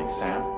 morning, Sam.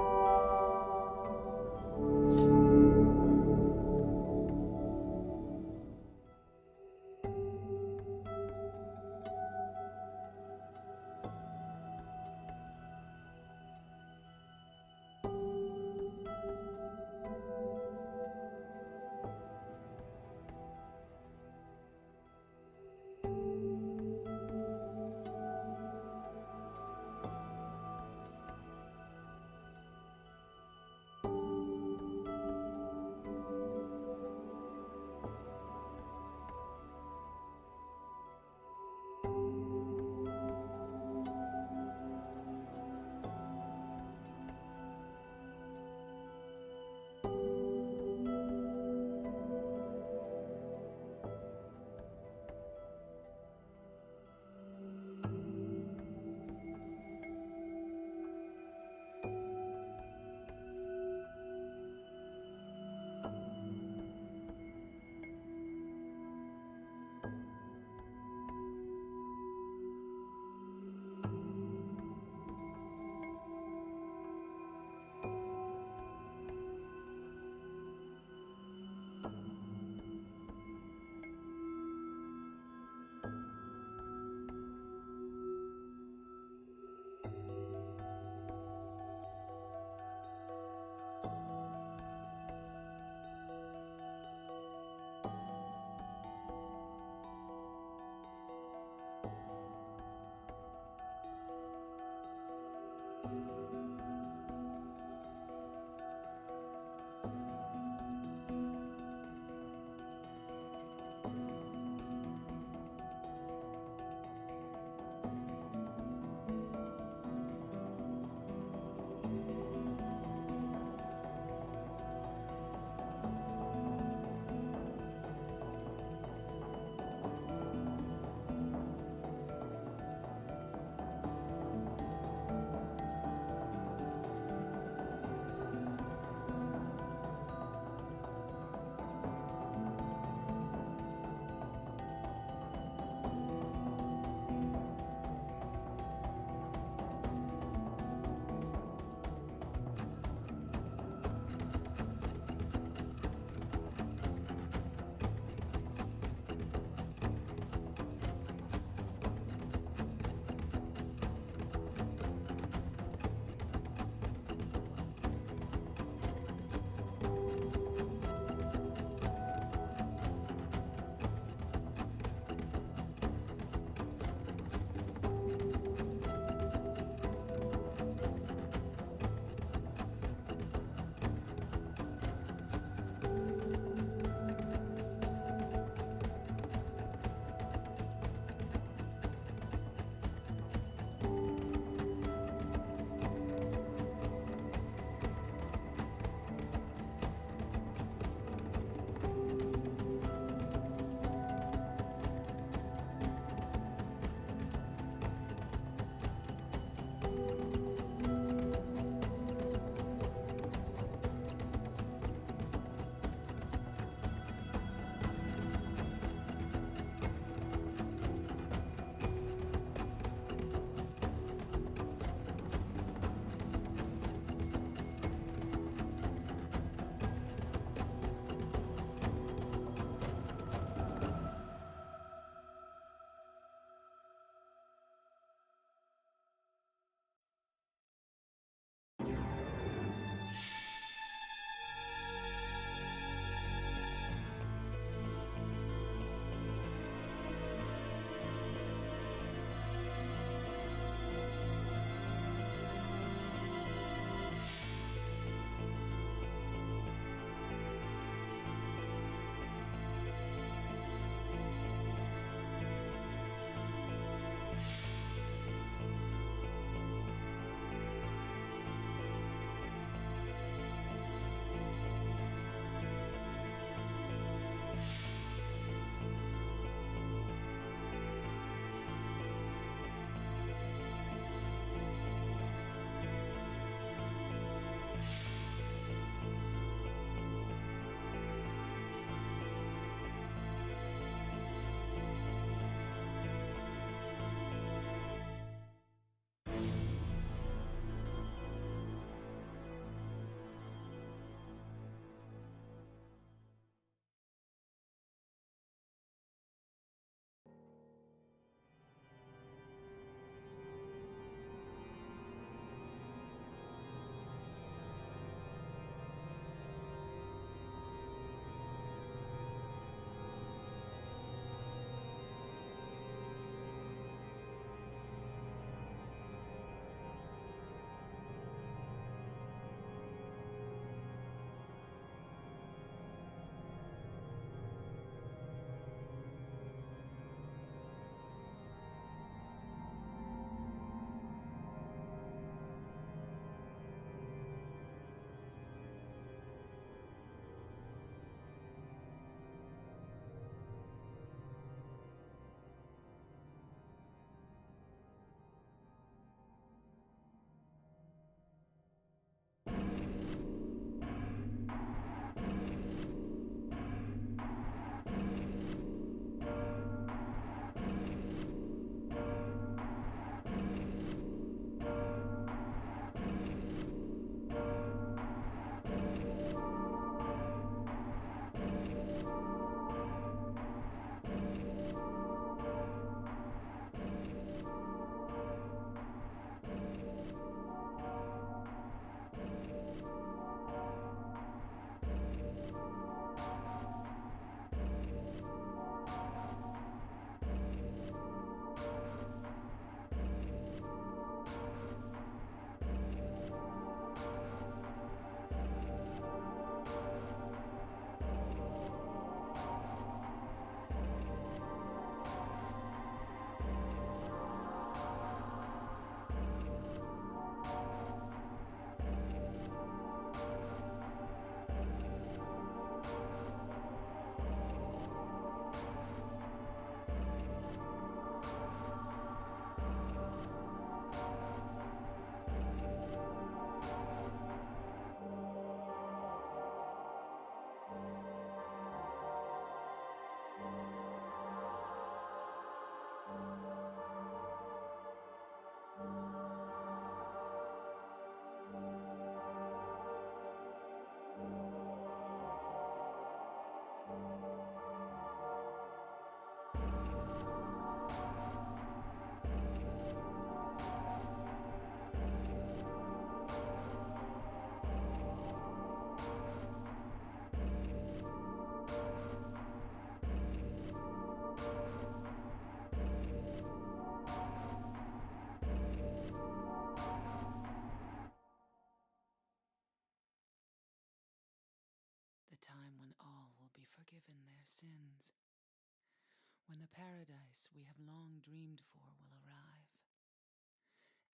forgiven their sins, when the paradise we have long dreamed for will arrive,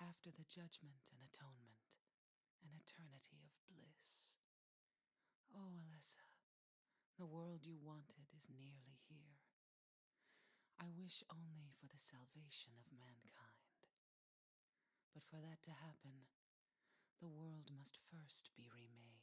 after the judgment and atonement, an eternity of bliss. Oh, Alessa, the world you wanted is nearly here. I wish only for the salvation of mankind. But for that to happen, the world must first be remade.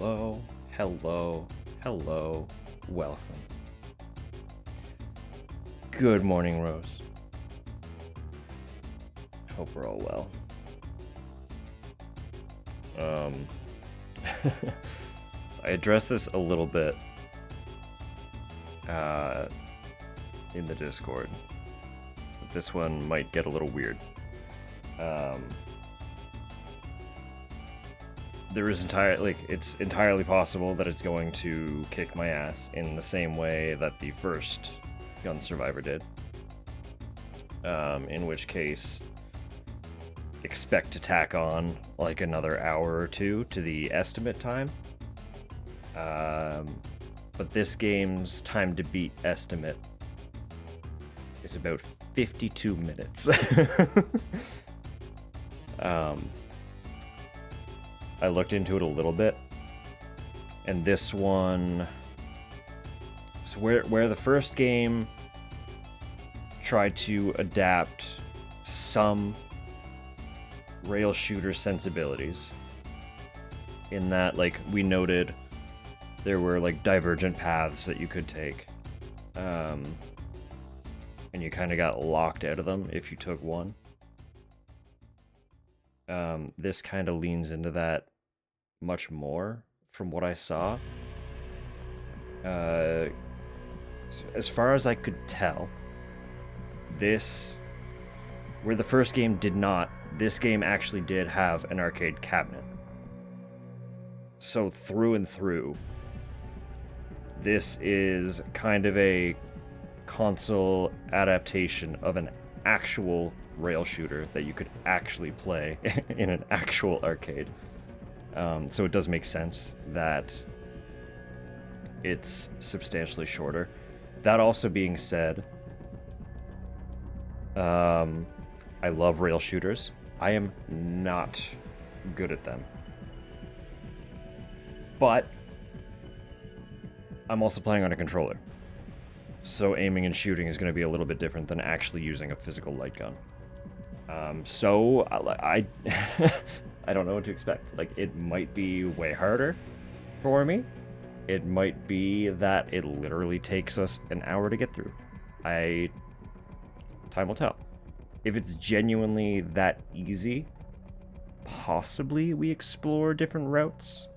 Hello, hello, hello, welcome. Good morning, Rose. Hope we're all well. So I addressed this a little bit in the Discord, but this one might get a little weird. It's entirely possible that it's going to kick my ass in the same way that the first Gun Survivor did. In which case, expect to tack on like another hour or two to the estimate time. But this game's time to beat estimate is about 52 minutes. I looked into it a little bit, and this one, so where the first game tried to adapt some rail shooter sensibilities, in that, like, we noted there were like divergent paths that you could take, and you kind of got locked out of them if you took one. This kind of leans into that much more from what I saw. As far as I could tell, where the first game did not, this game actually did have an arcade cabinet. So through and through, this is kind of a console adaptation of an actual rail shooter that you could actually play in an actual arcade. So it does make sense that it's substantially shorter. That also being said, I love rail shooters. I am not good at them. But I'm also playing on a controller. So aiming and shooting is going to be a little bit different than actually using a physical light gun. So I I don't know what to expect. Like, it might be way harder for me. It might be that it literally takes us an hour to get through. Time will tell. If it's genuinely that easy, possibly we explore different routes.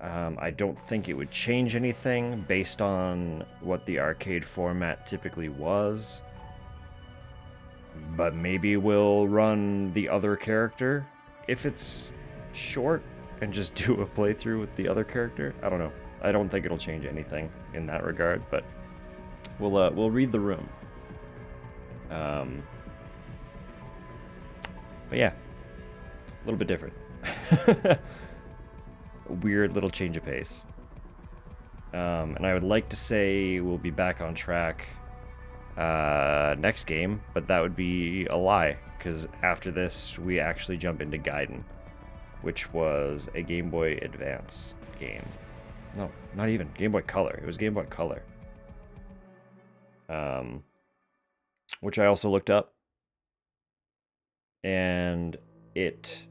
I don't think it would change anything based on what the arcade format typically was. But maybe we'll run the other character if it's short and just do a playthrough with the other character. I don't know. I don't think it'll change anything in that regard, but we'll read the room. But yeah, a little bit different. A weird little change of pace. And I would like to say we'll be back on track next game, but that would be a lie, because after this we actually jump into Gaiden, which was a Game Boy Advance game. No, not even Game Boy Color. It was Game Boy Color. Which I also looked up, and it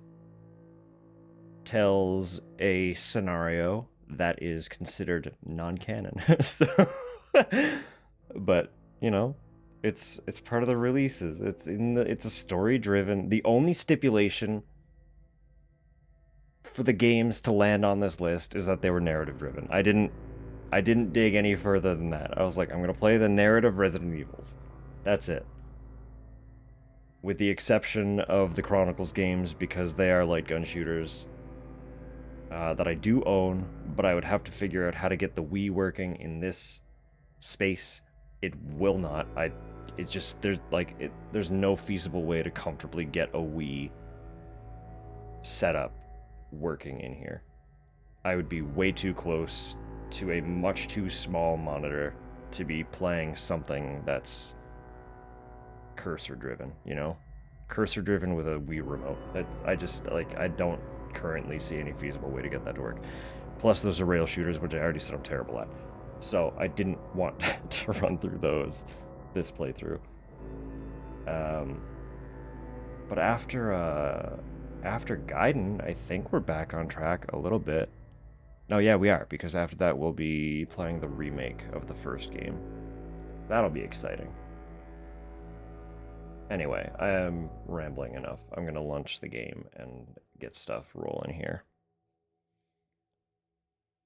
tells a scenario that is considered non-canon. So, but you know, it's part of the releases. It's a story-driven. The only stipulation for the games to land on this list is that they were narrative-driven. I didn't I didn't dig any further than that. I was like, I'm gonna play the narrative Resident Evils. That's it. With the exception of the Chronicles games, because they are light gun shooters that I do own, but I would have to figure out how to get the Wii working in this space. It will not. It's just there's no feasible way to comfortably get a Wii setup working in here. I would be way too close to a much too small monitor to be playing something that's cursor driven, you know? Cursor driven with a Wii remote. I don't currently see any feasible way to get that to work. Plus, those are rail shooters, which I already said I'm terrible at. So I didn't want to run through those this playthrough. But after Gaiden, I think we're back on track a little bit. No, yeah, we are, because after that we'll be playing the remake of the first game. That'll be exciting. Anyway, I am rambling enough. I'm gonna launch the game and get stuff rolling here.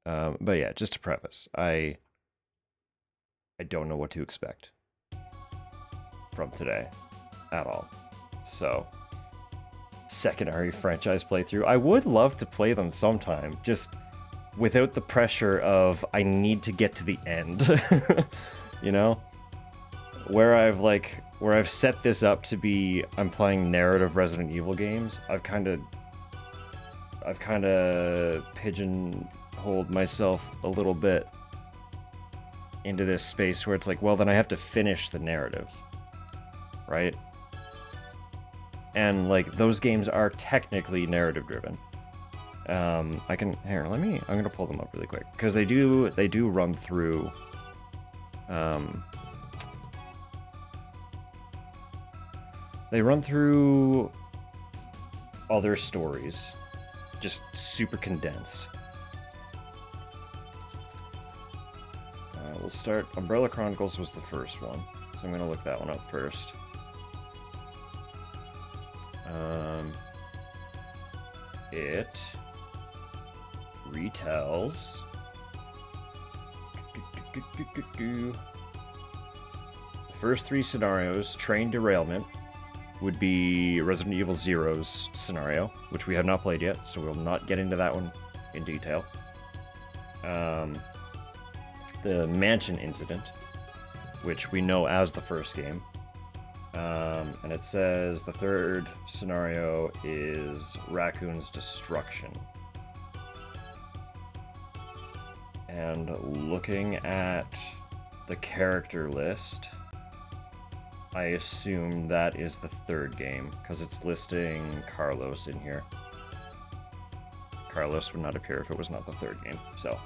But yeah, just to preface, I don't know what to expect from today at all. So, secondary franchise playthrough. I would love to play them sometime, just without the pressure of I need to get to the end. You know? Where I've set this up to be I'm playing narrative Resident Evil games, I've kind of pigeonholed myself a little bit into this space where it's like, well, then I have to finish the narrative, right? And like those games are technically narrative driven. I'm gonna pull them up really quick because they do run through. They run through other stories, just super condensed. We'll start. Umbrella Chronicles was the first one, so I'm gonna look that one up first. It retells the first three scenarios. Train derailment would be Resident Evil Zero's scenario, which we have not played yet, so we'll not get into that one in detail. The mansion incident, which we know as the first game. And it says the third scenario is Raccoon's destruction. And looking at the character list, I assume that is the third game, because it's listing Carlos in here. Carlos would not appear if it was not the third game, so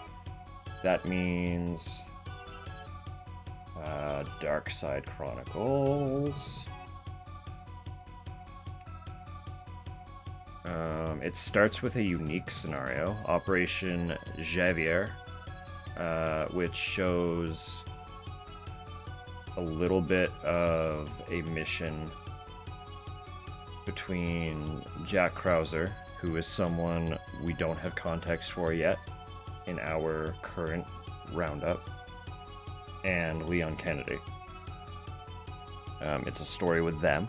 that means Dark Side Chronicles. It starts with a unique scenario, Operation Javier, which shows a little bit of a mission between Jack Krauser, who is someone we don't have context for yet in our current roundup, and Leon Kennedy. It's a story with them,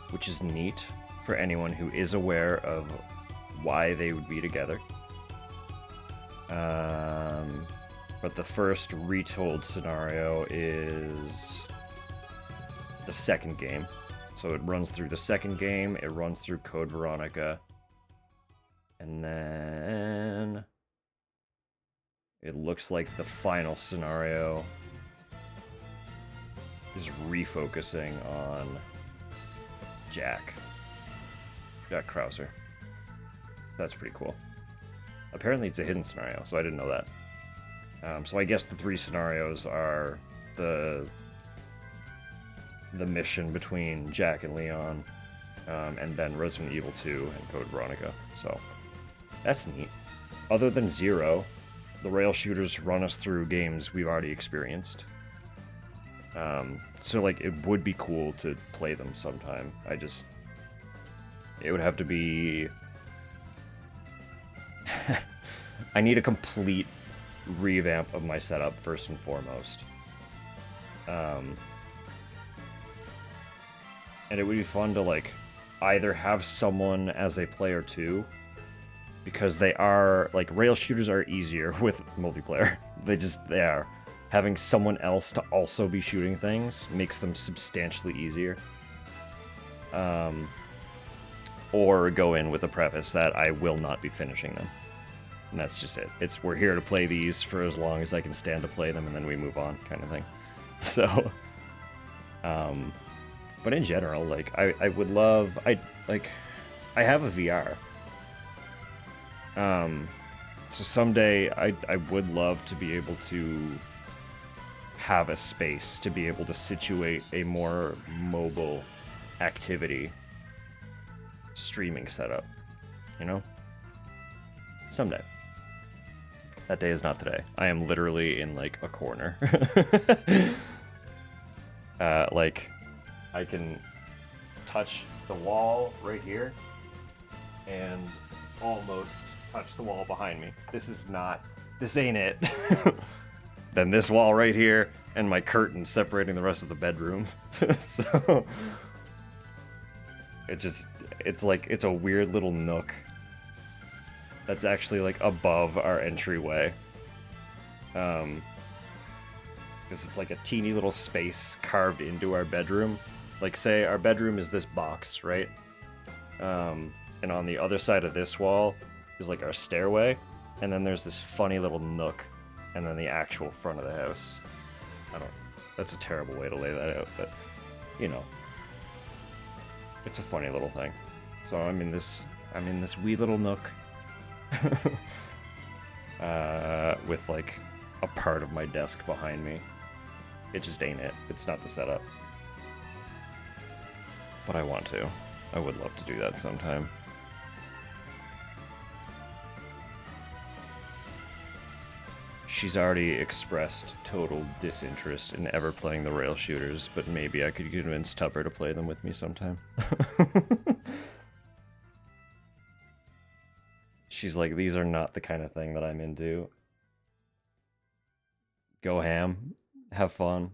which is neat for anyone who is aware of why they would be together. But the first retold scenario is the second game. So it runs through the second game, it runs through Code Veronica, and then it looks like the final scenario is refocusing on Jack Krauser. That's pretty cool. Apparently it's a hidden scenario, so I didn't know that. So I guess the three scenarios are the mission between Jack and Leon, and then Resident Evil 2 and Code Veronica. So that's neat. Other than Zero, the rail shooters run us through games we've already experienced. So like it would be cool to play them sometime. It would have to be I need a complete revamp of my setup first and foremost. And it would be fun to like either have someone as a player too, because they are like rail shooters are easier with multiplayer. They are. Having someone else to also be shooting things makes them substantially easier. Or go in with a preface that I will not be finishing them. And that's just it. It's we're here to play these for as long as I can stand to play them, and then we move on, kind of thing. So, but in general, like I would love I have a VR. So someday I would love to be able to have a space to be able to situate a more mobile activity streaming setup, you know? Someday. That day is not today. I am literally in like a corner. Like I can touch the wall right here and almost touch the wall behind me. This ain't it. Then this wall right here and my curtain separating the rest of the bedroom. So it's a weird little nook that's actually like above our entryway. Because it's like a teeny little space carved into our bedroom. Like say our bedroom is this box, right? And on the other side of this wall is like our stairway, and then there's this funny little nook, and then the actual front of the house. That's a terrible way to lay that out, but you know, it's a funny little thing. So I'm in this wee little nook with like a part of my desk behind me. It just ain't it. It's not the setup. But I want to. I would love to do that sometime. She's already expressed total disinterest in ever playing the rail shooters, but maybe I could convince Tupper to play them with me sometime. She's like, these are not the kind of thing that I'm into. Go ham. Have fun.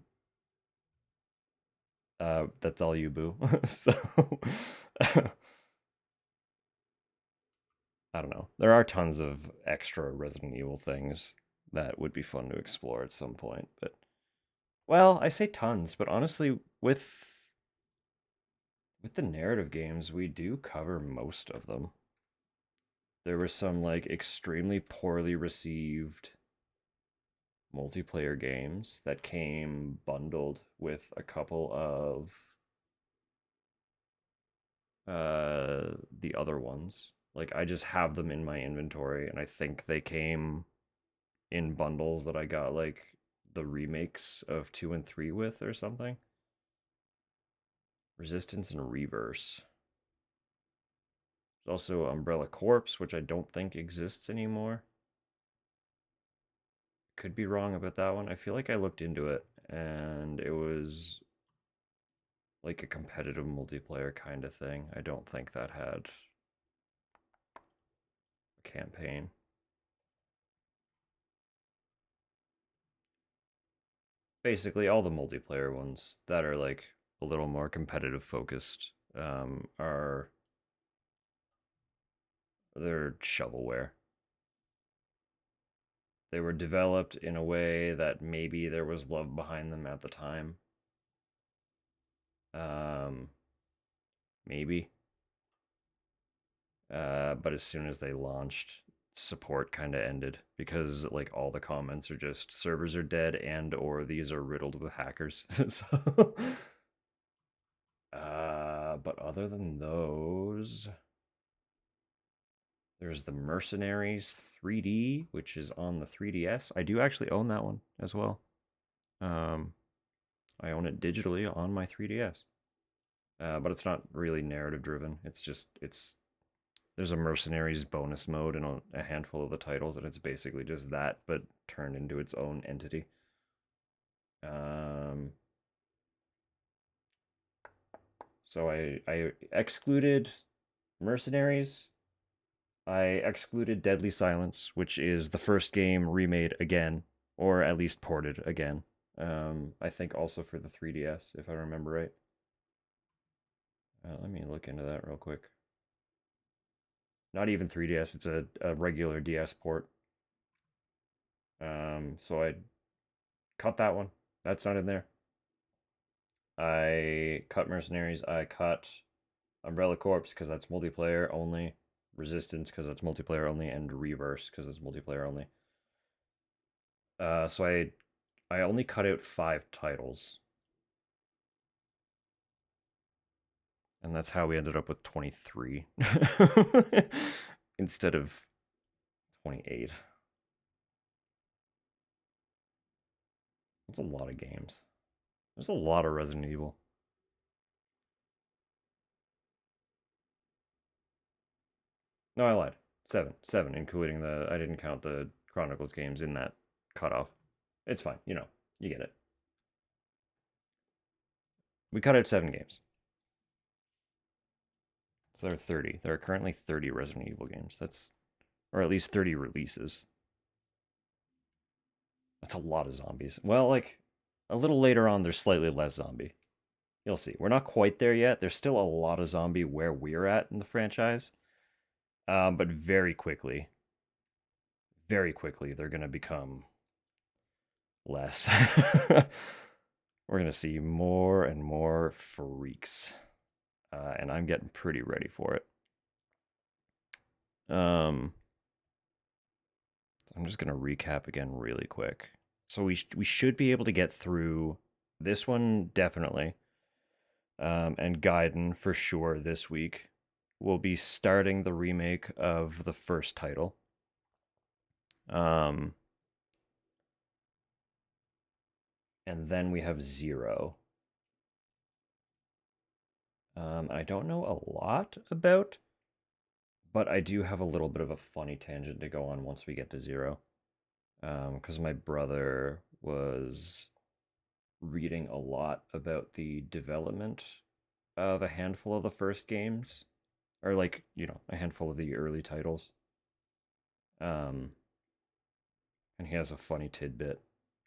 That's all you, boo. So... I don't know. There are tons of extra Resident Evil things that would be fun to explore at some point, but well, I say tons, but honestly, with the narrative games, we do cover most of them. There were some like extremely poorly received multiplayer games that came bundled with a couple of the other ones. Like I just have them in my inventory, and I think they came in bundles that I got like the remakes of 2 and 3 with or something. Resistance and Reverse. There's also Umbrella Corpse, which I don't think exists anymore. Could be wrong about that one. I feel like I looked into it and it was like a competitive multiplayer kind of thing. I don't think that had a campaign. Basically, all the multiplayer ones that are like a little more competitive focused are they're shovelware. They were developed in a way that maybe there was love behind them at the time. Maybe. But as soon as they launched, support kind of ended because like all the comments are just servers are dead and or these are riddled with hackers. So, but other than those, there's the Mercenaries 3D, which is on the 3DS. I do actually own that one as well. I own it digitally on my 3DS. But it's not really narrative driven. There's a Mercenaries bonus mode in a handful of the titles, and it's basically just that, but turned into its own entity. So I excluded Mercenaries, I excluded Deadly Silence, which is the first game remade again, or at least ported again. I think also for the 3DS, if I remember right. Let me look into that real quick. Not even 3DS, it's a regular DS port. So I cut that one. That's not in there. I cut Mercenaries. I cut Umbrella Corps because that's multiplayer only. Resistance because that's multiplayer only, and Reverse because it's multiplayer only. So I only cut out 5 titles, and that's how we ended up with 23 instead of 28. That's a lot of games. There's a lot of Resident Evil. No, I lied. 7, including the I didn't count the Chronicles games in that cutoff. It's fine, you know, you get it. We cut out 7 games. So there are 30. There are currently 30 Resident Evil games. Or at least 30 releases. That's a lot of zombies. Well, like, a little later on, there's slightly less zombie. You'll see. We're not quite there yet. There's still a lot of zombie where we're at in the franchise. But very quickly, they're going to become less. We're going to see more and more freaks. And I'm getting pretty ready for it. I'm just going to recap again really quick. So we should be able to get through this one, definitely. And Gaiden for sure this week. We'll be starting the remake of the first title. And then we have Zero. I don't know a lot about, but I do have a little bit of a funny tangent to go on once we get to Zero. Because my brother was reading a lot about the development of a handful of the first games, or like, you know, a handful of the early titles. And he has a funny tidbit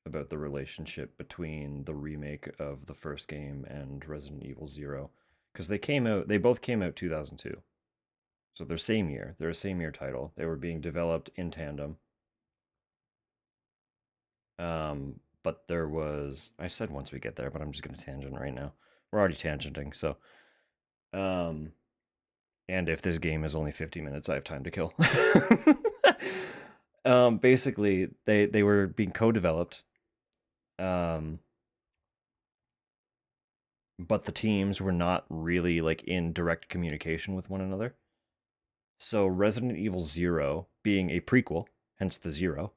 about the relationship between the remake of the first game and Resident Evil Zero, because they both came out 2002, so they're same year. They're a same year title. They were being developed in tandem. But there was, I said once we get there, but I'm just gonna tangent right now. We're already tangenting, so and if this game is only 50 minutes, I have time to kill. Basically, they were being co-developed, but the teams were not really like in direct communication with one another. So Resident Evil Zero, being a prequel, hence the zero,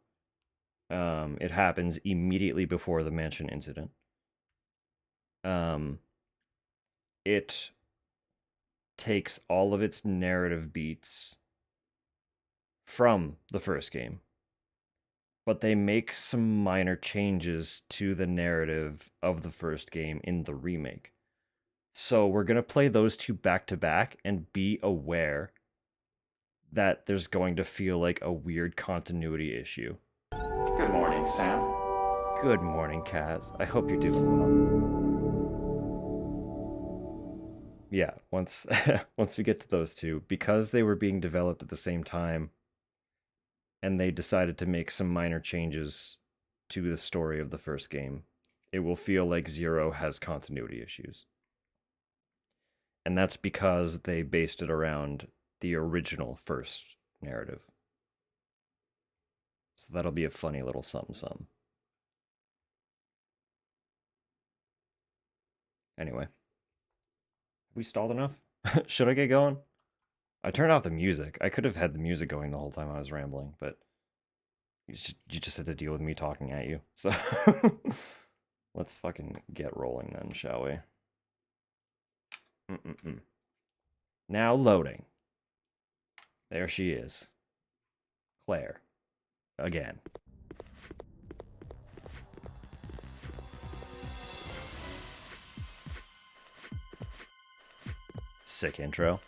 it happens immediately before the mansion incident. It takes all of its narrative beats from the first game, but they make some minor changes to the narrative of the first game in the remake. So we're going to play those two back to back and be aware that there's going to feel like a weird continuity issue. Good morning, Sam. Good morning, Kaz. I hope you're doing well. Yeah, once we get to those two, because they were being developed at the same time, and they decided to make some minor changes to the story of the first game, it will feel like Zero has continuity issues. And that's because they based it around the original first narrative. So that'll be a funny little something. Anyway, have we stalled enough? Should I get going? I turned off the music. I could have had the music going the whole time I was rambling, but you just had to deal with me talking at you. So let's fucking get rolling then, shall we? Now loading. There she is. Claire. Again. Sick intro.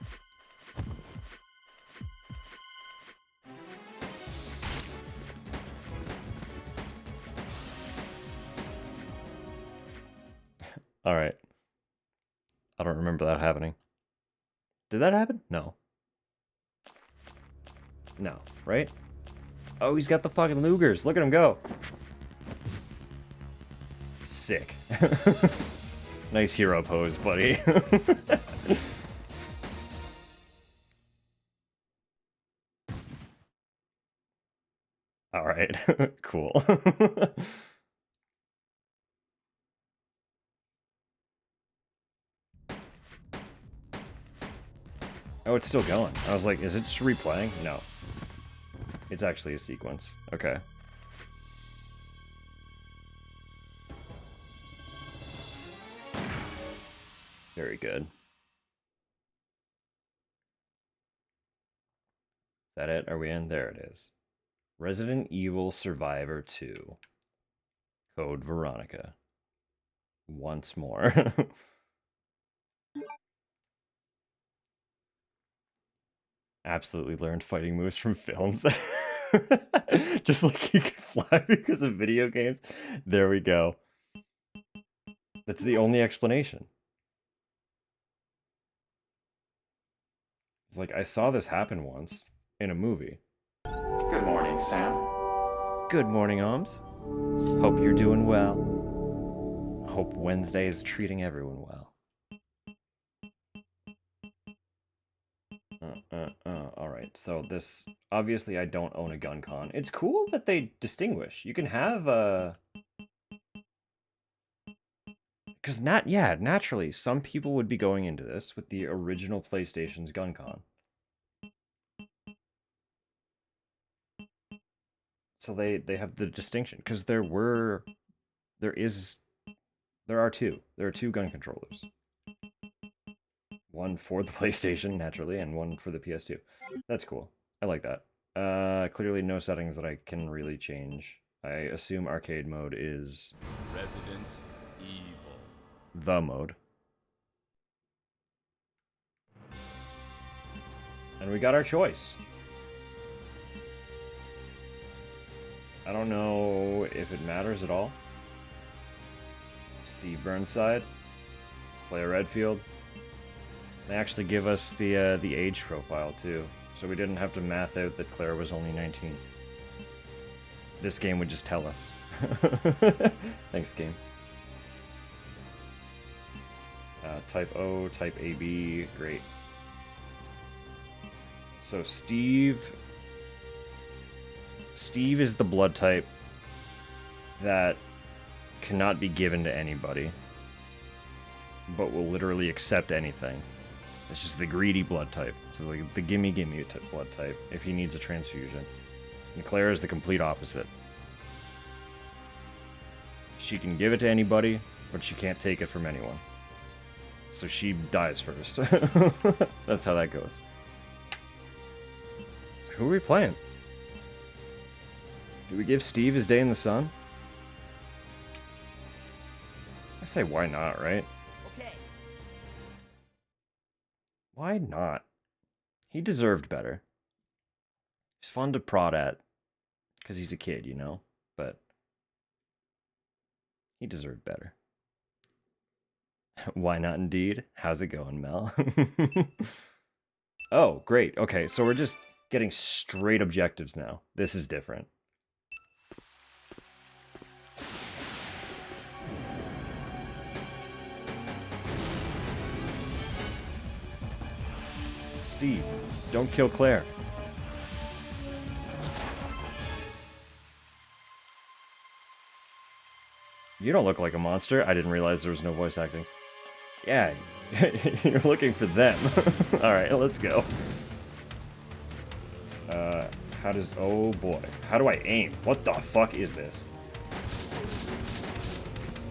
Alright. I don't remember that happening. Did that happen? No. No, right? Oh, he's got the fucking Lugers. Look at him go. Sick. Nice hero pose, buddy. Alright, cool. Oh, it's still going. I was like, is it just replaying? No. It's actually a sequence. Okay. Very good. Is that it? Are we in? There it is. Resident Evil Survivor 2. Code Veronica. Once more. Absolutely learned fighting moves from films. Just like he could fly because of video games. There we go. That's the only explanation. It's like, I saw this happen once in a movie. Good morning, Sam. Good morning, Ohms. Hope you're doing well. Hope Wednesday is treating everyone well. Alright, so this... Obviously, I don't own a gun con. It's cool that they distinguish. You can have, because naturally, some people would be going into this with the original PlayStation's gun con. So they have the distinction, because there are two. There are two gun controllers. One for the PlayStation, naturally, and one for the PS2. That's cool. I like that. Clearly no settings that I can really change. I assume arcade mode is... Resident Evil. The mode. And we got our choice. I don't know if it matters at all. Steve Burnside. Claire Redfield. They actually give us the age profile, too. So we didn't have to math out that Claire was only 19. This game would just tell us. Thanks, game. Type O, type AB, great. So Steve is the blood type that cannot be given to anybody, but will literally accept anything. It's just the greedy blood type. So like the gimme blood type if he needs a transfusion. And Claire is the complete opposite. She can give it to anybody, but she can't take it from anyone. So she dies first. That's how that goes. So who are we playing? Do we give Steve his day in the sun? I say why not, right? Okay. Why not? He deserved better. He's fun to prod at. Because he's a kid, you know? But he deserved better. Why not indeed? How's it going, Mel? Oh, great. Okay, so we're just getting straight objectives now. This is different. Steve, don't kill Claire. You don't look like a monster. I didn't realize there was no voice acting. Yeah, you're looking for them. Alright, let's go. How does... Oh boy. How do I aim? What the fuck is this?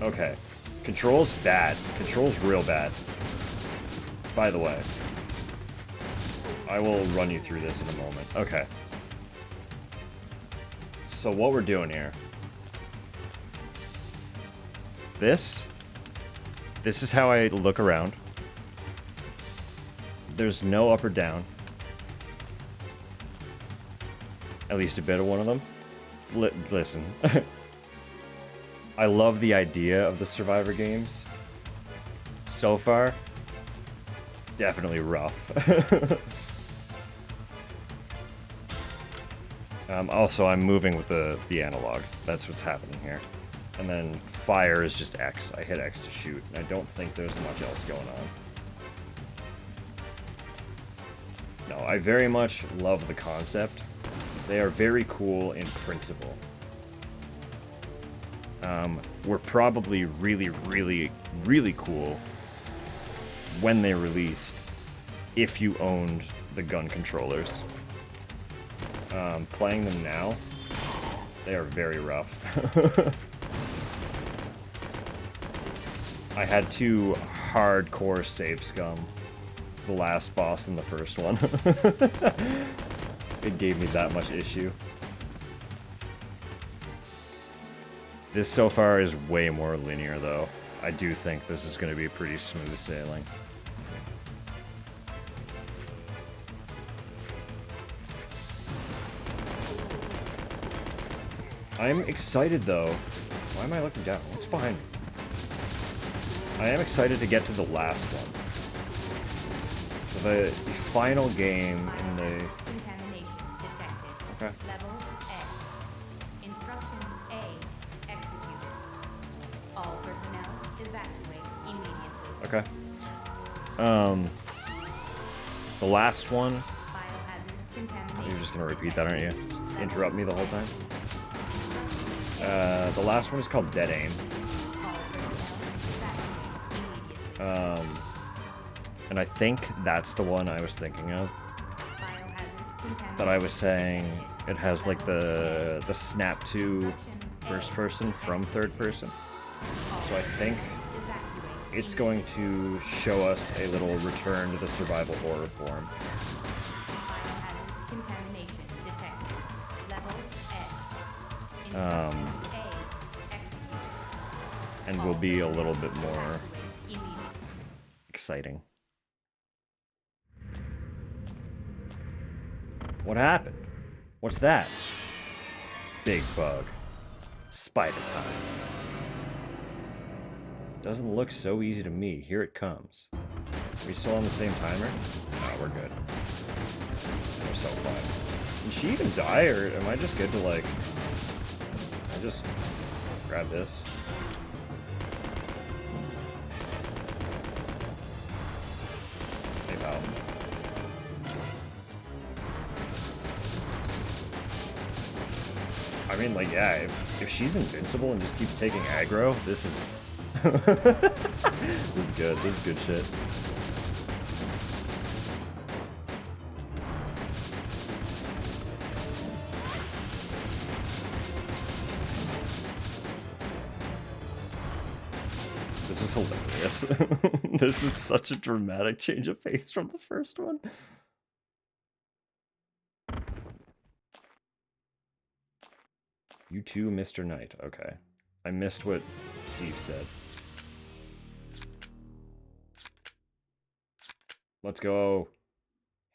Okay. Control's bad. Control's real bad. By the way. I will run you through this in a moment. Okay. So what we're doing here. This is how I look around. There's no up or down. At least a bit of one of them. Listen. I love the idea of the Survivor games. so far, definitely rough. Also, I'm moving with the analog. That's what's happening here. And then fire is just X. I hit X to shoot, and I don't think there's much else going on. No, I very much love the concept. They are very cool in principle. Were probably really, really, really cool when they released, if you owned the gun controllers. Playing them now, they are very rough. I had to hardcore save scum the last boss in the first one. It gave me that much issue. This so far is way more linear, though. I do think this is going to be pretty smooth sailing. I'm excited, though. Why am I looking down? What's behind me? I am excited to get to the last one. So the final game in the... Contamination detected. Okay. Level S. Instruction A. Executed. All personnel evacuate immediately. Okay. The last one... Biohazard contamination. You're just gonna repeat that, aren't you? Just interrupt me the whole time? The last one is called Dead Aim. All personnel evacuate immediately. And I think that's the one I was thinking of. Biohazard contamination. That I was saying it has like the snap to first person from third person. So I think it's going to show us a little return to the survival horror form. Biohazard contamination detected. Level S. Instruction A. Executed. And will be a little bit more Evacuate immediately. exciting. What happened? What's that? Big bug. Spider time. Doesn't look so easy to me. Here it comes. Are we still on the same timer? No, we're good. We're so fine. Did she even die, or am I just good to, like... I just grab this? Hey, pal. I mean, like, yeah, if she's invincible and just keeps taking aggro, this is... this is good. This is good shit. This is hilarious. This is such a dramatic change of pace from the first one. You too, Mr. Knight. Okay. I missed what Steve said. Let's go.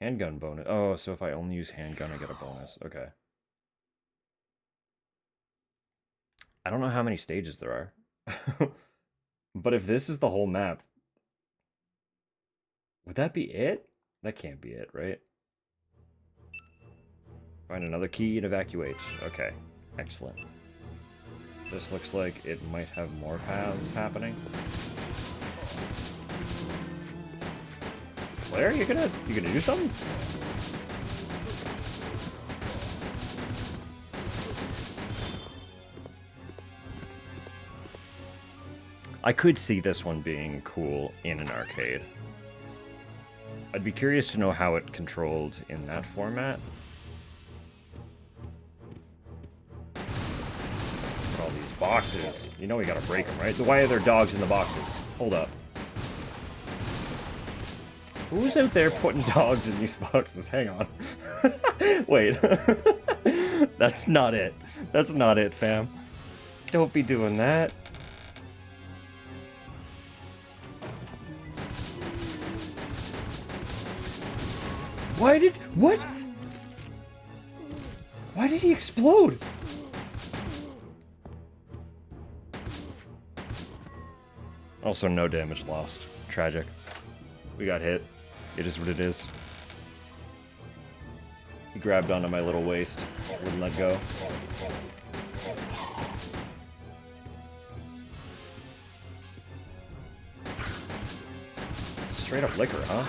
Handgun bonus. Oh, so if I only use handgun, I get a bonus. Okay. I don't know how many stages there are. But if this is the whole map, would that be it? That can't be it, right? Find another key and evacuate. Okay. Excellent. This looks like it might have more paths happening. Claire, you gonna do something? I could see this one being cool in an arcade. I'd be curious to know how it controlled in that format. All these boxes. You know we gotta break them, right? Why are there dogs in the boxes? Hold up. Who's out there putting dogs in these boxes? Hang on. Wait. That's not it. That's not it, fam. Don't be doing that. What? Why did he explode? Also, no damage lost. Tragic. We got hit. It is what it is. He grabbed onto my little waist. Wouldn't let go. Straight up liquor, huh?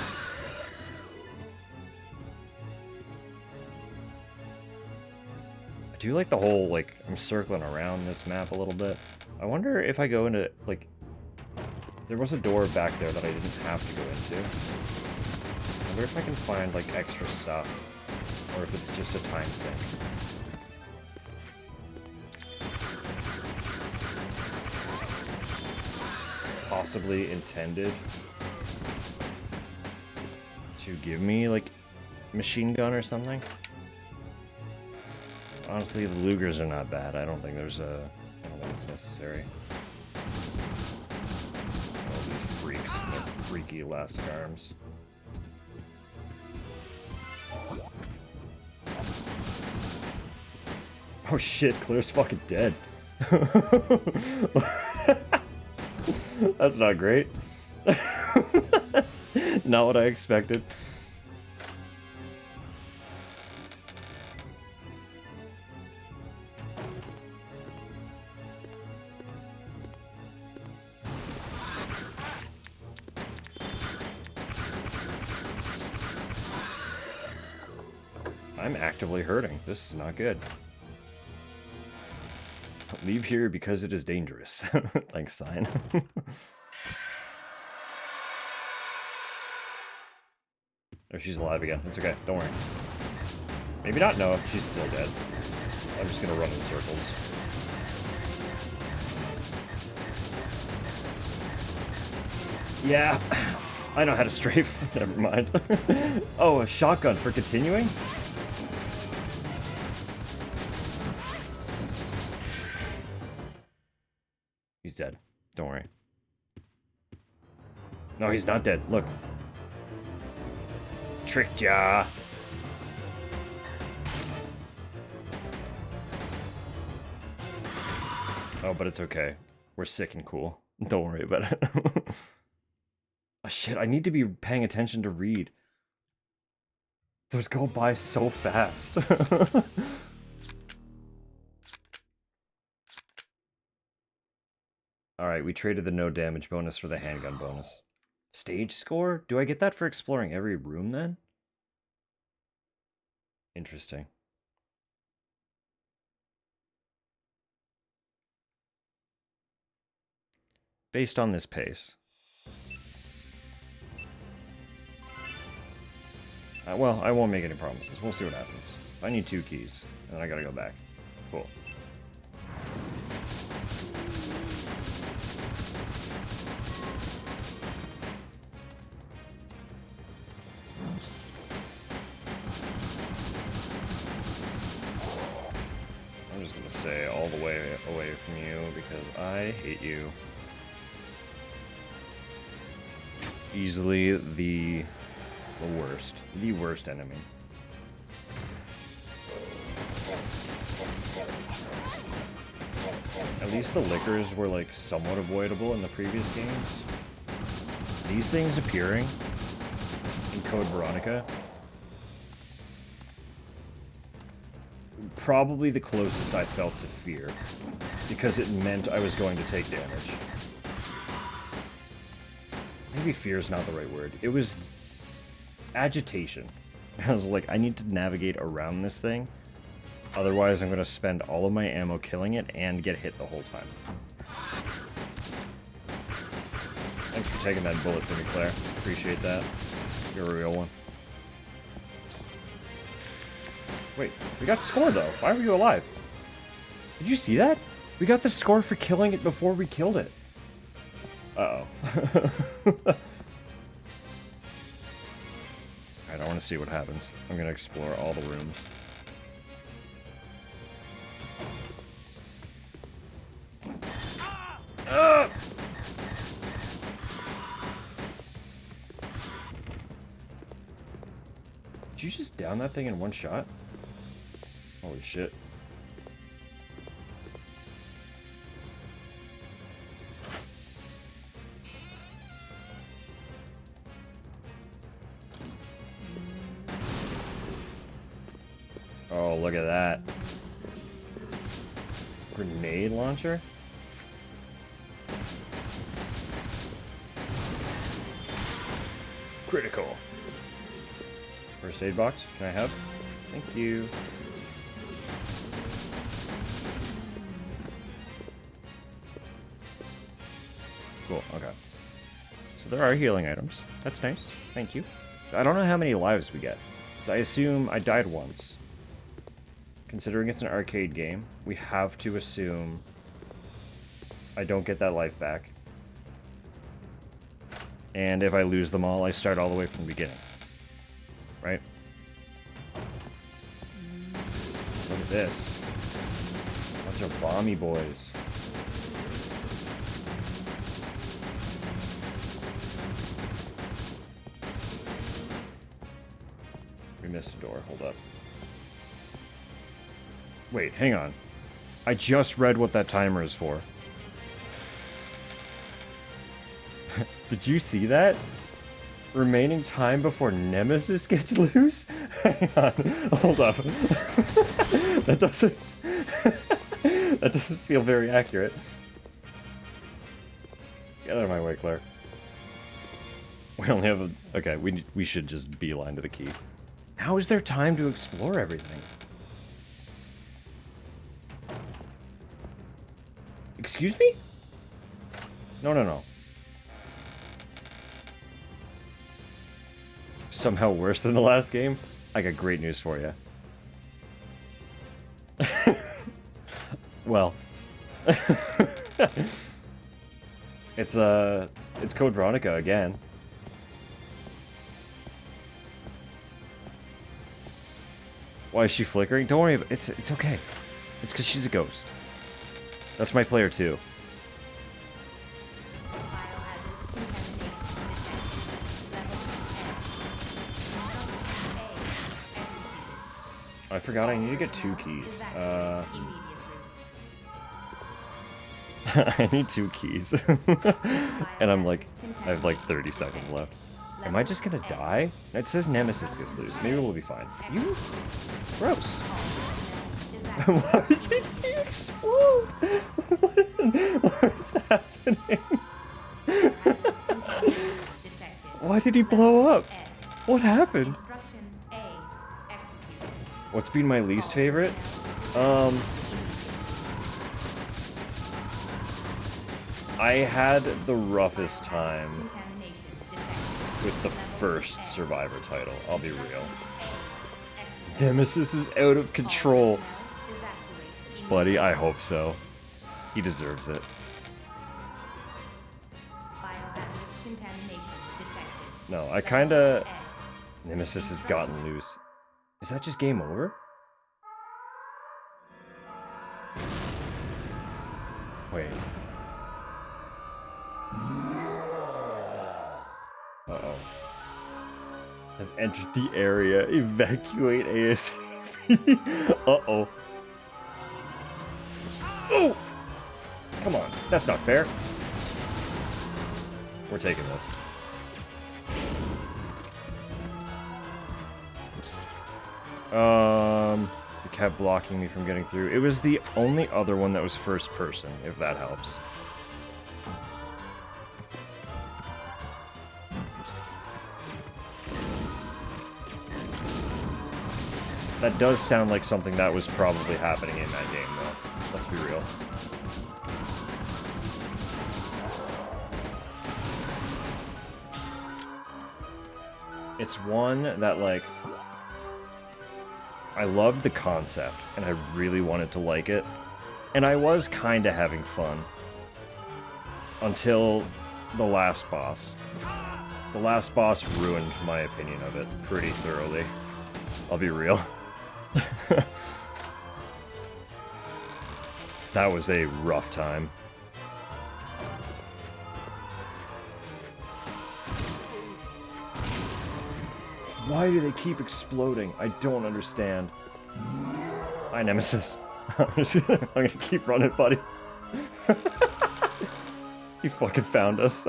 I do like the whole, like, I'm circling around this map a little bit. I wonder if I go into, like, there was a door back there that I didn't have to go into. I wonder if I can find, like, extra stuff, or if it's just a time sink. Possibly intended to give me, like, machine gun or something. Honestly, the Lugers are not bad. I don't think there's a... I don't think it's necessary. All these freaks and their freaky elastic arms. Oh shit, Claire's fucking dead. That's not great. That's not what I expected. I'm actively hurting. This is not good. Leave here because it is dangerous. Thanks, sign. Oh, she's alive again. It's okay. Don't worry. Maybe not. No, she's still dead. I'm just gonna run in circles. Yeah, I know how to strafe. Never mind. Oh, a shotgun for continuing? He's dead. Don't worry. No, he's not dead. Look. Tricked ya. Oh, but it's okay. We're sick and cool. Don't worry about it. Oh, shit, I need to be paying attention to read. Those go by so fast. Alright, we traded the no damage bonus for the handgun bonus. Stage score? Do I get that for exploring every room then? Interesting. Based on this pace. Well, I won't make any promises. We'll see what happens. I need 2 keys, and then I gotta go back. Cool. I'm just gonna stay all the way away from you because I hate you. Easily the worst enemy. At least the liquors were like somewhat avoidable in the previous games. These things appearing in Code Veronica, probably the closest I felt to fear, because it meant I was going to take damage. Maybe fear is not the right word. It was agitation. I was like, I need to navigate around this thing, otherwise I'm going to spend all of my ammo killing it and get hit the whole time. Thanks for taking that bullet for me, Claire. Appreciate that. You're a real one. Wait, we got score though. Why were you alive? Did you see that? We got the score for killing it before we killed it. Uh-oh. Alright, I want to see what happens. I'm going to explore all the rooms. Ah! Did you just down that thing in one shot? Holy shit. Oh, look at that. Grenade launcher? Critical. First aid box, can I have? Thank you. Cool, okay. So there are healing items. That's nice. Thank you. I don't know how many lives we get. So I assume I died once. Considering it's an arcade game, we have to assume I don't get that life back. And if I lose them all, I start all the way from the beginning. Right? Look at this. Bunch of Vommy boys. We missed a door. Hold up. Wait, hang on. I just read what that timer is for. Did you see that? Remaining time before Nemesis gets loose? Hang on. Hold up. That doesn't... that doesn't feel very accurate. Get out of my way, Claire. We only have a... Okay, we should just beeline to the key. How is there time to explore everything? Excuse me? No, no, no. Somehow worse than the last game? I got great news for you. Well. It's Code Veronica again. Why is she flickering? Don't worry about it. It's okay. It's because she's a ghost. That's my player too. Biohazard contamination detected. Level S. Execute. I forgot I need to get 2 keys. Evacuate immediately. I need 2 keys. And I'm like, I have like 30 seconds left. Am I just gonna die? It says Nemesis gets loose. Maybe we'll be fine. You? Gross. Why did he explode? What's happening? Why did he blow up? What happened? Instruction A. Execute. What's been my least favorite? I had the roughest time Contamination detected. with the first Survivor title, I'll be real. Execute. Nemesis is out of control. Evacuate. Buddy, I hope so. He deserves it. Biohazard contamination detected. No, I kinda... S. Nemesis has gotten loose. Is that just game over? Wait. Uh-oh. Has entered the area. Evacuate ASAP. Uh-oh. Oh! Come on. That's not fair. We're taking this. It kept blocking me from getting through. It was the only other one that was first person, if that helps. That does sound like something that was probably happening in that game, though. Let's be real. It's one that, like... I loved the concept, and I really wanted to like it. And I was kinda having fun. Until the last boss. The last boss ruined my opinion of it pretty thoroughly. I'll be real. That was a rough time. Why do they keep exploding? I don't understand. Hi, Nemesis. I'm gonna keep running, buddy. You fucking found us.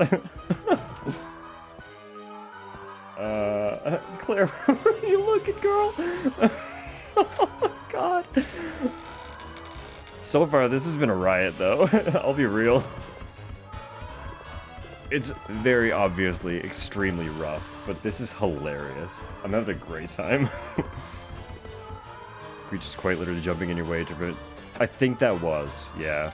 Claire, where are you looking, girl? So far, this has been a riot, though. I'll be real. It's very obviously extremely rough, but this is hilarious. I'm having a great time. Creatures quite literally jumping in your way to prevent... I think that was, yeah.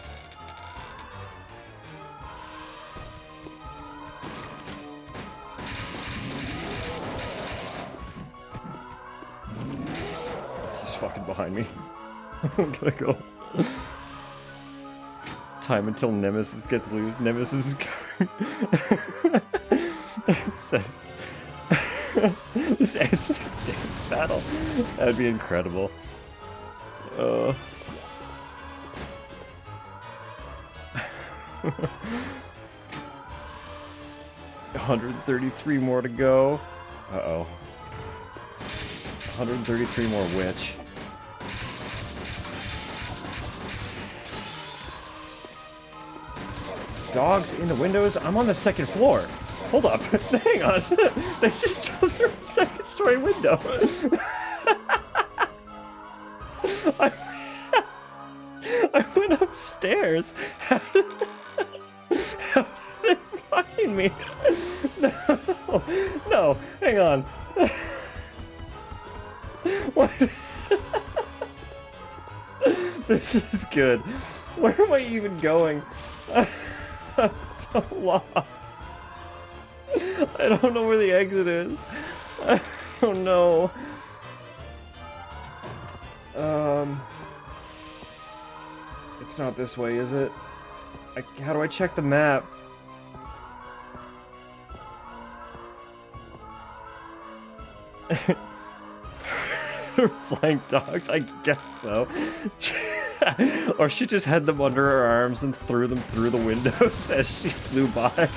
He's fucking behind me. I'm gonna go. Time until Nemesis gets loose. Nemesis is going. It says this ends in a dance battle. That'd be incredible. 133 more to go. Uh-oh. 133 more witch. Dogs in the windows? I'm on the second floor. Hold up. Hang on. They just jumped through a second story window. I went upstairs. How did they find me? No. No. Hang on. What? This is good. Where am I even going? I'm so lost. I don't know where the exit is. I don't know. It's not this way, is it? How do I check the map? Flying dogs? I guess so. Or she just had them under her arms and threw them through the windows as she flew by.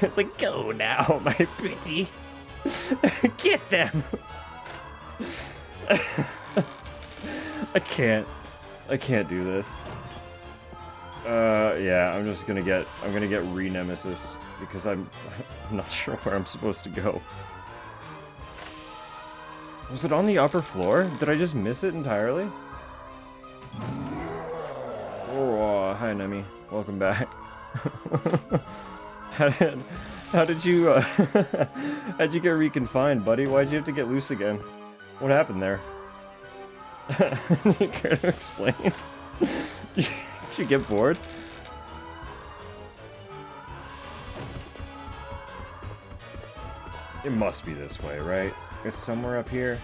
It's like, go now, my pretty. Get them. I can't do this. Yeah, I'm gonna get re-nemesis because I'm not sure where I'm supposed to go. Was it on the upper floor? Did I just miss it entirely? Oh, hi Nemi. Welcome back. How did you how'd you get reconfined, buddy? Why'd you have to get loose again? What happened there? You care to explain? Did you get bored? It must be this way, right? It's somewhere up here.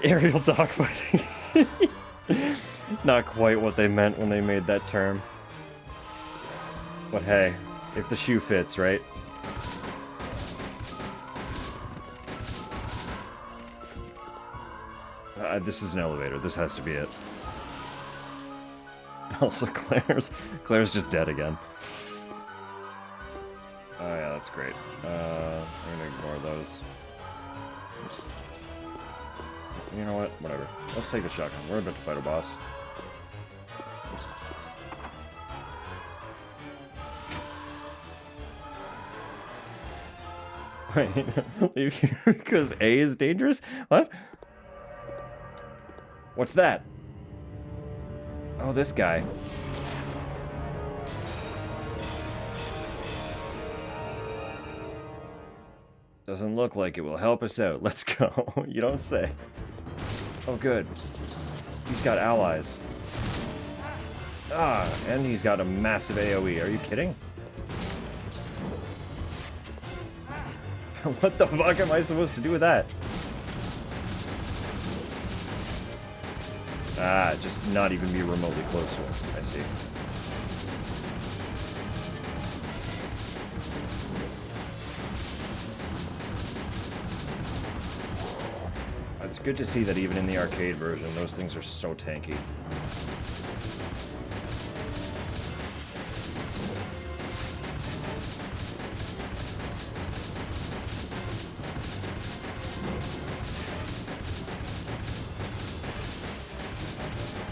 Aerial dogfighting. Not quite what they meant when they made that term. But hey, if the shoe fits, right? This is an elevator. This has to be it. Also, Claire's just dead again. Oh yeah, that's great. I'm gonna ignore those. You know what? Whatever. Let's take a shotgun. We're about to fight a boss. Wait, leave here because A is dangerous? What? What's that? Oh, this guy. Doesn't look like it will help us out. Let's go. You don't say. Oh, good. He's got allies. Ah, and he's got a massive AoE. Are you kidding? What the fuck am I supposed to do with that? Ah, just not even be remotely close to him. I see. It's good to see that even in the arcade version, those things are so tanky.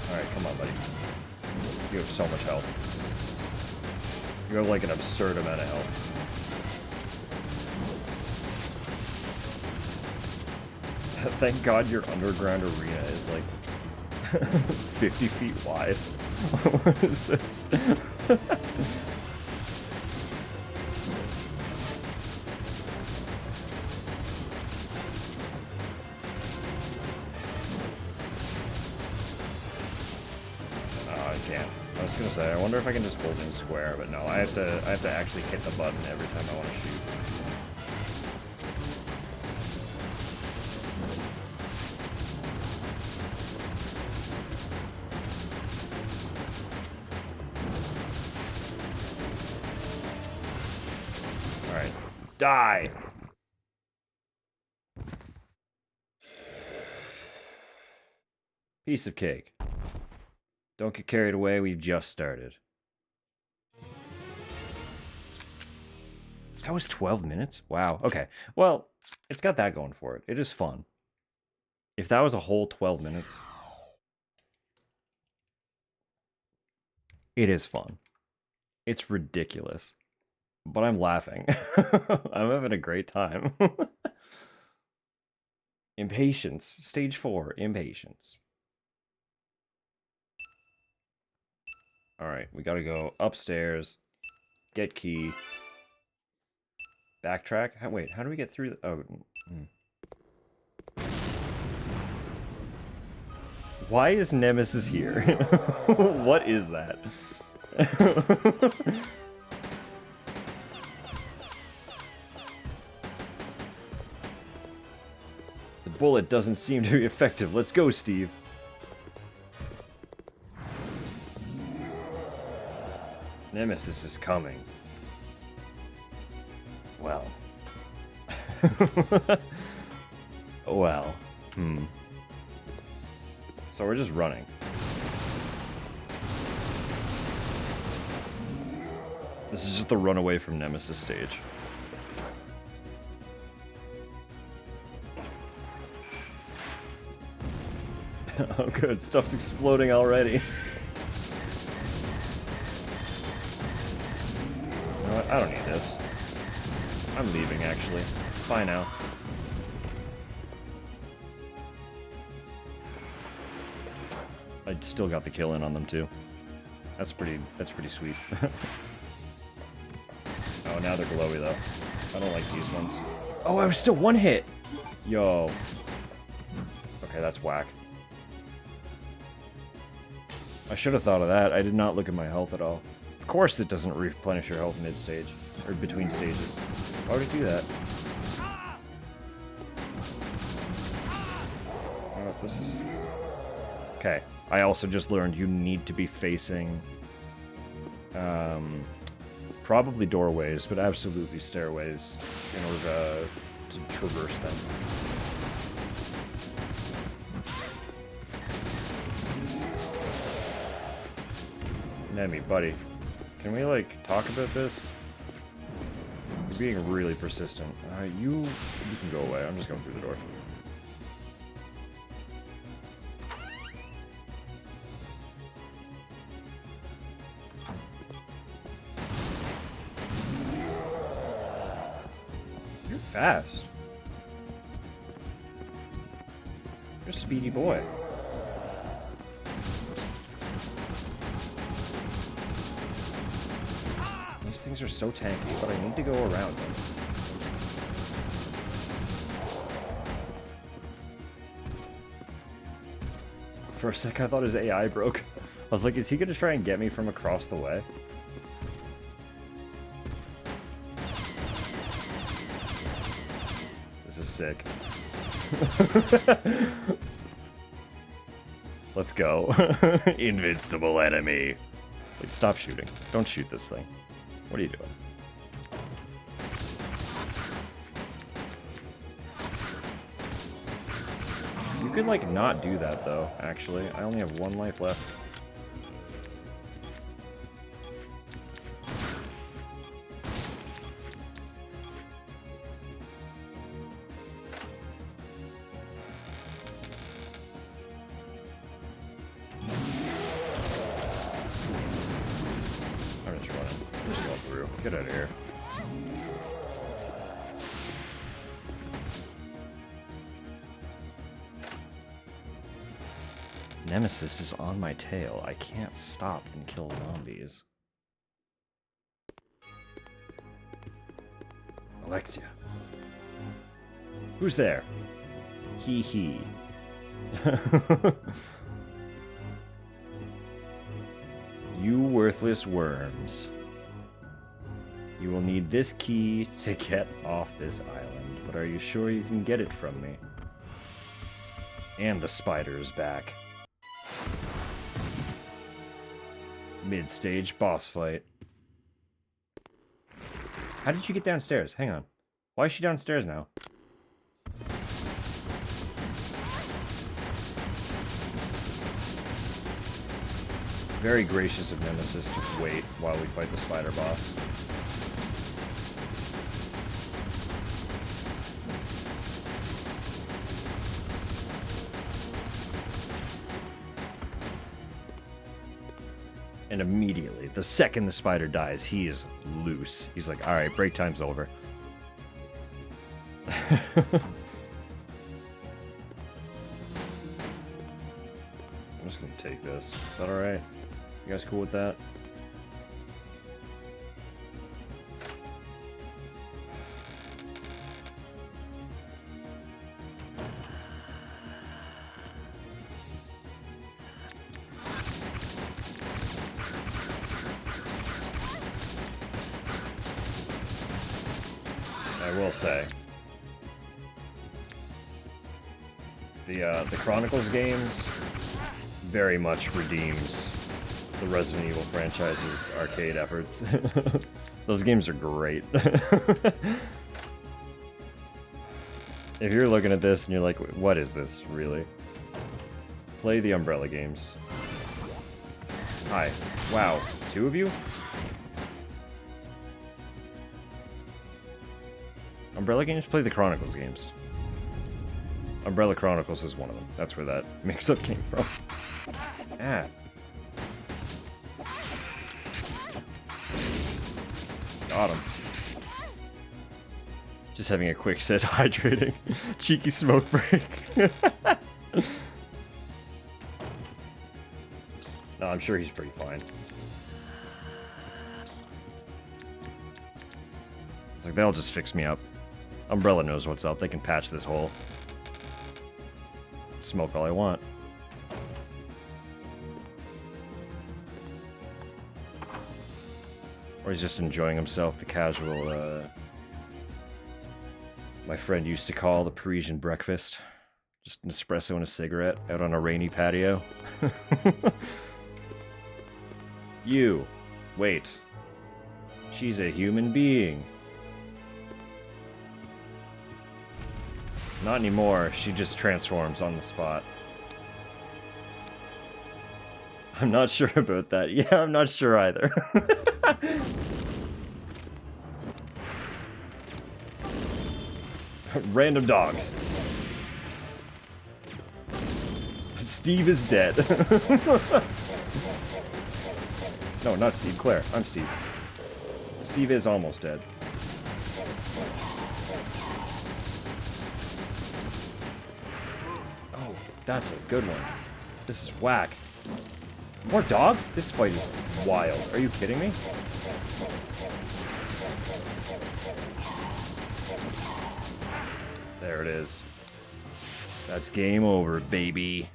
Alright, come on, buddy. You have so much health. You have like an absurd amount of health. Thank God your underground arena is like 50 feet wide. What is this? I can't. I was gonna say, I wonder if I can just hold in square, but no, I have to actually hit the button every time I want to shoot. Alright. Die! Piece of cake. Don't get carried away, we've just started. That was 12 minutes? Wow, okay. Well, it's got that going for it. It is fun. If that was a whole 12 minutes... It is fun. It's ridiculous. But I'm laughing. I'm having a great time. Impatience. Stage 4. Impatience. Alright, we gotta go upstairs. Get key. Backtrack? Wait, how do we get through the... Oh. Why is Nemesis here? What is that? The bullet doesn't seem to be effective. Let's go, Steve. Nemesis is coming. Well. Well. So we're just running. This is just the run away from Nemesis stage. Oh good, stuff's exploding already. You know what? I don't need this. I'm leaving, actually. Bye now. I still got the kill in on them, too. That's pretty sweet. Oh, now they're glowy, though. I don't like these ones. Oh, I was still one hit! Yo. Okay, that's whack. I should have thought of that. I did not look at my health at all. Of course it doesn't replenish your health mid-stage. Or between stages. Why would it do that? Oh, this is... Okay. I also just learned you need to be facing... probably doorways, but absolutely stairways in order to traverse them. Nemi, buddy. Can we, like, talk about this? You're being really persistent. You can go away. I'm just going through the door. You're fast. You're a speedy boy. These things are so tanky, but I need to go around them. For a sec, I thought his AI broke. I was like, is he gonna try and get me from across the way? This is sick. Let's go. Invincible enemy. Please stop shooting. Don't shoot this thing. What are you doing? You could, like, not do that, though, actually. I only have 1 life left. I'm just running. I'm just going through. Get out of here. nemesis is on my tail. I can't stop and kill zombies. Alexia. Who's there? Hee hee. You worthless worms. You will need this key to get off this island, but are you sure you can get it from me? And the spider is back. Mid-stage boss fight. How did you get downstairs? Hang on. Why is she downstairs now? Very gracious of Nemesis to wait while we fight the spider boss. And immediately, the second the spider dies, he is loose. He's like, alright, break time's over. I'm just gonna take this. Is that alright? You guys cool with that? I will say, the Chronicles games very much redeems the Resident Evil franchise's arcade efforts. Those games are great. If you're looking at this and you're like, what is this, really? Play the Umbrella games. Hi. Wow. 2 of you? Umbrella games? Play the Chronicles games. Umbrella Chronicles is one of them. That's where that mix-up came from. Ah. Got him. Just having a quick set hydrating. Cheeky smoke break. No, I'm sure he's pretty fine. It's like, they'll just fix me up. Umbrella knows what's up. They can patch this hole. Smoke all I want. Or he's just enjoying himself, the casual, my friend used to call the Parisian breakfast. Just an espresso and a cigarette out on a rainy patio. You. Wait. She's a human being. Not anymore, she just transforms on the spot. I'm not sure about that. Yeah, I'm not sure either. Random dogs. Steve is dead. No, not Steve. Claire. I'm Steve. Steve is almost dead. Oh, that's a good one. This is whack. More dogs? This fight is wild. Are you kidding me? There it is. That's game over, baby.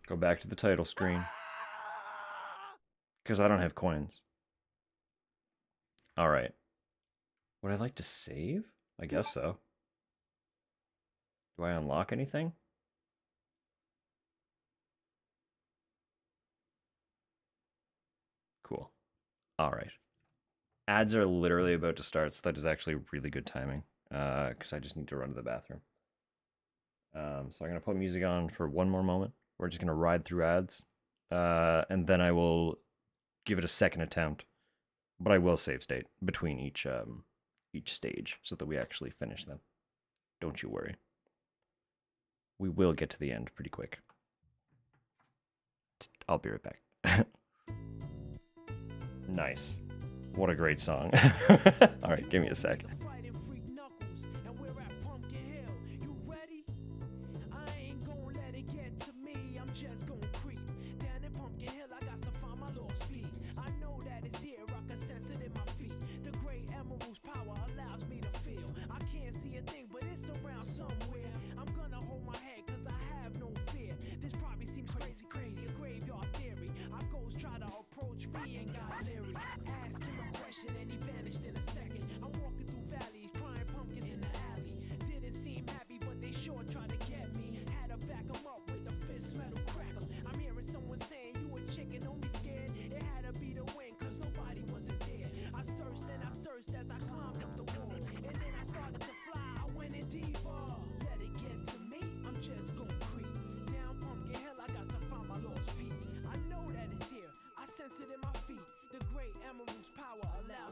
Go back to the title screen. Because I don't have coins. Alright. Would I like to save? I guess so. Do I unlock anything? Cool. Alright. Ads are literally about to start, so that is actually really good timing. Because I just need to run to the bathroom. So I'm going to put music on for one more moment. We're just going to ride through ads. And then I will give it a second attempt. But I will save state between each stage so that we actually finish them. Don't you worry. We will get to the end pretty quick. I'll be right back. Nice. What a great song. Alright, give me a sec.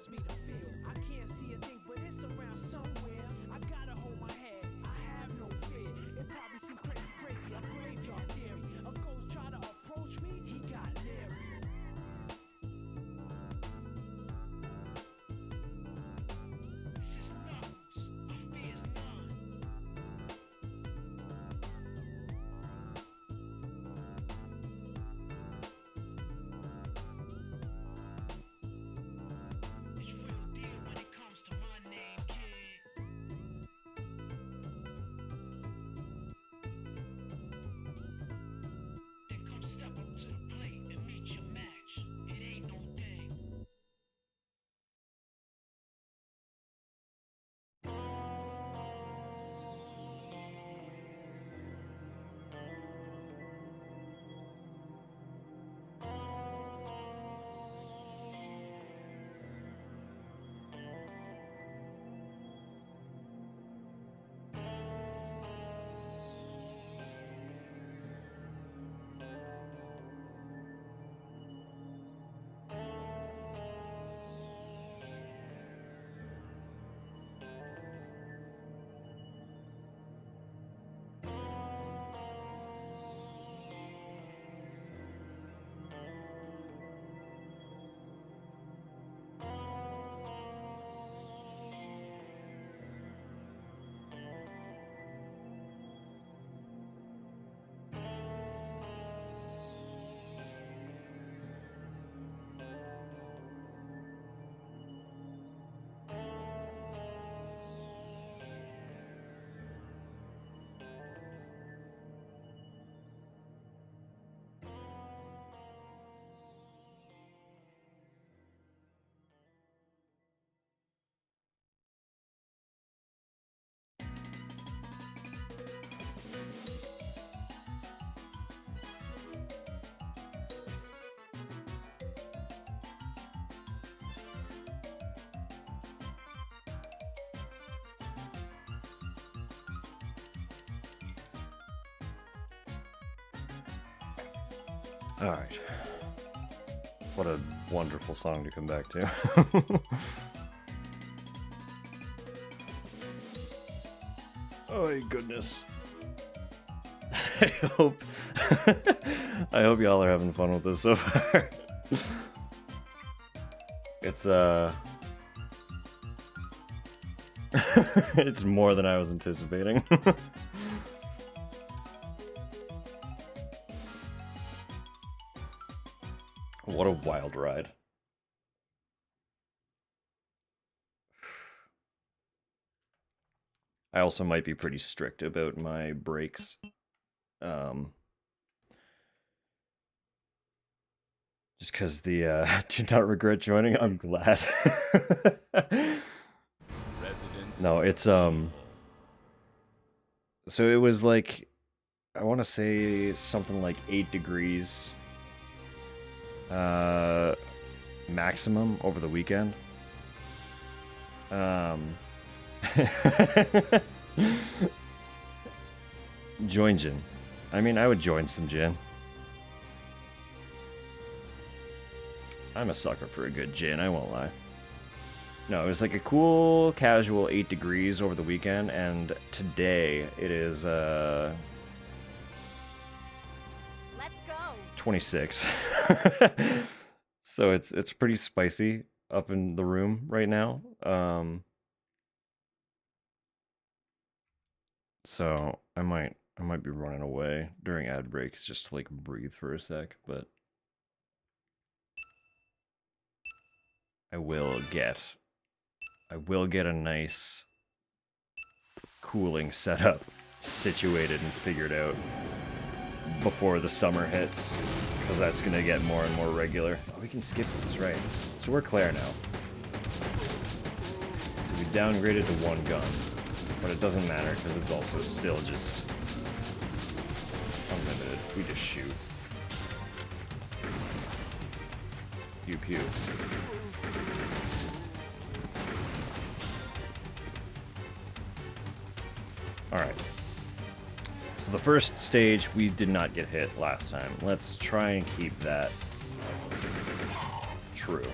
cause me to feel. I can't see a thing, but it's around somewhere. I gotta hold my head, I have no fear. It probably seems crazy, a graveyard theory. A ghost try to approach me, he got leery. Alright. What a wonderful song to come back to. Oh my goodness. I hope I hope y'all are having fun with this so far. It's it's more than I was anticipating. What a wild ride. I also might be pretty strict about my breaks. Just because the do not regret joining, I'm glad. No, it's so it was like, I want to say something like 8 degrees maximum over the weekend. Join gin. I mean, I would join some gin. I'm a sucker for a good gin, I won't lie. No, it was like a cool, casual 8 degrees over the weekend, and today it is, Let's go. 26. So it's pretty spicy up in the room right now. So I might be running away during ad breaks just to like breathe for a sec, but I will get a nice cooling setup situated and figured out before the summer hits, because that's going to get more and more regular. Oh, we can skip this, right? So we're Claire now. So we downgraded to 1 gun, but it doesn't matter because it's also still just unlimited. We just shoot. Pew pew. Alright. So the first stage, we did not get hit last time. Let's try and keep that true.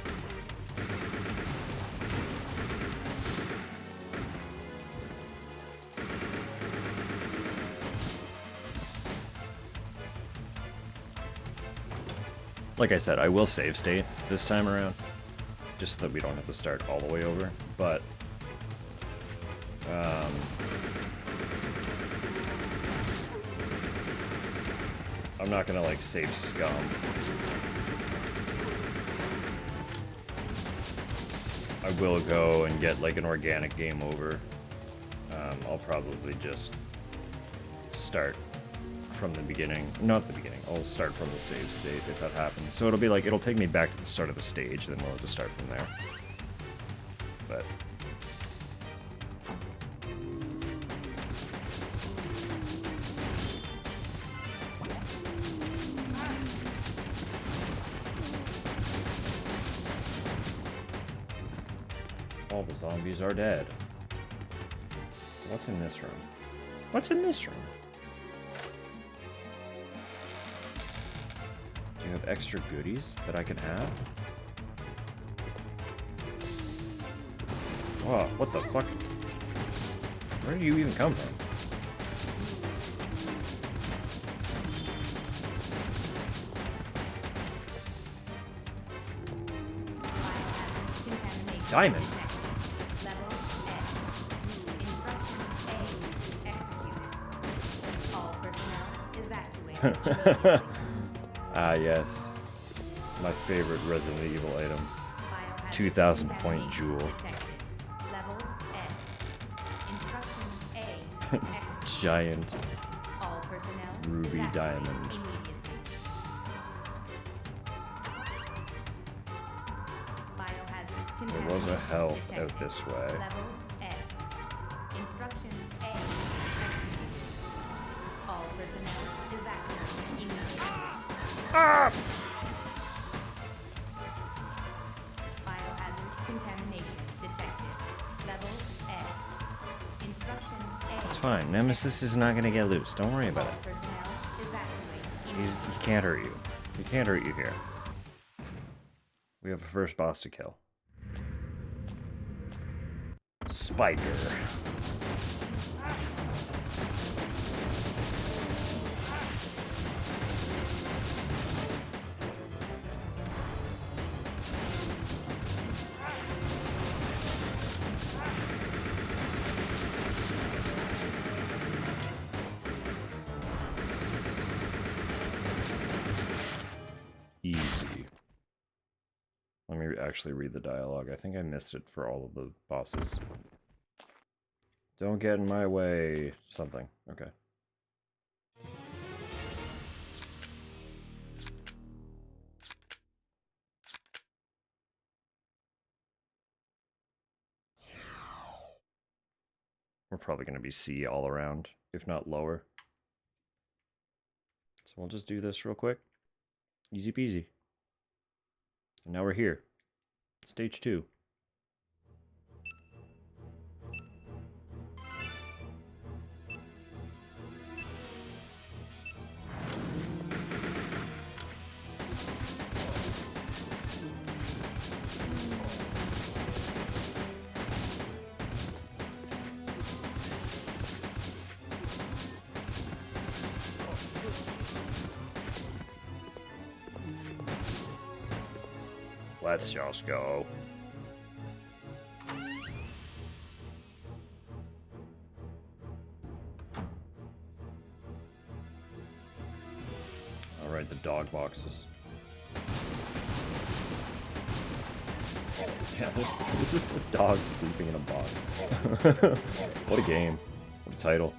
Like I said, I will save state this time around, just so that we don't have to start all the way over, but I'm not gonna like save scum. I will go and get like an organic game over. I'll probably just start from the beginning. Not the beginning. I'll start from the save state if that happens. So it'll be like, it'll take me back to the start of the stage, then we'll have to start from there. But all the zombies are dead. What's in this room? What's in this room? Do you have extra goodies that I can have? Whoa, what the fuck? Where do you even come from? Diamond. Level S. Instruction A. Execute. All personnel evacuate. Ah, yes. My favorite Resident Evil item. Biohazard 2,000 point contamination jewel. detected. Level S. Instruction A. Execute. Giant All personnel ruby evacuate diamond. immediately. Biohazard There was a contamination health detected. out this way. Level S. Instruction A. Execute. All personnel evacuate immediately. Biohazard contamination detected. Level S. Instruction A. It's fine. Nemesis is not gonna get loose. Don't worry about All it. personnel evacuate He can't hurt you. He can't hurt you here. We have a first boss to kill. Spider. Easy. Let me actually read the dialogue. I think I missed it for all of the bosses. Don't get in my way. Something. Okay. We're probably going to be C all around, if not lower. So we'll just do this real quick. Easy peasy. And now we're here. Stage 2. Let's just go. Alright, the dog boxes. Yeah, there's just a dog sleeping in a box. What a game. What a title.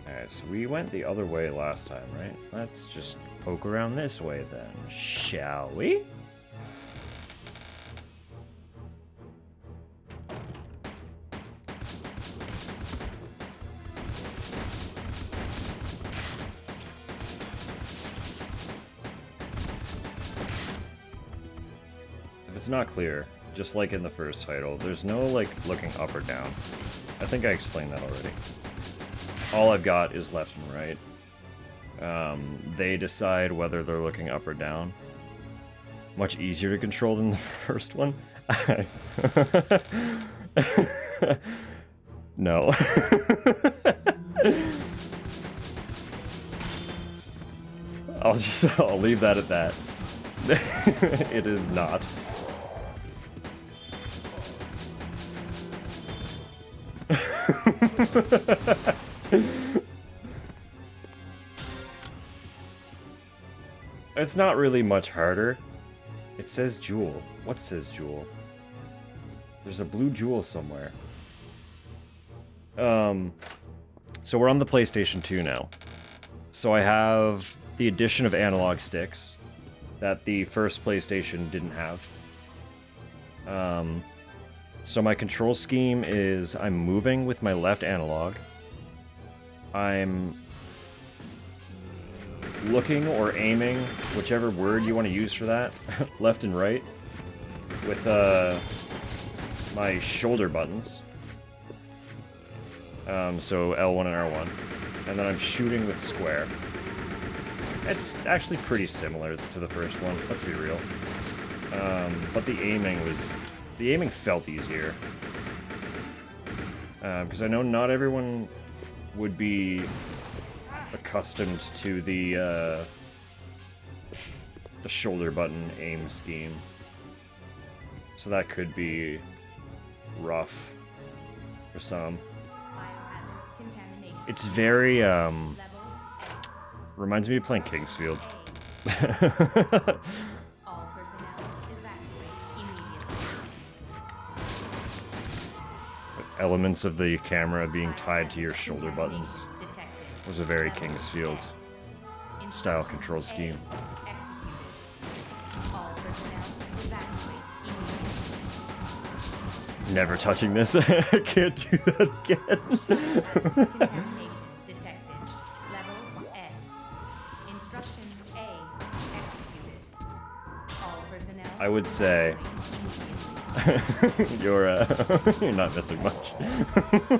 Alright, so we went the other way last time, right? Let's just poke around this way then, shall we? If it's not clear, just like in the first title, there's no, like, looking up or down. I think I explained that already. All I've got is left and right. They decide whether they're looking up or down. Much easier to control than the first one. No. I'll leave that at that. It is not. It's not really much harder. It says jewel. What says jewel? There's a blue jewel somewhere. So we're on the PlayStation 2 now. So I have the addition of analog sticks that the first PlayStation didn't have. So my control scheme is I'm moving with my left analog. I'm looking or aiming, whichever word you want to use for that, left and right, with my shoulder buttons. So L1 and R1. And then I'm shooting with square. It's actually pretty similar to the first one, let's be real. But the aiming felt easier. Because I know not everyone would be accustomed to the shoulder button aim scheme. So that could be rough for some. Biohazard contamination. It's very, Level X. reminds me of playing Kingsfield. All personnel evacuate immediately. Elements of the camera being tied to your shoulder Contamination buttons detected. was a very Level Kingsfield S. style Instruction control A scheme. executed. All personnel evacuate immediately. Never touching this. I can't do that again. Contamination detected. Level S. Instruction A executed. All personnel. I would say evacuate immediately. you're not missing much. Biohazard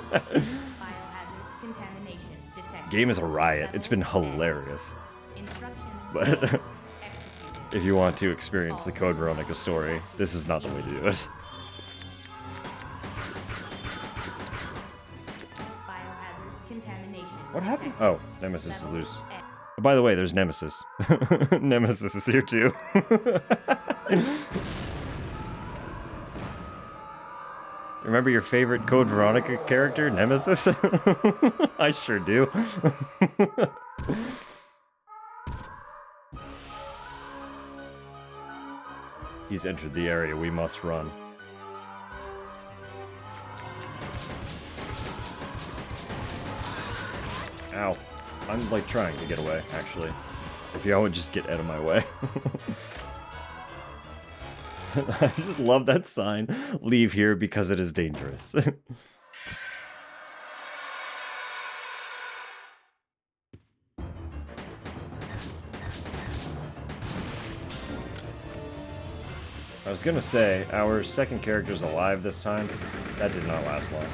contamination detected. Game is a riot. It's been Level S. hilarious. Instruction But A executed. if you want to experience the Code Veronica story, this is not the way to do it. Biohazard contamination. What happened? detected. Oh, Nemesis is Level loose. X. Oh, by the way, there's Nemesis. Nemesis is here too. Remember your favorite Code Veronica character, Nemesis? I sure do. He's entered the area. We must run. Ow. I'm, like, trying to get away, actually. If y'all would just get out of my way. I just love that sign. Leave here because it is dangerous. I was gonna say, our second character's alive this time. That did not last long.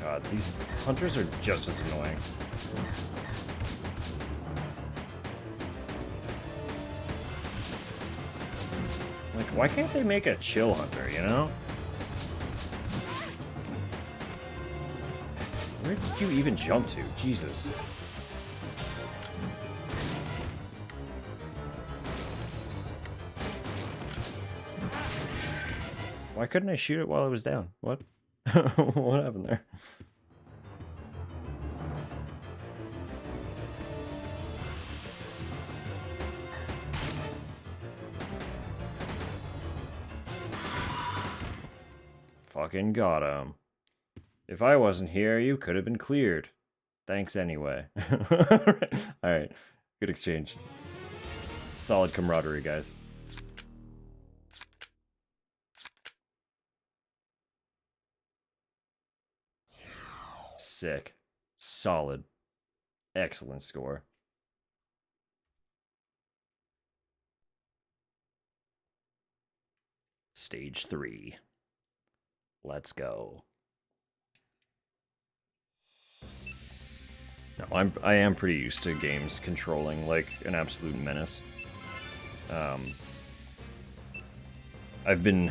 God, these hunters are just as annoying. Like, why can't they make a chill hunter, you know? Where did you even jump to? Jesus. Why couldn't I shoot it while it was down? What? What happened there? Fucking got him. If I wasn't here, you could have been cleared. Thanks anyway. Alright, good exchange. Solid camaraderie, guys. Sick. Solid. Excellent score. Stage 3. Let's go. No, I am pretty used to games controlling like an absolute menace. I've been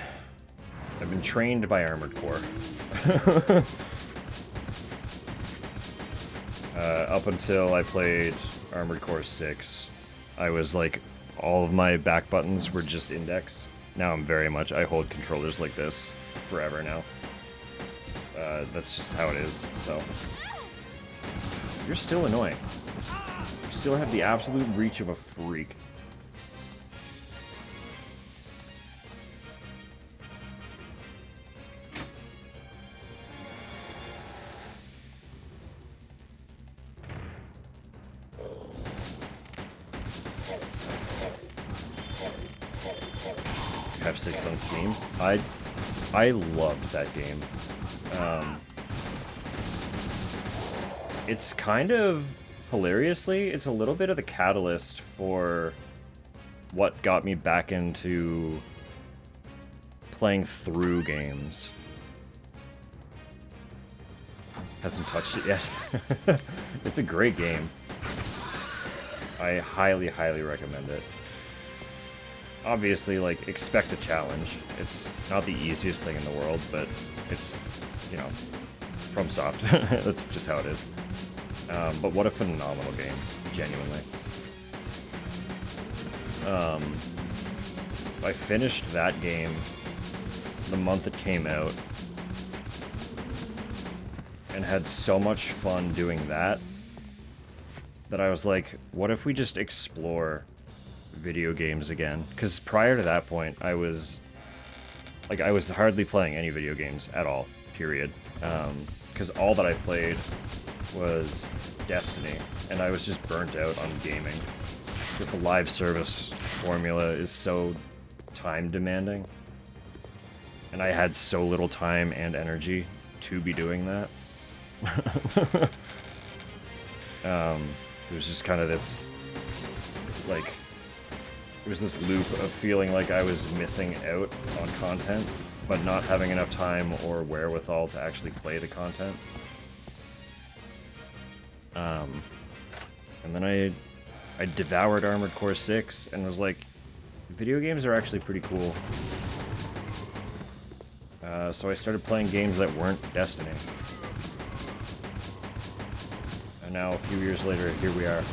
trained by Armored Core. Up until I played Armored Core 6, I was like, all of my back buttons were just index. Now I hold controllers like this forever now. That's just how it is, so. You're still annoying. You still have the absolute reach of a freak. F6 on Steam. I loved that game. It's kind of, hilariously, it's a little bit of the catalyst for what got me back into playing through games. Hasn't touched it yet. It's a great game. I highly, highly recommend it. Obviously, like, expect a challenge. It's not the easiest thing in the world, but it's, you know, FromSoft. That's just how it is. But what a phenomenal game, genuinely. I finished that game the month it came out, and had so much fun doing that, that I was like, what if we just explore video games again? Because prior to that point, I was hardly playing any video games at all, period. Because all that I played was Destiny, and I was just burnt out on gaming. Because the live service formula is so time demanding, and I had so little time and energy to be doing that. There's just kind of this, like, it was this loop of feeling like I was missing out on content, but not having enough time or wherewithal to actually play the content. And then I devoured Armored Core 6 and was like, video games are actually pretty cool. So I started playing games that weren't Destiny. And now, a few years later, here we are.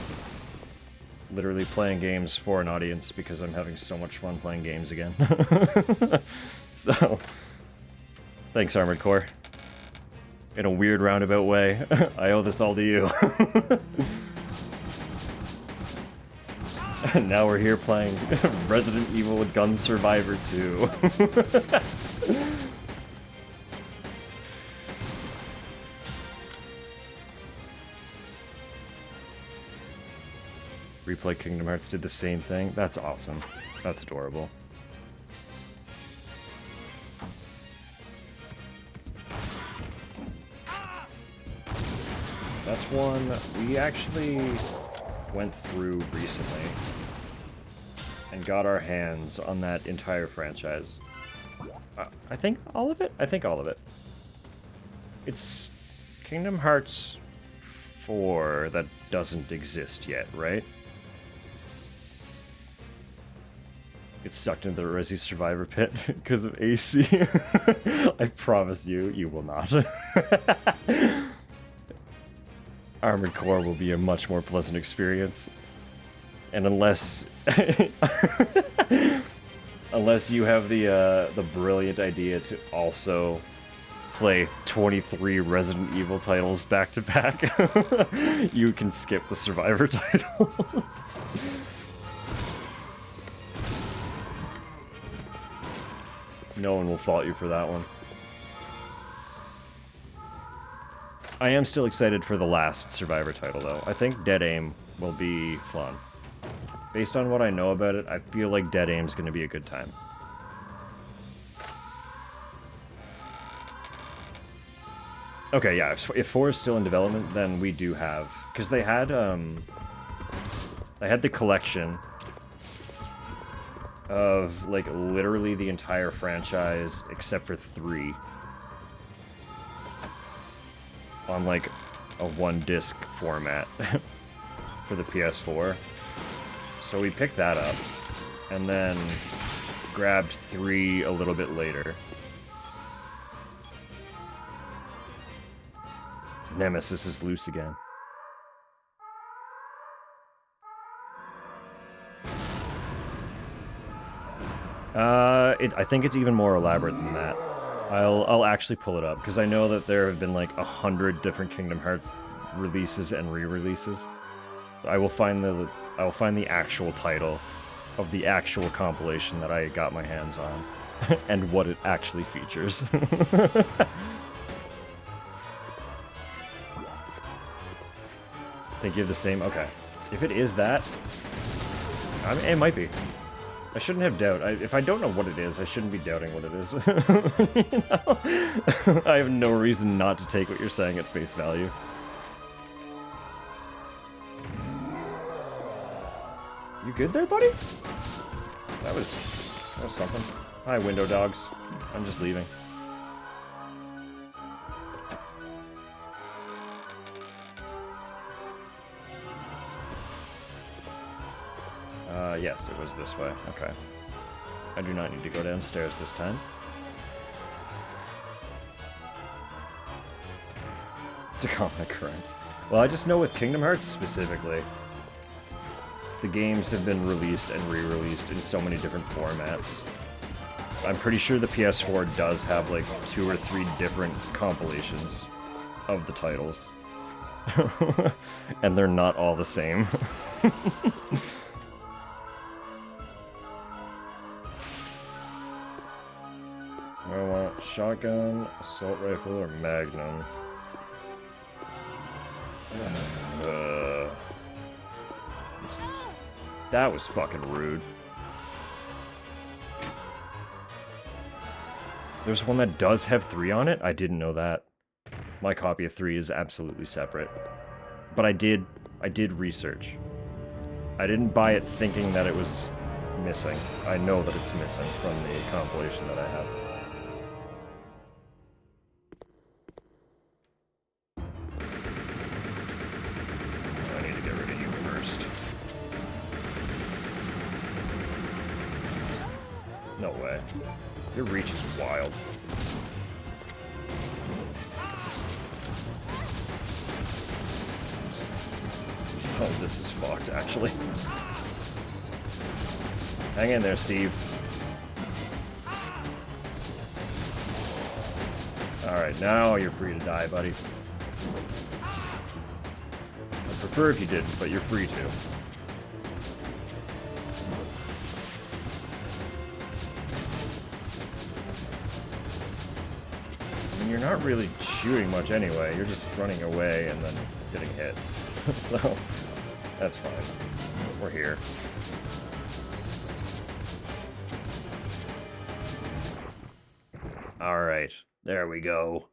Literally playing games for an audience because I'm having so much fun playing games again. So, thanks, Armored Core. In a weird roundabout way, I owe this all to you. And now we're here playing Resident Evil Gun Survivor 2. Replay Kingdom Hearts did the same thing. That's awesome. That's adorable. That's one we actually went through recently and got our hands on that entire franchise. I think all of it? I think all of it. It's Kingdom Hearts 4 that doesn't exist yet, right? It's sucked into the Resi Survivor pit because of AC. I promise you, you will not. Armored Core will be a much more pleasant experience. And unless unless you have the brilliant idea to also play 23 Resident Evil titles back to back, you can skip the Survivor titles. No one will fault you for that one. I am still excited for the last Survivor title, though. I think Dead Aim will be fun. Based on what I know about it, I feel like Dead Aim's going to be a good time. Okay, yeah, if 4 is still in development, then we do have... Because they had the collection of, like, literally the entire franchise, except for 3. On, like, a one-disc format for the PS4. So we picked that up, and then grabbed 3 a little bit later. Nemesis is loose again. I think it's even more elaborate than that. I'll actually pull it up because I know that there have been like 100 different Kingdom Hearts releases and re-releases. So I will find the actual title of the actual compilation that I got my hands on and what it actually features. Think you have the same? Okay. If it is that, I mean, it might be. I shouldn't have doubt. If I don't know what it is, I shouldn't be doubting what it is. You know? I have no reason not to take what you're saying at face value. You good there, buddy? That was something. Hi, window dogs. I'm just leaving. Yes, it was this way. Okay. I do not need to go downstairs this time. It's a common occurrence. Well, I just know with Kingdom Hearts specifically, the games have been released and re-released in so many different formats. I'm pretty sure the PS4 does have like 2 or 3 different compilations of the titles. And they're not all the same. I want shotgun, assault rifle, or magnum. That was fucking rude. There's one that does have 3 on it? I didn't know that. My copy of 3 is absolutely separate. But I did research. I didn't buy it thinking that it was missing. I know that it's missing from the compilation that I have. I need to get rid of you first. No way. Your reach is wild. Oh, this is fucked, actually. Hang in there, Steve. Alright, now you're free to die, buddy. I'd prefer if you didn't, but you're free to. I mean, you're not really shooting much anyway. You're just running away and then getting hit. So, that's fine. We're here. Alright, there we go.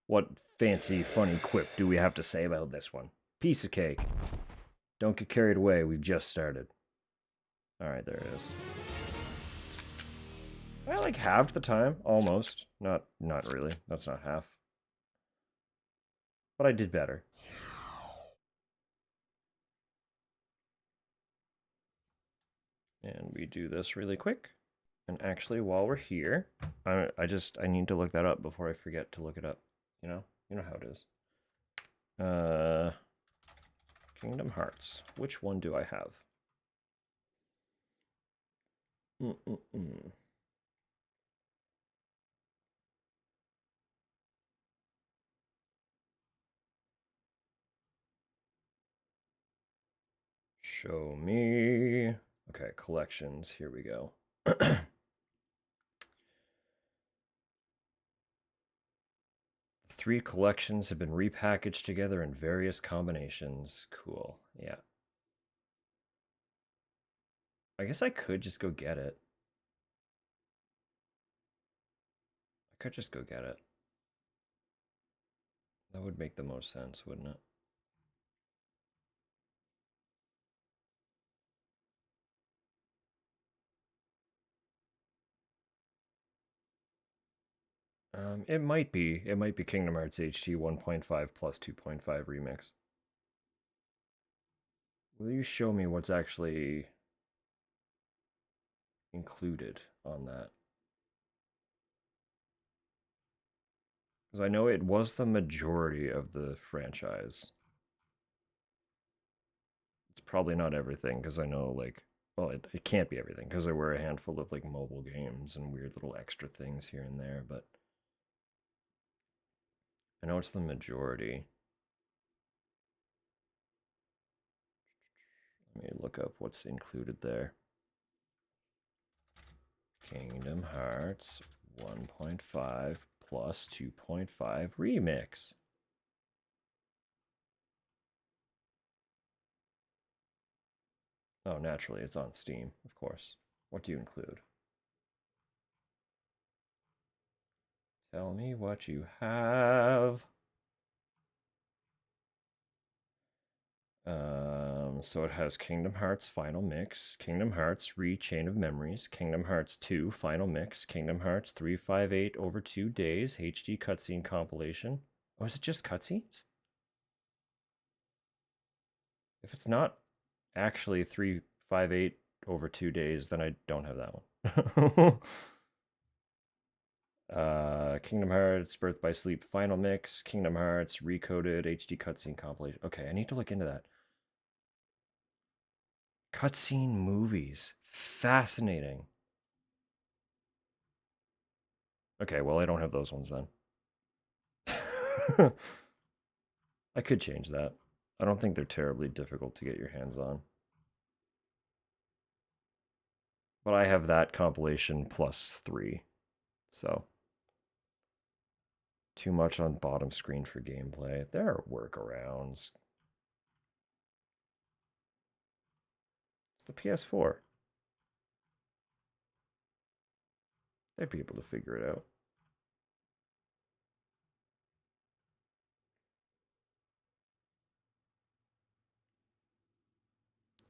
What fancy, funny quip do we have to say about this one? Piece of cake. Don't get carried away, we've just started. Alright, there it is. I like halved the time, almost. Not really, that's not half. But I did better. And we do this really quick. And actually, while we're here, I need to look that up before I forget to look it up. You know how it is. Kingdom Hearts. Which one do I have? Show me. Okay, collections. Here we go. 3 collections have been repackaged together in various combinations. Cool. Yeah. I guess I could just go get it. I could just go get it. That would make the most sense, wouldn't it? It might be. It might be Kingdom Hearts HD 1.5 plus 2.5 remix. Will you show me what's actually included on that? Because I know it was the majority of the franchise. It's probably not everything, because I know, like, well, it can't be everything, because there were a handful of, like, mobile games and weird little extra things here and there, but I know it's the majority. Let me look up what's included there. Kingdom Hearts 1.5 plus 2.5 remix. Oh, naturally, it's on Steam, of course. What do you include? Tell me what you have. So it has Kingdom Hearts Final Mix, Kingdom Hearts Re-Chain of Memories, Kingdom Hearts 2 Final Mix, Kingdom Hearts 358 over 2 days, HD cutscene compilation. Oh, is it just cutscenes? If it's not actually 358 over 2 days, then I don't have that one. Kingdom Hearts Birth by Sleep Final Mix, Kingdom Hearts Recoded HD cutscene compilation. Okay, I need to look into that. Cutscene movies. Fascinating. Okay, well, I don't have those ones then. I could change that. I don't think they're terribly difficult to get your hands on. But I have that compilation plus 3. So, too much on bottom screen for gameplay. There are workarounds. It's the PS4. They'd be able to figure it out.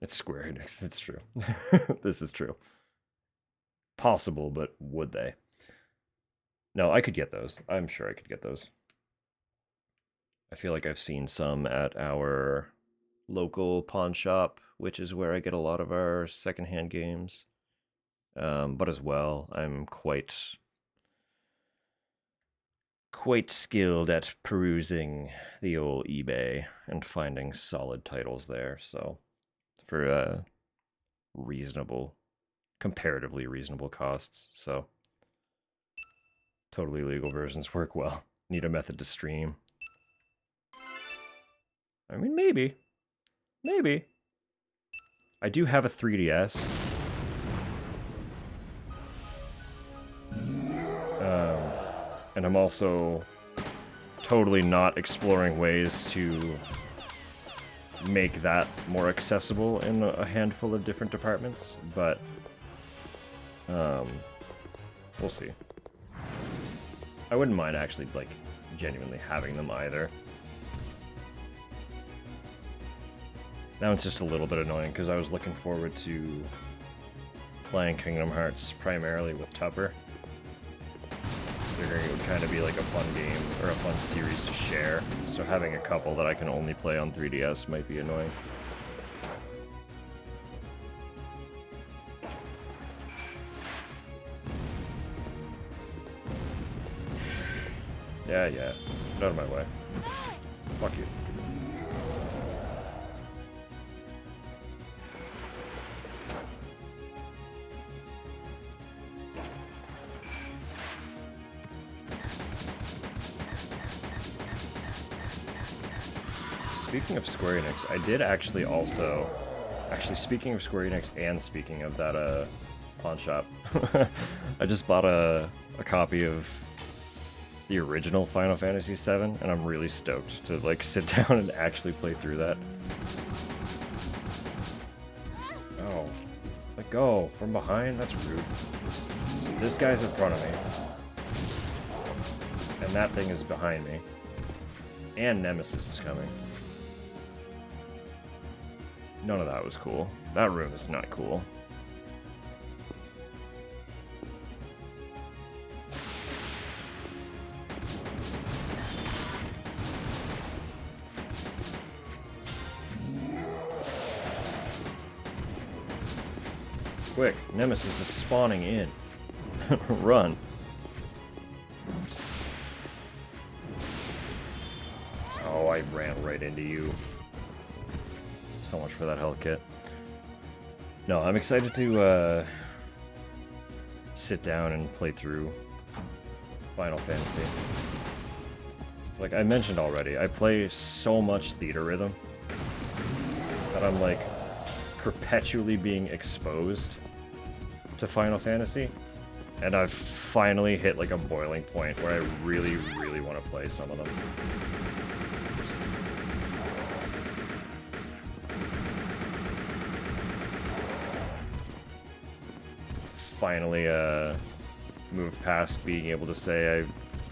It's Square Enix. It's true. This is true. Possible, but would they? No, I could get those. I'm sure I could get those. I feel like I've seen some at our local pawn shop, which is where I get a lot of our secondhand games. But as well, I'm quite skilled at perusing the old eBay and finding solid titles there. So for comparatively reasonable costs. So totally legal versions work well. Need a method to stream. I mean, maybe. I do have a 3DS. And I'm also totally not exploring ways to make that more accessible in a handful of different departments, but we'll see. I wouldn't mind actually, like, genuinely having them either. Now it's just a little bit annoying because I was looking forward to playing Kingdom Hearts primarily with Tupper. Figuring it would kind of be like a fun game or a fun series to share. So having a couple that I can only play on 3DS might be annoying. Yeah. Get out of my way. Fuck you. Speaking of Square Enix, I did actually also... Actually, speaking of Square Enix and speaking of that pawn shop, I just bought a copy of the original Final Fantasy VII, and I'm really stoked to, like, sit down and actually play through that. Oh. Let go. From behind? That's rude. So this guy's in front of me. And that thing is behind me. And Nemesis is coming. None of that was cool. That room is not cool. Quick, Nemesis is spawning in. Run. Oh, I ran right into you. So much for that health kit. No, I'm excited to sit down and play through Final Fantasy. Like I mentioned already, I play so much Theater Rhythm that I'm like perpetually being exposed to Final Fantasy, and I've finally hit like a boiling point where I really, really want to play some of them. Finally moved past being able to say I've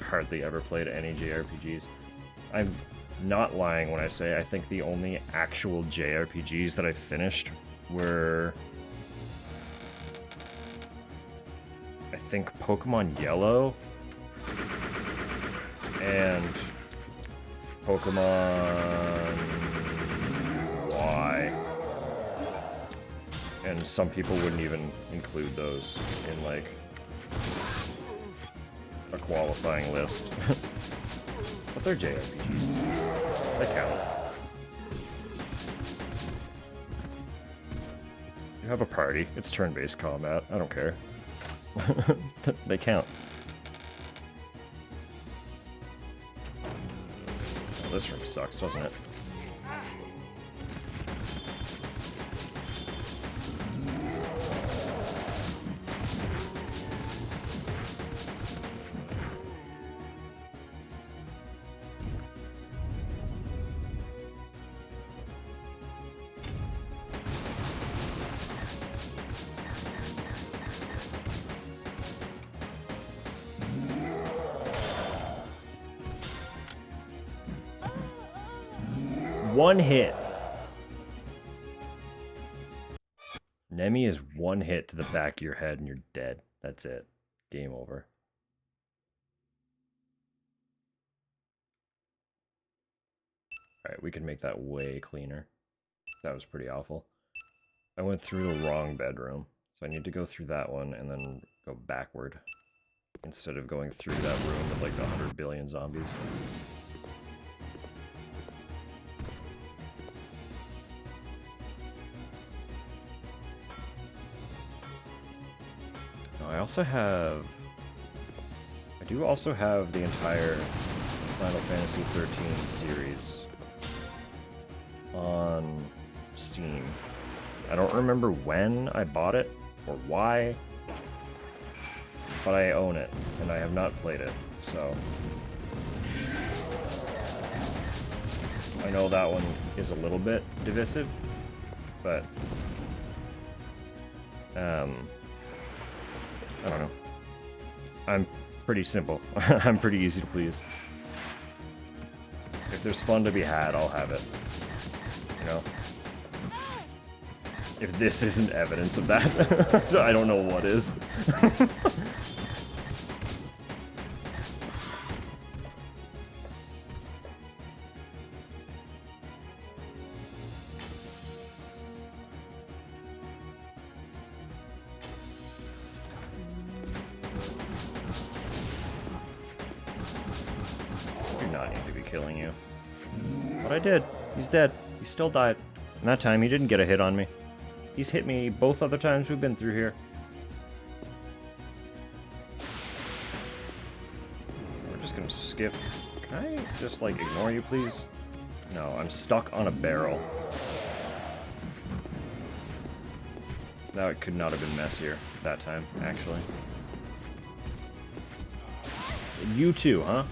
hardly ever played any JRPGs. I'm not lying when I say I think the only actual JRPGs that I finished were, I think, Pokemon Yellow and Pokemon Y. And some people wouldn't even include those in, like, a qualifying list. But they're JRPGs. They count. You have a party. It's turn-based combat. I don't care. They count. Oh, this room sucks, doesn't it? One hit. Nemi is one hit to the back of your head and you're dead. That's it. Game over. Alright, we can make that way cleaner. That was pretty awful. I went through the wrong bedroom. So I need to go through that one and then go backward. Instead of going through that room with like 100 billion zombies. I do also have the entire Final Fantasy 13 series on Steam. I don't remember when I bought it or why, but I own it and I have not played it, so I know that one is a little bit divisive, but I don't know. I'm pretty simple. I'm pretty easy to please. If there's fun to be had, I'll have it. You know? If this isn't evidence of that, I don't know what is. I did. He's dead. He still died. And that time he didn't get a hit on me. He's hit me both other times we've been through here. We're just gonna skip. Can I just, like, ignore you, please? No, I'm stuck on a barrel. That could not have been messier that time, actually. You too, huh?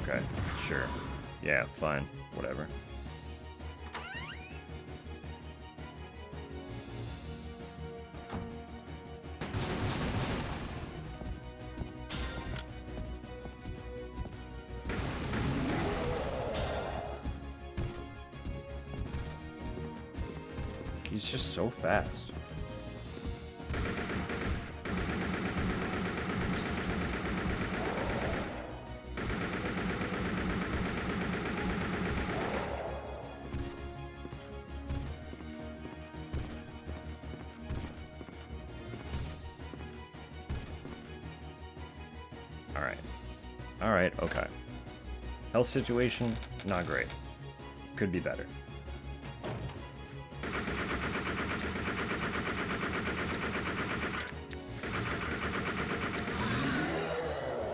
Okay, sure. Yeah, fine. Whatever. He's just so fast. Alright. Alright, okay. Health situation, not great. Could be better.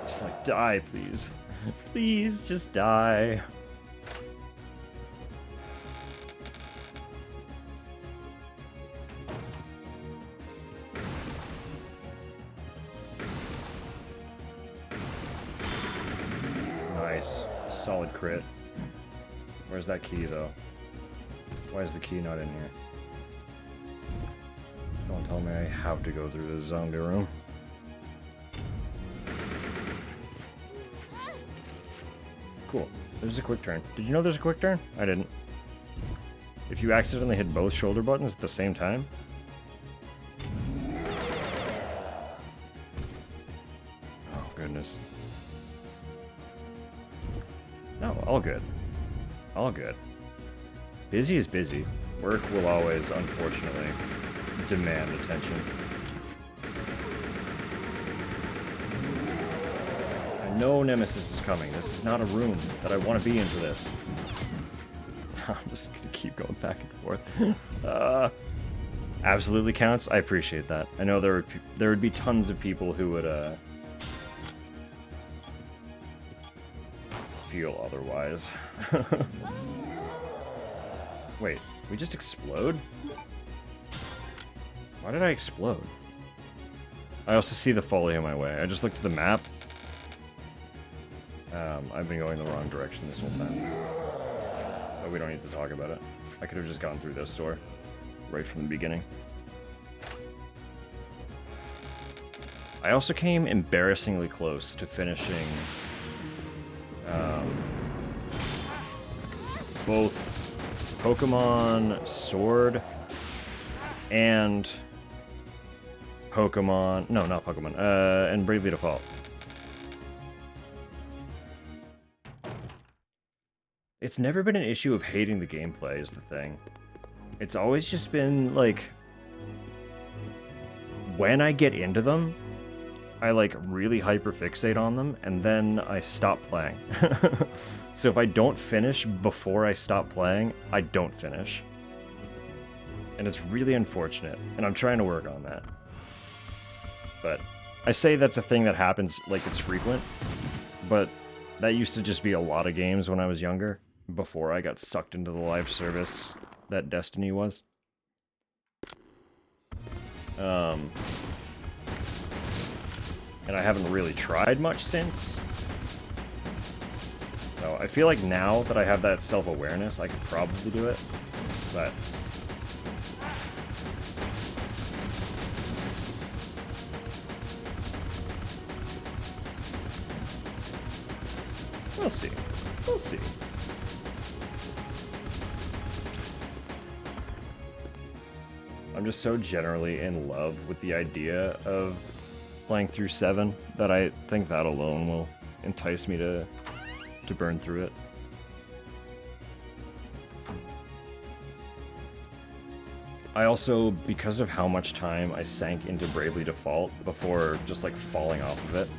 Just like, die, please. Please, just die. Nice. Solid crit. Where's that key, though? Why is the key not in here? Don't tell me I have to go through this zombie room. Cool. There's a quick turn. Did you know there's a quick turn? I didn't. If you accidentally hit both shoulder buttons at the same time. Oh, goodness. No, all good. All good. Busy is busy. Work will always, unfortunately, demand attention. I know Nemesis is coming. This is not a room that I want to be in for this. I'm just gonna keep going back and forth. Absolutely counts. I appreciate that. I know there would be tons of people who would feel otherwise. Wait, we just explode? Why did I explode? I also see the folly in my way. I just looked at the map. I've been going the wrong direction this whole time. But we don't need to talk about it. I could have just gone through this door right from the beginning. I also came embarrassingly close to finishing both Pokemon Sword and Pokemon... No, not Pokemon. And Bravely Default. It's never been an issue of hating the gameplay is the thing. It's always just been, like... When I get into them, I, like, really hyperfixate on them, and then I stop playing. So if I don't finish before I stop playing, I don't finish. And it's really unfortunate, and I'm trying to work on that. But I say that's a thing that happens like it's frequent, but that used to just be a lot of games when I was younger, before I got sucked into the live service that Destiny was. And I haven't really tried much since. So I feel like now that I have that self-awareness, I could probably do it, but... We'll see. We'll see. I'm just so generally in love with the idea of playing through 7 that I think that alone will entice me to burn through it. I also, because of how much time I sank into Bravely Default before just like falling off of it,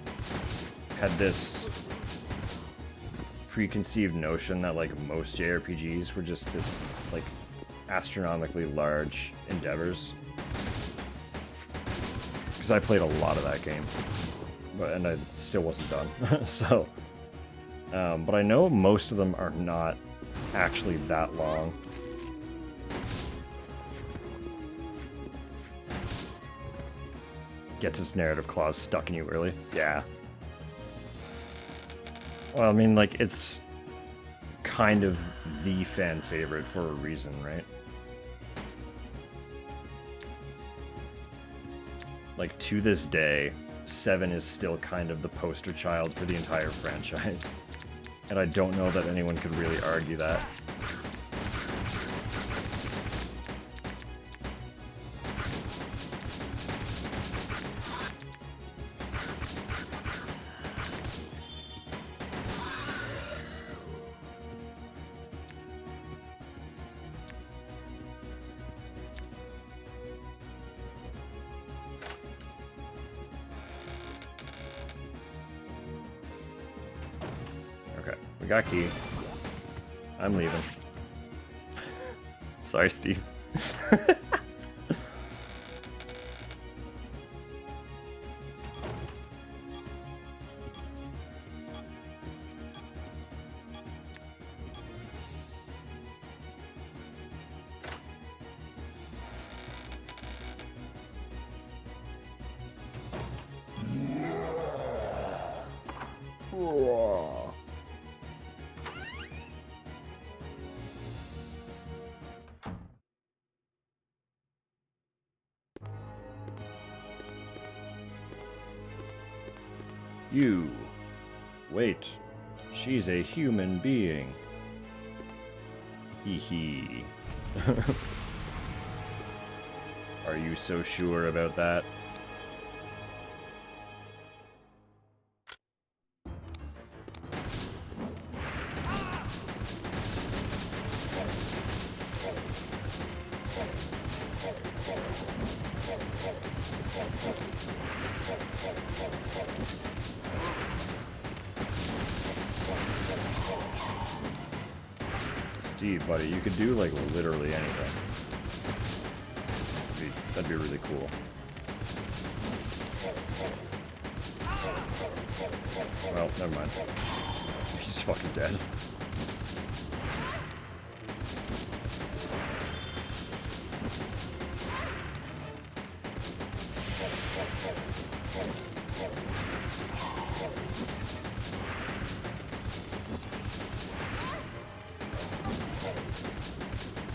had this preconceived notion that like most JRPGs were just this like astronomically large endeavors. Because I played a lot of that game, and I still wasn't done. So, but I know most of them are not actually that long. Gets its narrative clause stuck in you early. Yeah. Well, I mean, like, it's kind of the fan favorite for a reason, right? Like, to this day, 7 is still kind of the poster child for the entire franchise. And I don't know that anyone could really argue that. got key. I'm leaving. Sorry, Steve. You. Wait. She's a human being. Hee hee. Are you so sure about that? Steve, buddy, you could do, like, literally anything. That'd be really cool. Well, never mind. He's fucking dead.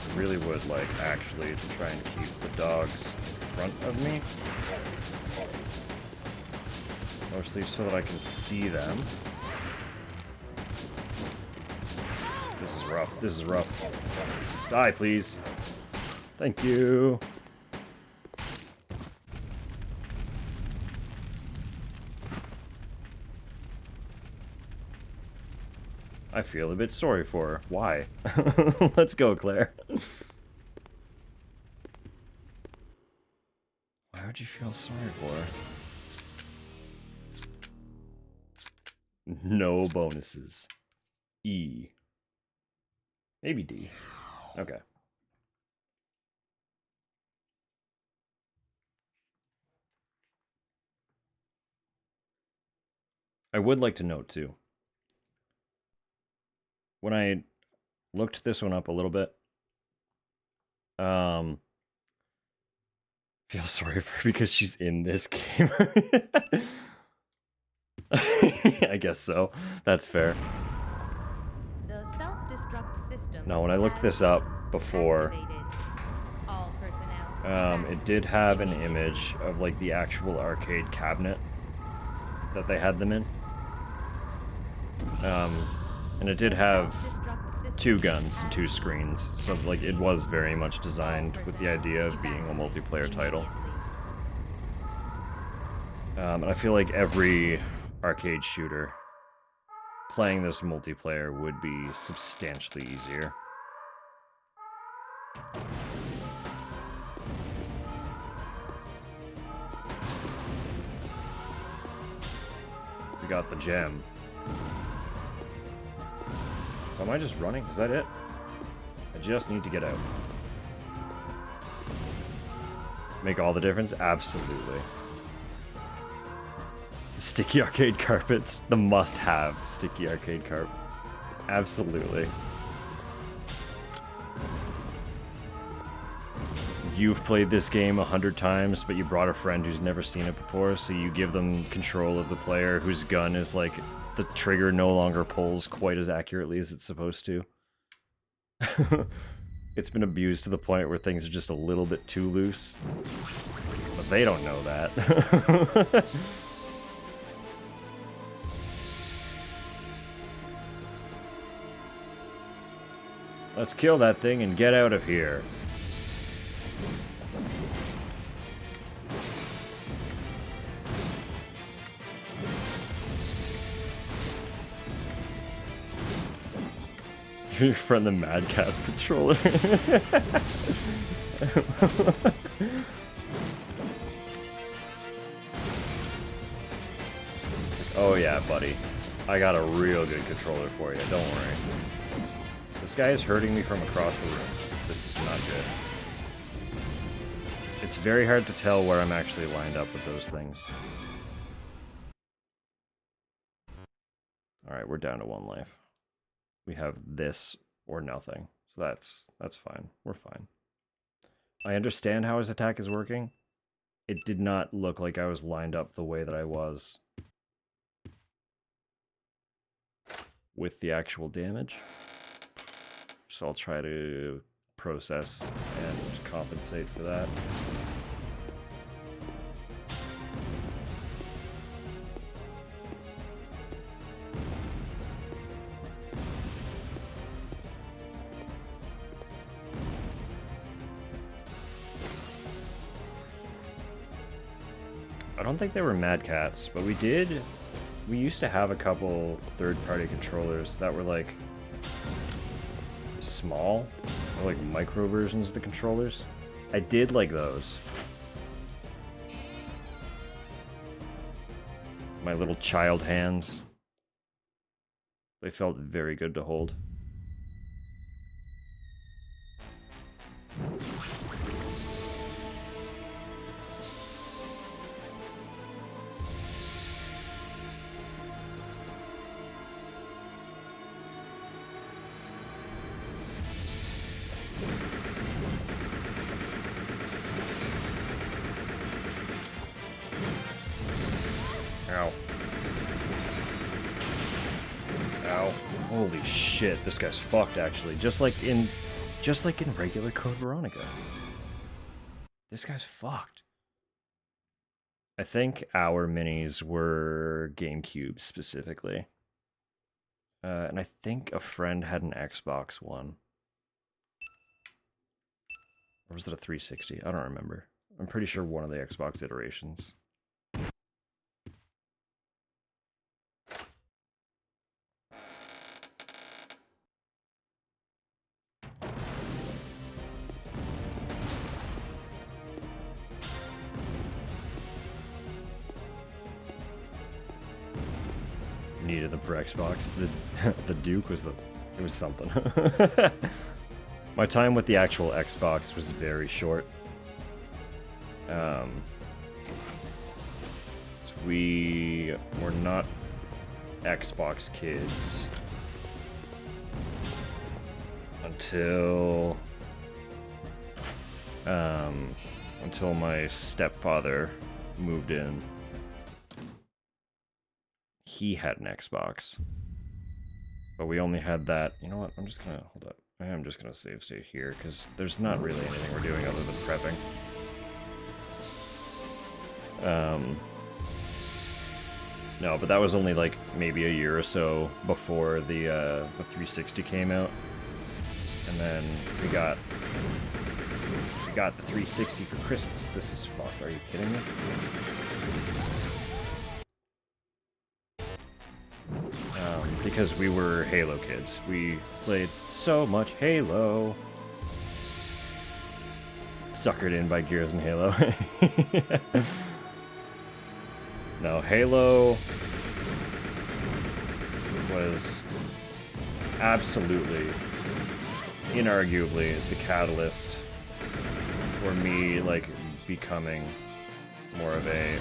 I really would like actually to try and keep the dogs in front of me. Mostly so that I can see them. This is rough. This is rough. Die, please. Thank you. I feel a bit sorry for her. Why? Let's go, Claire. Why would you feel sorry for her? No bonuses. E. Maybe D. Okay. I would like to note, too, when I looked this one up a little bit, feel sorry for her because she's in this game. I guess so. That's fair. The self-destruct system. No, when I looked this up before, all personnel. it did have an image of like the actual arcade cabinet that they had them in. And it did have 2 guns and 2 screens, so like it was very much designed with the idea of being a multiplayer title. And I feel like every arcade shooter playing this multiplayer would be substantially easier. We got the gem. So am I just running? Is that it? I just need to get out. Make all the difference? Absolutely. Sticky arcade carpets. The must-have sticky arcade carpets. Absolutely. You've played this game 100 times, but you brought a friend who's never seen it before, so you give them control of the player whose gun is like, the trigger no longer pulls quite as accurately as it's supposed to. It's been abused to the point where things are just a little bit too loose. But they don't know that. Let's kill that thing and get out of here. Your friend the Mad Catz controller. Oh yeah, buddy. I got a real good controller for you, don't worry. This guy is hurting me from across the room. This is not good. It's very hard to tell where I'm actually lined up with those things. Alright, we're down to 1 life. We have this or nothing. So that's fine. We're fine. I understand how his attack is working. It did not look like I was lined up the way that I was with the actual damage. So I'll try to process and compensate for that. I don't think they were Mad Cats, but we used to have a couple third-party controllers that were like small, or like micro versions of the controllers. I did like those. My little child hands. They felt very good to hold. Ow. Ow. Holy shit, this guy's fucked actually. Just like in regular Code Veronica. This guy's fucked. I think our minis were GameCube specifically. And I think a friend had an Xbox One. Or was it a 360? I don't remember. I'm pretty sure one of the Xbox iterations. Needed them for Xbox. The Duke was it was something. My time with the actual Xbox was very short. So we were not Xbox kids until my stepfather moved in. He had an Xbox, but we only had that. You know what? I'm just gonna hold up. I am just gonna save state here because there's not really anything we're doing other than prepping. No, but that was only like maybe a year or so before the 360 came out, and then we got the 360 for Christmas. This is fucked. Are you kidding me? Because we were Halo kids. We played so much Halo. Suckered in by Gears and Halo. No, Halo was absolutely, inarguably, the catalyst for me, like, becoming more of an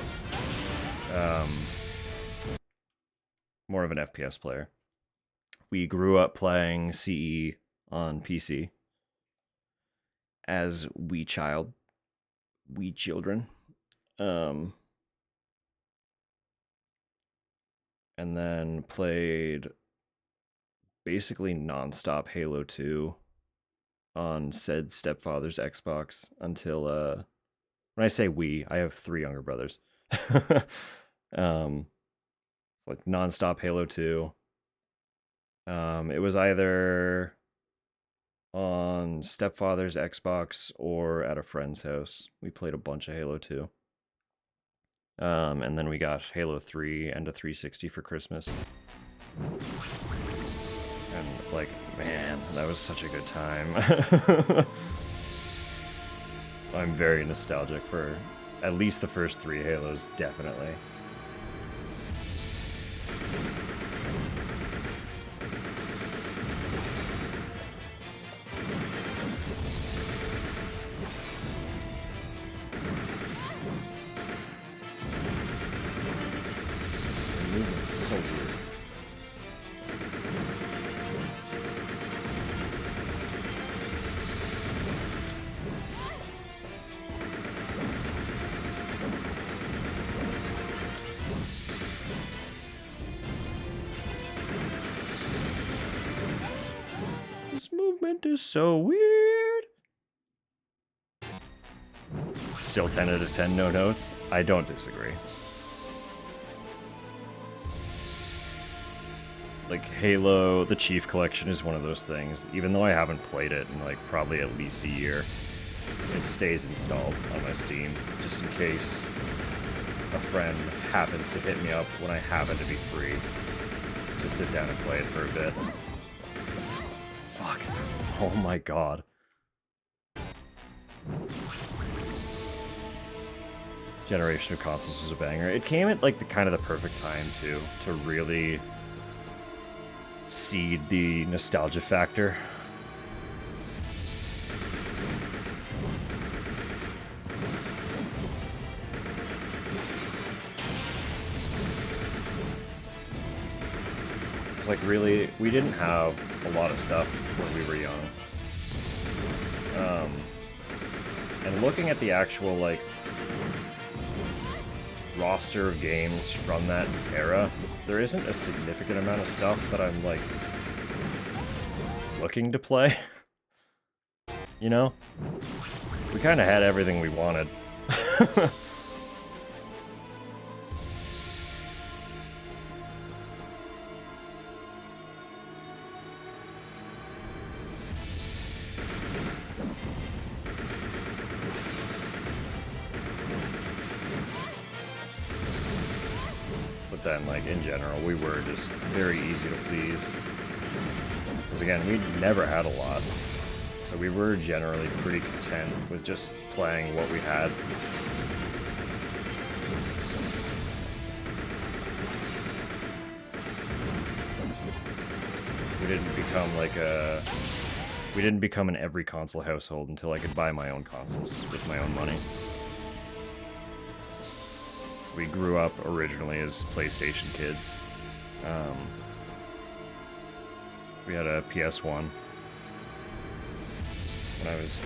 FPS player. We grew up playing CE on PC as we children. And then played basically non-stop Halo 2 on said stepfather's Xbox until when I say we, I have 3 younger brothers. Like non-stop Halo 2. It was either on stepfather's Xbox or at a friend's house. We played a bunch of Halo 2. And then we got Halo 3 and a 360 for Christmas. And like, man, that was such a good time. I'm very nostalgic for at least the first 3 Halos, definitely. So weird. This movement is so weird. Still 10 out of 10 no notes. I don't disagree. Like Halo, the Chief Collection is one of those things. Even though I haven't played it in like probably at least a year, it stays installed on my Steam just in case a friend happens to hit me up when I happen to be free to sit down and play it for a bit. Fuck. Oh my god. Generation of Consoles was a banger. It came at like the kind of the perfect time too, to really seed the nostalgia factor. Like really, we didn't have a lot of stuff when we were young. And looking at the actual like roster of games from that era, there isn't a significant amount of stuff that I'm like looking to play. You know? We kind of had everything we wanted. Then, like, in general, we were just very easy to please. Because, again, we never had a lot. So we were generally pretty content with just playing what we had. We didn't become, like, we didn't become an every console household until I could buy my own consoles with my own money. We grew up originally as PlayStation kids. We had a PS1 when I was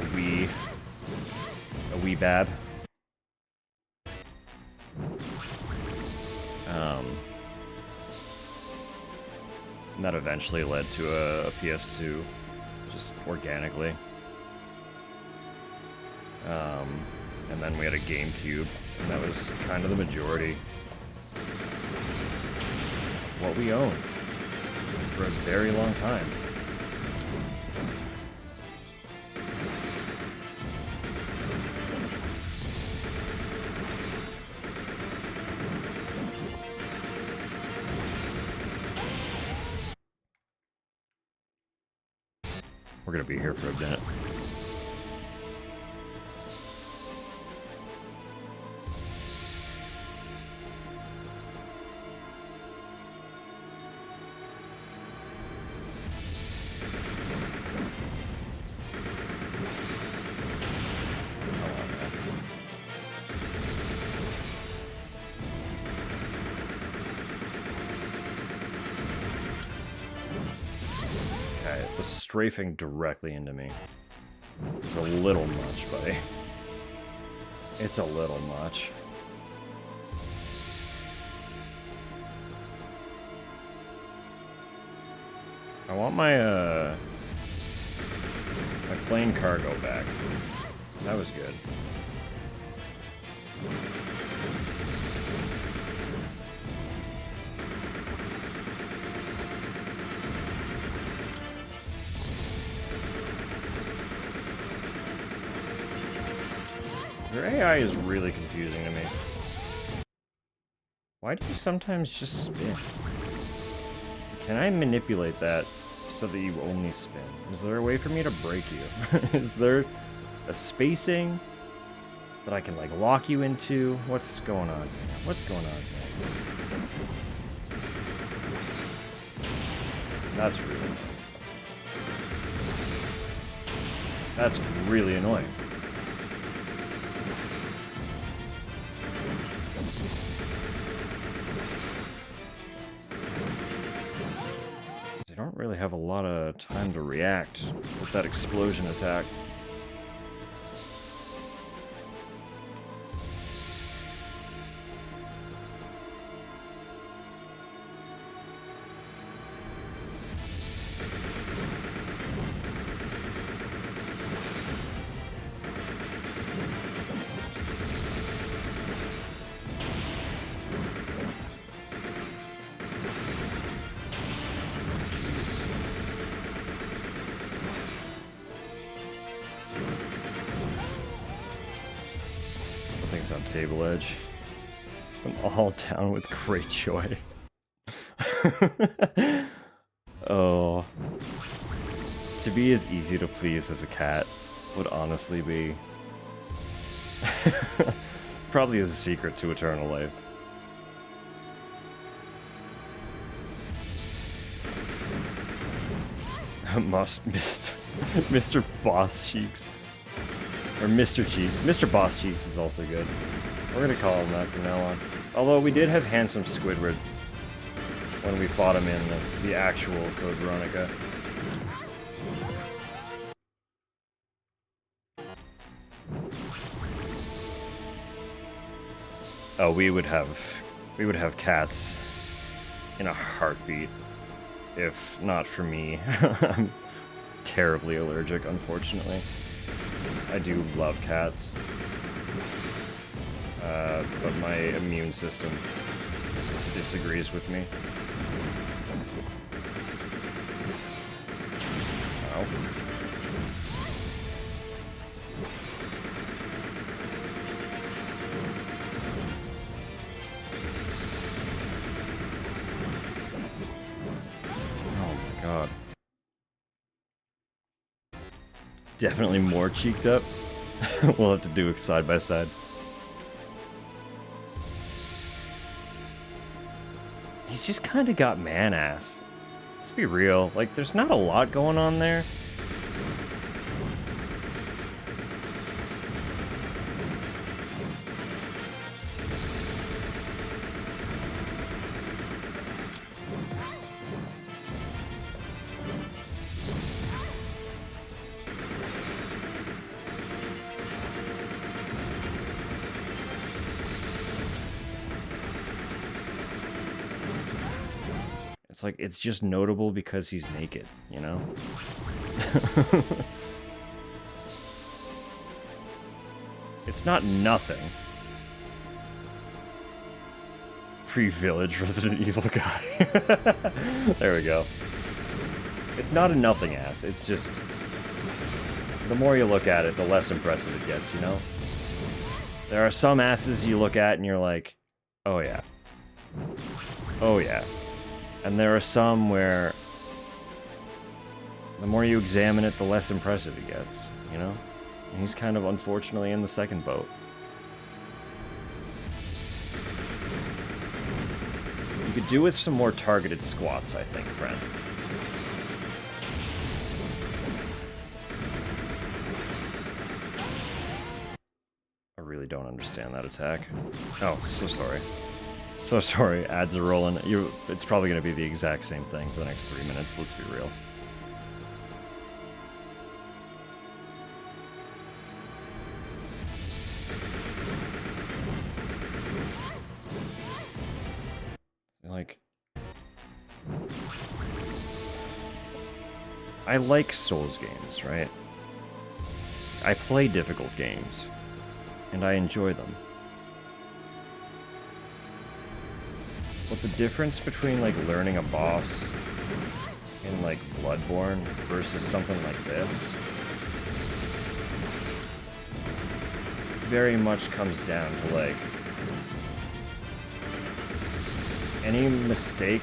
a wee bab. And that eventually led to a PS2, just organically. And then we had a GameCube, and that was kind of the majority of what we owned for a very long time. We're gonna be here for a minute. Strafing directly into me. It's a little much, buddy. It's a little much. I want my my plane cargo back. That was good. Your AI is really confusing to me. Why do you sometimes just spin? Can I manipulate that so that you only spin? Is there a way for me to break you? Is there a spacing that I can, like, lock you into? What's going on here? What's going on here? That's really annoying. That's really annoying. Time to react with that explosion attack. On table edge. I'm all down with great joy. Oh. To be as easy to please as a cat would honestly be probably the secret to eternal life. Mr. Boss Cheeks. Or Mr. Cheeks. Mr. Boss Cheeks is also good. We're gonna call him that from now on. Although we did have Handsome Squidward when we fought him in the actual Code Veronica. Oh, we would have cats in a heartbeat. If not for me. I'm terribly allergic, unfortunately. I do love cats, but my immune system disagrees with me. Ow. Oh my god. Definitely more cheeked up. We'll have to do it side by side. He's just kind of got man ass. Let's be real. Like, there's not a lot going on there. It's like, it's just notable because he's naked, you know? It's not nothing. Pre-village Resident Evil guy. There we go. It's not a nothing ass, it's just... the more you look at it, the less impressive it gets, you know? There are some asses you look at and you're like, oh yeah. Oh yeah. And there are some where the more you examine it, the less impressive it gets, you know? And he's kind of unfortunately in the second boat. You could do with some more targeted squats, I think, friend. I really don't understand that attack. Oh, so sorry. So sorry, ads are rolling. It's probably going to be the exact same thing for the next 3 minutes, let's be real. Like... I like Souls games, right? I play difficult games, and I enjoy them. But the difference between, like, learning a boss in, like, Bloodborne versus something like this very much comes down to, like, any mistake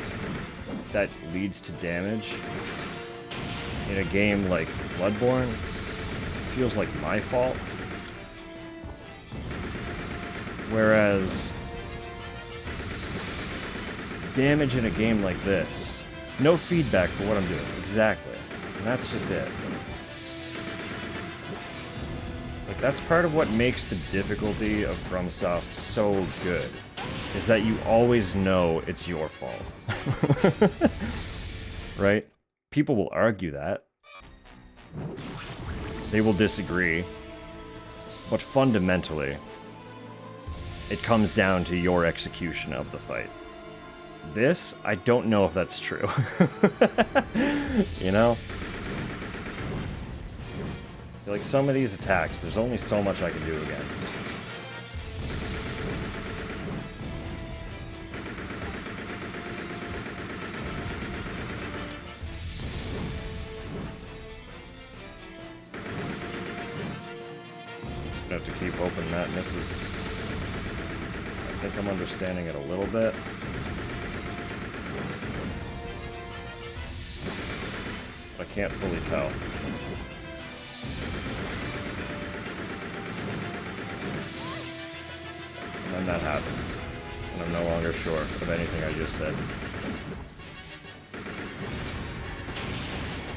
that leads to damage in a game like Bloodborne feels like my fault. Whereas damage in a game like this, no feedback for what I'm doing, exactly. And that's just it. Like, that's part of what makes the difficulty of FromSoft so good, is that you always know it's your fault. Right? people will argue that. They will disagree. But fundamentally, it comes down to your execution of the fight. This, I don't know if that's true. You know? I feel like some of these attacks, there's only so much I can do against. Just gonna have to keep hoping that misses. I think I'm understanding it a little bit. I can't fully tell. And then that happens. And I'm no longer sure of anything I just said.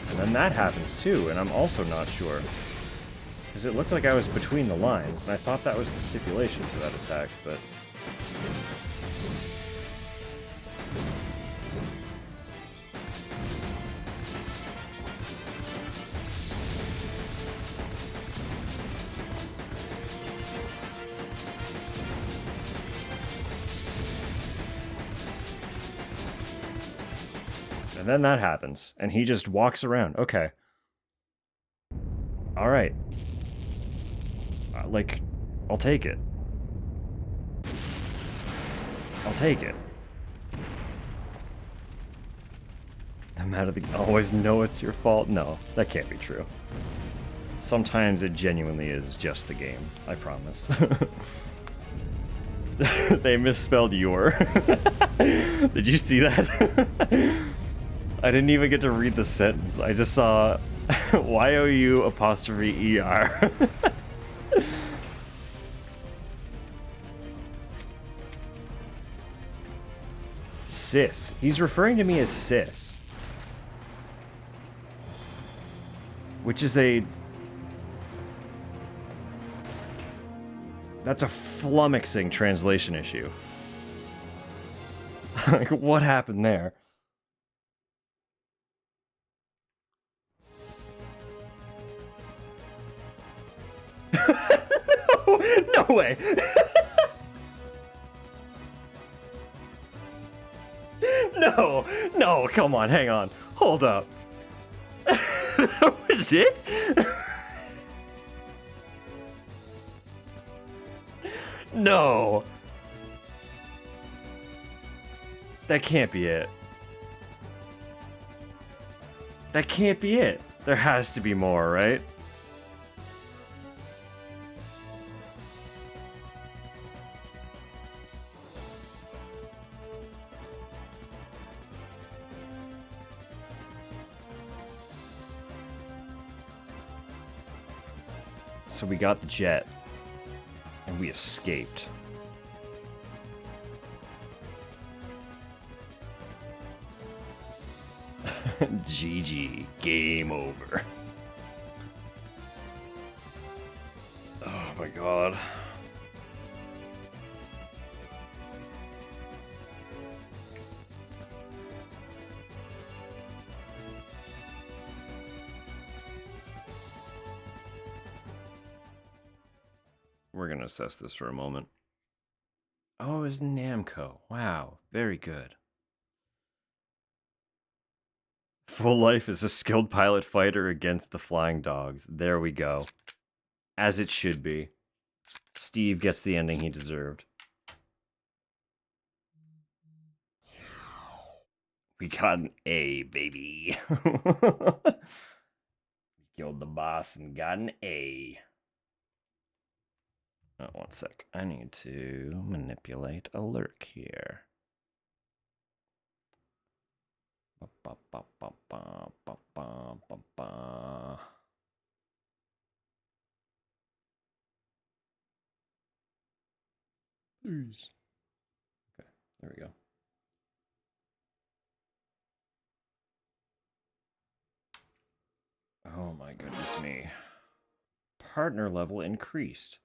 And then that happens too, and I'm also not sure. Because it looked like I was between the lines, and I thought that was the stipulation for that attack, but... And then that happens, and he just walks around. Okay. Alright. Like, I'll take it. I'll take it. No matter the... Always know it's your fault? No, that can't be true. Sometimes it genuinely is just the game. I promise. They misspelled your. Did you see that? I didn't even get to read the sentence. I just saw YOU''ER. Sis. He's referring to me as sis. Which is a... That's a flummoxing translation issue. Like, what happened there? No, no way. No, no, come on, hang on. Hold up. That was it? No. That can't be it. That can't be it. There has to be more, right? So we got the jet, and we escaped. GG. Game over. Oh my god. We're gonna assess this for a moment. Oh, it was Namco. Wow, very good. Full Life is a skilled pilot fighter against the flying dogs. There we go. As it should be. Steve gets the ending he deserved. We got an A, baby. Killed the boss and got an A. Oh, one sec. I need to manipulate a lurk here. Please. Okay, there we go. Oh my goodness me. Partner level increased.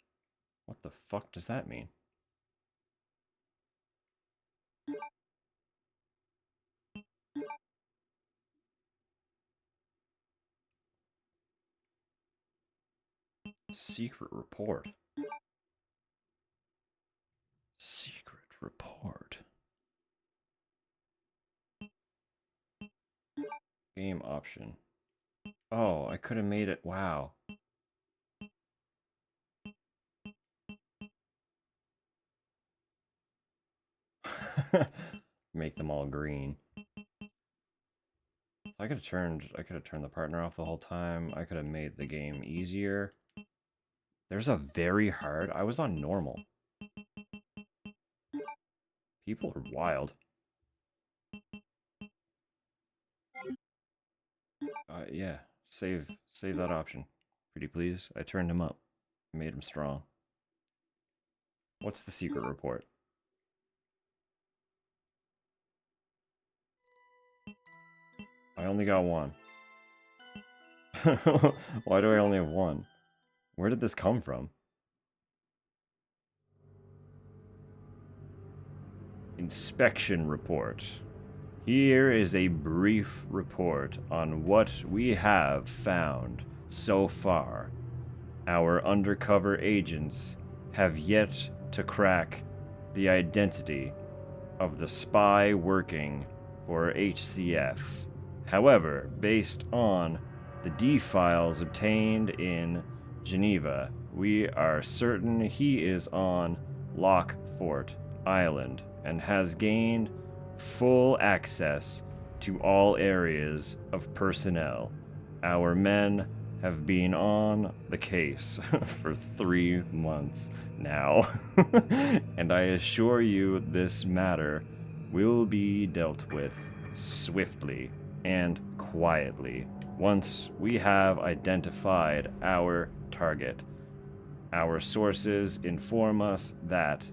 What the fuck does that mean? Secret report. Secret report. Game option. Oh, I could have made it. Wow. Make them all green. So I could have turned the partner off the whole time. I could have made the game easier. There's a very hard. I was on normal. People are wild. Yeah. Save that option. Pretty please. I turned him up. Made him strong. What's the secret report? I only got one. Why do I only have one? Where did this come from? Inspection report. Here is a brief report on what we have found so far. Our undercover agents have yet to crack the identity of the spy working for HCF. However, based on the D files obtained in Geneva, we are certain he is on Lockfort Island and has gained full access to all areas of personnel. Our men have been on the case for 3 months now, and I assure you this matter will be dealt with swiftly and quietly once we have identified our target. Our sources inform us that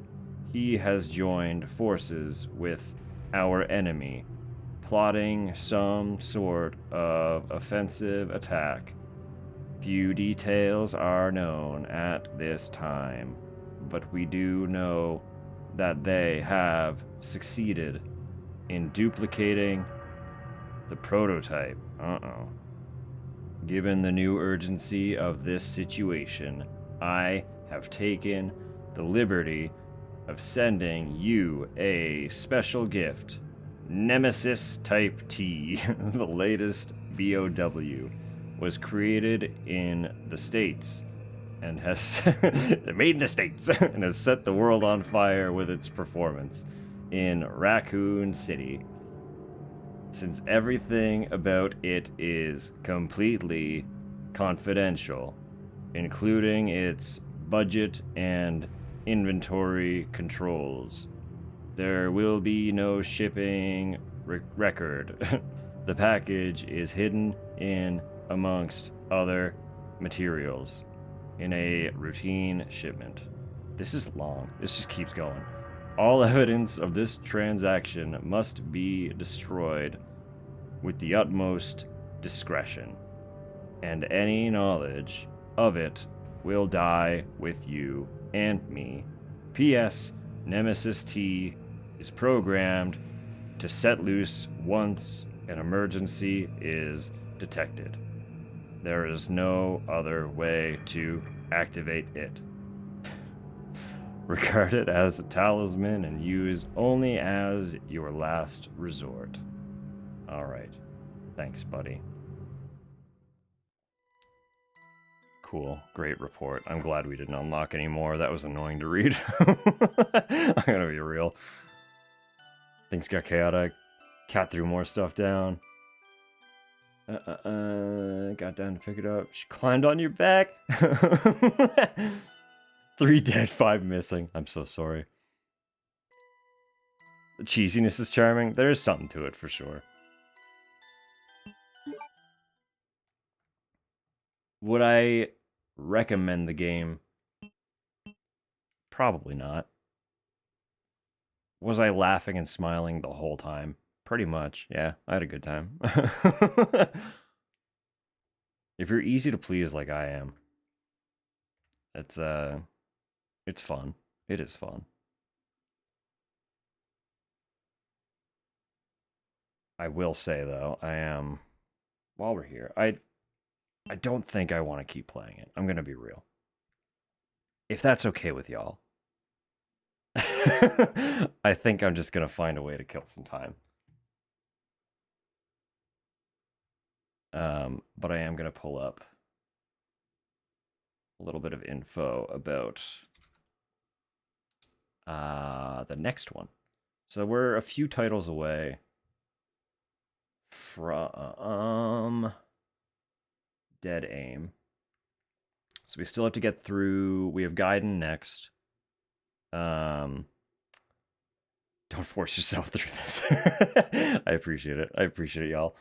he has joined forces with our enemy, plotting some sort of offensive attack. Few details are known at this time, but we do know that they have succeeded in duplicating the prototype. Given the new urgency of this situation, I have taken the liberty of sending you a special gift. Nemesis Type T, the latest BOW, was created in the States and has made in the States and has set the world on fire with its performance in Raccoon City. Since everything about it is completely confidential, including its budget and inventory controls, there will be no shipping record. The package is hidden in amongst other materials in a routine shipment. This is long. This just keeps going. All evidence of this transaction must be destroyed with the utmost discretion, and any knowledge of it will die with you and me. P.S. Nemesis T is programmed to set loose once an emergency is detected. There is no other way to activate it. Regard it as a talisman and use only as your last resort. Alright. Thanks, buddy. Cool. Great report. I'm glad we didn't unlock any more. That was annoying to read. I'm gonna be real. Things got chaotic. Cat threw more stuff down. Got down to pick it up. She climbed on your back. 3 dead, 5 missing. I'm so sorry. The cheesiness is charming. There is something to it for sure. Would I recommend the game? Probably not. Was I laughing and smiling the whole time? Pretty much, yeah. I had a good time. If you're easy to please like I am, it's fun. It is fun. I will say though, while we're here, I don't think I want to keep playing it. I'm gonna be real. if that's okay with y'all, I think I'm just gonna find a way to kill some time. But I am gonna pull up a little bit of info about the next one. So we're a few titles away from Dead Aim. So we still have to get through. We have Gaiden next. Don't force yourself through this. I appreciate it. I appreciate it, y'all.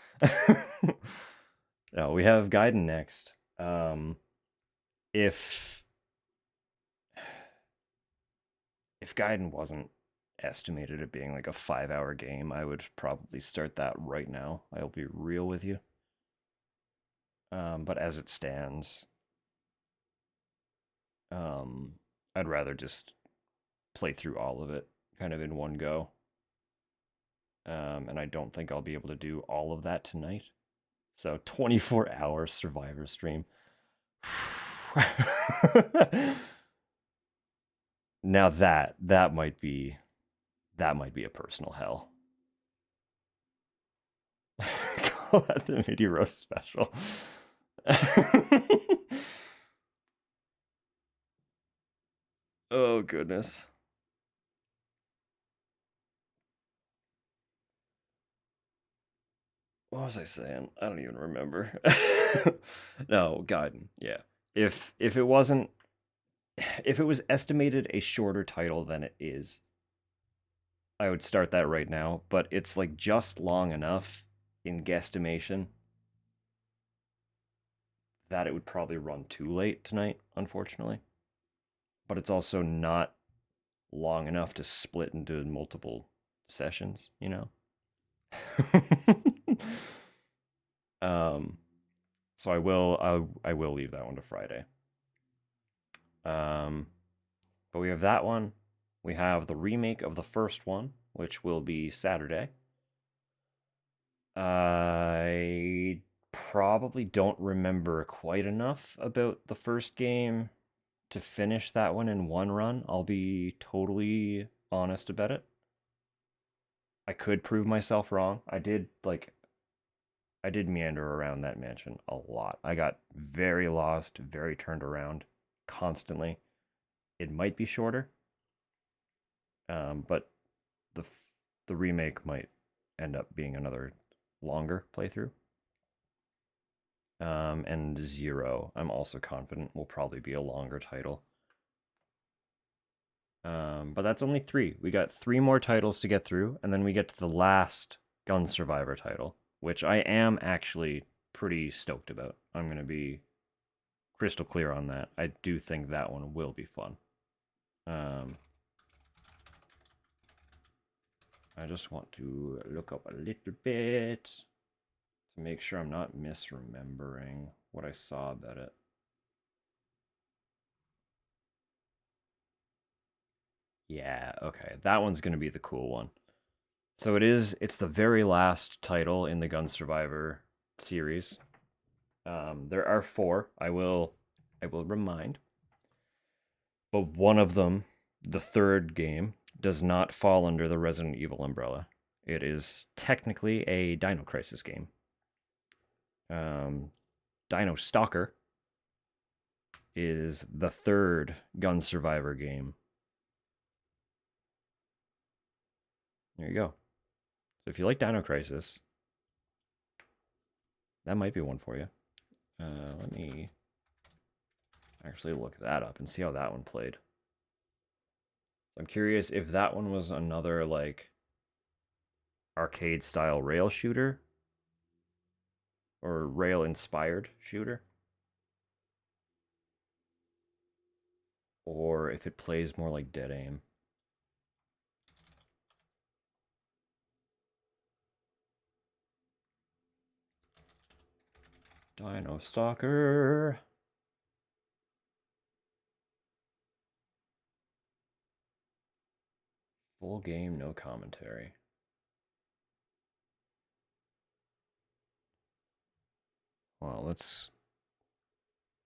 No, we have Gaiden next. If Gaiden wasn't estimated at being like a 5-hour game, I would probably start that right now. I'll be real with you. But as it stands, I'd rather just play through all of it kind of in one go. And I don't think I'll be able to do all of that tonight. So 24-hour Survivor stream. Now that might be a personal hell. Call that the midi roast special. Oh goodness. What was I saying? I don't even remember. No, Gaiden. Yeah. If it wasn't, if it was estimated a shorter title than it is, I would start that right now. But it's like just long enough in guesstimation that it would probably run too late tonight, unfortunately. But it's also not long enough to split into multiple sessions, you know? So I will leave that one to Friday. But we have that one. We have the remake of the first one, which will be Saturday. I probably don't remember quite enough about the first game to finish that one in one run. I'll be totally honest about it. I could prove myself wrong. I did meander around that mansion a lot. I got very lost, very turned around constantly. It might be shorter, but the remake might end up being another longer playthrough. And Zero, I'm also confident will probably be a longer title. But that's only 3. We got 3 more titles to get through, and then we get to the last Gun Survivor title, which I am actually pretty stoked about. I'm going to be crystal clear on that. I do think that one will be fun. I just want to look up a little bit to make sure I'm not misremembering what I saw about it. Yeah, okay. That one's going to be the cool one. So it's the very last title in the Gun Survivor series. There are 4, I will remind. But one of them, the third game, does not fall under the Resident Evil umbrella. It is technically a Dino Crisis game. Dino Stalker is the third Gun Survivor game. There you go. So if you like Dino Crisis, that might be one for you. Let me actually look that up and see how that one played. I'm curious if that one was another like arcade style rail shooter or rail inspired shooter, or if it plays more like Dead Aim. Dino Stalker. Full game, no commentary. Well, let's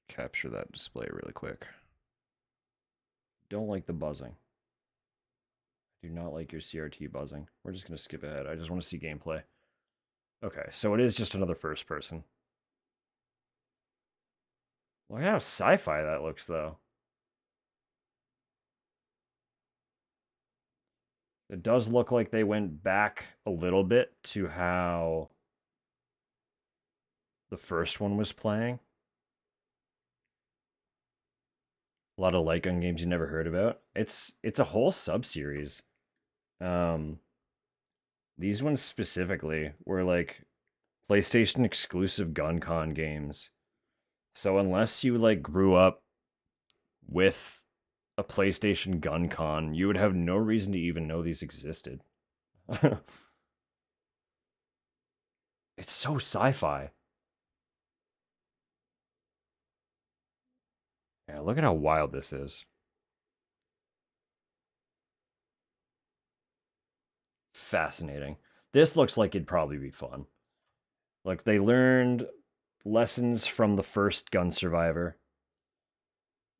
capture that display really quick. don't like the buzzing. I do not like your CRT buzzing. We're just going to skip ahead. I just want to see gameplay. Okay, so it is just another first person. Look how sci-fi that looks, though. It does look like they went back a little bit to how the first one was playing. A lot of light gun games you never heard about. It's a whole sub-series. These ones specifically were like PlayStation exclusive gun con games. So unless you like grew up with a PlayStation gun con, you would have no reason to even know these existed. It's so sci-fi. Yeah, look at how wild this is. Fascinating. This looks like it'd probably be fun. Like they learned lessons from the first Gun Survivor,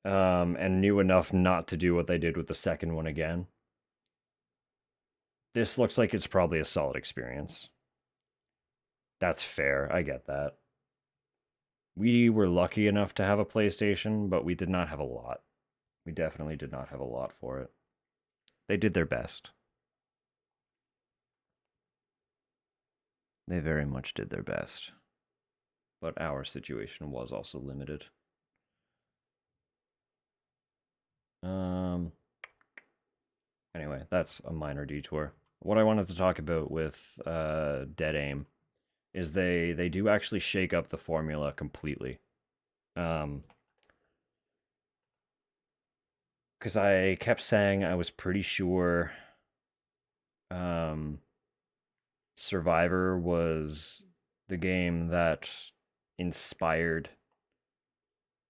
and knew enough not to do what they did with the second one again. This looks like it's probably a solid experience. That's fair. I get that. We were lucky enough to have a PlayStation, but we did not have a lot. We definitely did not have a lot for it. They did their best. They very much did their best. But our situation was also limited. Anyway, that's a minor detour. What I wanted to talk about with Dead Aim is they do actually shake up the formula completely. Because I kept saying I was pretty sure Survivor was the game that inspired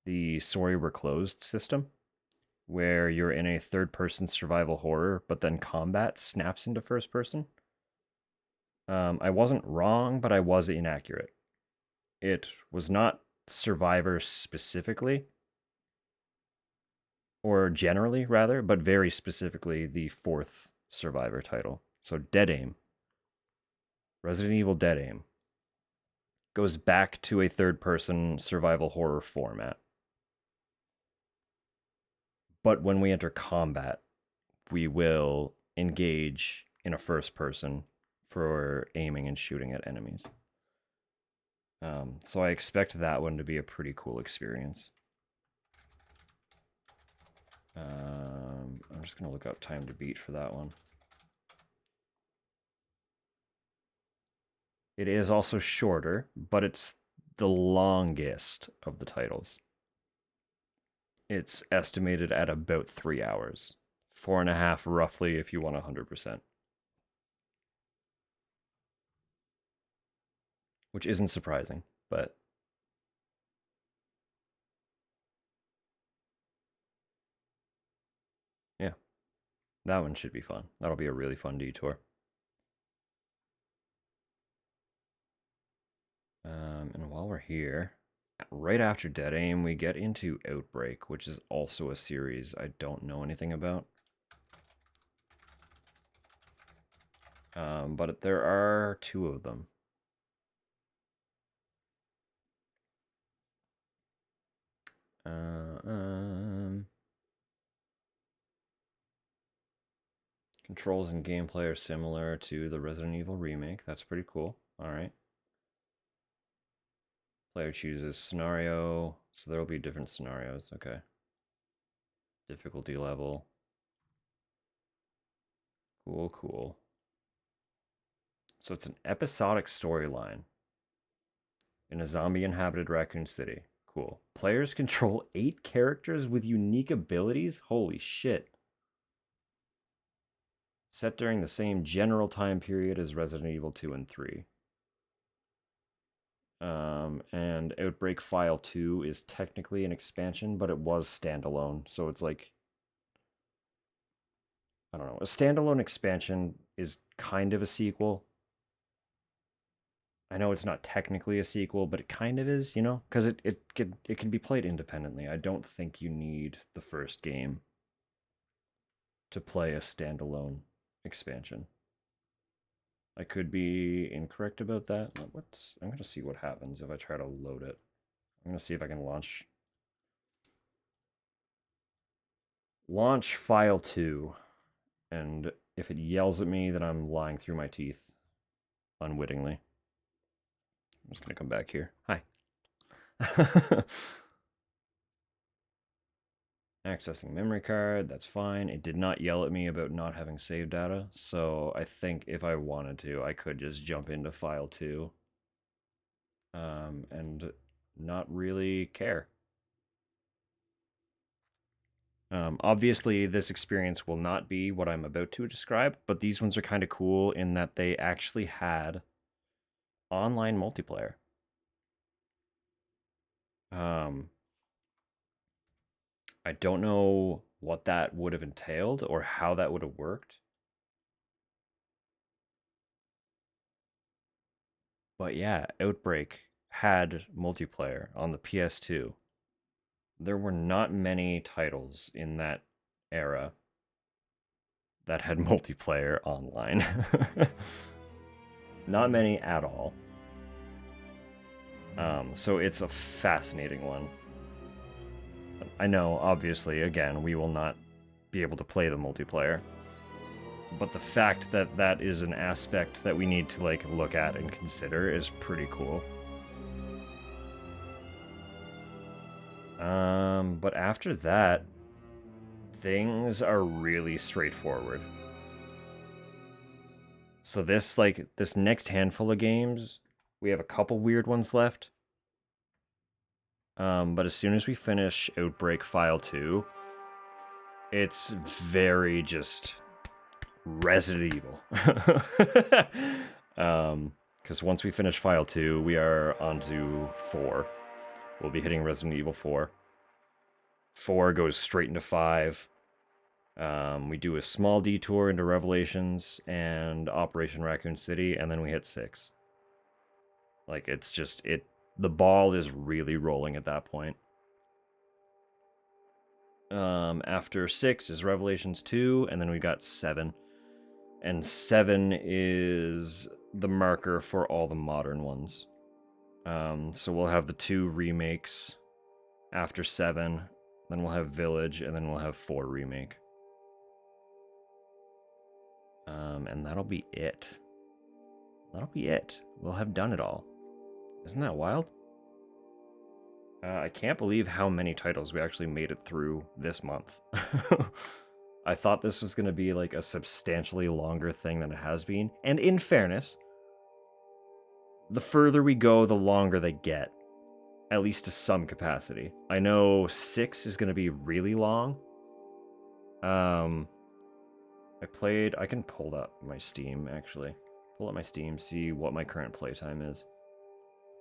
the Sorry We're Closed system, where you're in a third-person survival horror, but then combat snaps into first person. I wasn't wrong, but I was inaccurate. It was not Survivor specifically, or generally, rather, but very specifically the fourth Survivor title. So Dead Aim, Resident Evil Dead Aim, goes back to a third-person survival horror format. But when we enter combat, we will engage in a first person for aiming and shooting at enemies. So I expect that one to be a pretty cool experience. I'm just going to look up time to beat for that one. It is also shorter, but it's the longest of the titles. It's estimated at about 3 hours. 4.5 roughly if you want 100%. Which isn't surprising, but yeah, that one should be fun. That'll be a really fun detour. And while we're here, right after Dead Aim, we get into Outbreak, which is also a series I don't know anything about. But there are 2 of them. Controls and gameplay are similar to the Resident Evil remake. That's pretty cool. All right. Player chooses scenario, so there will be different scenarios. Okay. Difficulty level. Cool, cool. So it's an episodic storyline in a zombie-inhabited Raccoon City. Cool. Players control 8 characters with unique abilities? Holy shit. Set during the same general time period as Resident Evil 2 and 3. And Outbreak File 2 is technically an expansion, but it was standalone. So it's like, I don't know. A standalone expansion is kind of a sequel. I know it's not technically a sequel, but it kind of is, you know? Because it can be played independently. I don't think you need the first game to play a standalone expansion. I could be incorrect about that. I'm going to see what happens if I try to load it. I'm going to see if I can launch file 2, and if it yells at me, then I'm lying through my teeth unwittingly. I'm just going to come back here. Hi. Accessing memory card, that's fine. It did not yell at me about not having save data, so I think if I wanted to, I could just jump into file 2 and not really care. Obviously, this experience will not be what I'm about to describe, but these ones are kind of cool in that they actually had online multiplayer. I don't know what that would have entailed or how that would have worked. But yeah, Outbreak had multiplayer on the PS2. There were not many titles in that era that had multiplayer online. Not many at all. So it's a fascinating one. I know, obviously, again, we will not be able to play the multiplayer. But the fact that that is an aspect that we need to like look at and consider is pretty cool. But after that, things are really straightforward. So this next handful of games, we have a couple weird ones left. But as soon as we finish Outbreak File 2, it's very just Resident Evil. Because once we finish File 2, we are on to 4. We'll be hitting Resident Evil 4. 4 goes straight into 5. We do a small detour into Revelations and Operation Raccoon City, and then we hit 6. Like, it's just, the ball is really rolling at that point. After 6 is Revelations 2, and then we got 7. And 7 is the marker for all the modern ones. So we'll have the 2 remakes after 7, then we'll have Village, and then we'll have 4 remake. And that'll be it. That'll be it. We'll have done it all. Isn't that wild? I can't believe how many titles we actually made it through this month. I thought this was going to be like a substantially longer thing than it has been. And in fairness, the further we go, the longer they get. At least to some capacity. I know 6 is going to be really long. I can pull up my Steam, actually. Pull up my Steam, see what my current playtime is.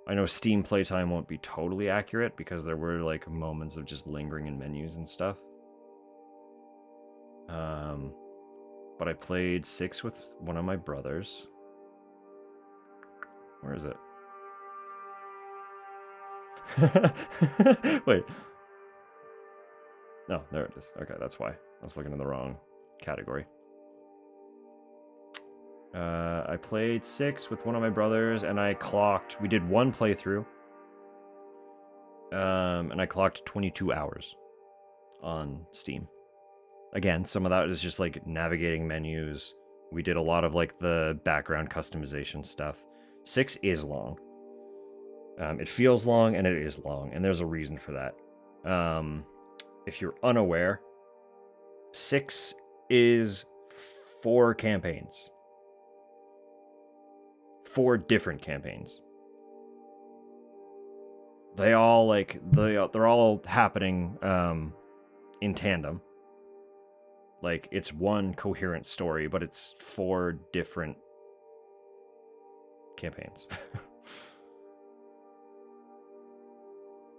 I know Steam playtime won't be totally accurate because there were like moments of just lingering in menus and stuff. But I played 6 with one of my brothers. Where is it? Wait. No, there it is. Okay, that's why. I was looking in the wrong category. I played 6 with one of my brothers, and we did one playthrough. And I clocked 22 hours on Steam. Again, some of that is just like navigating menus. We did a lot of like the background customization stuff. 6 is long. It feels long, and it is long, and there's a reason for that. If you're unaware, 6 is 4 campaigns. 4 different campaigns. They're all happening in tandem. Like, it's one coherent story, but it's 4 different campaigns.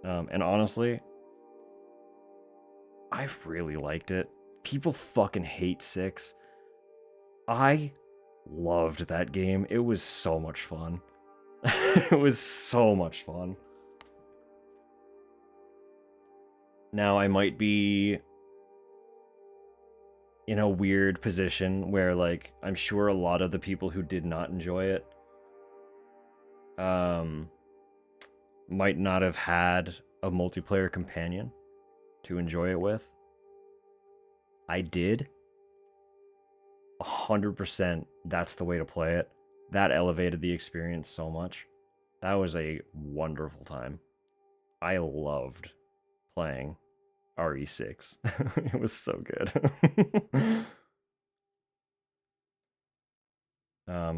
And honestly, I really liked it. People fucking hate 6. I loved that game. It was so much fun. It was so much fun. Now, I might be in a weird position where, like, I'm sure a lot of the people who did not enjoy it might not have had a multiplayer companion to enjoy it with. I did. 100% that's the way to play it. That elevated the experience so much. That was a wonderful time. I loved playing RE6. It was so good.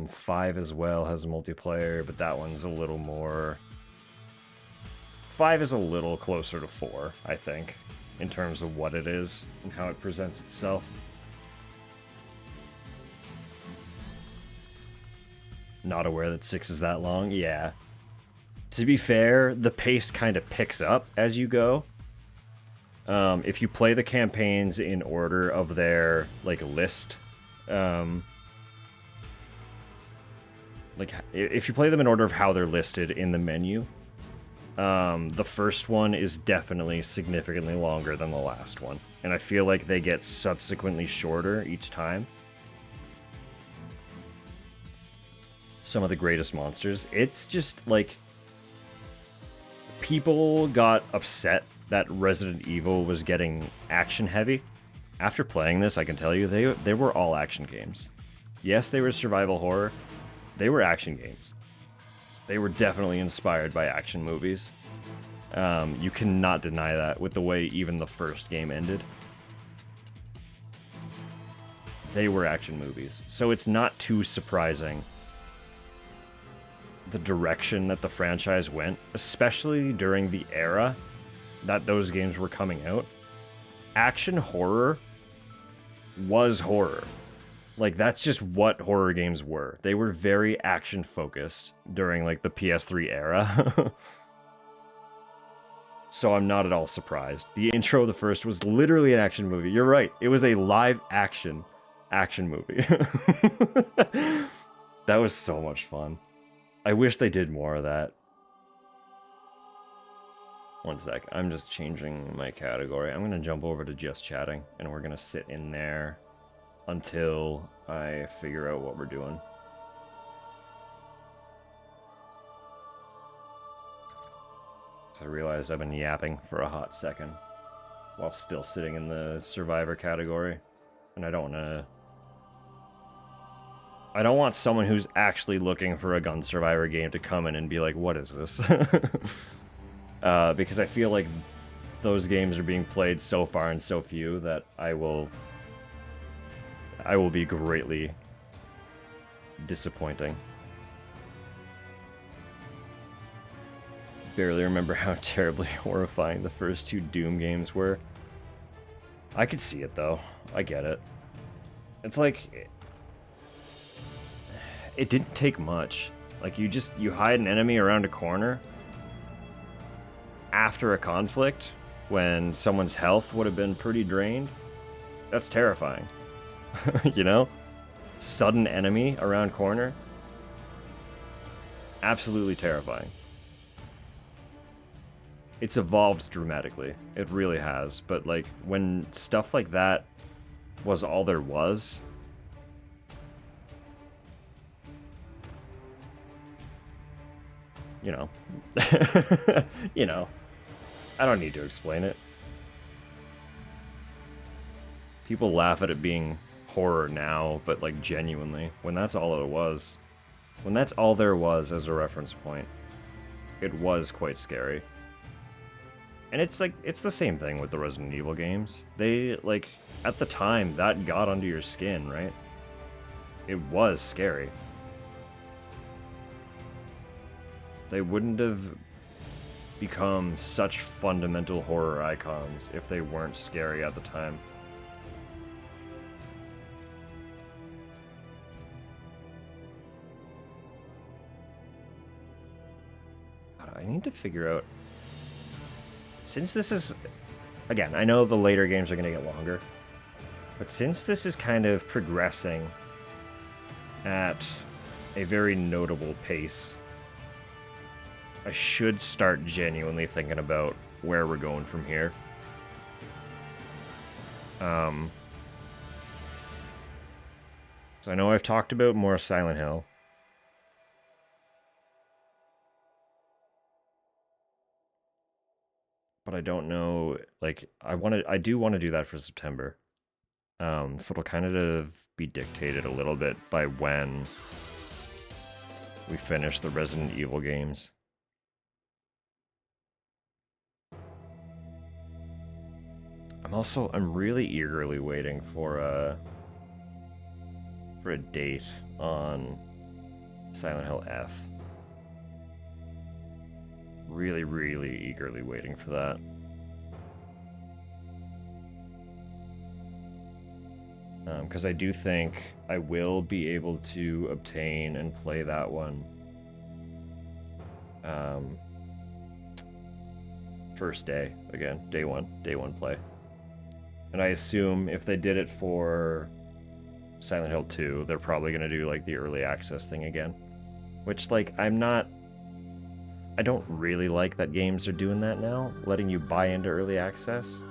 5 as well has multiplayer, but that one's a little more... 5 is a little closer to 4, I think, in terms of what it is and how it presents itself. Not aware that 6 is that long? Yeah. To be fair, the pace kind of picks up as you go. If you play the campaigns in order of their, like, list, like, if you play them in order of how they're listed in the menu, the first one is definitely significantly longer than the last one. And I feel like they get subsequently shorter each time. Some of the greatest monsters. It's just, like, people got upset that Resident Evil was getting action heavy. After playing this, I can tell you, they were all action games. Yes, they were survival horror. They were action games. They were definitely inspired by action movies. You cannot deny that with the way even the first game ended. They were action movies. So it's not too surprising the direction that the franchise went, especially during the era that those games were coming out. Action horror was horror. Like, that's just what horror games were. They were very action focused during, like, the PS3 era. So I'm not at all surprised. The intro of the first was literally an action movie. You're right. It was a live action movie. That was so much fun. I wish they did more of that. One sec. I'm just changing my category. I'm going to jump over to just chatting, and we're going to sit in there until I figure out what we're doing. So I realized I've been yapping for a hot second while still sitting in the survivor category, and I don't want someone who's actually looking for a gun survivor game to come in and be like, what is this? Because I feel like those games are being played so far and so few that I will be greatly disappointing. Barely remember how terribly horrifying the first 2 Doom games were. I could see it though. I get it. It's like, it didn't take much. Like, you hide an enemy around a corner after a conflict when someone's health would have been pretty drained. That's terrifying. You know? Sudden enemy around corner. Absolutely terrifying. It's evolved dramatically. It really has. But, like, when stuff like that was all there was, you know. You know. I don't need to explain it. People laugh at it being horror now, but, like, genuinely, when that's all it was, when that's all there was as a reference point, it was quite scary. And it's like, it's the same thing with the Resident Evil games. They, like, at the time, that got under your skin, right? It was scary. They wouldn't have become such fundamental horror icons if they weren't scary at the time. I need to figure out, since this is, again, I know the later games are going to get longer, but since this is kind of progressing at a very notable pace, I should start genuinely thinking about where we're going from here. So I know I've talked about more Silent Hill. But I don't know, like, I do want to do that for September. So it'll kind of be dictated a little bit by when we finish the Resident Evil games. I'm really eagerly waiting for a date on Silent Hill F. Really, really eagerly waiting for that. Because I do think I will be able to obtain and play that one first day, again, day one play. And I assume if they did it for Silent Hill 2, they're probably going to do like the early access thing again. Which, like, I don't really like that games are doing that now, letting you buy into early access.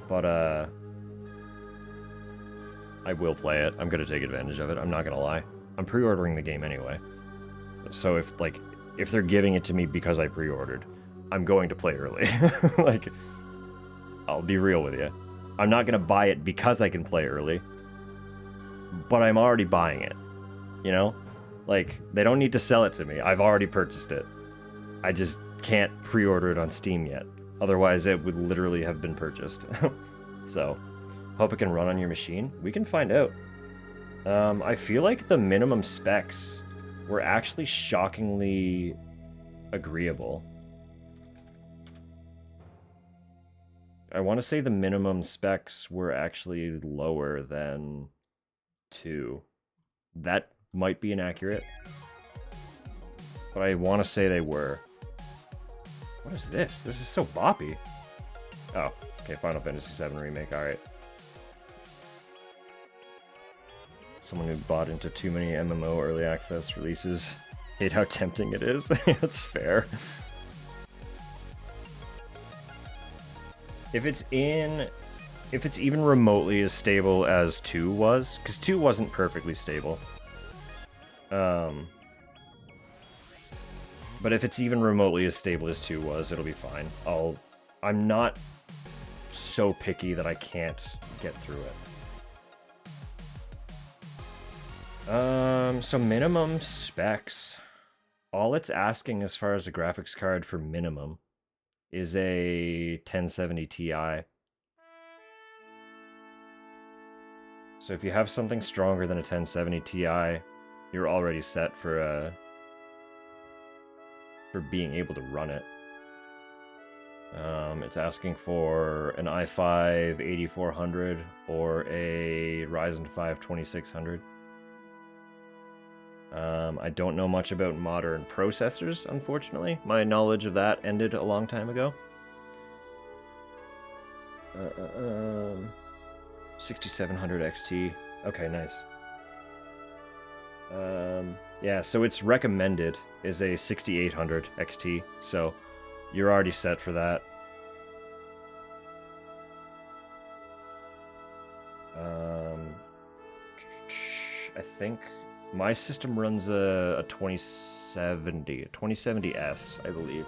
But, I will play it. I'm going to take advantage of it. I'm not going to lie. I'm pre-ordering the game anyway. So if they're giving it to me because I pre-ordered, I'm going to play early. Like, I'll be real with you. I'm not going to buy it because I can play early, but I'm already buying it. You know? Like, they don't need to sell it to me. I've already purchased it. I just can't pre-order it on Steam yet. Otherwise, it would literally have been purchased. So, hope it can run on your machine. We can find out. I feel like the minimum specs were actually shockingly agreeable. I want to say the minimum specs were actually lower than 2. That might be inaccurate, but I want to say they were. What is this? This is so boppy. Oh, okay, Final Fantasy VII Remake, alright. Someone who bought into too many MMO early access releases. Hate how tempting it is. That's fair. If it's even remotely as stable as 2 was, because 2 wasn't perfectly stable. But if it's even remotely as stable as 2 was, it'll be fine. I'm not so picky that I can't get through it. So minimum specs. All it's asking as far as a graphics card for minimum is a 1070 Ti. So if you have something stronger than a 1070 Ti, you're already set for being able to run it. It's asking for an i5 8400 or a Ryzen 5 2600. I don't know much about modern processors, unfortunately. My knowledge of that ended a long time ago. 6700 XT. Okay, nice. Yeah, so it's recommended is a 6800 XT, so you're already set for that. I think my system runs a 2070S, I believe.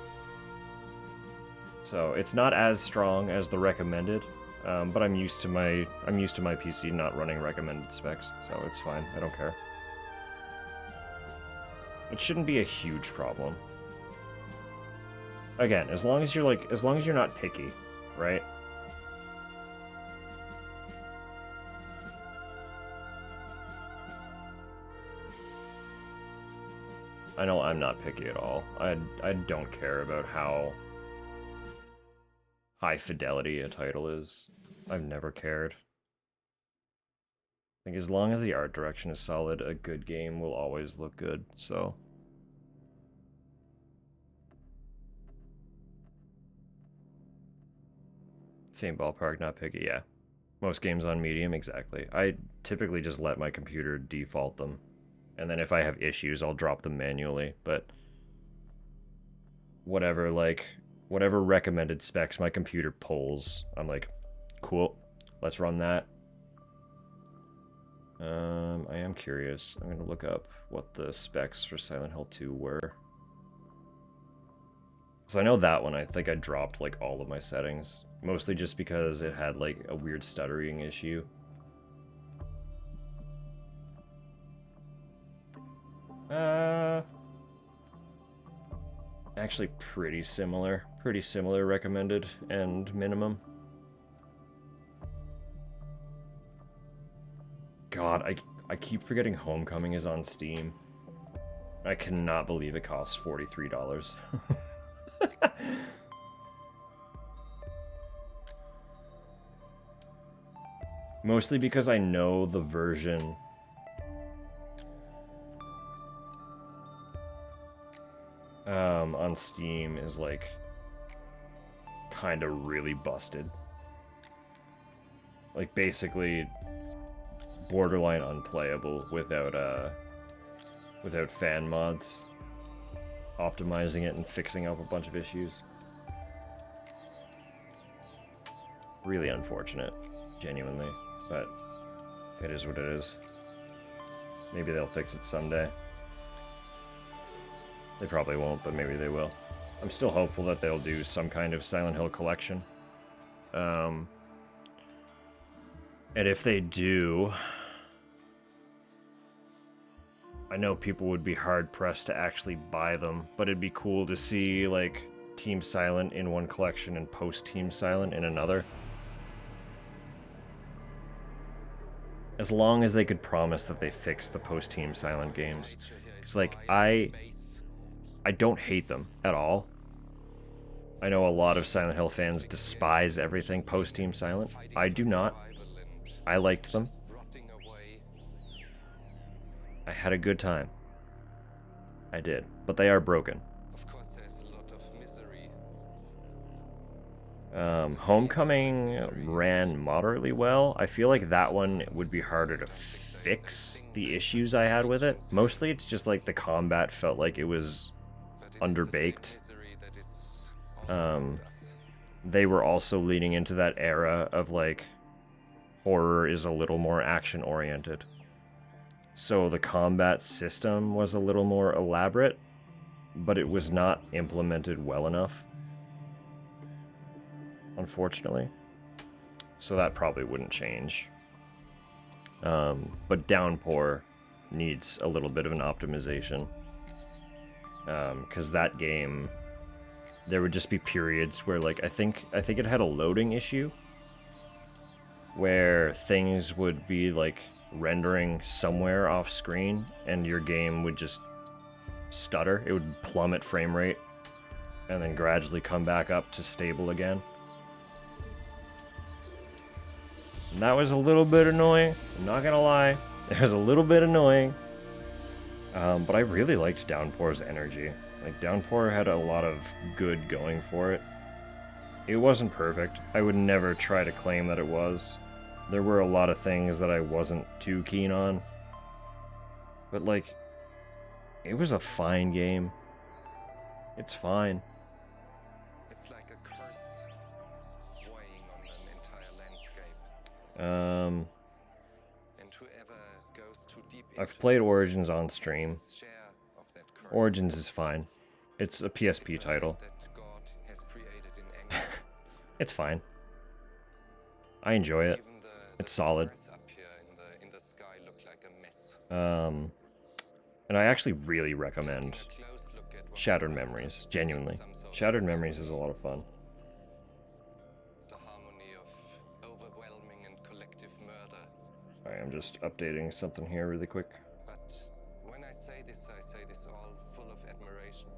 So it's not as strong as the recommended, but I'm used to my PC not running recommended specs, so it's fine. I don't care. It shouldn't be a huge problem. Again, as long as you're not picky, right? I know I'm not picky at all. I don't care about how high fidelity a title is. I've never cared. I think as long as the art direction is solid, a good game will always look good, so. Same ballpark, not picky, yeah. Most games on medium, exactly. I typically just let my computer default them. And then if I have issues, I'll drop them manually, but whatever recommended specs my computer pulls, I'm like, cool, let's run that. I am curious. I'm gonna look up what the specs for Silent Hill 2 were. So I know that one, I think I dropped like all of my settings. Mostly just because it had like a weird stuttering issue. Actually pretty similar. Pretty similar recommended and minimum. God, I keep forgetting Homecoming is on Steam. I cannot believe it costs $43. Mostly because I know the version on Steam is like kind of really busted. Like basically borderline unplayable without fan mods optimizing it and fixing up a bunch of issues. Really unfortunate, genuinely, but it is what it is. Maybe they'll fix it someday. They probably won't, but maybe they will. I'm still hopeful that they'll do some kind of Silent Hill collection. And if they do, I know people would be hard-pressed to actually buy them, but it'd be cool to see, like, Team Silent in one collection and post-Team Silent in another. As long as they could promise that they fix the post-Team Silent games. It's like, I don't hate them at all. I know a lot of Silent Hill fans despise everything post-Team Silent. I do not. I liked them. I had a good time. I did. But they are broken. Homecoming ran moderately well. I feel like that one would be harder to fix the issues I had with it. Mostly it's just like the combat felt like it was underbaked. They were also leading into that era of like horror is a little more action oriented. So the combat system was a little more elaborate, but it was not implemented well enough, unfortunately. So that probably wouldn't change. But Downpour needs a little bit of an optimization. Because that game, there would just be periods where, like, I think it had a loading issue where things would be like rendering somewhere off screen and your game would just stutter. It would plummet frame rate and then gradually come back up to stable again. And that was a little bit annoying. I'm not gonna lie. It was a little bit annoying. But I really liked Downpour's energy. Like, Downpour had a lot of good going for it. It wasn't perfect. I would never try to claim that it was. There were a lot of things that I wasn't too keen on. But, like, it was a fine game. It's fine. It's like a curse weighing on an entire landscape. And whoever goes too deep I've played Origins on stream. Origins is fine. It's a PSP title. It's fine. I enjoy it. It's solid. And I actually really recommend Shattered Memories, genuinely. Shattered Memories is a lot of fun. The harmony of overwhelming and collective murder. Alright, I'm just updating something here really quick. But when I say this all full of admiration.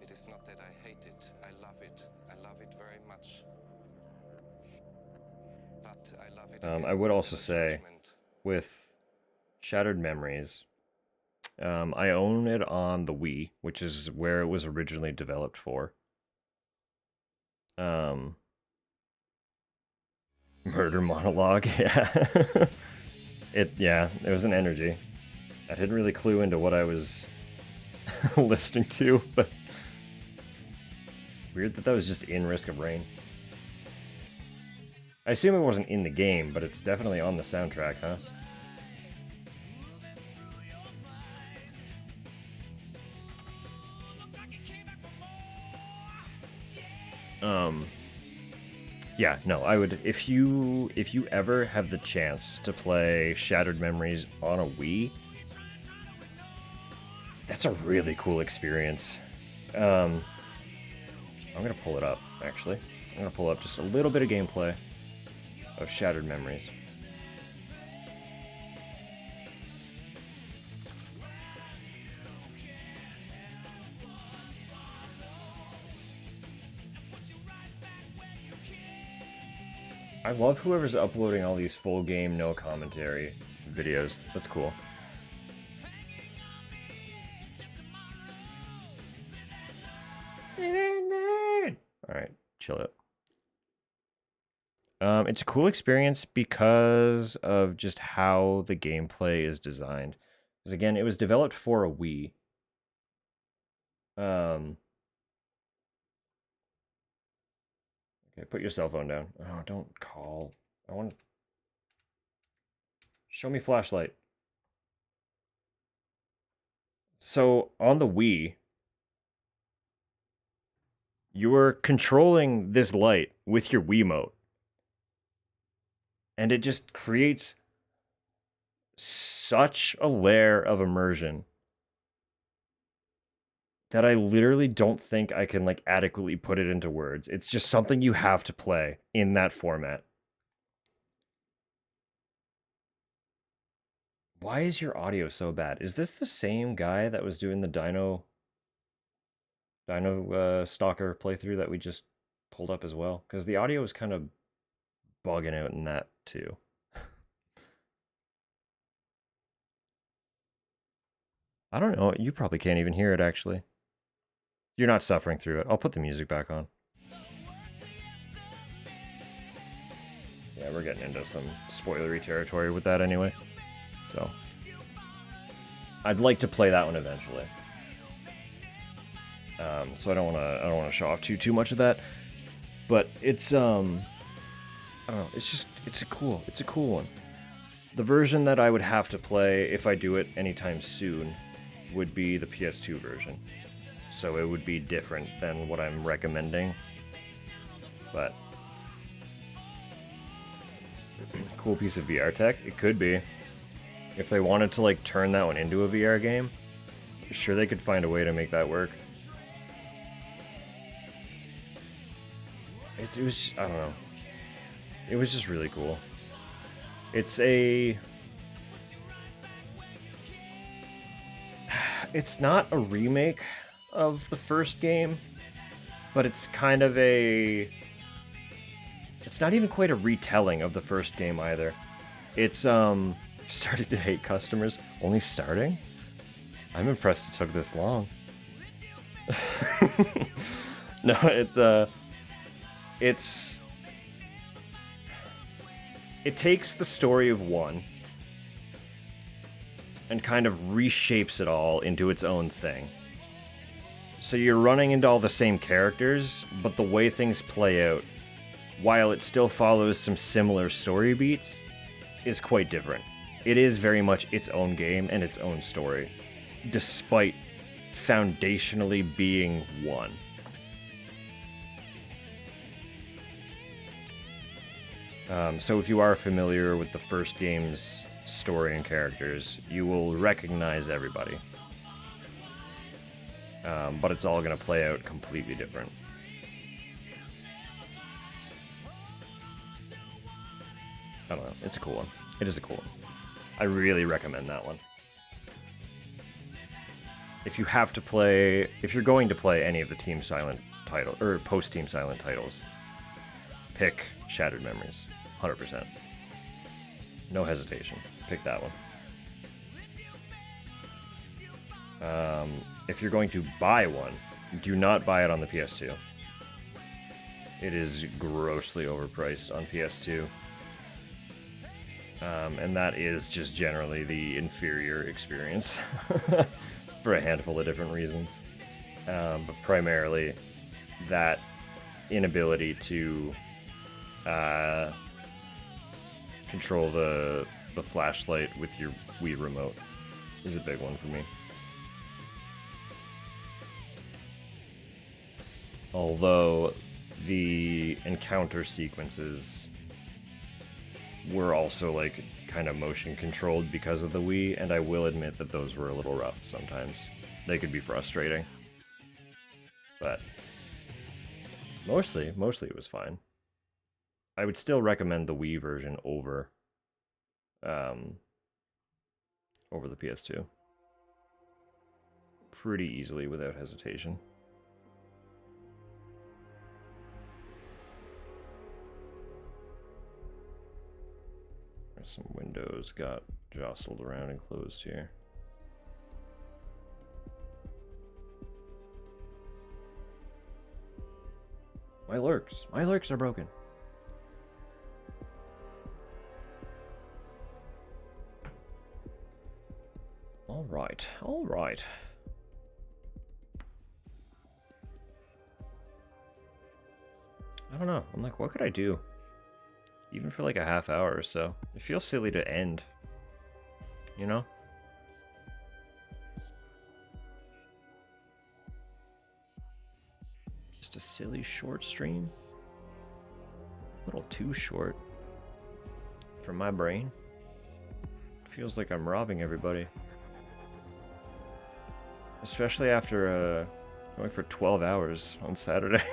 It is not that I hate it, I love it. I love it very much. But I love it. I would also say, with Shattered Memories, I own it on the Wii, which is where it was originally developed for. Murder monologue, yeah. It was an energy. I didn't really clue into what I was listening to, but weird that was just in Risk of Rain. I assume it wasn't in the game, but it's definitely on the soundtrack, huh? Yeah, no, I would if you ever have the chance to play Shattered Memories on a Wii, that's a really cool experience. I'm gonna pull it up, actually. I'm gonna pull up just a little bit of gameplay of Shattered Memories. I love whoever's uploading all these full game, no commentary videos. That's cool. Alright, chill out. It's a cool experience because of just how the gameplay is designed. Because again, it was developed for a Wii. Okay, put your cell phone down. Oh, don't call. I want to... Show me flashlight. So, on the Wii, you are controlling this light with your Wiimote. And it just creates such a layer of immersion that I literally don't think I can like adequately put it into words. It's just something you have to play in that format. Why is your audio so bad? Is this the same guy that was doing the Dino Stalker playthrough that we just pulled up as well? Because the audio is kind of bugging out in that too. I don't know. You probably can't even hear it, actually. You're not suffering through it. I'll put the music back on. Yeah, we're getting into some spoilery territory with that anyway. So, I'd like to play that one eventually. So I don't want to show off too much of that. But it's I don't know. It's a cool one. The version that I would have to play if I do it anytime soon would be the PS2 version. So it would be different than what I'm recommending. But cool piece of VR tech. It could be. If they wanted to like turn that one into a VR game, sure they could find a way to make that work. It was, I don't know. It was just really cool. It's not a remake of the first game, but it's kind of it's not even quite a retelling of the first game either. It's started to hate customers. Only starting? I'm impressed it took this long. No, it takes the story of one and kind of reshapes it all into its own thing. So you're running into all the same characters, but the way things play out, while it still follows some similar story beats, is quite different. It is very much its own game and its own story, despite foundationally being one. So if you are familiar with the first game's story and characters, you will recognize everybody. But it's all going to play out completely different. I don't know. It's a cool one. It is a cool one. I really recommend that one. If you're going to play any of the Team Silent title or post Team Silent titles, pick Shattered Memories, 100%. No hesitation. Pick that one. If you're going to buy one, do not buy it on the PS2. It is grossly overpriced on PS2. And that is just generally the inferior experience for a handful of different reasons. But primarily that inability to control the flashlight with your Wii remote is a big one for me. Although the encounter sequences were also like kind of motion controlled because of the Wii, and I will admit that those were a little rough sometimes. They could be frustrating. But mostly it was fine. I would still recommend the Wii version over the PS2. Pretty easily without hesitation. Some windows got jostled around and closed here. My lurks are broken. All right. I don't know. I'm like, what could I do? Even for like a half hour or so. It feels silly to end. You know? Just a silly short stream. A little too short. For my brain. Feels like I'm robbing everybody. Especially after going for 12 hours on Saturday.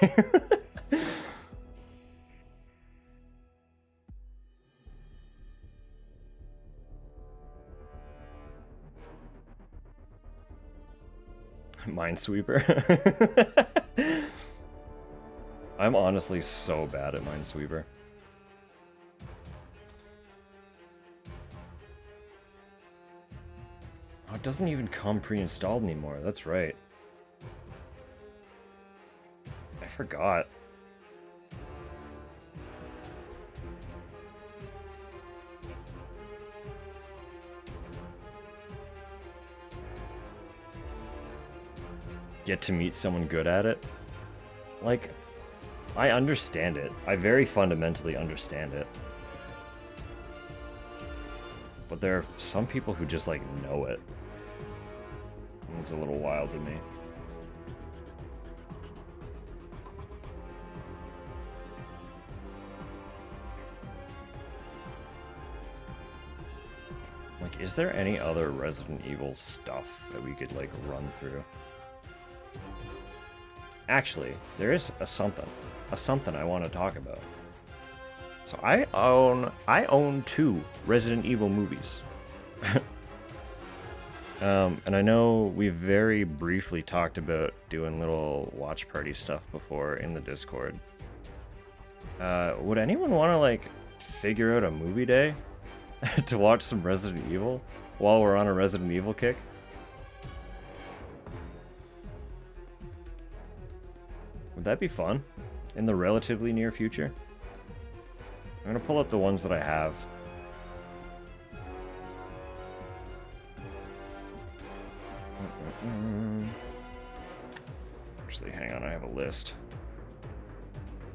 Minesweeper. I'm honestly so bad at Minesweeper. Oh, it doesn't even come pre-installed anymore. That's right. I forgot. Get to meet someone good at it. Like, I understand it. I very fundamentally understand it. But there are some people who just, like, know it. And it's a little wild to me. Like, is there any other Resident Evil stuff that we could, like, run through? Actually, there is a something I want to talk about. So I own 2 Resident Evil movies. And I know we very briefly talked about doing little watch party stuff before in the Discord. Would anyone want to, like, figure out a movie day to watch some Resident Evil while we're on a Resident Evil kick? Would that be fun in the relatively near future? I'm gonna pull up the ones that I have. Actually, hang on, I have a list.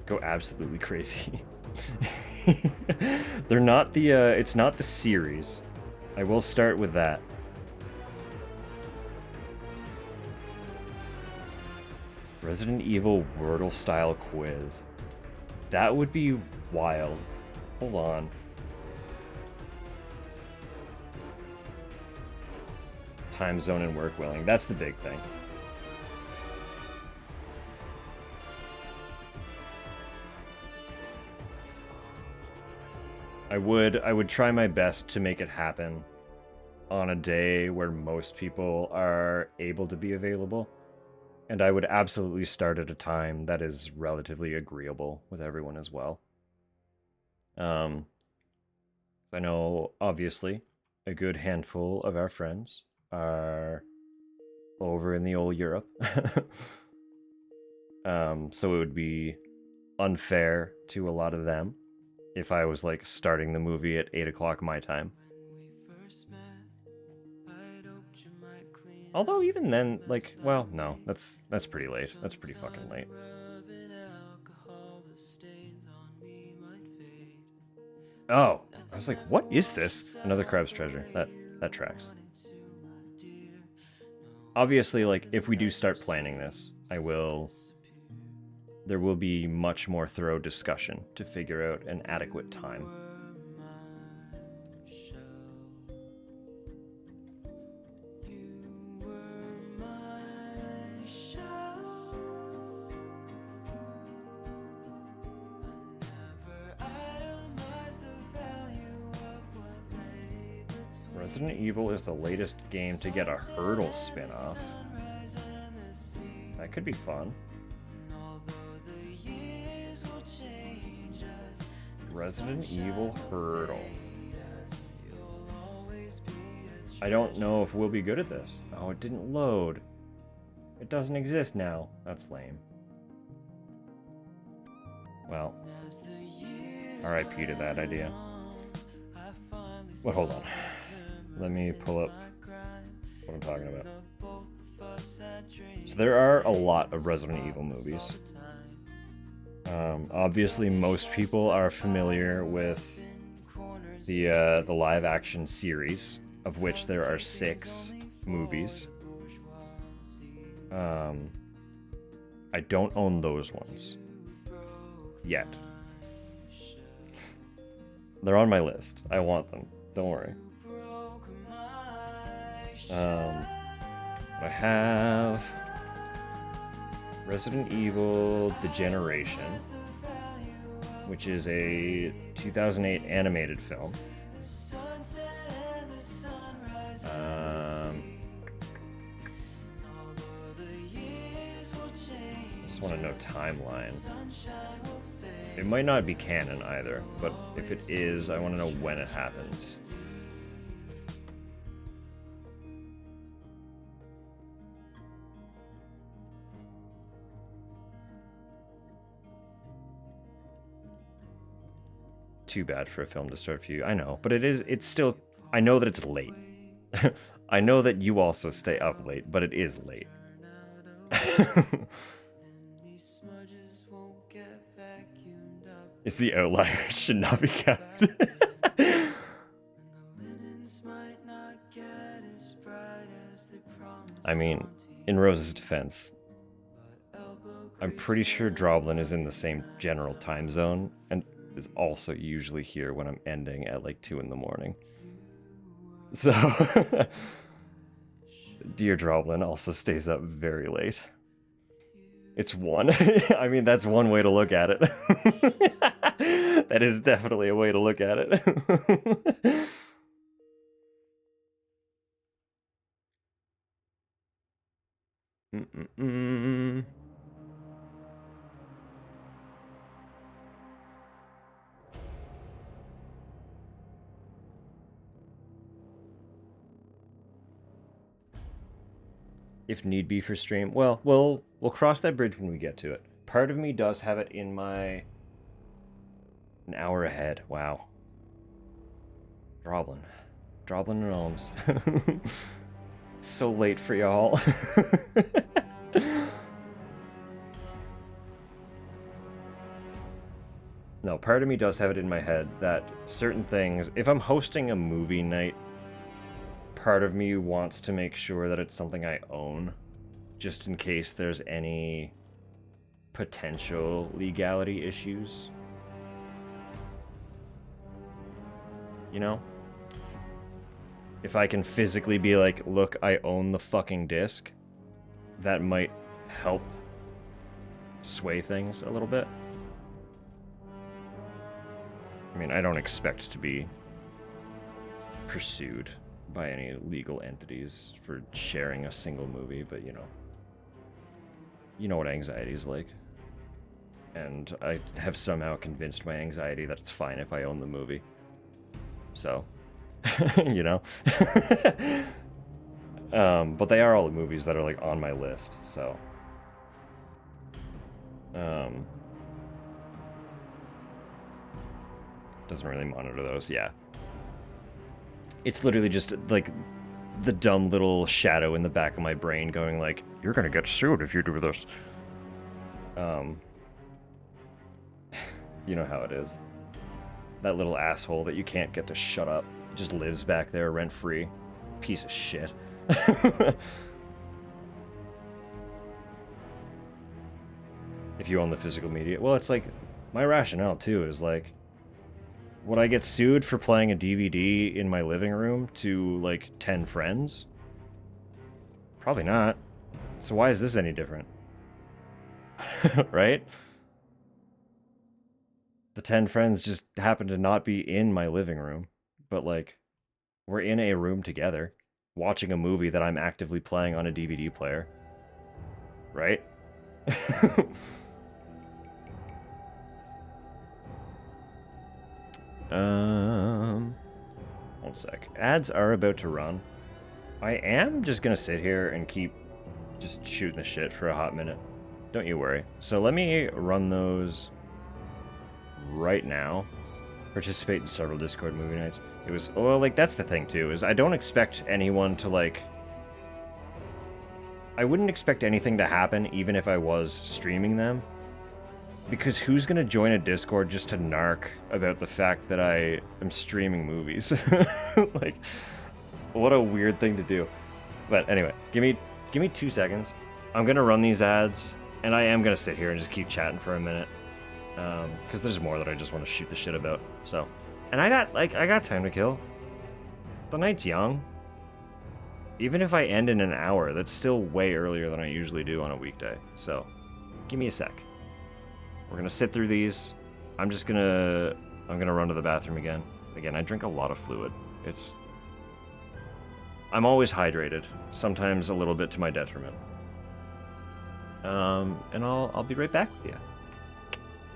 Go absolutely crazy. They're not the, it's not the series. I will start with that. Resident Evil Wordle style quiz. That would be wild. Hold on. Time zone and work willing. That's the big thing. I would try my best to make it happen on a day where most people are able to be available. And I would absolutely start at a time that is relatively agreeable with everyone as well. I know, obviously, a good handful of our friends are over in the old Europe. So it would be unfair to a lot of them if I was, like, starting the movie at 8 o'clock my time. Although even then, like, well, no, that's pretty late. That's pretty fucking late. Oh, I was like, what is this? Another Crab's Treasure. That tracks. Obviously, like, if we do start planning this, I will there will be much more thorough discussion to figure out an adequate time. Resident Evil is the latest game to get a Hurdle spin-off. That could be fun. Resident Evil Hurdle. I don't know if we'll be good at this. Oh, it didn't load. It doesn't exist now. That's lame. Well, RIP to that idea. Well, hold on. Let me pull up what I'm talking about. So there are a lot of Resident Evil movies. Obviously, most people are familiar with the live-action series, of which there are 6 movies. I don't own those ones yet. They're on my list. I want them. Don't worry. I have Resident Evil Degeneration, which is a 2008 animated film. I just want to know timeline. It might not be canon either, but if it is, I want to know when it happens. Too bad for a film to start for you. I know, but it's still, I know that it's late. I know that you also stay up late, but it is late. It's the outlier. It should not be counted. I mean, in Rose's defense, I'm pretty sure Droblin is in the same general time zone, and is also usually here when I'm ending at like 2 in the morning. So, Dear Droblin also stays up very late. It's 1. I mean, that's one way to look at it. That is definitely a way to look at it. If need be for stream, well, we'll cross that bridge when we get to it. Part of me does have it in my... An hour ahead. Wow. Droblin and Ohms. So late for y'all. No, part of me does have it in my head that certain things, if I'm hosting a movie night, part of me wants to make sure that it's something I own, just in case there's any potential legality issues. You know? If I can physically be like, look, I own the fucking disc, that might help sway things a little bit. I mean, I don't expect to be pursued by any legal entities for sharing a single movie, but you know what anxiety is like. And I have somehow convinced my anxiety that it's fine if I own the movie. So, you know. But they are all the movies that are like on my list, so. Doesn't really monitor those, yeah. It's literally just like the dumb little shadow in the back of my brain going like, you're gonna get sued if you do this. You know how it is. That little asshole that you can't get to shut up just lives back there rent-free. Piece of shit. if you own the physical media. Well, it's like, my rationale too is like, would I get sued for playing a DVD in my living room to like 10 friends? Probably not. So why is this any different? Right? The 10 friends just happen to not be in my living room, but like, we're in a room together, watching a movie that I'm actively playing on a DVD player. Right? One sec. Ads are about to run. I am just gonna sit here and keep just shooting the shit for a hot minute. Don't you worry. So let me run those right now. Participate in several Discord movie nights. It was, well, like, that's the thing, too, is I don't expect anyone to, like... I wouldn't expect anything to happen even if I was streaming them. Because who's gonna join a Discord just to narc about the fact that I am streaming movies? Like, what a weird thing to do. But anyway, give me 2 seconds. I'm gonna run these ads, and I am gonna sit here and just keep chatting for a minute. Because there's more that I just want to shoot the shit about. So, and I got time to kill. The night's young. Even if I end in an hour, that's still way earlier than I usually do on a weekday. So, give me a sec. We're gonna sit through these. I'm gonna run to the bathroom again. Again, I drink a lot of fluid. I'm always hydrated. Sometimes a little bit to my detriment. And I'll be right back with you.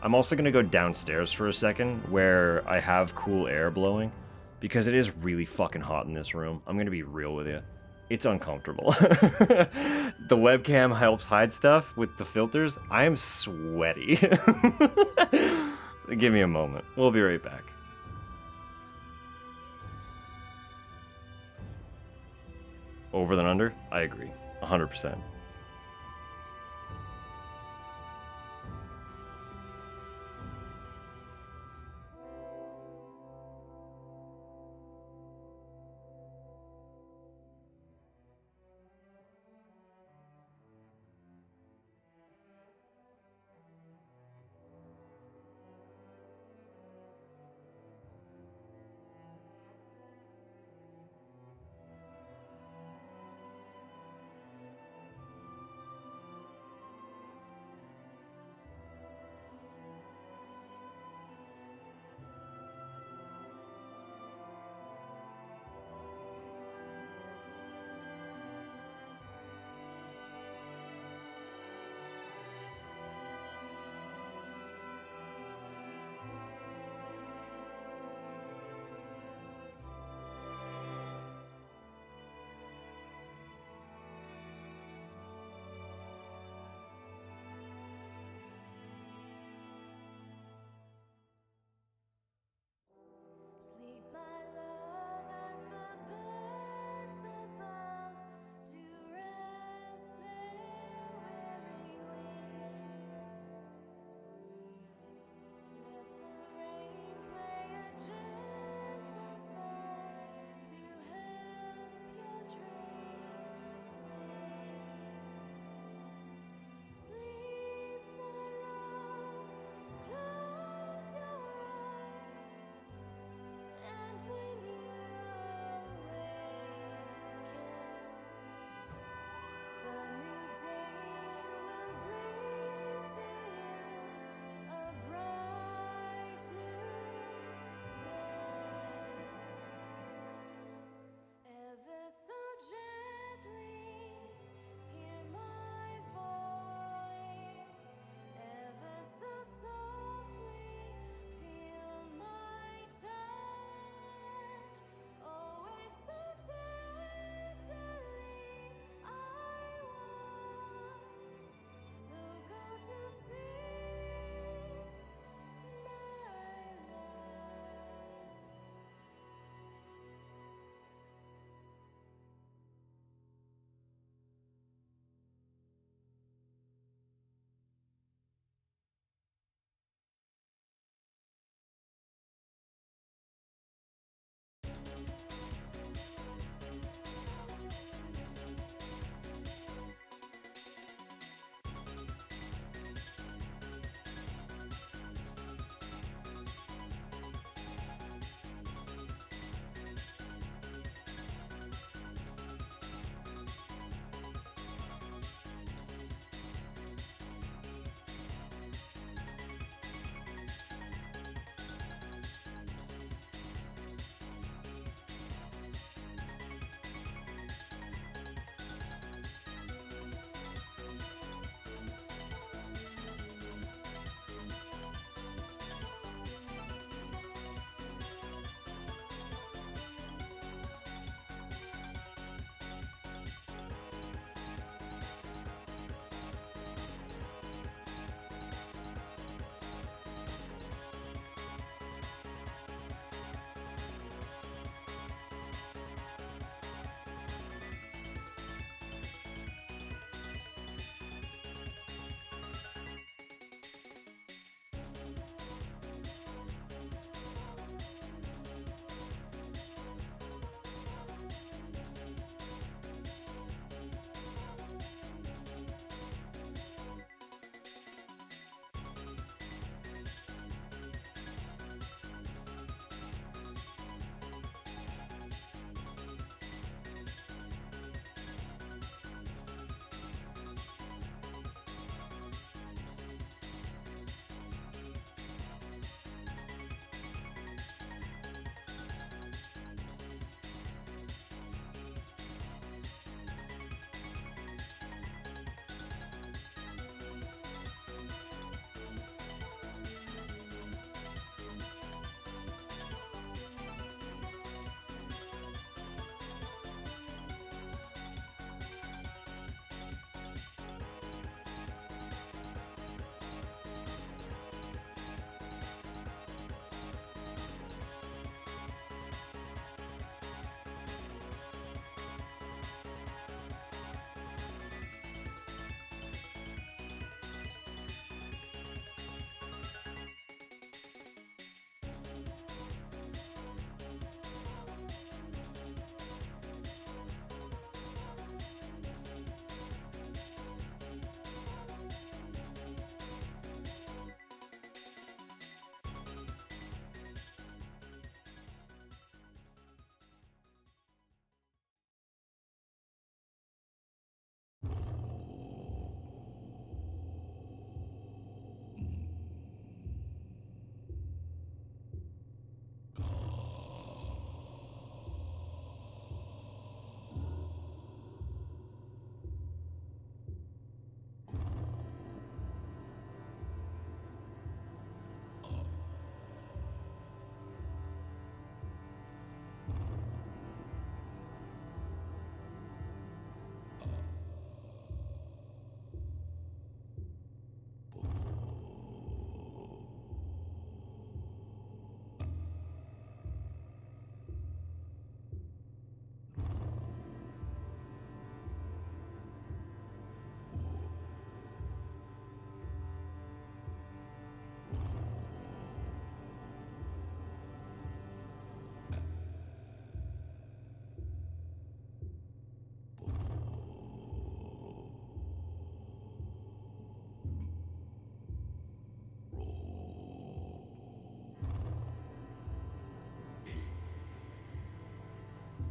I'm also going to go downstairs for a second, where I have cool air blowing, because it is really fucking hot in this room. I'm going to be real with you. It's uncomfortable. The webcam helps hide stuff with the filters. I am sweaty. Give me a moment. We'll be right back. Over than under? I agree. 100%.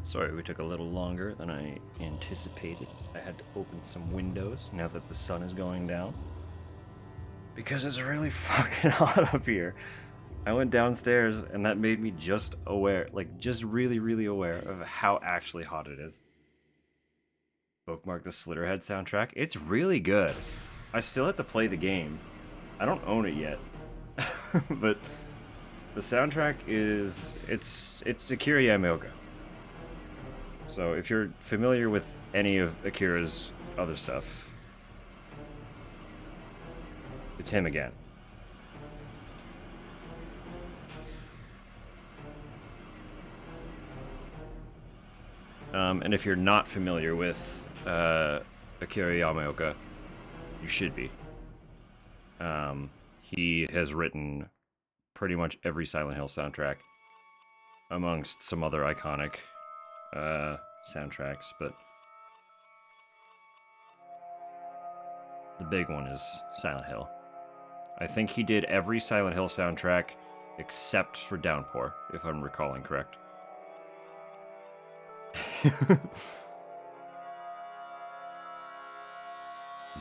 Sorry we took a little longer than I anticipated. I had to open some windows now that the sun is going down. Because it's really fucking hot up here. I went downstairs and that made me just aware, like just really, really aware of how actually hot it is. Bookmark the Slitterhead soundtrack. It's really good. I still have to play the game. I don't own it yet. But the soundtrack is, it's Akira Yamaoka. So if you're familiar with any of Akira's other stuff, it's him again. And if you're not familiar with Akira Yamaoka, you should be. He has written pretty much every Silent Hill soundtrack, amongst some other iconic soundtracks, but the big one is Silent Hill. I think he did every Silent Hill soundtrack except for Downpour, if I'm recalling correct. He's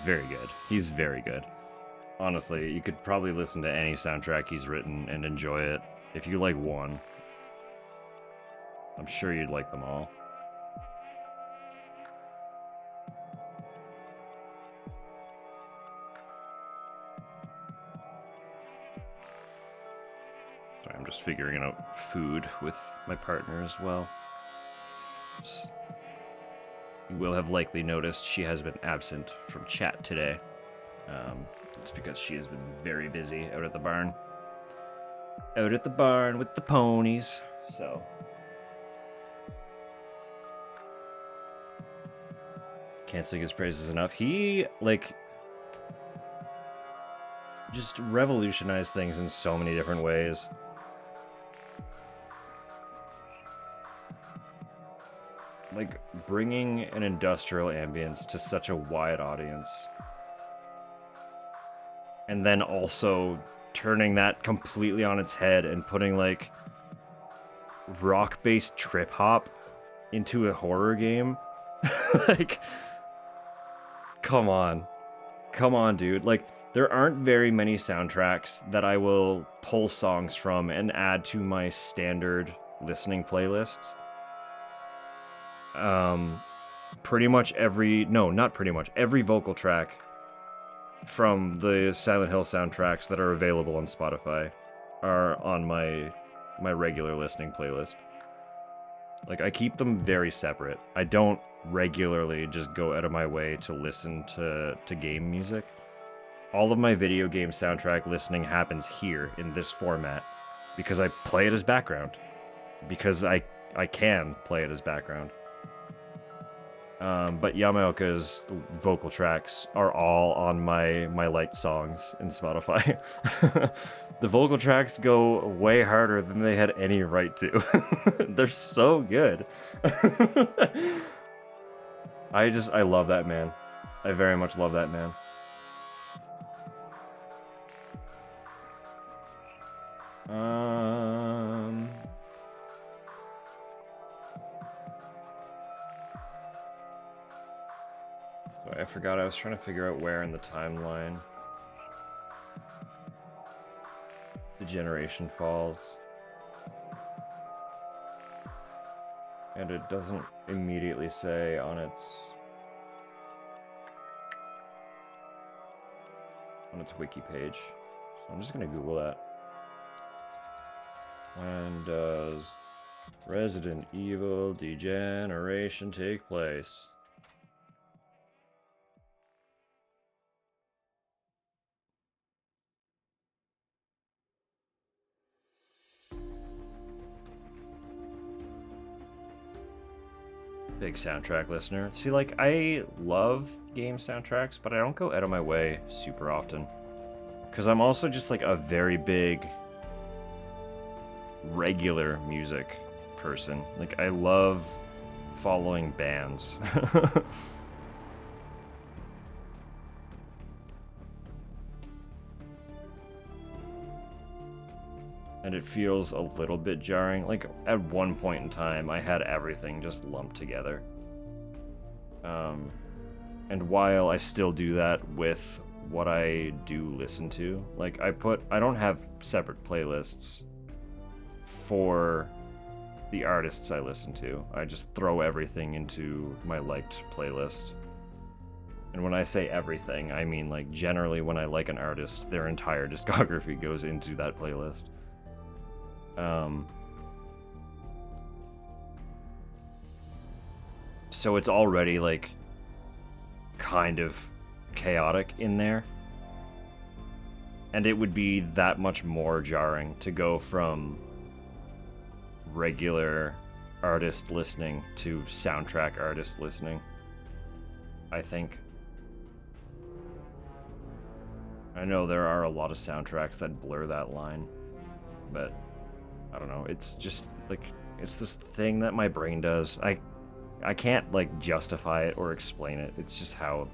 very good. He's very good. Honestly, you could probably listen to any soundtrack he's written and enjoy it. If you like one, I'm sure you'd like them all. Sorry, I'm just figuring out food with my partner as well. You will have likely noticed she has been absent from chat today. It's because she has been very busy out at the barn. Out at the barn with the ponies, so. Can't sing his praises enough. He, like, just revolutionized things in so many different ways. Like, bringing an industrial ambience to such a wide audience. And then also turning that completely on its head and putting, like, rock-based trip-hop into a horror game. Like, come on. Come on, dude. Like, there aren't very many soundtracks that I will pull songs from and add to my standard listening playlists. Pretty much every vocal track from the Silent Hill soundtracks that are available on Spotify are on my regular listening playlist. Like, I keep them very separate. I don't regularly just go out of my way to listen to game music. All of my video game soundtrack listening happens here in this format because I play it as background. Because I can play it as background. But Yamaoka's vocal tracks are all on my light songs in Spotify. The vocal tracks go way harder than they had any right to. They're so good. I love that man. I very much love that man. I forgot, I was trying to figure out where in the timeline the generation falls. And it doesn't immediately say on its wiki page. So I'm just gonna Google that. When does Resident Evil Degeneration take place? Big soundtrack listener. See, like, I love game soundtracks, but I don't go out of my way super often. Because I'm also just, like, a very big regular music person. Like, I love following bands. and it feels a little bit jarring. Like, at one point in time, I had everything just lumped together. And while I still do that with what I do listen to, like, I don't have separate playlists for the artists I listen to. I just throw everything into my liked playlist. And when I say everything, I mean, like, generally when I like an artist, their entire discography goes into that playlist. So it's already, like, kind of chaotic in there. And it would be that much more jarring to go from regular artist listening to soundtrack artist listening, I think. I know there are a lot of soundtracks that blur that line, but I don't know, it's just like, it's this thing that my brain does. I can't, like, justify it or explain it. It's just how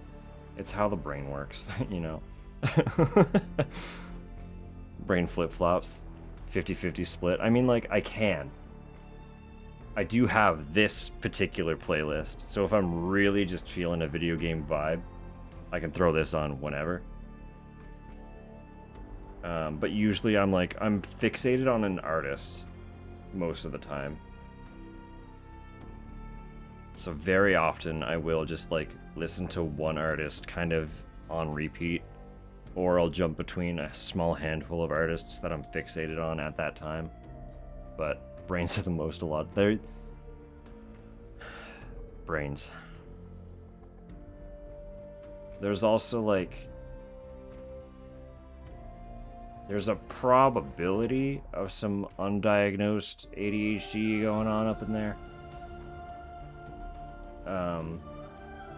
the brain works, you know? Brain flip-flops, 50-50 split. I mean, like, I do have this particular playlist, so if I'm really just feeling a video game vibe, I can throw this on whenever. But usually I'm fixated on an artist most of the time. So very often I will just, like, listen to one artist kind of on repeat, or I'll jump between a small handful of artists that I'm fixated on at that time. But brains are the most a lot. They're brains. There's also, like, there's a probability of some undiagnosed ADHD going on up in there.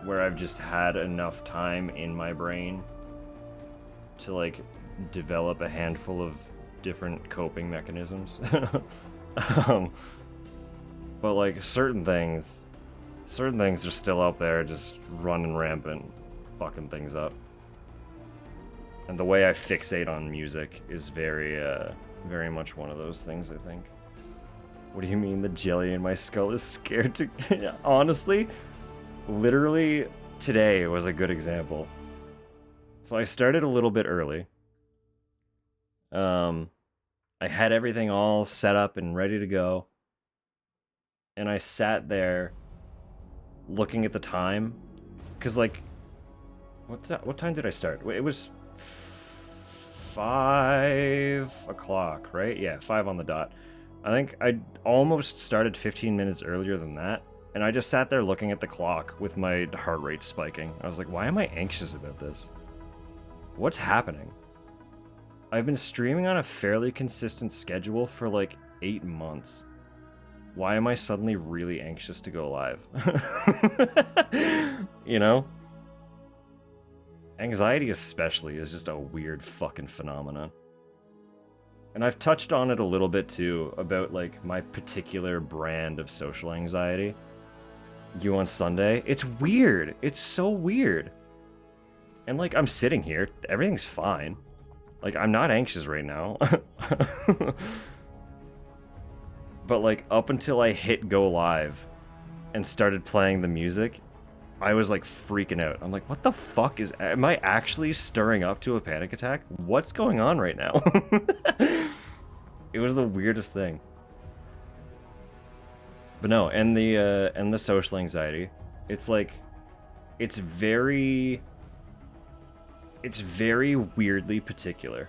Where I've just had enough time in my brain to, like, develop a handful of different coping mechanisms. But, like, certain things are still out there just running rampant, fucking things up. And the way I fixate on music is very much one of those things, I think. What do you mean the jelly in my skull is scared to... Honestly, literally today was a good example. So I started a little bit early. I had everything all set up and ready to go. And I sat there looking at the time. Because, like, what time did I start? It was 5 o'clock, right? Yeah, 5 on the dot. I think I almost started 15 minutes earlier than that, and I just sat there looking at the clock with my heart rate spiking. I was like, why am I anxious about this? What's happening? I've been streaming on a fairly consistent schedule for, like, 8 months. Why am I suddenly really anxious to go live? You know? Anxiety especially is just a weird fucking phenomenon. And I've touched on it a little bit too, about, like, my particular brand of social anxiety. You on Sunday? It's weird. It's so weird. And, like, I'm sitting here, everything's fine. Like, I'm not anxious right now. But, like, up until I hit go live and started playing the music, I was, like, freaking out. I'm like, what the fuck am I actually stirring up to a panic attack? What's going on right now? It was the weirdest thing. But no, and the social anxiety, it's like, it's very weirdly particular.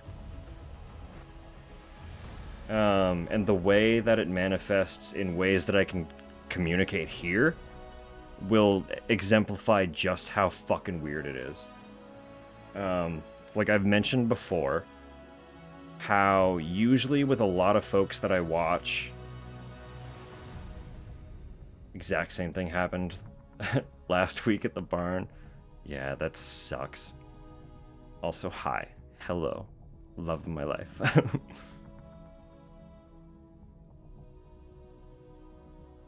And the way that it manifests in ways that I can communicate here will exemplify just how fucking weird it is. Like I've mentioned before, how usually with a lot of folks that I watch, exact same thing happened last week at the barn. Yeah, that sucks. Also, hi. Hello. Love of my life.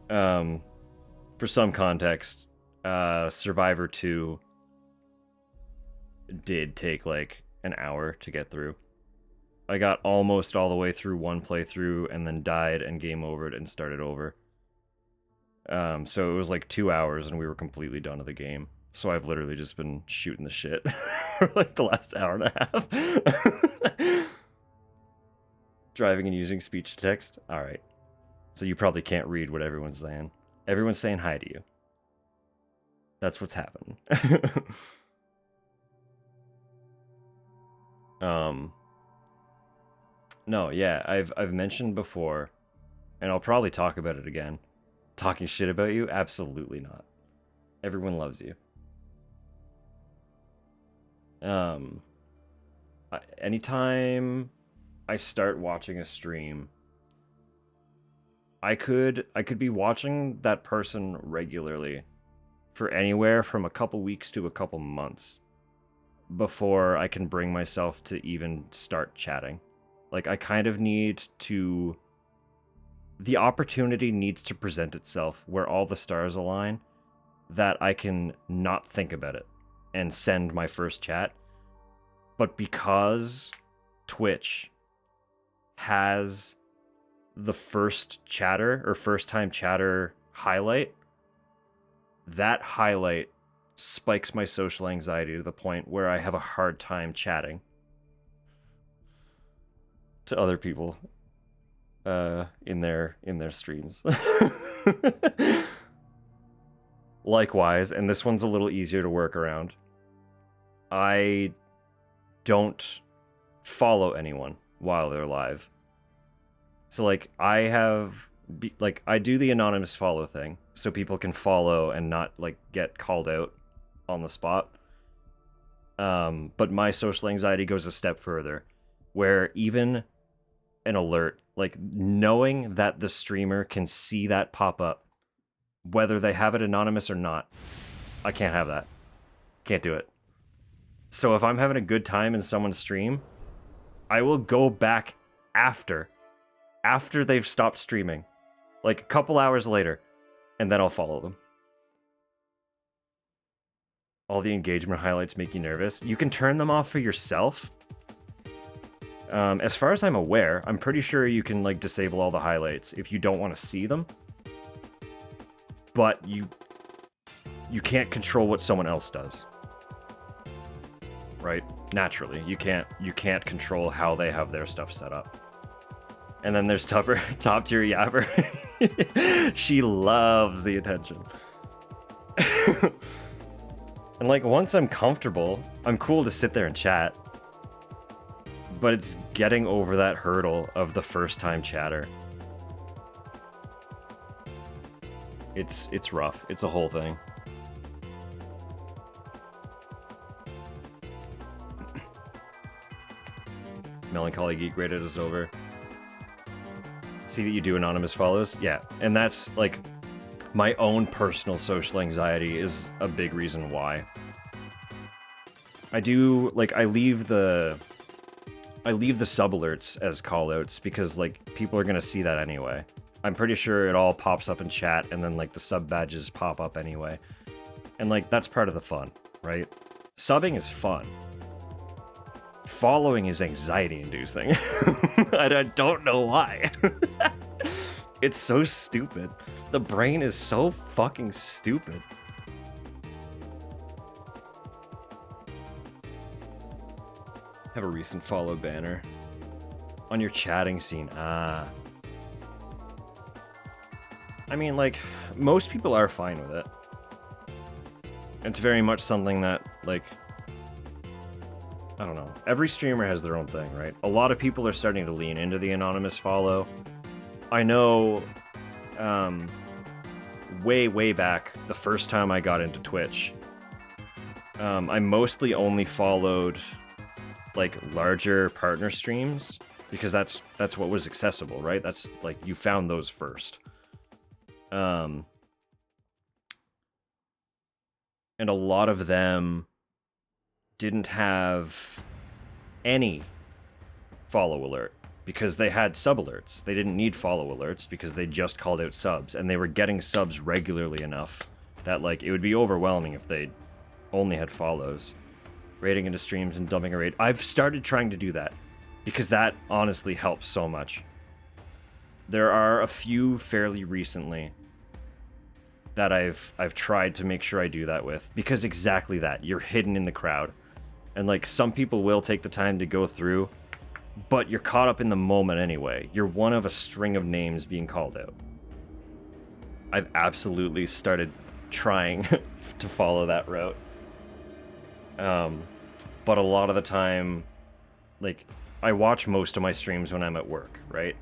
For some context, Survivor 2 did take like an hour to get through. I got almost all the way through one playthrough and then died and game overed and started over. So it was like 2 hours and we were completely done with the game. So I've literally just been shooting the shit for like the last hour and a half. Driving and using speech to text? Alright. So you probably can't read what everyone's saying. Everyone's saying hi to you. That's what's happening. No, yeah, I've mentioned before, and I'll probably talk about it again. Talking shit about you? Absolutely not. Everyone loves you. Anytime I start watching a stream, I could be watching that person regularly for anywhere from a couple weeks to a couple months before I can bring myself to even start chatting. Like, I kind of need to... The opportunity needs to present itself where all the stars align that I can not think about it and send my first chat. But because Twitch has the first chatter or first time chatter highlight, that highlight spikes my social anxiety to the point where I have a hard time chatting to other people in their streams. Likewise, and this one's a little easier to work around, I don't follow anyone while they're live. So like I do the anonymous follow thing so people can follow and not like get called out on the spot. But my social anxiety goes a step further, where even an alert, like knowing that the streamer can see that pop up, whether they have it anonymous or not, I can't have that. Can't do it. So if I'm having a good time in someone's stream, I will go back after they've stopped streaming, like a couple hours later, and then I'll follow them. All the engagement highlights make you nervous. You can turn them off for yourself. As far as I'm aware, I'm pretty sure you can like disable all the highlights if you don't want to see them. But you can't control what someone else does. Right? Naturally, you can't control how they have their stuff set up. And then there's top tier Yapper. She loves the attention. And like once I'm comfortable, I'm cool to sit there and chat. But it's getting over that hurdle of the first time chatter. It's rough. It's a whole thing. Melancholy Geek rated us over. See that you do anonymous follows? Yeah. And that's like my own personal social anxiety is a big reason why. I do like I leave the sub alerts as callouts because like people are gonna see that anyway. I'm pretty sure it all pops up in chat and then like the sub badges pop up anyway. And like that's part of the fun, right? Subbing is fun. Following is anxiety inducing. I don't know why. It's so stupid. The brain is so fucking stupid. Have a recent follow banner on your chatting scene. I mean, like, most people are fine with it. It's very much something that, like, I don't know. Every streamer has their own thing, right? A lot of people are starting to lean into the anonymous follow. I know, way back, the first time I got into Twitch, I mostly only followed like larger partner streams because that's what was accessible, right? That's like you found those first. And a lot of them didn't have any follow alert because they had sub alerts. They didn't need follow alerts because they just called out subs and they were getting subs regularly enough that like it would be overwhelming if they only had follows. Raiding into streams and dumping a raid. I've started trying to do that. because that honestly helps so much. There are a few fairly recently that I've tried to make sure I do that with, because exactly that, you're hidden in the crowd. And like, some people will take the time to go through, but you're caught up in the moment anyway. You're one of a string of names being called out. I've absolutely started trying to follow that route. But a lot of the time, like, I watch most of my streams when I'm at work, right?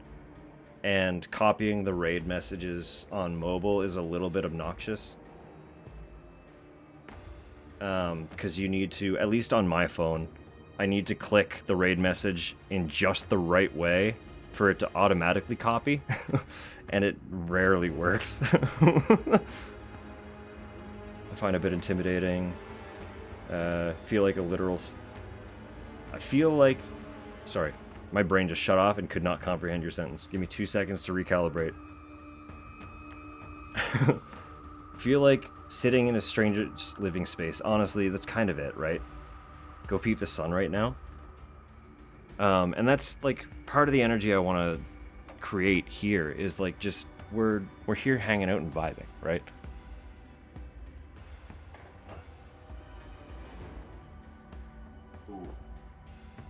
And copying the raid messages on mobile is a little bit obnoxious. Because you need to, at least on my phone, I need to click the raid message in just the right way for it to automatically copy, and it rarely works. I find it a bit intimidating. Feel like a literal... I feel like... Sorry, my brain just shut off and could not comprehend your sentence. Give me 2 seconds to recalibrate. Feel like sitting in a stranger's living space. Honestly, that's kind of it, right? Go peep the sun right now. And that's like part of the energy I want to create here is like just we're here hanging out and vibing, right?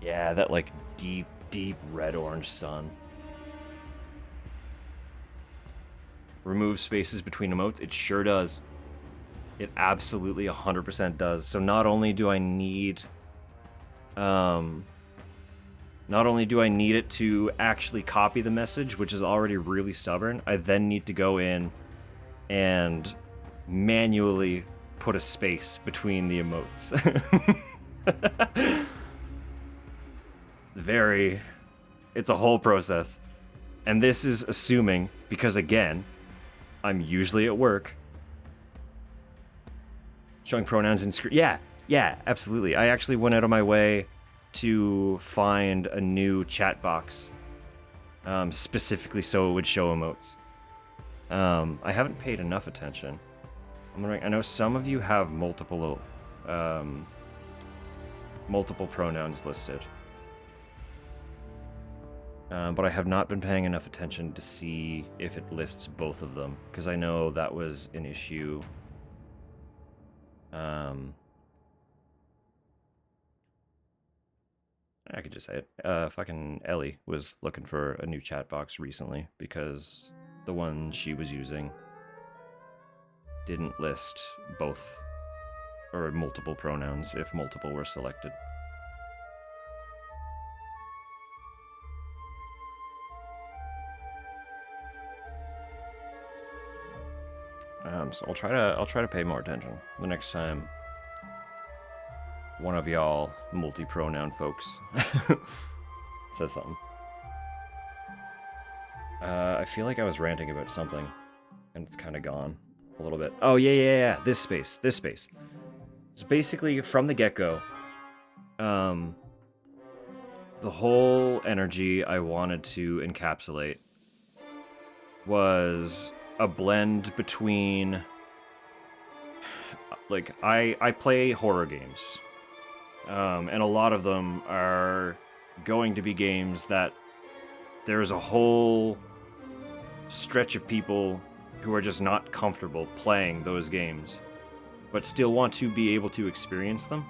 Yeah, that like deep red-orange sun. Remove spaces between emotes? It sure does. It absolutely 100% does. So not only do I need... not only do I need it to actually copy the message, which is already really stubborn, I then need to go in and manually put a space between the emotes. It's a whole process. And this is assuming, because again, I'm usually at work. Showing pronouns in screen. Yeah, absolutely. I actually went out of my way to find a new chat box, specifically so it would show emotes. I haven't paid enough attention. I'm wondering, I know some of you have multiple pronouns listed. But I have not been paying enough attention to see if it lists both of them, because I know that was an issue. I could just say it. Fucking Ellie was looking for a new chat box recently because the one she was using didn't list both or multiple pronouns if multiple were selected. So I'll try to pay more attention the next time one of y'all multi-pronoun folks says something. I feel like I was ranting about something, and it's kind of gone a little bit. Oh yeah. This space. So basically, from the get-go, the whole energy I wanted to encapsulate was a blend between, like, I play horror games, and a lot of them are going to be games that there's a whole stretch of people who are just not comfortable playing those games, but still want to be able to experience them.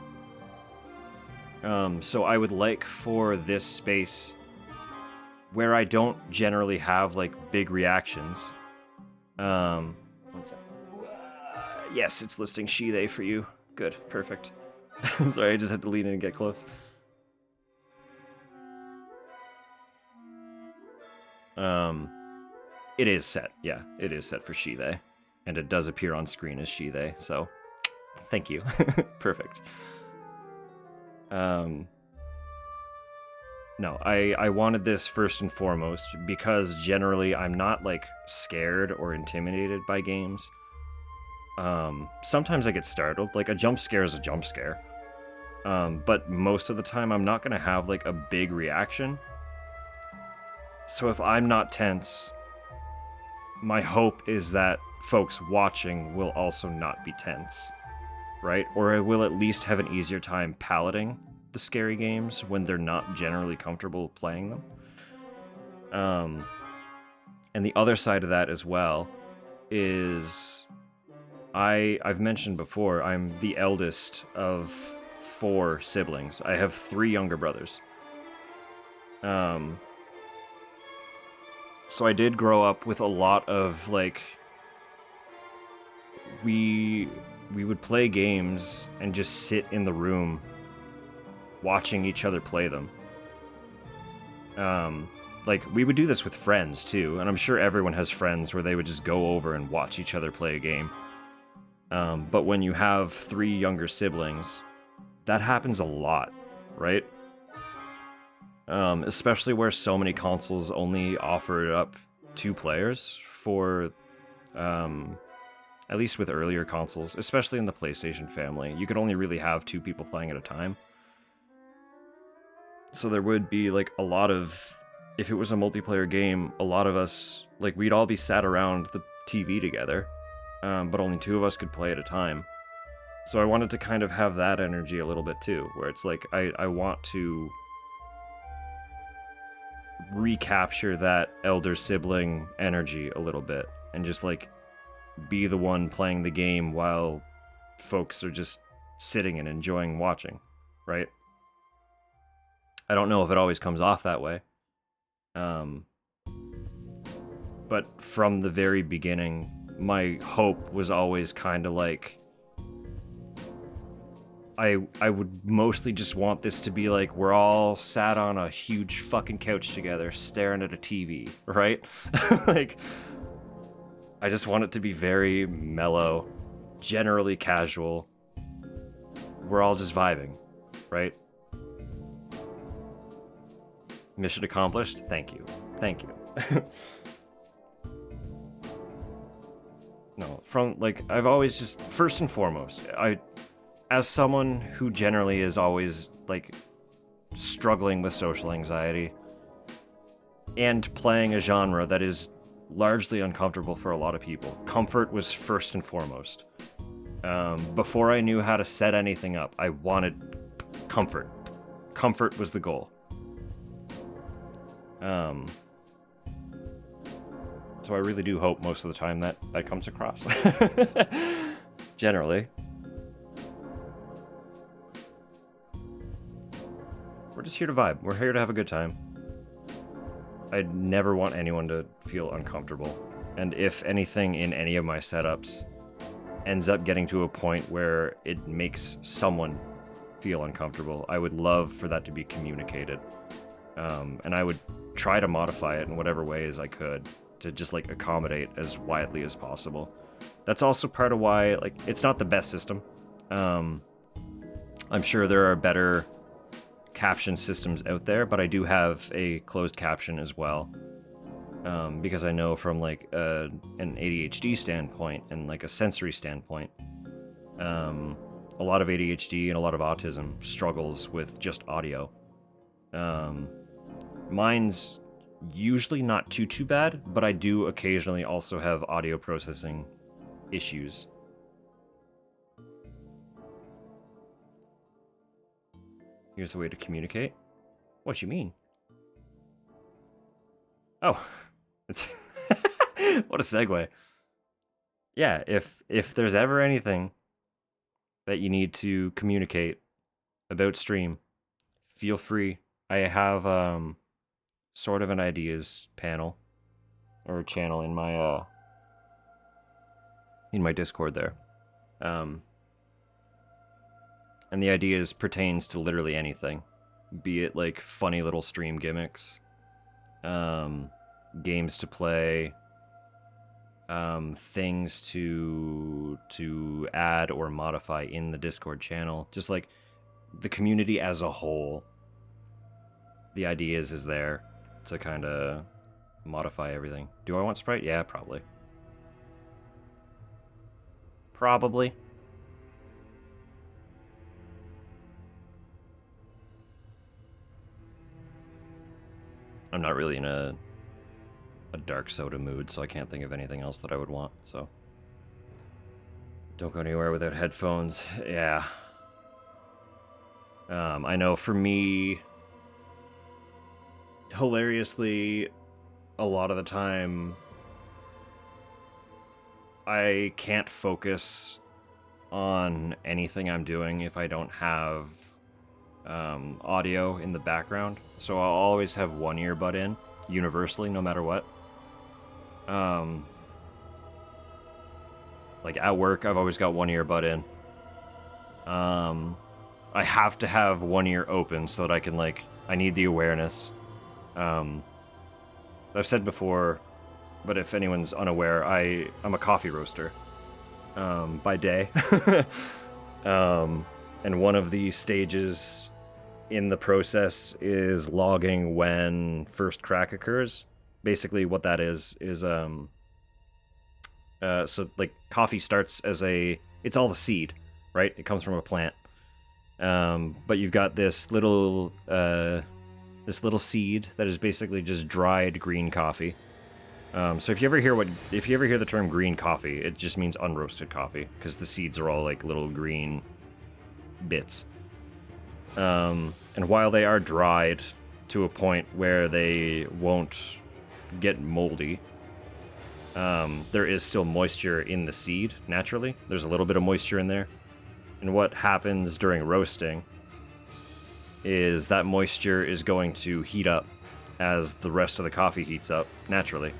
So I would like for this space, where I don't generally have, like, big reactions. One sec. Yes, it's listing she, they for you. Good, perfect. Sorry, I just had to lean in and get close. It is set, yeah. It is set for she, they. And it does appear on screen as she, they, so thank you. Perfect. No, I wanted this first and foremost because generally I'm not, like, scared or intimidated by games. Sometimes I get startled. Like, a jump scare is a jump scare. But most of the time I'm not gonna have, like, a big reaction. So if I'm not tense, my hope is that folks watching will also not be tense, right? Or I will at least have an easier time palating the scary games when they're not generally comfortable playing them. And the other side of that as well is I've mentioned before, I'm the eldest of 4 siblings. I have 3 younger brothers. So I did grow up with a lot of, like, we would play games and just sit in the room watching each other play them. Like, we would do this with friends, too, and I'm sure everyone has friends where they would just go over and watch each other play a game. But when you have 3 younger siblings, that happens a lot, right? Especially where so many consoles only offer up 2 players for, at least with earlier consoles, especially in the PlayStation family, you could only really have 2 people playing at a time. So there would be, like, a lot of, if it was a multiplayer game, a lot of us, like, we'd all be sat around the TV together, but only 2 of us could play at a time. So I wanted to kind of have that energy a little bit too, where it's like, I want to recapture that elder sibling energy a little bit, and just, like, be the one playing the game while folks are just sitting and enjoying watching, right? I don't know if it always comes off that way. But from the very beginning, my hope was always kind of like, I would mostly just want this to be like, we're all sat on a huge fucking couch together, staring at a TV, right? Like, I just want it to be very mellow, generally casual. We're all just vibing, right? Mission accomplished? Thank you. Thank you. No, from, like, I've always just, first and foremost, as someone who generally is always, like, struggling with social anxiety, and playing a genre that is largely uncomfortable for a lot of people, comfort was first and foremost. Before I knew how to set anything up, I wanted comfort. Comfort was the goal. So I really do hope most of the time that comes across. Generally. We're just here to vibe. We're here to have a good time. I'd never want anyone to feel uncomfortable. And if anything in any of my setups ends up getting to a point where it makes someone feel uncomfortable, I would love for that to be communicated. And I would try to modify it in whatever ways I could to just, like, accommodate as widely as possible. That's also part of why, like, it's not the best system. I'm sure there are better caption systems out there, but I do have a closed caption as well. Because I know from, like, an ADHD standpoint and, like, a sensory standpoint, a lot of ADHD and a lot of autism struggles with just audio. Mine's usually not too bad, but I do occasionally also have audio processing issues. Here's a way to communicate. What you mean? Oh, it's what a segue. Yeah, if there's ever anything that you need to communicate about stream, feel free. I have sort of an ideas panel or channel in my Discord there. And the ideas pertains to literally anything, be it, like, funny little stream gimmicks, games to play, things to add or modify in the Discord channel, just, like, the community as a whole. The ideas is there to kind of modify everything. Do I want Sprite? Yeah, probably. Probably. I'm not really in a dark soda mood, so I can't think of anything else that I would want, so. Don't go anywhere without headphones. Yeah. I know for me, hilariously, a lot of the time, I can't focus on anything I'm doing if I don't have audio in the background. So I'll always have one earbud in, universally, no matter what. Like at work, I've always got one earbud in. I have to have one ear open so that I can, like, I need the awareness. I've said before, but if anyone's unaware, I'm a coffee roaster by day. And one of the stages in the process is logging when first crack occurs. Basically what that is so like coffee starts as it's all the seed, right? It comes from a plant. But you've got this little seed that is basically just dried green coffee. So if you ever hear the term green coffee, it just means unroasted coffee, because the seeds are all like little green bits. And while they are dried to a point where they won't get moldy, there is still moisture in the seed, naturally. There's a little bit of moisture in there. And what happens during roasting is that moisture is going to heat up as the rest of the coffee heats up, naturally.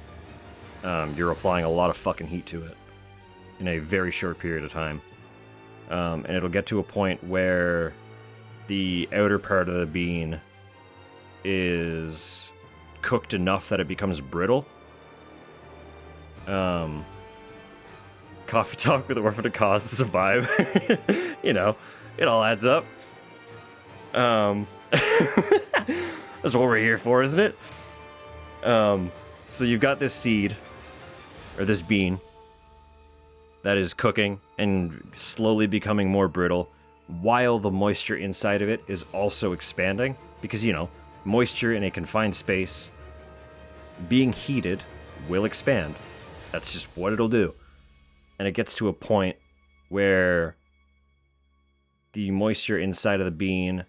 You're applying a lot of fucking heat to it in a very short period of time. And it'll get to a point where the outer part of the bean is cooked enough that it becomes brittle. Coffee talk with a orphan to cause to survive. You know, it all adds up. That's what we're here for, isn't it? So you've got this seed, or this bean, that is cooking and slowly becoming more brittle, while the moisture inside of it is also expanding. Because, you know, moisture in a confined space being heated will expand. That's just what it'll do. And it gets to a point where the moisture inside of the bean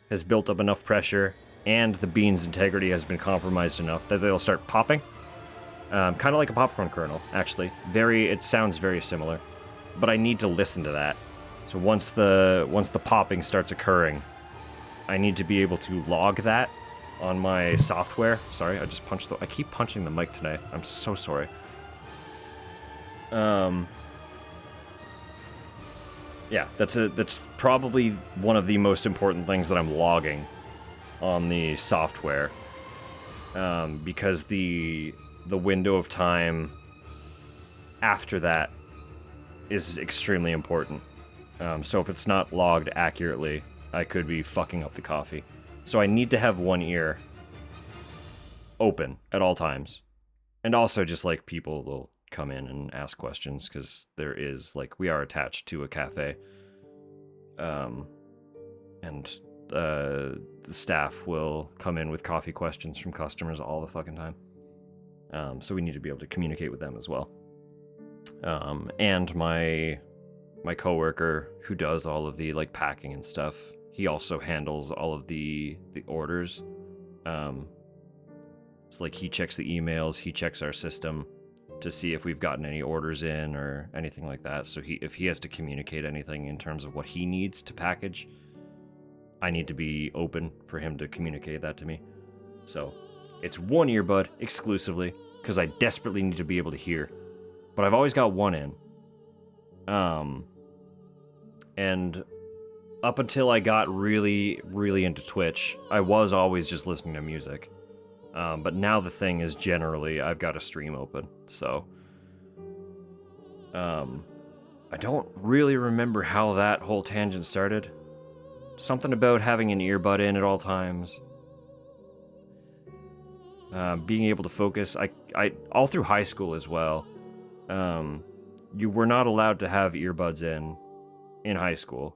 has built up enough pressure and the bean's integrity has been compromised enough that they'll start popping. Kind of like a popcorn kernel, actually. It sounds very similar. But I need to listen to that. So once the popping starts occurring, I need to be able to log that on my software. Sorry, I keep punching the mic today. I'm so sorry. Yeah, that's probably one of the most important things that I'm logging on the software, because the window of time after that is extremely important. So if it's not logged accurately, I could be fucking up the coffee. So I need to have one ear open at all times. And also just like people will come in and ask questions, because we are attached to a cafe. And the staff will come in with coffee questions from customers all the fucking time. So we need to be able to communicate with them as well. And my coworker who does all of the like packing and stuff, he also handles all of the orders. It's like he checks the emails, he checks our system to see if we've gotten any orders in or anything like that. So if he has to communicate anything in terms of what he needs to package, I need to be open for him to communicate that to me. So it's one earbud exclusively, because I desperately need to be able to hear. But I've always got one in. And up until I got really, really into Twitch, I was always just listening to music. But now the thing is generally I've got a stream open, so I don't really remember how that whole tangent started. Something about having an earbud in at all times. Being able to focus. I all through high school as well. You were not allowed to have earbuds in high school.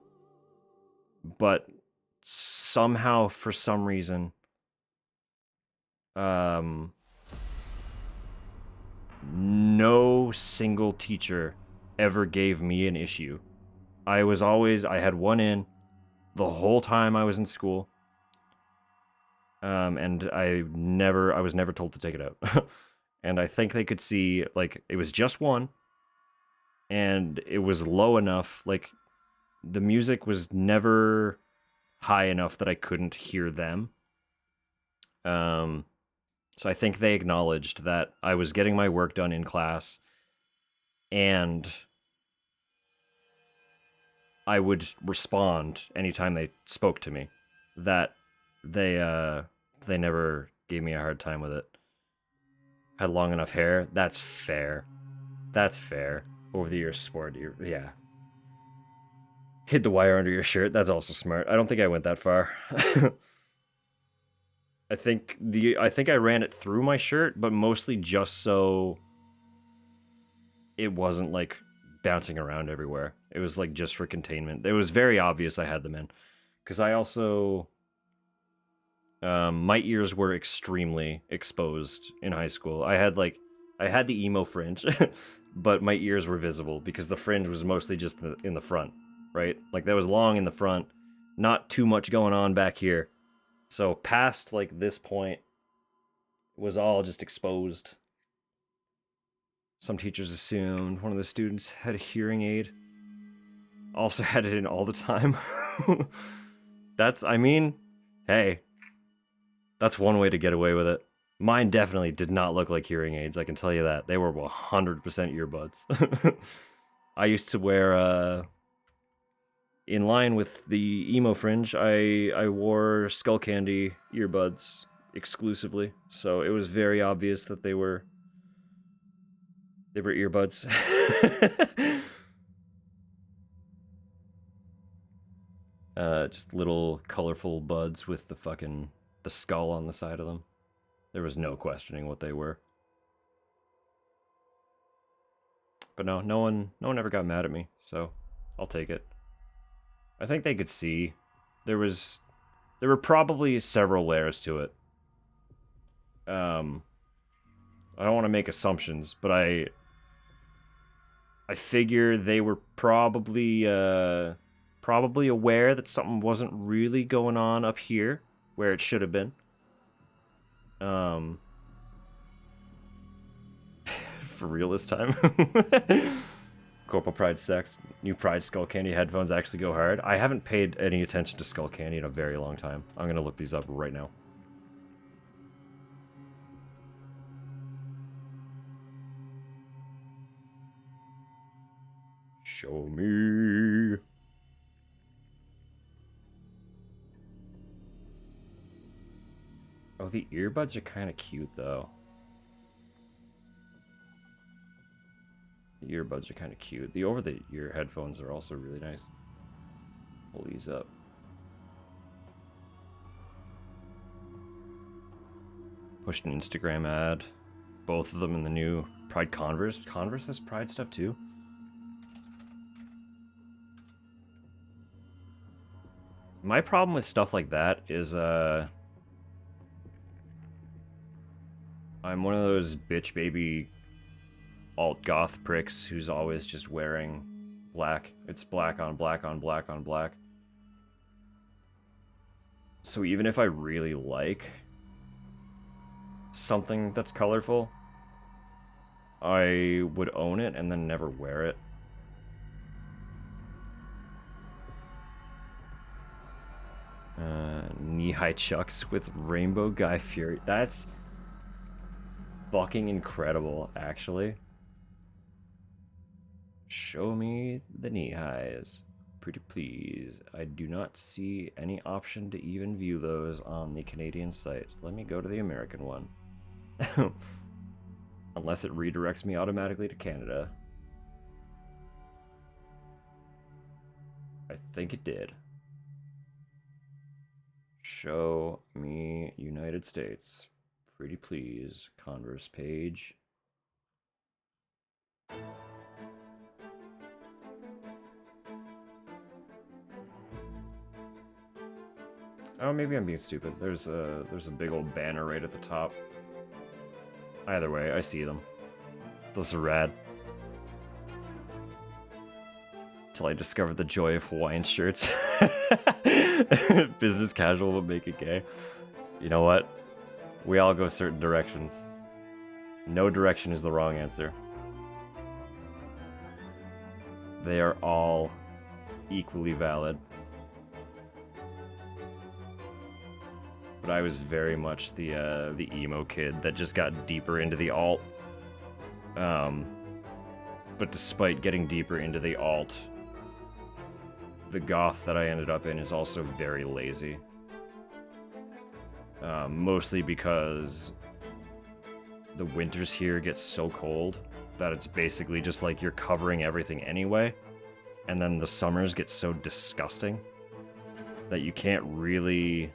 But somehow, for some reason, no single teacher ever gave me an issue. I had one in, the whole time I was in school. And I was never told to take it out. And I think they could see, like, it was just one, and it was low enough, like, the music was never high enough that I couldn't hear them. So I think they acknowledged that I was getting my work done in class, and I would respond anytime they spoke to me. That they never gave me a hard time with it. Had long enough hair. That's fair. That's fair. Over the years, sport. Yeah. Hid the wire under your shirt. That's also smart. I don't think I went that far. I think I ran it through my shirt, but mostly just so it wasn't like bouncing around everywhere. It was like just for containment. It was very obvious I had them in, because I also my ears were extremely exposed in high school. I had the emo fringe, but my ears were visible because the fringe was mostly just in the front, right? Like that was long in the front, not too much going on back here. So past like this point was all just exposed. Some teachers assumed one of the students had a hearing aid. Also had it in all the time. Hey, that's one way to get away with it. Mine definitely did not look like hearing aids, I can tell you that. They were 100% earbuds. I used to wear, in line with the emo fringe, I wore Skull Candy earbuds exclusively. So it was very obvious that they were earbuds. Just little colorful buds with the skull on the side of them. There was no questioning what they were. But no one ever got mad at me, so I'll take it. I think they could see. There were probably several layers to it. I don't want to make assumptions, but I figure they were probably aware that something wasn't really going on up here where it should have been. For real this time. Corporal Pride sex. New Pride Skull Candy headphones actually go hard. I haven't paid any attention to Skull Candy in a very long time. I'm gonna look these up right now. Show me. Oh, the earbuds are kind of cute, though. The earbuds are kind of cute. The over-the-ear headphones are also really nice. Pull these up. Pushed an Instagram ad. Both of them in the new Pride Converse. Converse has Pride stuff, too? My problem with stuff like that is, I'm one of those bitch baby alt goth pricks who's always just wearing black. It's black on black on black on black. So even if I really like something that's colorful, I would own it and then never wear it. Knee-high chucks with Rainbow Guy Fury. That's fucking incredible, actually. Show me the knee-highs. Pretty please. I do not see any option to even view those on the Canadian site. Let me go to the American one. Unless it redirects me automatically to Canada. I think it did. Show me United States. Pretty please. Converse page. Oh, maybe I'm being stupid. There's a big old banner right at the top. Either way, I see them. Those are rad. Till I discovered the joy of Hawaiian shirts. Business casual would make it gay. You know what? We all go certain directions. No direction is the wrong answer. They are all equally valid. But I was very much the emo kid that just got deeper into the alt. But despite getting deeper into the alt, the goth that I ended up in is also very lazy. Mostly because the winters here get so cold that it's basically just like you're covering everything anyway. And then the summers get so disgusting that you can't really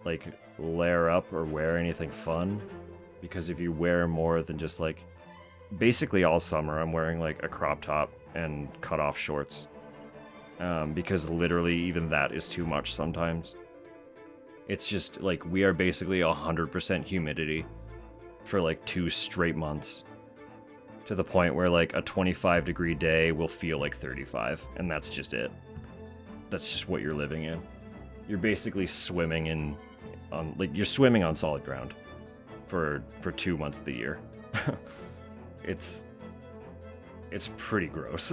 like layer up or wear anything fun. Because if you wear more than just like, basically all summer I'm wearing like a crop top and cut off shorts. Because literally even that is too much sometimes. It's just like we are basically 100% humidity for like 2 straight months. To the point where like a 25-degree day will feel like 35, and that's just it. That's just what you're living in. You're basically swimming you're swimming on solid ground for 2 months of the year. It's pretty gross.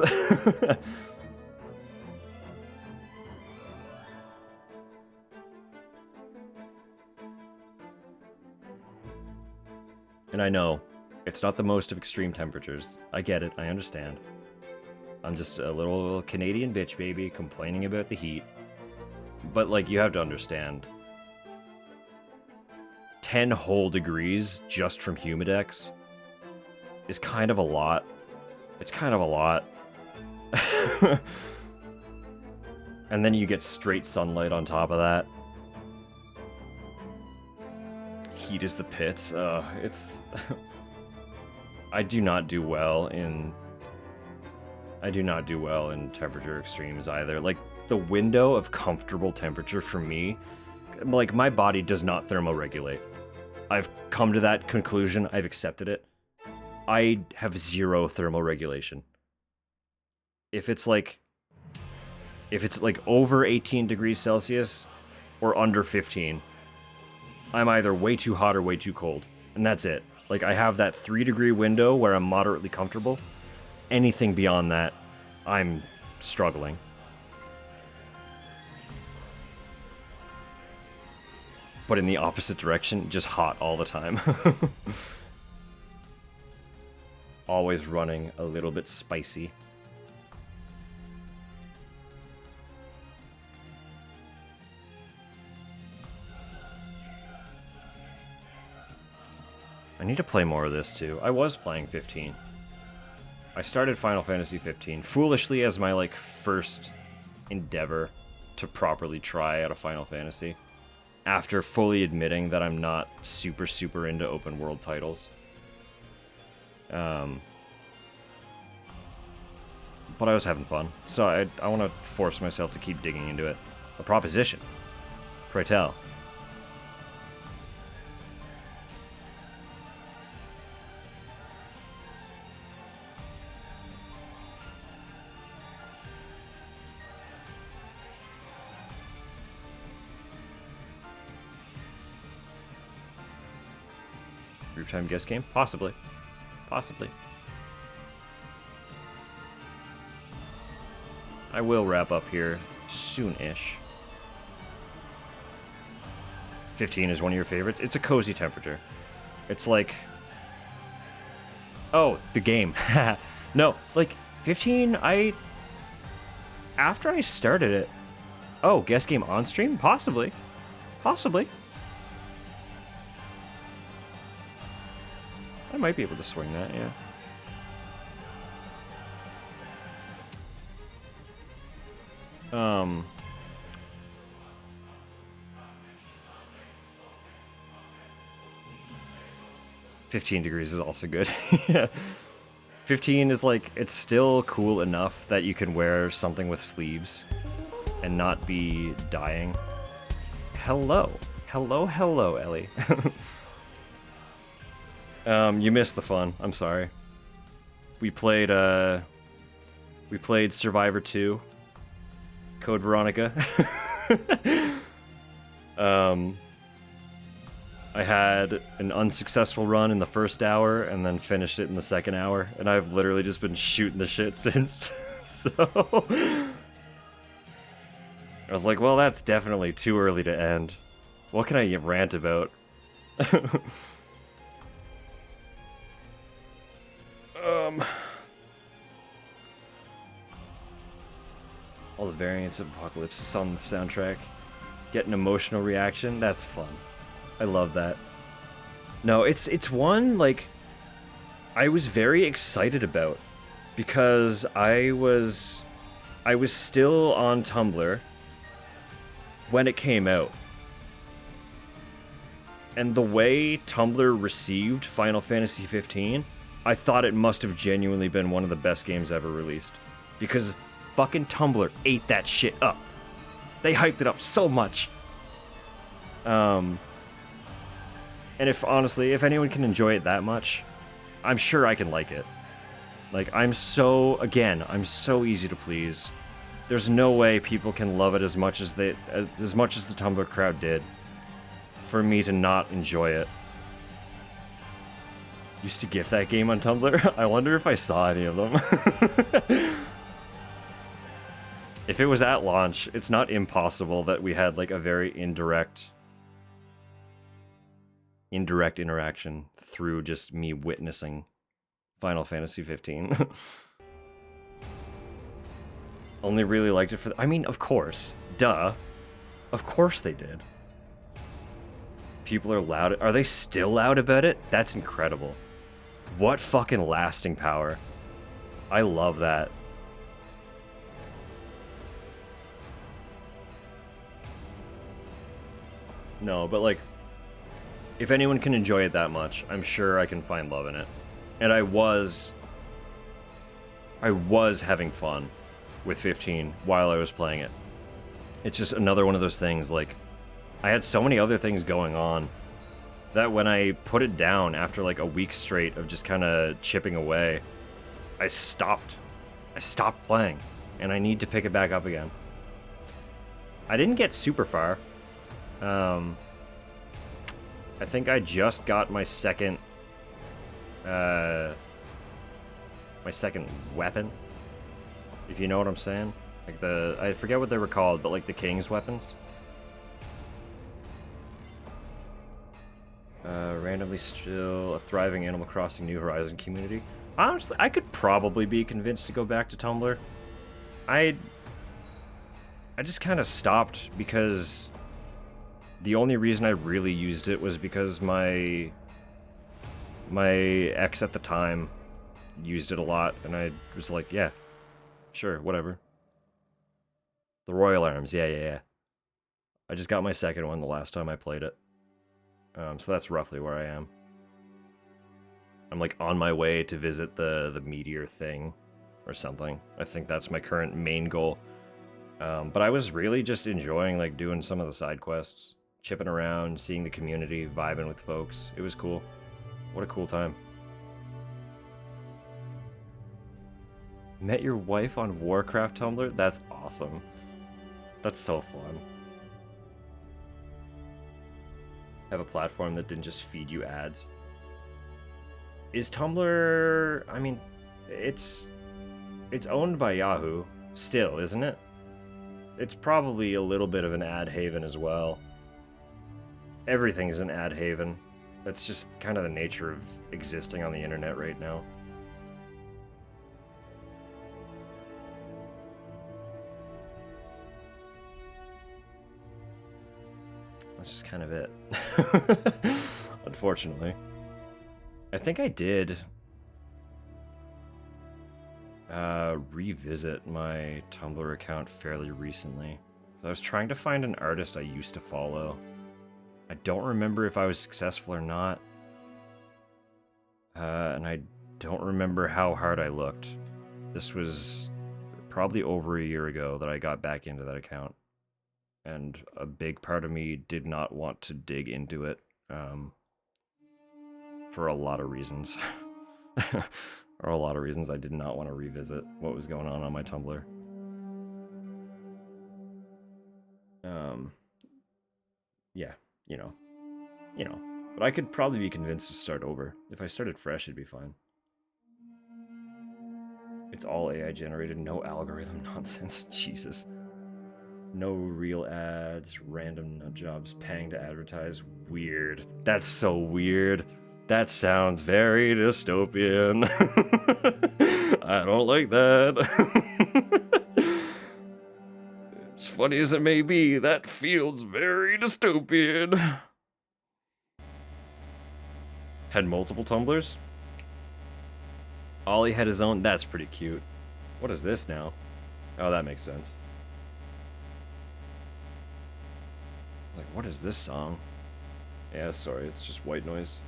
And I know, it's not the most of extreme temperatures. I get it, I understand. I'm just a little Canadian bitch baby complaining about the heat. But like, you have to understand, 10 whole degrees just from Humidex is kind of a lot. It's kind of a lot. And then you get straight sunlight on top of that. Heat is the pits. It's... I do not do well in temperature extremes either. Like, the window of comfortable temperature for me, like, my body does not thermoregulate. I've come to that conclusion. I've accepted it. I have zero thermoregulation. If it's like over 18 degrees Celsius or under 15, I'm either way too hot or way too cold. And that's it. Like, I have that 3-degree window where I'm moderately comfortable. Anything beyond that, I'm struggling. But in the opposite direction, just hot all the time. Always running a little bit spicy. I need to play more of this too. I was playing 15. I started Final Fantasy 15 foolishly as my like first endeavor to properly try out a Final Fantasy, after fully admitting that I'm not super into open world titles. But I was having fun, so I want to force myself to keep digging into it. A proposition. Pray tell. Group time guest game? Possibly. Possibly. I will wrap up here soon-ish. 15 is one of your favorites. It's a cozy temperature. It's like... Oh, the game. No, like, 15, after I started it... Oh, guest game on stream? Possibly. Possibly. I might be able to swing that, yeah. Um... 15 degrees is also good. Yeah. 15 is like, it's still cool enough that you can wear something with sleeves and not be dying. Hello. Hello, Ellie. You missed the fun. I'm sorry. We played We played Survivor 2. Code Veronica. I had an unsuccessful run in the first hour and then finished it in the second hour, and I've literally just been shooting the shit since. So I was like, well, that's definitely too early to end. What can I rant about? All the variants of Apocalypse on the soundtrack. Get an emotional reaction. That's fun. I love that. No, it's one, like, I was very excited about because I was still on Tumblr when it came out. And the way Tumblr received Final Fantasy 15, I thought it must have genuinely been one of the best games ever released. Because fucking Tumblr ate that shit up. They hyped it up so much. And if anyone can enjoy it that much, I'm sure I can like it. Like, I'm so easy to please. There's no way people can love it as much as the Tumblr crowd did for me to not enjoy it. Used to gift that game on Tumblr. I wonder if I saw any of them. If it was at launch, it's not impossible that we had like a very indirect interaction through just me witnessing Final Fantasy 15. Only really liked it for... I mean, of course. Duh. Of course they did. People are loud... Are they still loud about it? That's incredible. What fucking lasting power. I love that. No, but like... If anyone can enjoy it that much, I'm sure I can find love in it. And I was having fun with 15 while I was playing it. It's just another one of those things, like, I had so many other things going on that when I put it down after like a week straight of just kind of chipping away, I stopped playing, and I need to pick it back up again. I didn't get super far. I think I just got my second weapon, if you know what I'm saying. Like I forget what they were called, but like the king's weapons. Randomly still a thriving Animal Crossing New Horizon community. Honestly, I could probably be convinced to go back to Tumblr. I just kind of stopped because the only reason I really used it was because my ex at the time used it a lot, and I was like, yeah, sure, whatever. The Royal Arms, yeah. I just got my second one the last time I played it. So that's roughly where I am. I'm like on my way to visit the meteor thing or something. I think that's my current main goal. But I was really just enjoying like doing some of the side quests, chipping around, seeing the community, vibing with folks. It was cool. What a cool time. Met your wife on Warcraft Tumblr? That's awesome. That's so fun. Have a platform that didn't just feed you ads. Is Tumblr... I mean, it's owned by Yahoo still, isn't it? It's probably a little bit of an ad haven as well. Everything is an ad haven. That's just kind of the nature of existing on the internet right now. That's just kind of it. Unfortunately. I think I did revisit my Tumblr account fairly recently. I was trying to find an artist I used to follow. I don't remember if I was successful or not. And I don't remember how hard I looked. This was probably over a year ago that I got back into that account. And a big part of me did not want to dig into it, for a lot of reasons. are a lot of reasons I did not want to revisit what was going on my Tumblr. Yeah, you know. But I could probably be convinced to start over. If I started fresh, it'd be fine. It's all AI generated, no algorithm nonsense. Jesus. No real ads, random nut jobs paying to advertise. Weird. That's so weird. That sounds very dystopian. I don't like that. As funny as it may be, that feels very dystopian. Had multiple tumblers? Ollie had his own? That's pretty cute. What is this now? Oh, that makes sense. It's like, what is this song? Yeah, sorry, it's just white noise.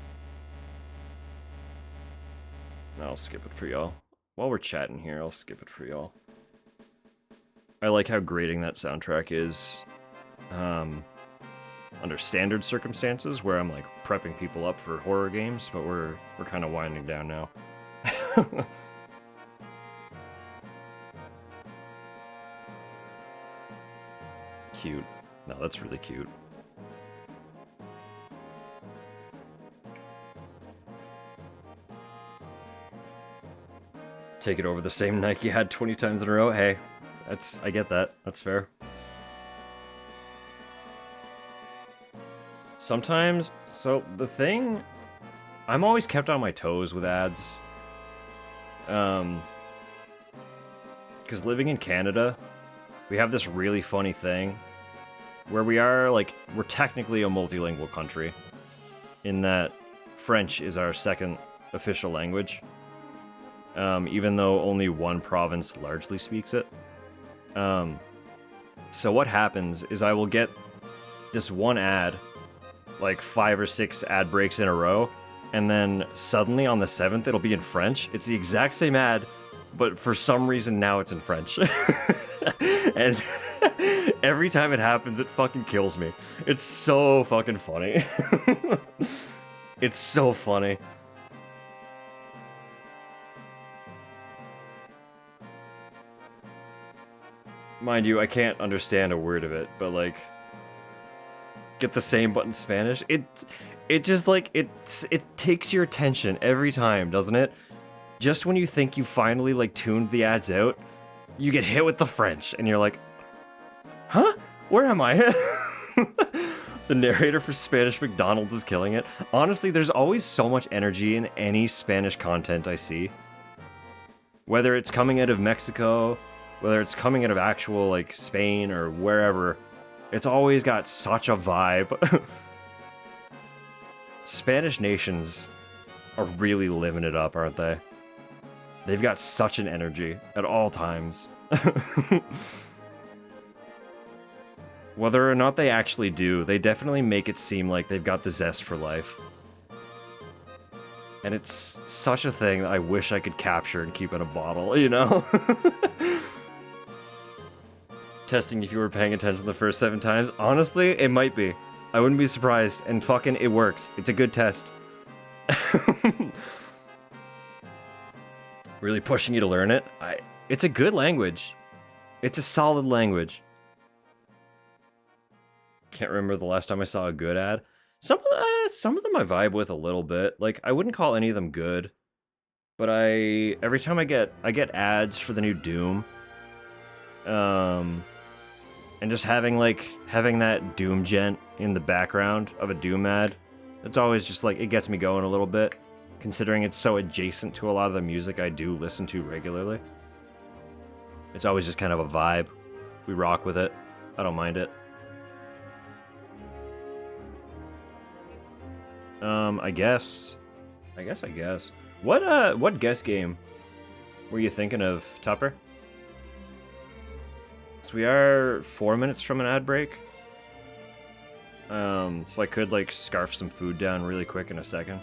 I'll skip it for y'all. While we're chatting here, I'll skip it for y'all. I like how grating that soundtrack is under standard circumstances, where I'm like prepping people up for horror games, but we're kind of winding down now. Cute. No, that's really cute. Take it over the same Nike had 20 times in a row. Hey, I get that. That's fair. Sometimes, so the thing, I'm always kept on my toes with ads. Because living in Canada, we have this really funny thing where we're technically a multilingual country in that French is our second official language. Even though only one province largely speaks it. So what happens is I will get this one ad, like 5 or 6 ad breaks in a row, and then suddenly on the 7th it'll be in French. It's the exact same ad, but for some reason now it's in French. And every time it happens, it fucking kills me. It's so fucking funny. It's so funny. Mind you, I can't understand a word of it, but like, get the same but in Spanish. It just like it takes your attention every time, doesn't it? Just when you think you finally like tuned the ads out, you get hit with the French, and you're like, huh? Where am I? The narrator for Spanish McDonald's is killing it. Honestly, there's always so much energy in any Spanish content I see. Whether it's coming out of Mexico, whether it's coming out of actual, like, Spain or wherever, it's always got such a vibe. Spanish nations are really living it up, aren't they? They've got such an energy at all times. Whether or not they actually do, they definitely make it seem like they've got the zest for life. And it's such a thing that I wish I could capture and keep in a bottle, you know? Testing if you were paying attention the first 7 times. Honestly, it might be. I wouldn't be surprised. And fucking, it works. It's a good test. Really pushing you to learn it. It's a good language. It's a solid language. Can't remember the last time I saw a good ad. Some of them I vibe with a little bit. Like, I wouldn't call any of them good, but every time I get ads for the new Doom. And just having that Doom gent in the background of a Doom ad, it's always just like, it gets me going a little bit, considering it's so adjacent to a lot of the music I do listen to regularly. It's always just kind of a vibe. We rock with it. I don't mind it. I guess. What guess game were you thinking of, Tupper? So we are 4 minutes from an ad break. So I could like scarf some food down really quick in a second.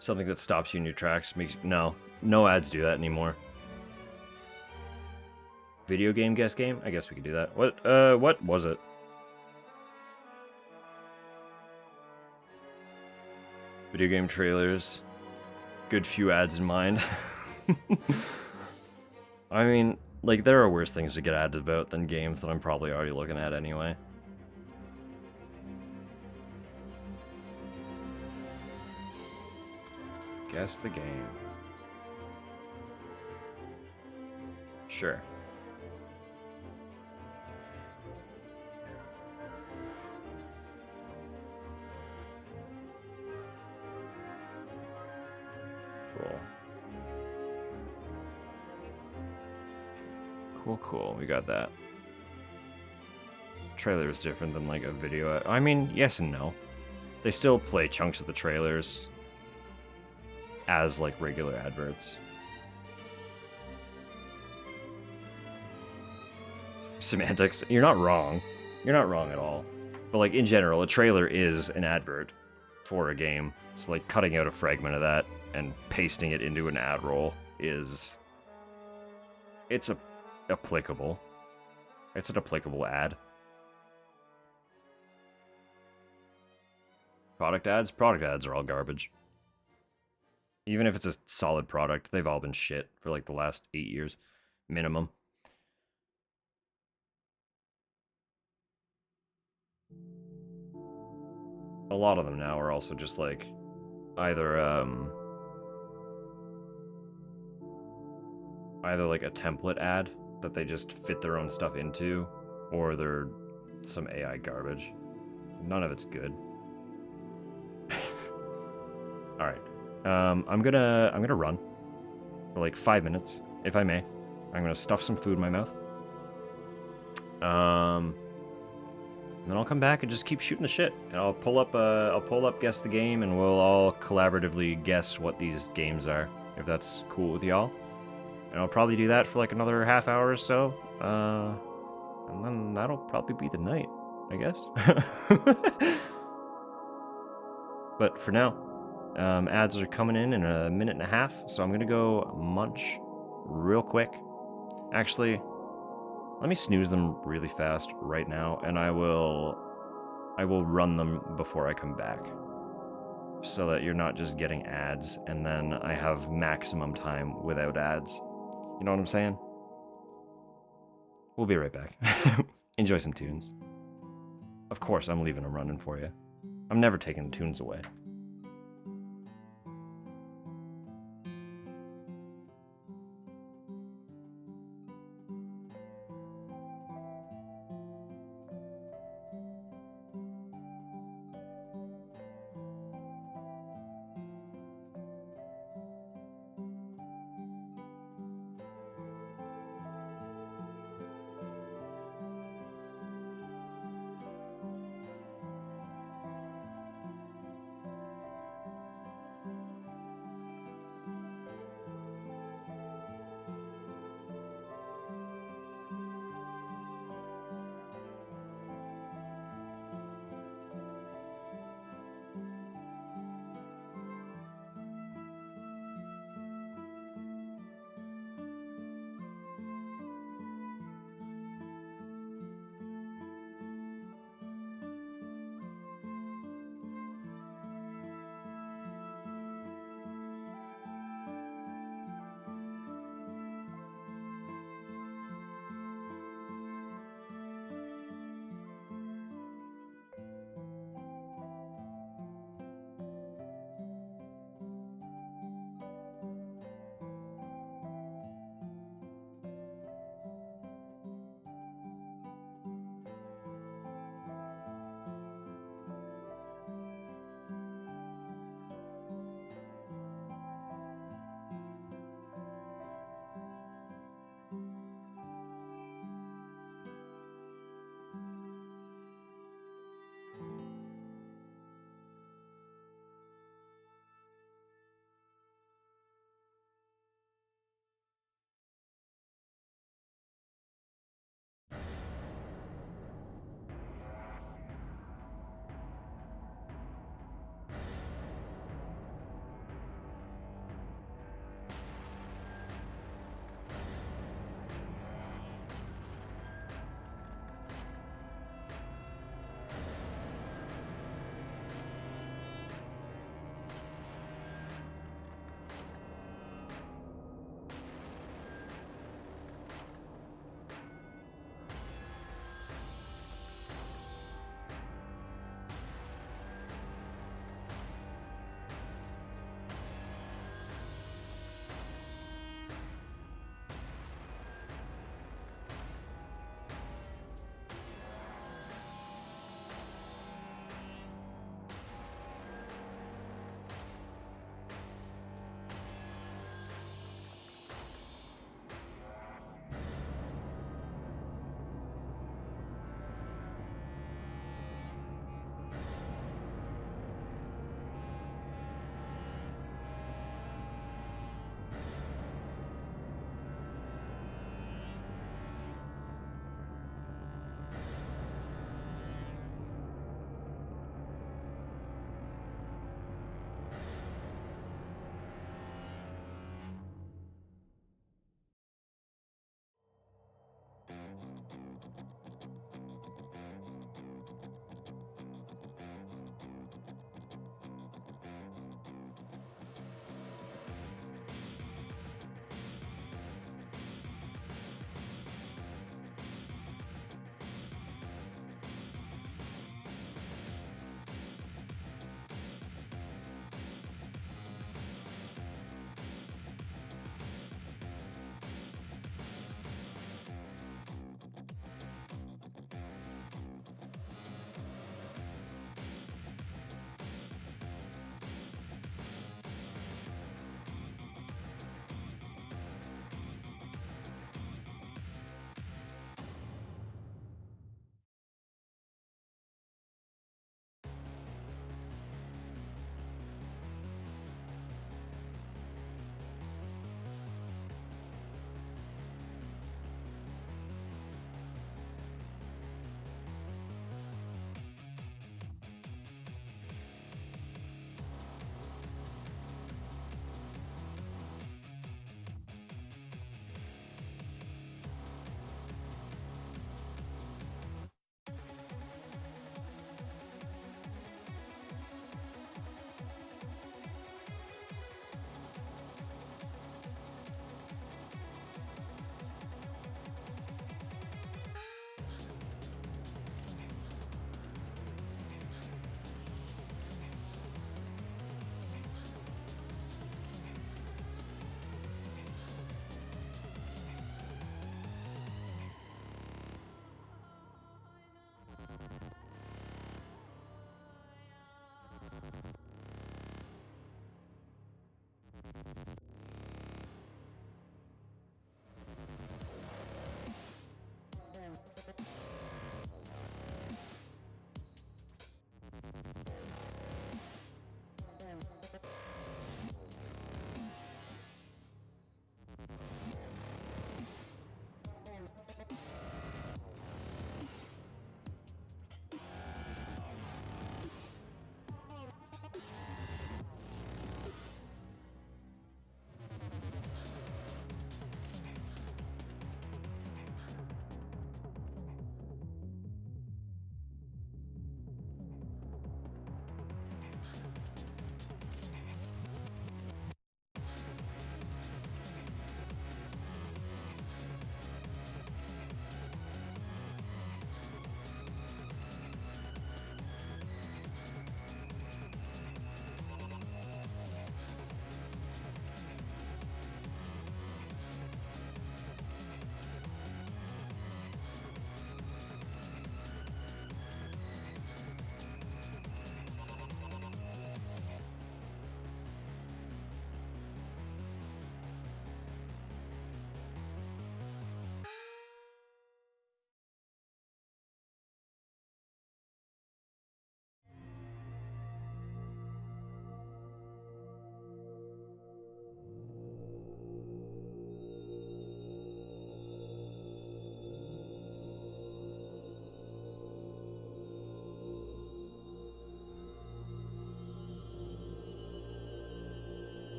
Something that stops you in your tracks makes no ads do that anymore. Video game guess game? I guess we could do that. What was it? Video game trailers. Good few ads in mind. I mean, like, there are worse things to get ads about than games that I'm probably already looking at anyway. Guess the game. Sure. Cool. Cool, we got that. Trailer is different than, like, a video. I mean, yes and no. They still play chunks of the trailers as, like, regular adverts. Semantics. You're not wrong. You're not wrong at all. But, like, in general, a trailer is an advert for a game. So, like, cutting out a fragment of that and pasting it into an ad roll is... It's applicable. It's an applicable ad. Product ads? Product ads are all garbage. Even if it's a solid product, they've all been shit for, like, the last 8 years. Minimum. A lot of them now are also just, like, either like a template ad that they just fit their own stuff into, or they're some AI garbage. None of it's good. All right, I'm gonna run for like 5 minutes, if I may. I'm gonna stuff some food in my mouth. And then I'll come back and just keep shooting the shit. And I'll pull up Guess the Game, and we'll all collaboratively guess what these games are, if that's cool with y'all. And I'll probably do that for like another half hour or so. And then that'll probably be the night, I guess. But for now, ads are coming in a minute and a half, so I'm gonna go munch real quick. Actually, let me snooze them really fast right now, and I will run them before I come back, so that you're not just getting ads and then I have maximum time without ads. You know what I'm saying? We'll be right back. Enjoy some tunes. Of course, I'm leaving them running for you. I'm never taking the tunes away.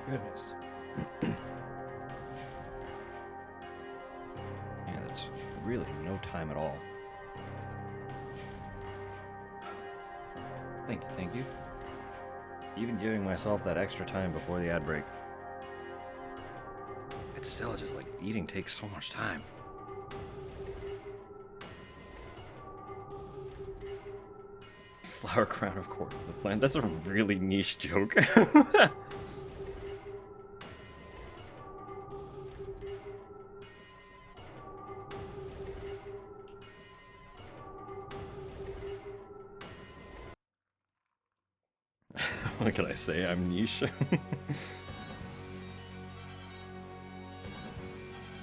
Goodness. Yeah, that's really no time at all. Thank you, thank you. Even giving myself that extra time before the ad break. It's still just like eating takes so much time. Flower crown of court of the plant. That's a really niche joke. What can I say? I'm niche.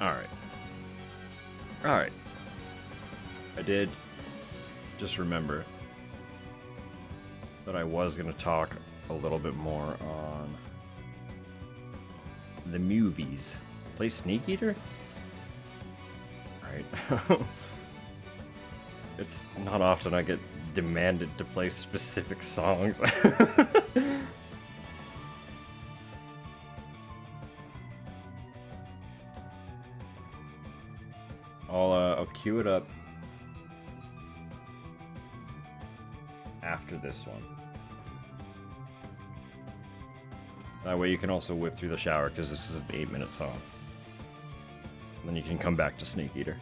Alright. Alright. I did just remember that I was going to talk a little bit more on the movies. Play Sneak Eater? Alright. It's not often I get demanded to play specific songs. I'll queue it up after this one. That way you can also whip through the shower, because this is an 8-minute song. Then you can come back to Sneak Eater.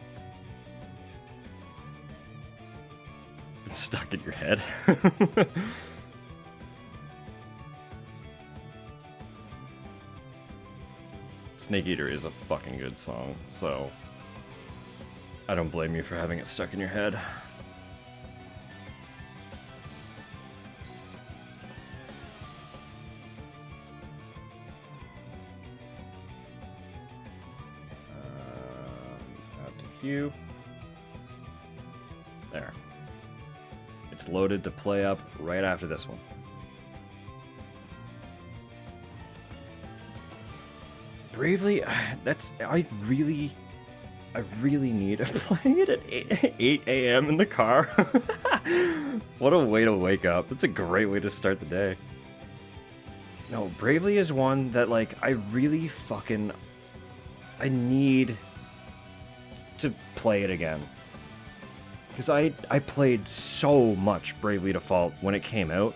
It's stuck in your head. Snake Eater is a fucking good song, so I don't blame you for having it stuck in your head. Add to queue. There. It's loaded to play up right after this one. Bravely, I really need to play it at 8 a.m. in the car. What a way to wake up. That's a great way to start the day. No, Bravely is one that, like, I need to play it again. Because I played so much Bravely Default when it came out.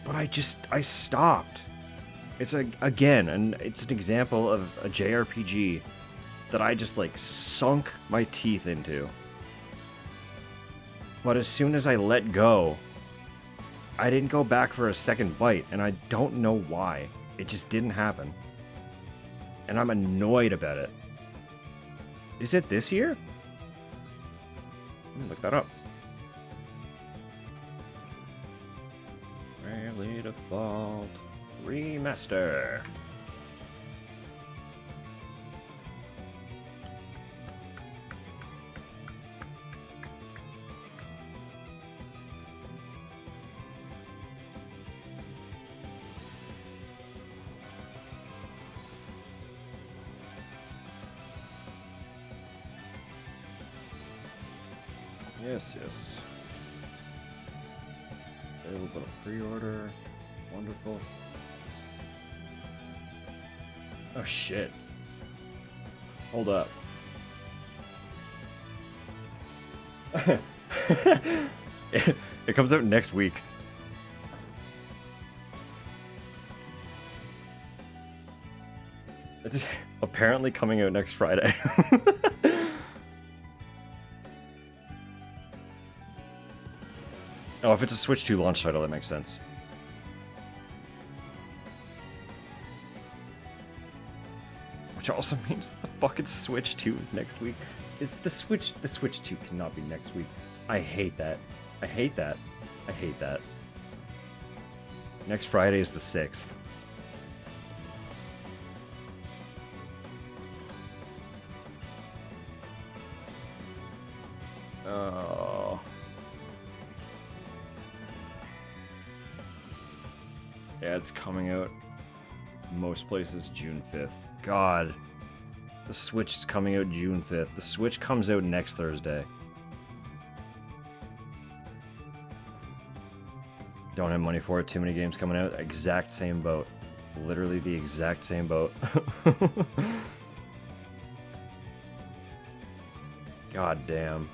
But I stopped. It's again, and it's an example of a JRPG that I just like sunk my teeth into. But as soon as I let go, I didn't go back for a second bite, and I don't know why. It just didn't happen. And I'm annoyed about it. Is it this year? Look that up. Bravely Default Remaster. Yes. Available pre-order. Wonderful. Oh shit. Hold up. It comes out next week. It's apparently coming out next Friday. Oh, if it's a Switch 2 launch title, that makes sense. Which also means that the fucking Switch 2 is next week. Is the Switch 2 cannot be next week. I hate that. I hate that. Next Friday is the 6th. Oh. Yeah, it's coming out most places June 5th. God. The Switch is coming out June 5th. The Switch comes out next Thursday. Don't have money for it. Too many games coming out. Exact same boat. Literally the exact same boat. God damn.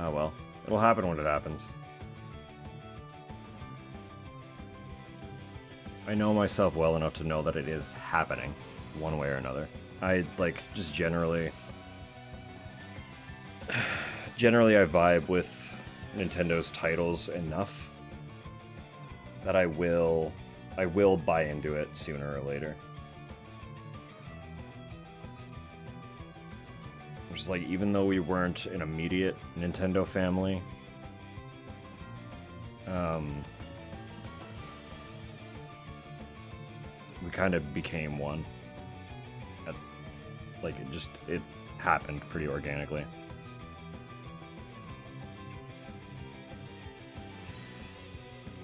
Oh well. It'll happen when it happens. I know myself well enough to know that it is happening, one way or another. I, like, just generally I vibe with Nintendo's titles enough that I will buy into it sooner or later. Which is like, even though we weren't an immediate Nintendo family, we kind of became one. Like, it happened pretty organically.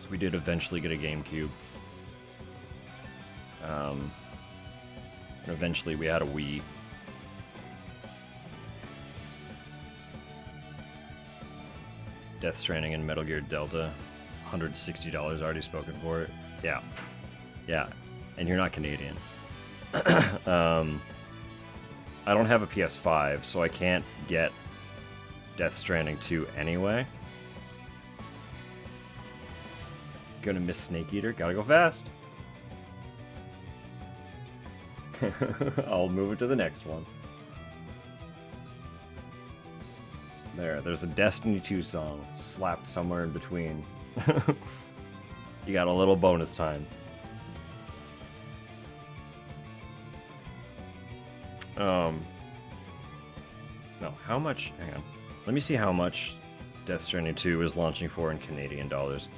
So we did eventually get a GameCube. And eventually we had a Wii. Death Stranding and Metal Gear Delta. $160 already spoken for it. Yeah. Yeah. And you're not Canadian. I don't have a PS5, so I can't get Death Stranding 2 anyway. Gonna miss Snake Eater. Gotta go fast. I'll move it to the next one. There's a Destiny 2 song slapped somewhere in between. You got a little bonus time. No, how much? Hang on. Let me see how much Death Stranding 2 is launching for in Canadian dollars.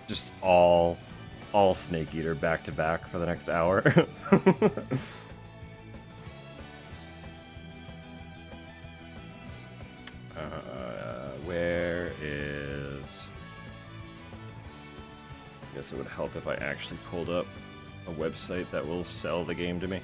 Just all Snake Eater back to back for the next hour. Where is... I guess it would help if I actually pulled up a website that will sell the game to me.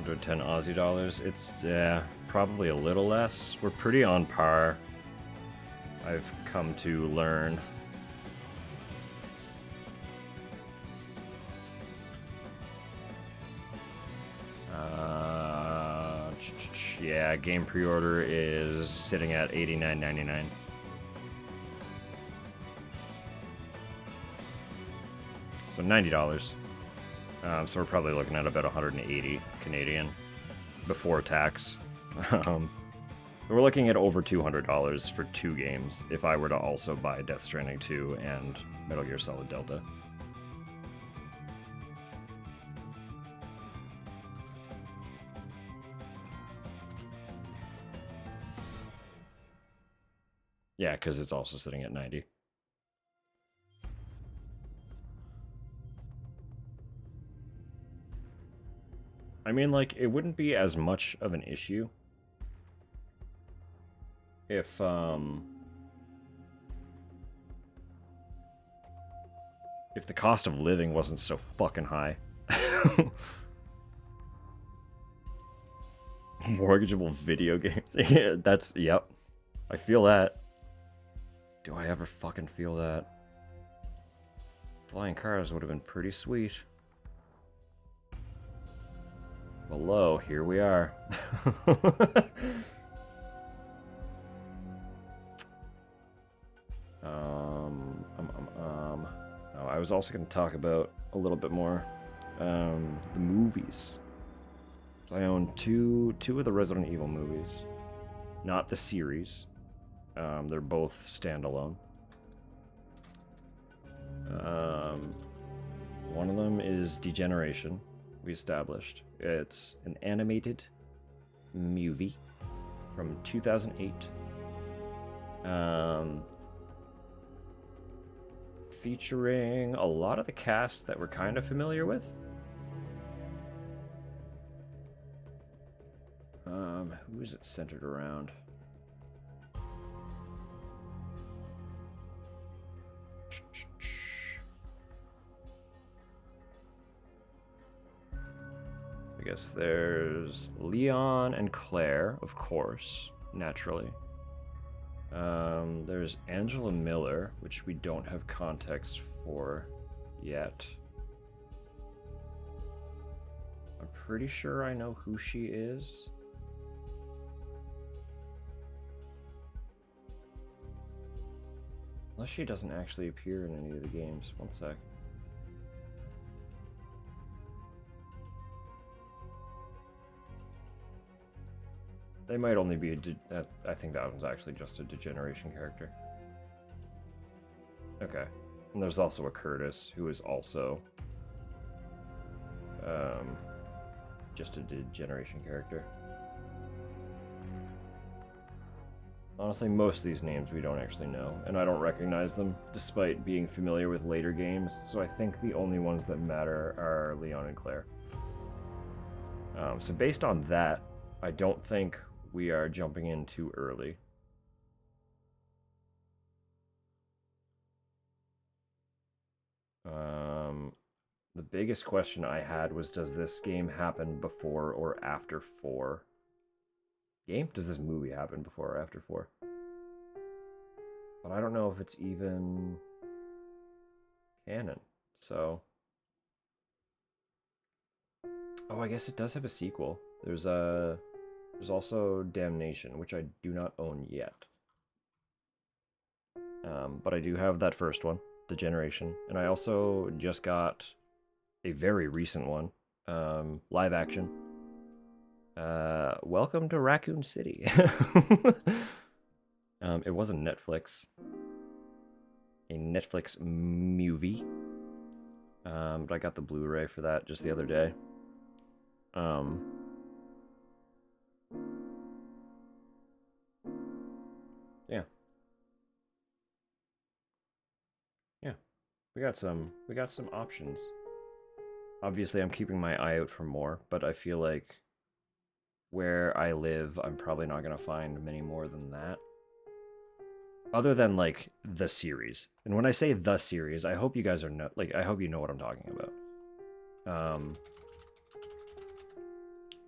$110 Aussie dollars. It's, yeah, probably a little less. We're pretty on par, I've come to learn. Yeah, game pre-order is sitting at $89.99. So $90. So we're probably looking at about 180 Canadian before tax. We're looking at over $200 for 2 games if I were to also buy Death Stranding 2 and Metal Gear Solid Delta. Yeah, because it's also sitting at 90. I mean, like, it wouldn't be as much of an issue if the cost of living wasn't so fucking high. Mortgageable video games. Yeah, that's, yep. I feel that. Do I ever fucking feel that? Flying cars would have been pretty sweet. Hello, here we are. Oh, I was also going to talk about a little bit more the movies. So I own two of the Resident Evil movies, not the series. They're both standalone. One of them is Degeneration. We established. It's an animated movie from 2008. Featuring a lot of the cast that we're kind of familiar with. Who is it centered around? I guess there's Leon and Claire, of course, naturally. There's Angela Miller, which we don't have context for yet. I'm pretty sure I know who she is. Unless she doesn't actually appear in any of the games. One sec. They might only be I think that one's actually just a degeneration character. Okay. And there's also a Curtis, who is also just a degeneration character. Honestly, most of these names we don't actually know, and I don't recognize them, despite being familiar with later games, so I think the only ones that matter are Leon and Claire. So based on that, I don't think we are jumping in too early. The biggest question I had was, does this game happen before or after 4? Does this movie happen before or after 4? But I don't know if it's even canon, so... Oh, I guess it does have a sequel. There's also Damnation, which I do not own yet. But I do have that first one, Degeneration, and I also just got a very recent one, live action. Welcome to Raccoon City. It wasn't Netflix. A Netflix movie. But I got the Blu-ray for that just the other day. Yeah. Yeah. We got some options. Obviously, I'm keeping my eye out for more, but I feel like where I live, I'm probably not going to find many more than that. Other than, like, the series. And when I say the series, I hope you guys are I hope you know what I'm talking about.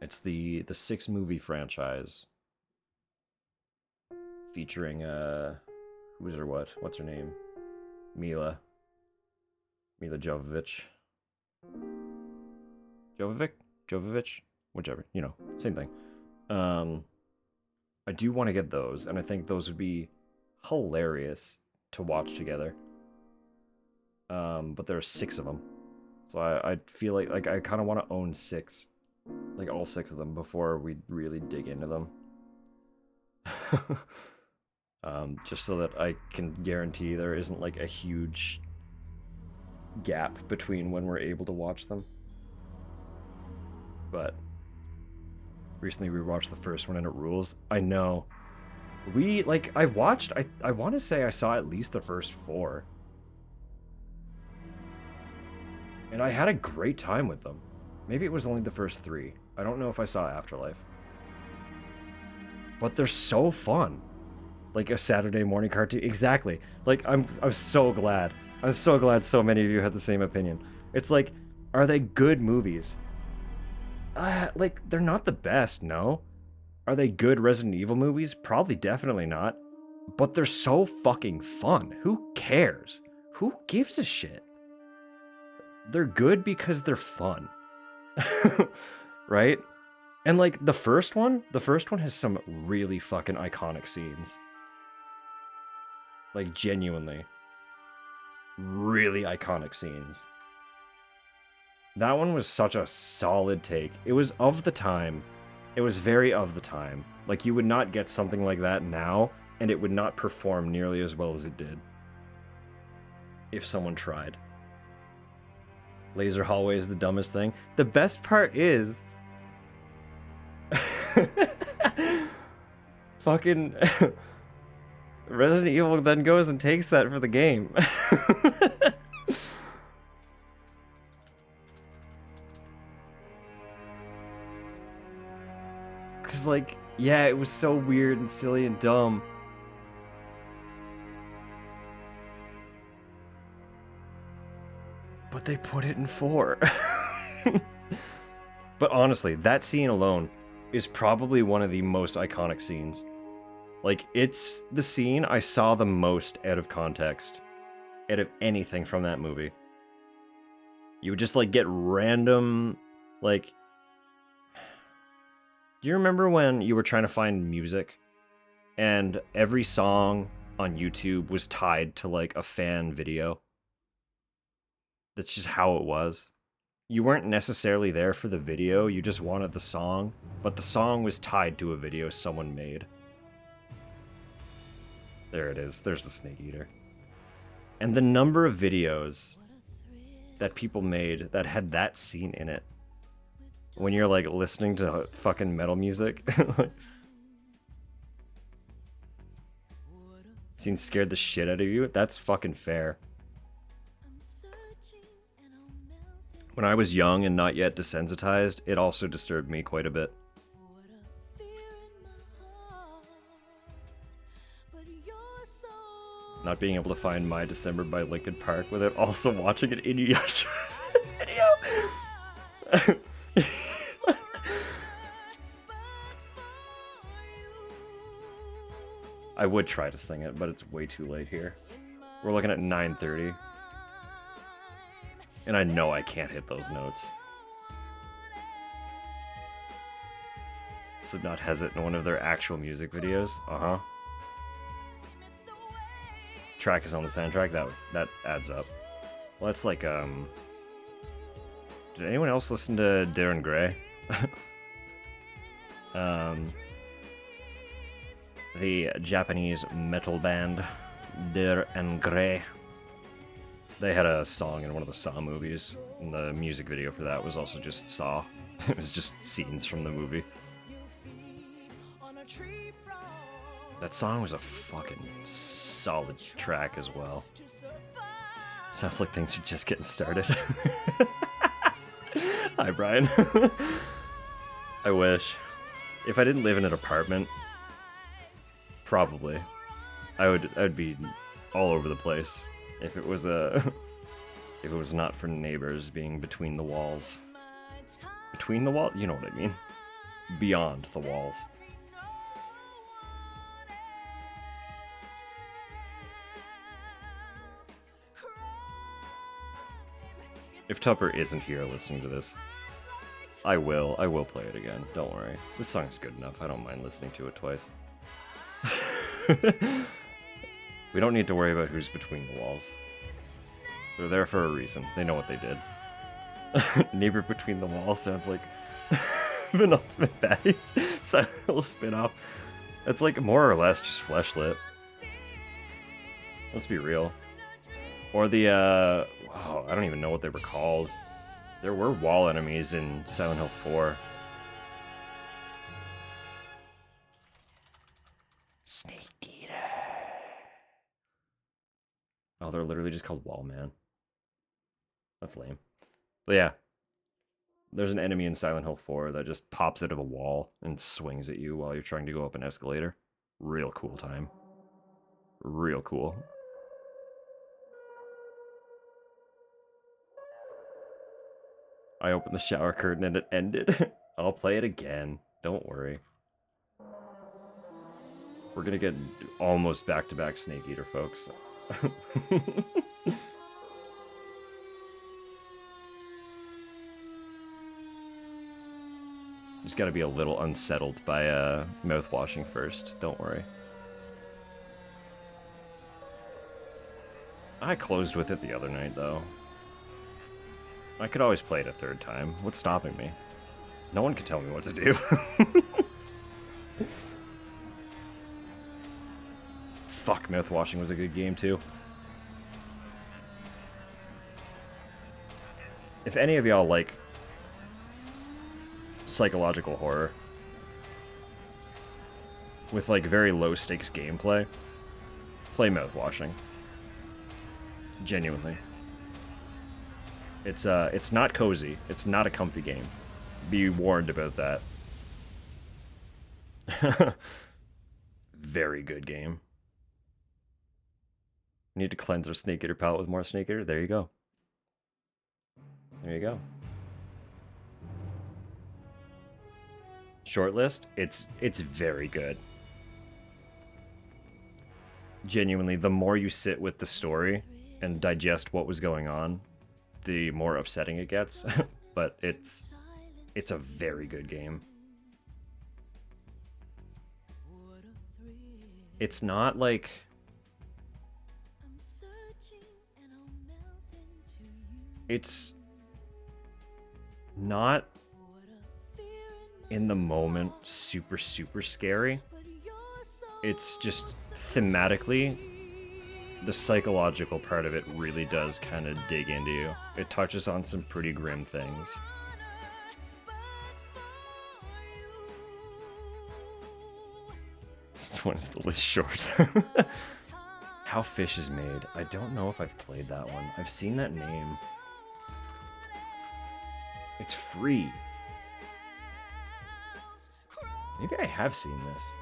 It's the 6-movie franchise featuring who's her what's her name? Mila Jovovich. Jovovich? Whichever, you know, same thing. I do want to get those, and I think those would be hilarious to watch together. But there are 6 of them. So I feel like I kind of want to own 6. Like all 6 of them before we really dig into them. Just so that I can guarantee there isn't like a huge gap between when we're able to watch them. But recently we watched the first one and it rules. I know. I want to say I saw at least the first 4. And I had a great time with them. Maybe it was only the first 3. I don't know if I saw Afterlife. But they're so fun. Like a Saturday morning cartoon. Exactly. Like, I'm so glad. I'm so glad so many of you had the same opinion. It's like, are they good movies? Like, they're not the best, no. Are they good Resident Evil movies? Probably definitely not. But they're so fucking fun. Who cares? Who gives a shit? They're good because they're fun. Right? And like the first one has some really fucking iconic scenes. Like genuinely. Really iconic scenes. That one was such a solid take. It was of the time. It was very of the time. Like you would not get something like that now, and it would not perform nearly as well as it did. If someone tried. Laser hallway is the dumbest thing. The best part is... fucking... Resident Evil then goes and takes that for the game. Because, like, yeah, it was so weird and silly and dumb. But they put it in 4. But honestly, that scene alone is probably one of the most iconic scenes. Like, it's the scene I saw the most out of context out of anything from that movie. You would just, like, get random, like... Do you remember when you were trying to find music and every song on YouTube was tied to, like, a fan video? That's just how it was. You weren't necessarily there for the video, you just wanted the song, but the song was tied to a video someone made. There it is, there's the Snake Eater. And the number of videos that people made that had that scene in it. When you're, like, listening to fucking metal music. Scene scared the shit out of you? That's fucking fair. When I was young and not yet desensitized, it also disturbed me quite a bit. Not being able to find My December by Linkin Park without also watching an Inuyasha video. I would try to sing it, but it's way too late here. We're looking at 9:30. And I know I can't hit those notes. Slipknot has it in one of their actual music videos. Uh-huh. Track is on the soundtrack. That adds up. Well, that's like, did anyone else listen to Darren Gray? The Japanese metal band Darren Gray. They had a song in one of the Saw movies, and the music video for that was also just Saw. It was just scenes from the movie. That song was a fucking solid track as well. Sounds like things are just getting started. Hi, Brian. I wish. If I didn't live in an apartment, probably. I'd be all over the place. If it was not for neighbors being between the walls. Between the walls? You know what I mean. Beyond the walls. If Tupper isn't here listening to this, I will play it again. Don't worry. This song's good enough. I don't mind listening to it twice. We don't need to worry about who's between the walls. They're there for a reason. They know what they did. Neighbor between the walls sounds like Penultimate Baddies. Little spin-off. It's like more or less just fleshlit. Let's be real. Or the, wow, I don't even know what they were called. There were wall enemies in Silent Hill 4. Snake Eater. Oh, they're literally just called Wall Man. That's lame. But yeah. There's an enemy in Silent Hill 4 that just pops out of a wall and swings at you while you're trying to go up an escalator. Real cool time. Real cool. I opened the shower curtain and it ended. I'll play it again. Don't worry. We're gonna get almost back-to-back Snake Eater, folks. Just gotta be a little unsettled by mouth washing first. Don't worry. I closed with it the other night, though. I could always play it a third time. What's stopping me? No one can tell me what to do. Fuck, mouthwashing was a good game, too. If any of y'all like psychological horror with, like, very low-stakes gameplay, play mouthwashing. Genuinely. It's not cozy. It's not a comfy game. Be warned about that. Very good game. Need to cleanse our Snake Eater palette with more Snake Eater. There you go. There you go. Shortlist, it's very good. Genuinely, the more you sit with the story and digest what was going on, the more upsetting it gets. But it's a very good game. It's not like it's not in the moment super scary. It's just thematically, the psychological part of it really does kind of dig into you. It touches on some pretty grim things. This one is the list short. How Fish is Made. I don't know if I've played that one. I've seen that name. It's free. Maybe I have seen this.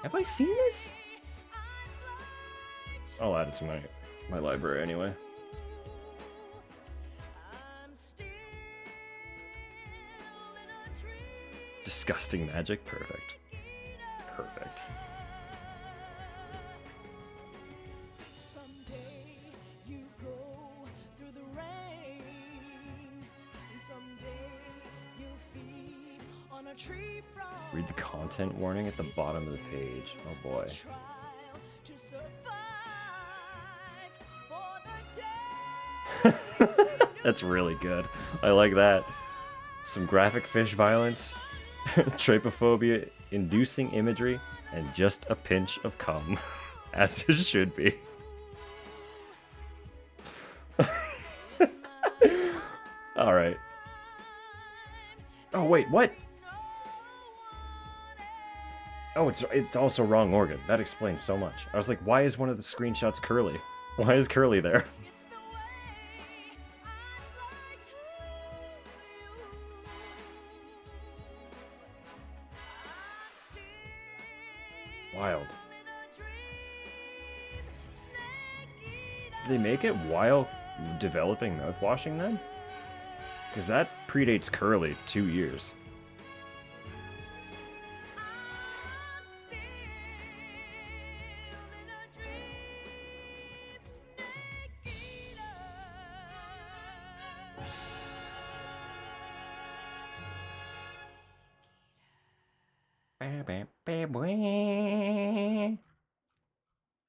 Have I seen this? I'll add it to my library anyway. Disgusting Magic. Perfect. Perfect. Read the content warning at the bottom of the page. Oh boy. That's really good. I like that. Some graphic fish violence, trypophobia, inducing imagery, and just a pinch of cum. As it should be. Alright. Oh wait, what? Oh, it's also wrong organ. That explains so much. I was like, why is one of the screenshots Curly? Why is Curly there? Wild. Did they make it while developing mouthwashing then? Because that predates Curly 2 years.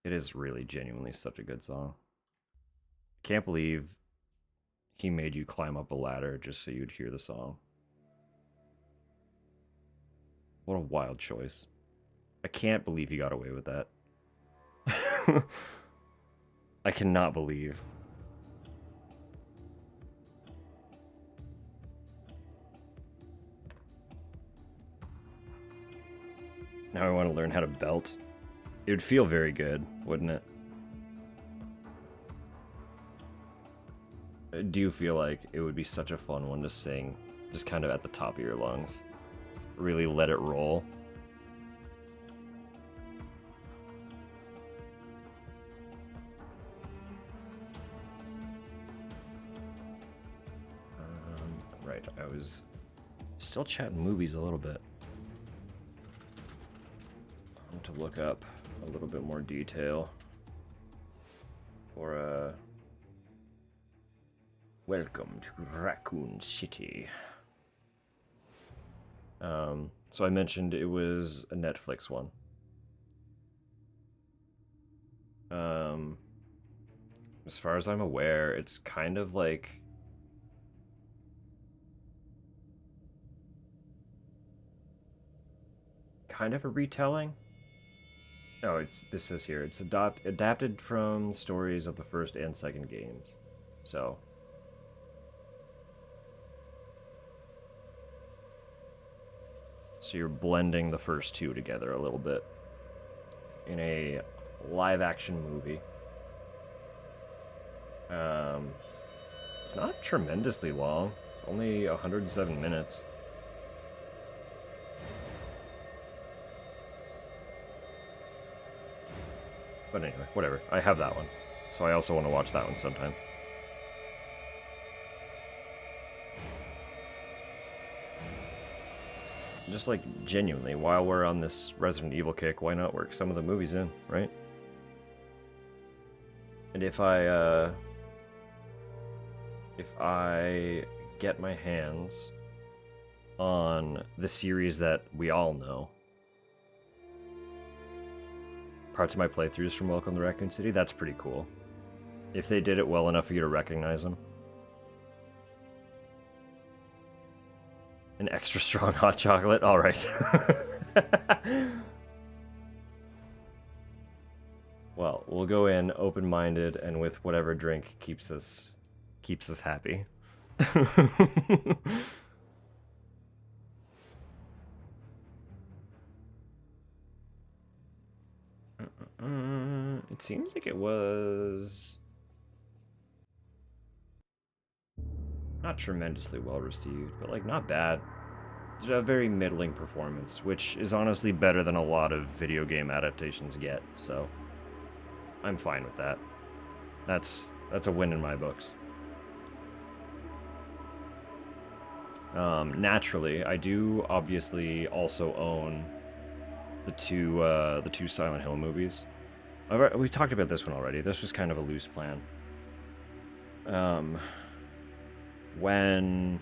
It is really genuinely such a good song. Can't believe he made you climb up a ladder just so you'd hear the song. What a wild choice. I can't believe he got away with that. I cannot believe. Now I want to learn how to belt. It would feel very good, wouldn't it? Do you feel like it would be such a fun one to sing, just kind of at the top of your lungs? Really let it roll? Right, I was still chatting movies a little bit. I want to look up a little bit more detail for Welcome to Raccoon City. So I mentioned it was a Netflix one. As far as I'm aware, it's kind of like a retelling. No, this says here it's adapted from stories of the first and second games. So you're blending the first two together a little bit in a live action movie. It's not tremendously long. It's only 107 minutes. But anyway, whatever. I have that one. So I also want to watch that one sometime. Just like genuinely, while we're on this Resident Evil kick, why not work some of the movies in, right? And if I get my hands on the series that we all know, parts of my playthroughs from Welcome to Raccoon City, that's pretty cool. If they did it well enough for you to recognize them. An extra strong hot chocolate? Alright. Well, we'll go in open-minded and with whatever drink keeps us happy. It seems like it was not tremendously well received, but like not bad. It's a very middling performance, which is honestly better than a lot of video game adaptations get, so I'm fine with that. That's a win in my books. Naturally, I do obviously also own the two Silent Hill movies. We've talked about this one already. This was kind of a loose plan. When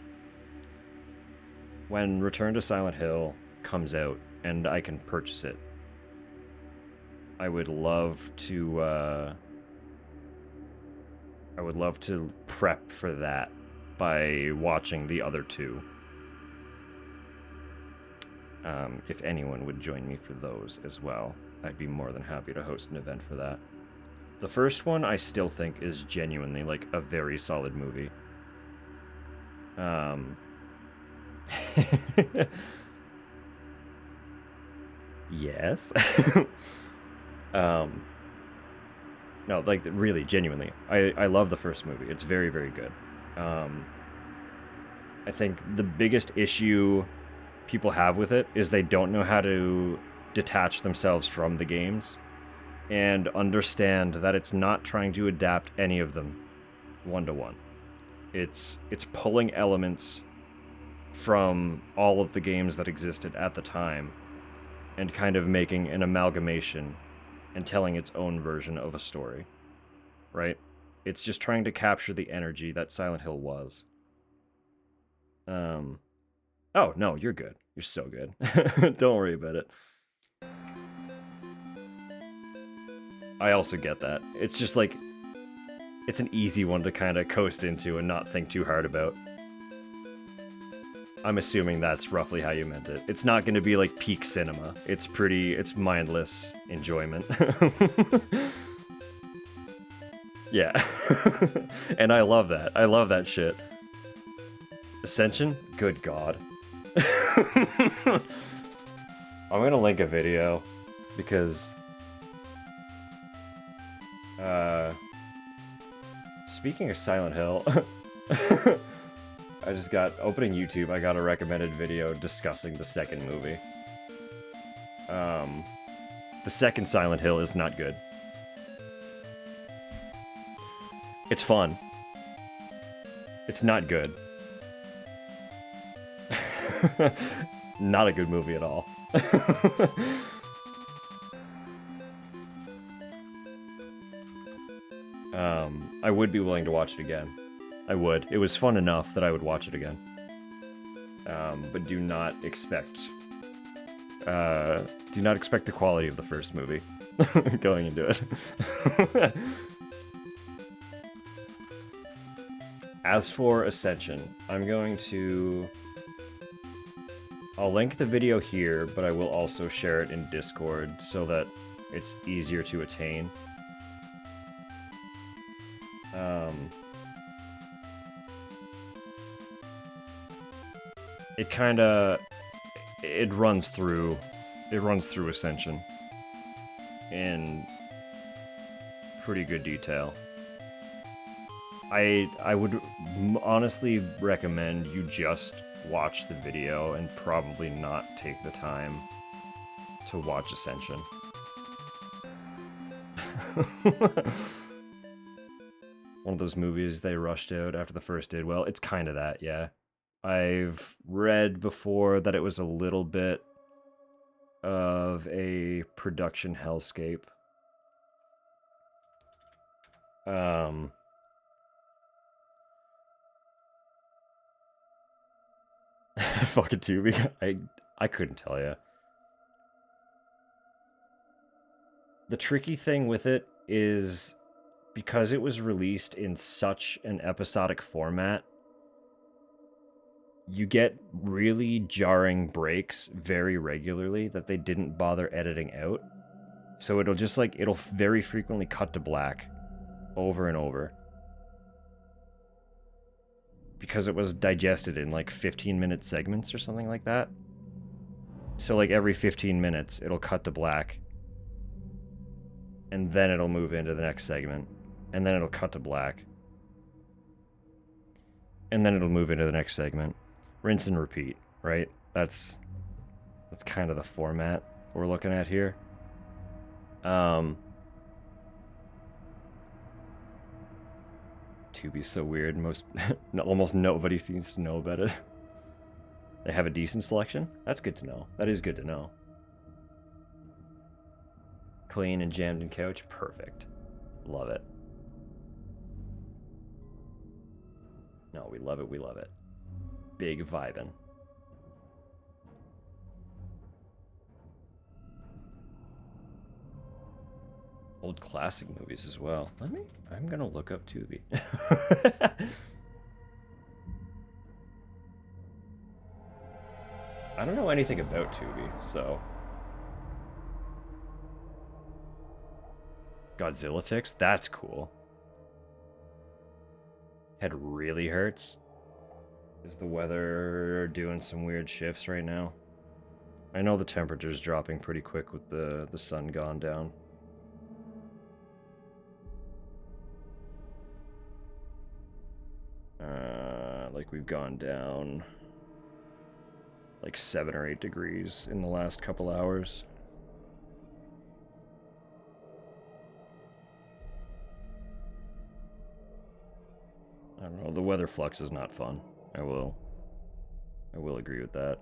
Return to Silent Hill comes out and I can purchase it, I would love to prep for that by watching the other two. If anyone would join me for those as well, I'd be more than happy to host an event for that. The first one I still think is genuinely like a very solid movie. Yes. No, like really, genuinely, I love the first movie. It's very, very good. I think the biggest issue people have with it is they don't know how to detach themselves from the games and understand that it's not trying to adapt any of them one-to-one. It's pulling elements from all of the games that existed at the time and kind of making an amalgamation and telling its own version of a story, right? It's just trying to capture the energy that Silent Hill was. Oh, no, you're good. You're so good. Don't worry about it. I also get that. It's just like, it's an easy one to kind of coast into and not think too hard about. I'm assuming that's roughly how you meant it. It's not going to be like peak cinema. It's mindless enjoyment. Yeah. And I love that. I love that shit. Ascension? Good God. I'm going to link a video because speaking of Silent Hill, I just got, opening YouTube, I got a recommended video discussing the second movie. The second Silent Hill is not good. It's fun. It's not good. Not a good movie at all. I would be willing to watch it again. I would. It was fun enough that I would watch it again. But do not expect the quality of the first movie going into it. As for Ascension, I'll link the video here, but I will also share it in Discord so that it's easier to attain. It runs through Ascension in pretty good detail. I would honestly recommend you just watch the video and probably not take the time to watch Ascension. One of those movies they rushed out after the first did well. It's kind of that, yeah. I've read before that it was a little bit of a production hellscape. Fucking Tubi. I couldn't tell you. The tricky thing with it is because it was released in such an episodic format, you get really jarring breaks very regularly that they didn't bother editing out. So it'll just like, it'll very frequently cut to black over and over. Because it was digested in like 15-minute segments or something like that. So like every 15 minutes, it'll cut to black. And then it'll move into the next segment. And then it'll cut to black. And then it'll move into the next segment. Rinse and repeat, right? That's kind of the format we're looking at here. Tubi's so weird. Almost nobody seems to know about it. They have a decent selection? That's good to know. That is good to know. Clean and jammed in couch? Perfect. Love it. No, we love it, we love it. Big vibin'. Old classic movies as well. I'm gonna look up Tubi. I don't know anything about Tubi, so. Godzilla ticks? That's cool. Head really hurts. Is the weather doing some weird shifts right now? I know the temperature's dropping pretty quick with the sun gone down. Like we've gone down like 7 or 8 degrees in the last couple hours. I don't know, the weather flux is not fun. I will agree with that.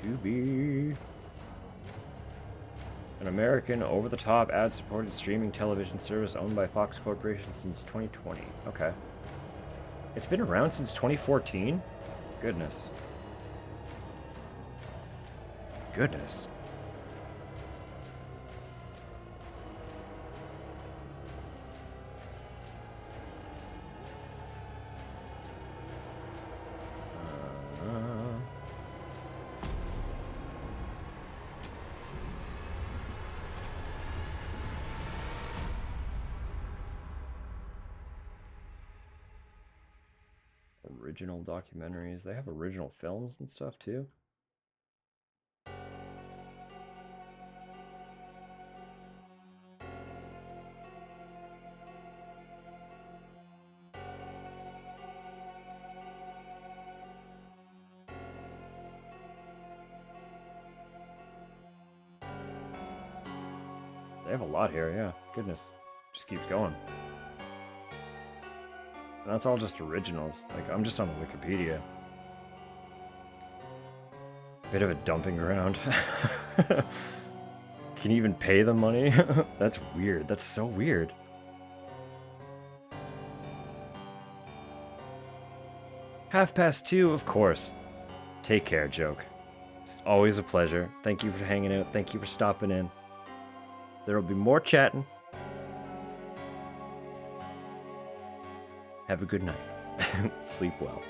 Tubi. An American over-the-top ad-supported streaming television service owned by Fox Corporation since 2020. Okay. It's been around since 2014? Goodness. Goodness. Original documentaries. They have original films and stuff too. They have a lot here, yeah. Goodness. Just keeps going. And that's all just originals. Like, I'm just on Wikipedia. Bit of a dumping ground. Can you even pay them money? That's weird. That's so weird. 2:30, of course. Take care, Joke. It's always a pleasure. Thank you for hanging out. Thank you for stopping in. There will be more chatting. Have a good night. Sleep well.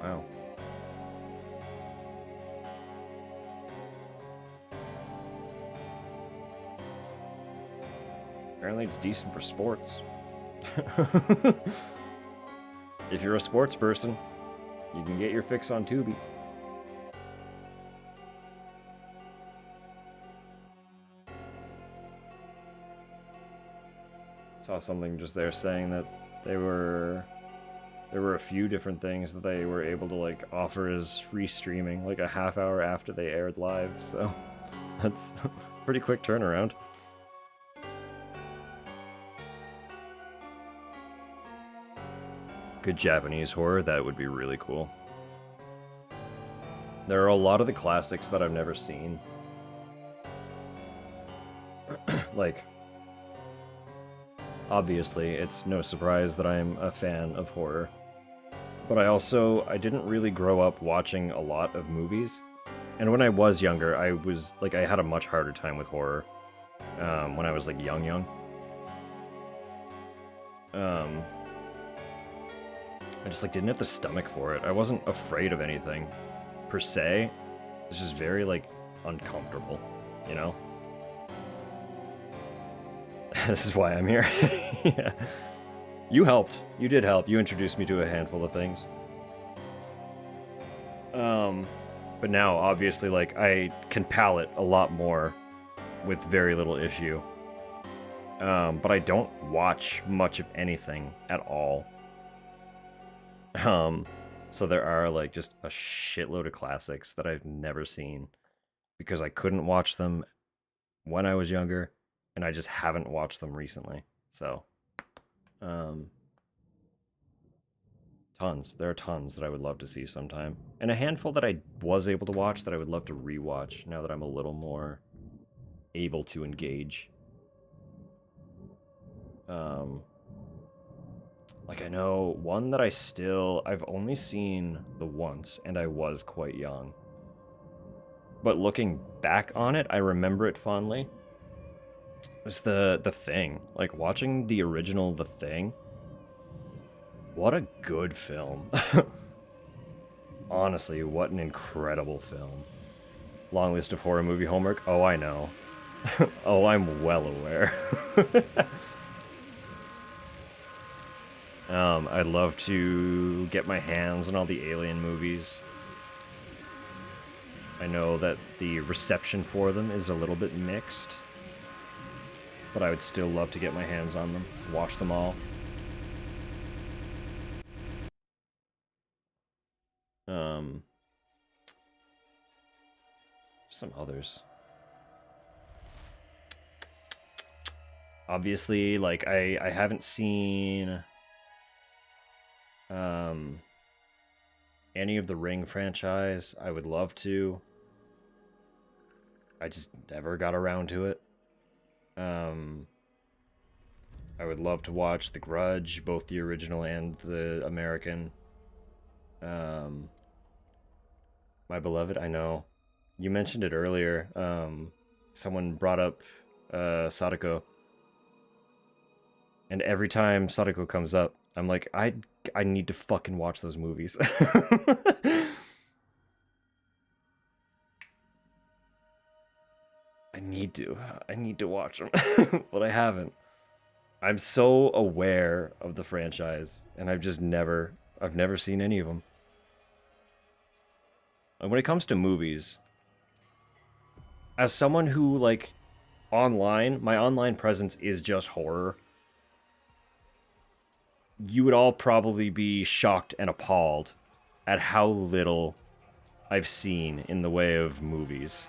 Wow. Apparently it's decent for sports. If you're a sports person, you can get your fix on Tubi. Saw something just there saying that there were a few different things that they were able to like offer as free streaming, like a half hour after they aired live. So that's a pretty quick turnaround. Good Japanese horror, that would be really cool. There are a lot of the classics that I've never seen. Like, obviously, it's no surprise that I'm a fan of horror. But I didn't really grow up watching a lot of movies. And when I was younger, I had a much harder time with horror. When I was, like, young. I just, like, didn't have the stomach for it. I wasn't afraid of anything, per se. It's just very, like, uncomfortable, you know? This is why I'm here. Yeah. You helped. You did help. You introduced me to a handful of things. But now, obviously, like, I can palate a lot more with very little issue. But I don't watch much of anything at all. So there are, like, just a shitload of classics that I've never seen because I couldn't watch them when I was younger, and I just haven't watched them recently. So, tons. There are tons that I would love to see sometime. And a handful that I was able to watch that I would love to rewatch now that I'm a little more able to engage. Like, I know one that I've only seen the once, and I was quite young. But looking back on it, I remember it fondly. It's the Thing. Like, watching the original The Thing. What a good film. Honestly, what an incredible film. Long list of horror movie homework? Oh, I know. Oh, I'm well aware. I'd love to get my hands on all the Alien movies. I know that the reception for them is a little bit mixed, but I would still love to get my hands on them, watch them all. Some others. Obviously, like, I haven't seen any of the Ring franchise. I would love to. I just never got around to it. I would love to watch The Grudge, both the original and the American. My Beloved, I know. You mentioned it earlier. Someone brought up Sadako. And every time Sadako comes up, I'm like, I need to fucking watch those movies. I need to watch them, but I haven't. I'm so aware of the franchise, and I've never seen any of them. And when it comes to movies, as someone who, like, my online presence is just horror, you would all probably be shocked and appalled at how little I've seen in the way of movies.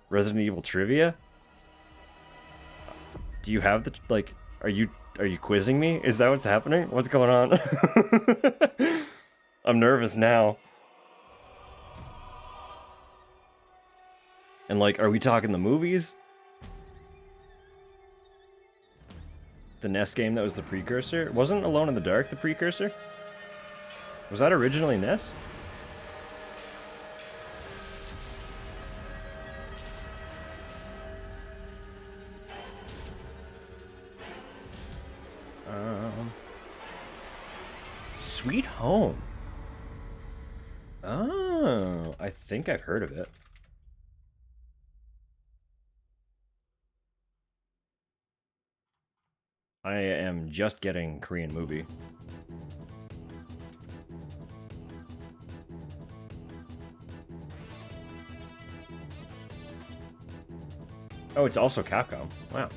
Resident Evil trivia? Do you have the, like, are you quizzing me? Is that what's happening? What's going on? I'm nervous now. And, like, are we talking the movies? The NES game that was the precursor? Wasn't Alone in the Dark the precursor? Was that originally NES? Sweet Home. Oh, I think I've heard of it. I am just getting Korean movie. Oh, it's also Capcom. Wow.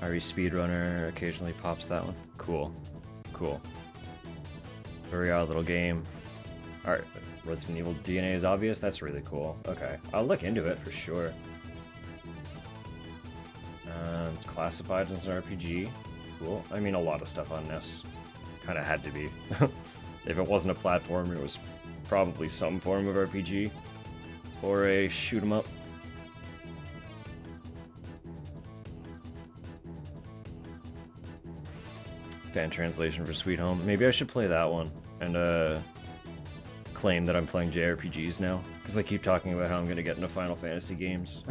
RE Speedrunner occasionally pops that one. Cool. Cool. Very odd little game. Alright, Resident Evil DNA is obvious? That's really cool. Okay, I'll look into it for sure. It's classified as an RPG. Cool. I mean, a lot of stuff on this kind of had to be. If it wasn't a platform, it was probably some form of RPG. Or a shoot 'em up. Fan translation for Sweet Home. Maybe I should play that one and claim that I'm playing JRPGs now, because I keep talking about how I'm gonna get into Final Fantasy games.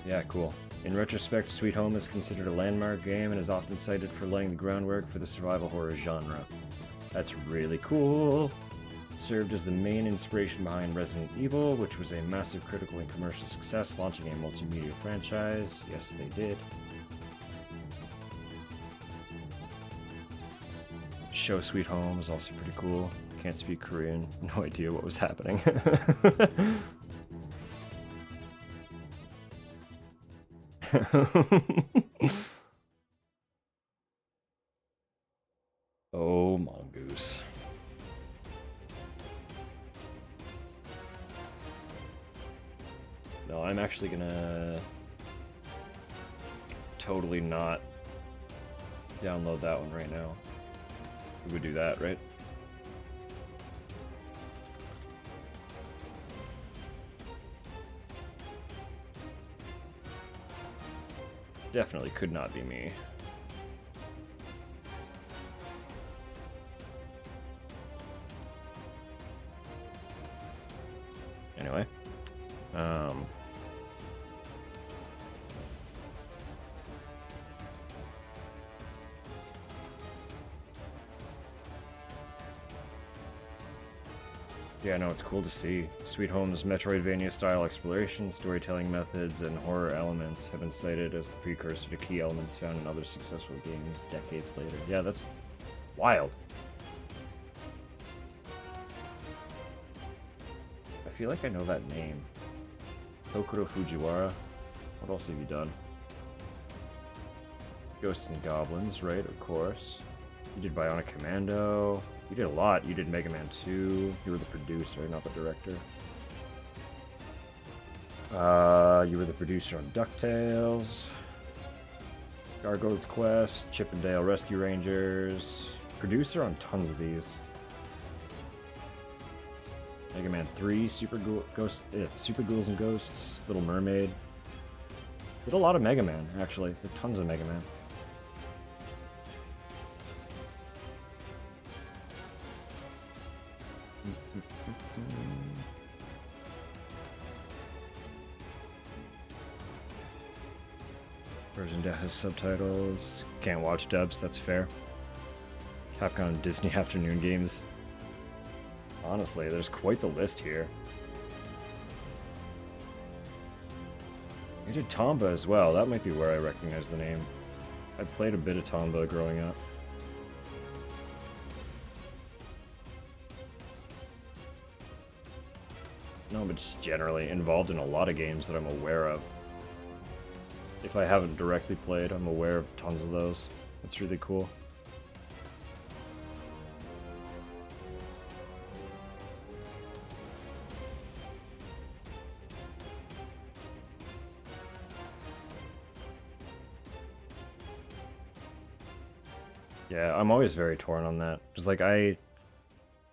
Yeah, cool. In retrospect, Sweet Home is considered a landmark game and is often cited for laying the groundwork for the survival horror genre. That's really cool. Served as the main inspiration behind Resident Evil, which was a massive critical and commercial success, launching a multimedia franchise. Yes, they did. Show Sweet Home is also pretty cool. Can't speak Korean. No idea what was happening. Oh, mongoose. No, I'm actually gonna totally not download that one right now. We would do that, right? Definitely could not be me. Anyway, yeah, no, it's cool to see. Sweet Home's Metroidvania-style exploration, storytelling methods, and horror elements have been cited as the precursor to key elements found in other successful games decades later. Yeah, that's wild. I feel like I know that name. Tokuro Fujiwara. What else have you done? Ghosts and Goblins, right, of course. You did Bionic Commando. You did a lot. You did Mega Man 2. You were the producer, not the director. You were the producer on DuckTales. Gargoyle's Quest, Chip and Dale Rescue Rangers. Producer on tons of these. Mega Man 3, Super Ghouls and Ghosts, Little Mermaid. Did a lot of Mega Man, actually. Did tons of Mega Man. Version Death has subtitles. Can't watch dubs, that's fair. Capcom and Disney Afternoon Games. Honestly, there's quite the list here. You did Tomba as well. That might be where I recognize the name. I played a bit of Tomba growing up. No, but just generally involved in a lot of games that I'm aware of. If I haven't directly played, I'm aware of tons of those. That's really cool. Yeah, I'm always very torn on that. Just like I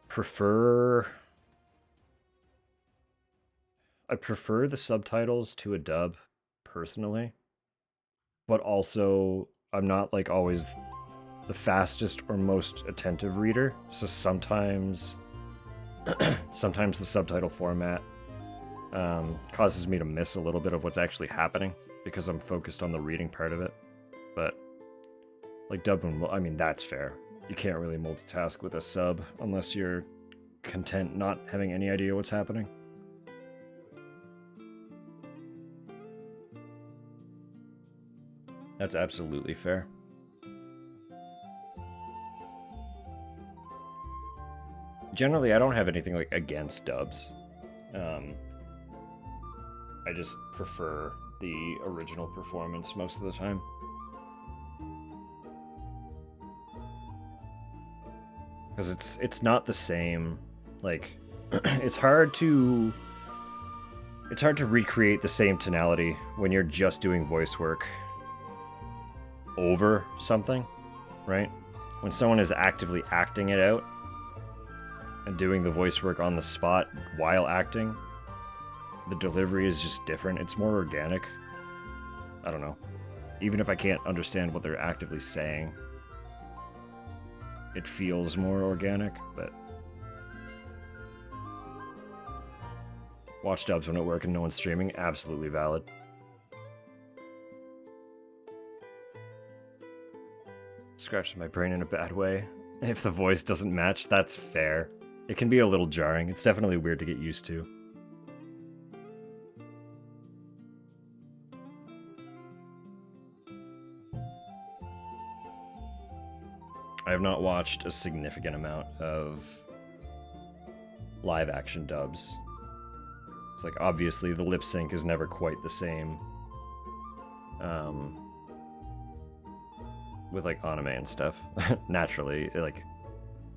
prefer the subtitles to a dub personally, but also I'm not like always the fastest or most attentive reader. So sometimes sometimes the subtitle format causes me to miss a little bit of what's actually happening because I'm focused on the reading part of it. But like dub and, I mean, that's fair. You can't really multitask with a sub unless you're content not having any idea what's happening. That's absolutely fair. generally, I don't have anything like against dubs. I just prefer the original performance most of the time. Because it's not the same. Like, it's hard to recreate the same tonality when you're just doing voice work over something, right? When someone is actively acting it out and doing the voice work on the spot while acting, the delivery is just different. It's more organic. I don't know. Even if I can't understand what they're actively saying, it feels more organic, but watch dubs when at work and no one's streaming, absolutely valid. Scratches my brain in a bad way. If the voice doesn't match, that's fair. It can be a little jarring. It's definitely weird to get used to. I have not watched a significant amount of live action dubs. It's like, obviously, the lip sync is never quite the same. With like anime and stuff. Naturally, like,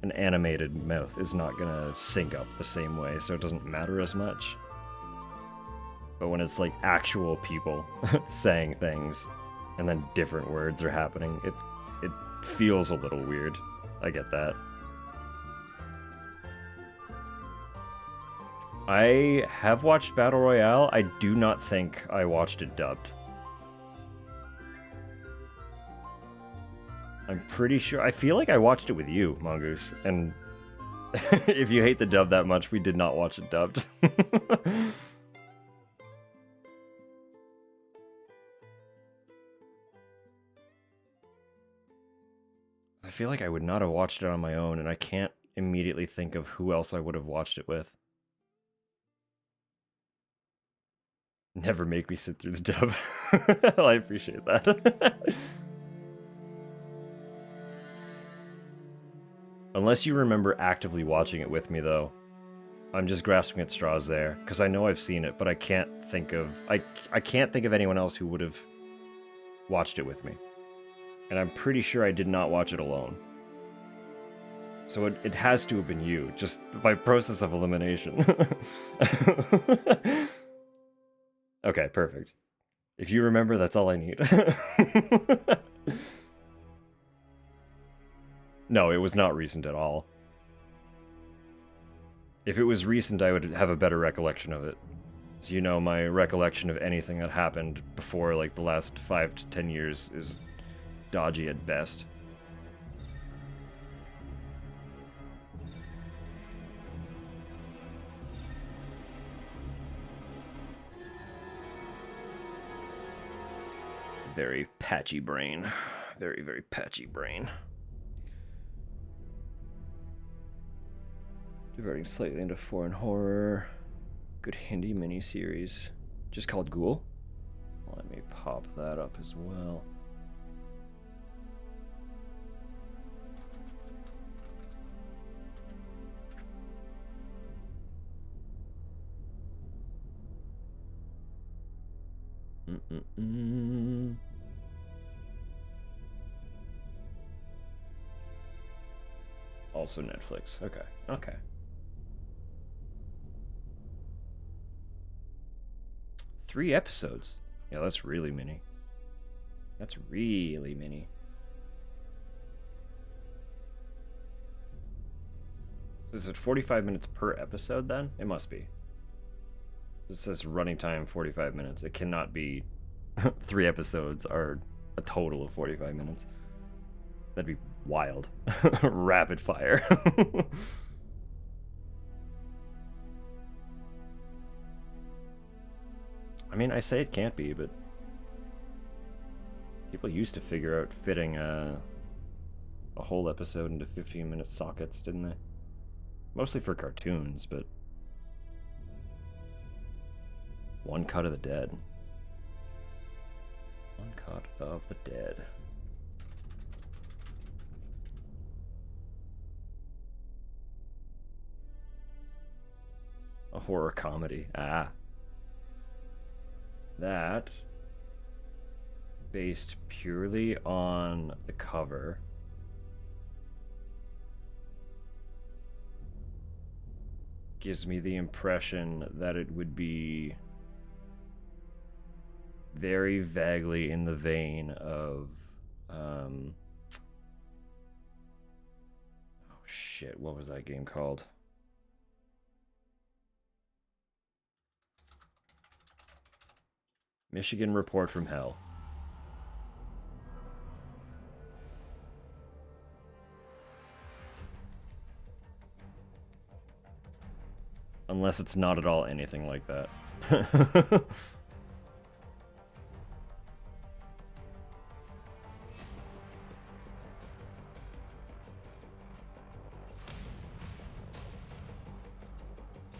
an animated mouth is not gonna sync up the same way, so it doesn't matter as much. But when it's like actual people saying things and then different words are happening, it feels a little weird. I get that. I have watched Battle Royale. I do not think I watched it dubbed. I'm pretty sure. I feel like I watched it with you, Mongoose. And if you hate the dub that much, we did not watch it dubbed. I feel like I would not have watched it on my own, and I can't immediately think of who else I would have watched it with. Never make me sit through the dub. Well, I appreciate that. Unless you remember actively watching it with me, though. I'm just grasping at straws there, because I know I've seen it, but I can't think of... I can't think of anyone else who would have watched it with me. And I'm pretty sure I did not watch it alone. So it has to have been you, just by process of elimination. Okay, perfect. If you remember, that's all I need. No, it was not recent at all. If it was recent, I would have a better recollection of it. So you know, my recollection of anything that happened before, like, the last 5 to 10 years is dodgy at best. Very patchy brain. Very, very patchy brain. Diverting slightly into foreign horror. Good Hindi miniseries. Just called Ghoul? Let me pop that up as well. Also Netflix. Okay. Okay. Three episodes. Yeah, that's really mini. That's really mini. Is it 45 minutes per episode then? It must be. It says running time 45 minutes. It cannot be 3 episodes are a total of 45 minutes. That'd be wild. Rapid fire. I mean, I say it can't be, but people used to figure out fitting a whole episode into 15-minute sockets, didn't they? Mostly for cartoons, but One Cut of the Dead. One Cut of the Dead. A horror comedy. Ah. That, based purely on the cover, gives me the impression that it would be very vaguely in the vein of, oh shit, what was that game called? Michigan Report from Hell. Unless it's not at all anything like that.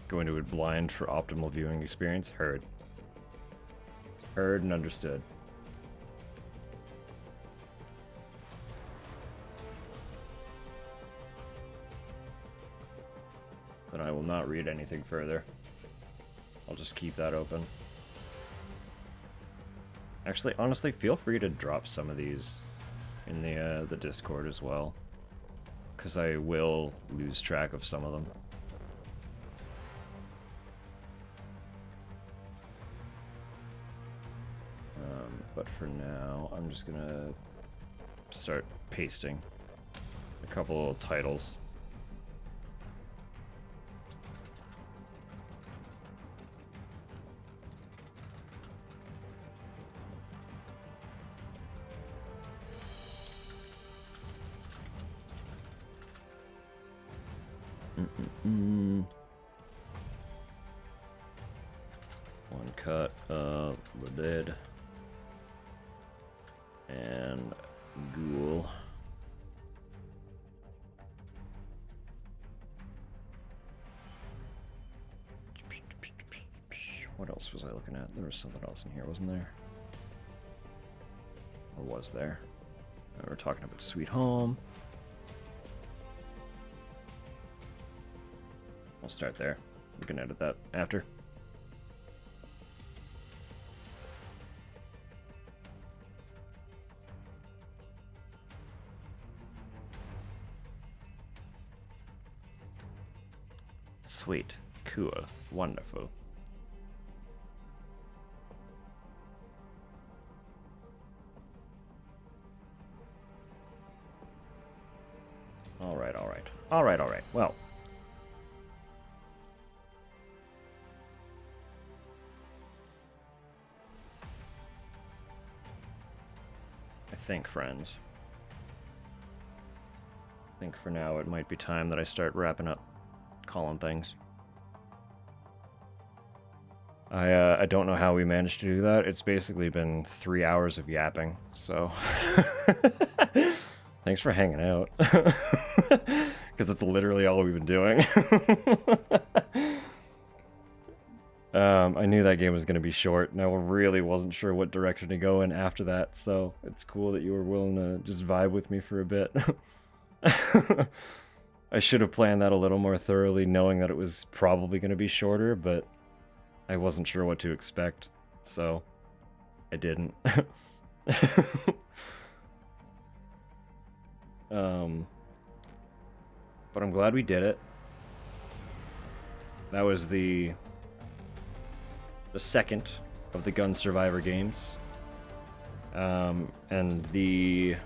Going to it blind for optimal viewing experience? Heard. Heard and understood. Then I will not read anything further. I'll just keep that open. Actually, honestly, feel free to drop some of these in the Discord as well, because I will lose track of some of them. But for now, I'm just gonna start pasting a couple of titles. One cut of the dead. And ghoul. What else was I looking at? There was something else in here, wasn't there? Or was there? We're talking about Sweet Home. I'll start there. We can edit that after. Sweet. Cool. Wonderful. Alright, alright. Alright, alright. Well. I think, friends. I think for now it might be time that I start wrapping up. Calling things. I don't know how we managed to do that. It's basically been 3 hours of yapping, so thanks for hanging out. Because it's literally all we've been doing. I knew that game was going to be short, and I really wasn't sure what direction to go in after that, so it's cool that you were willing to just vibe with me for a bit. I should have planned that a little more thoroughly, knowing that it was probably going to be shorter, but I wasn't sure what to expect, so I didn't. But I'm glad we did it. That was the second of the Gun Survivor games, and the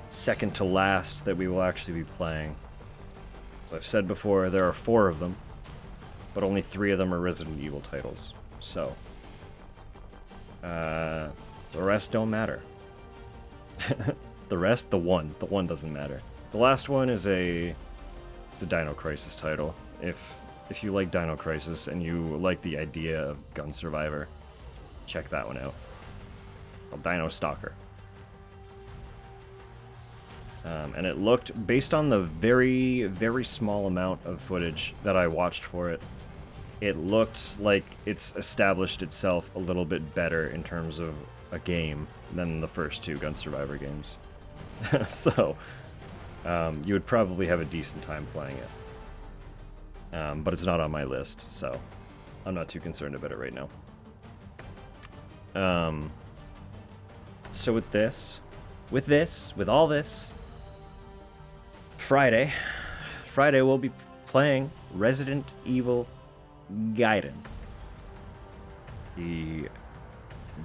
second to last that we will actually be playing. As I've said before, there are 4 of them, but only 3 of them are Resident Evil titles. So, the rest don't matter. The rest, the one doesn't matter. The last one is it's a Dino Crisis title. If you like Dino Crisis and you like the idea of Gun Survivor, check that one out. Called Dino Stalker. And it looked, based on the very, very small amount of footage that I watched for it, it looked like it's established itself a little bit better in terms of a game than the first 2 Gun Survivor games. So, you would probably have a decent time playing it. but it's not on my list, so I'm not too concerned about it right now. So with all this, Friday we'll be playing Resident Evil Gaiden, the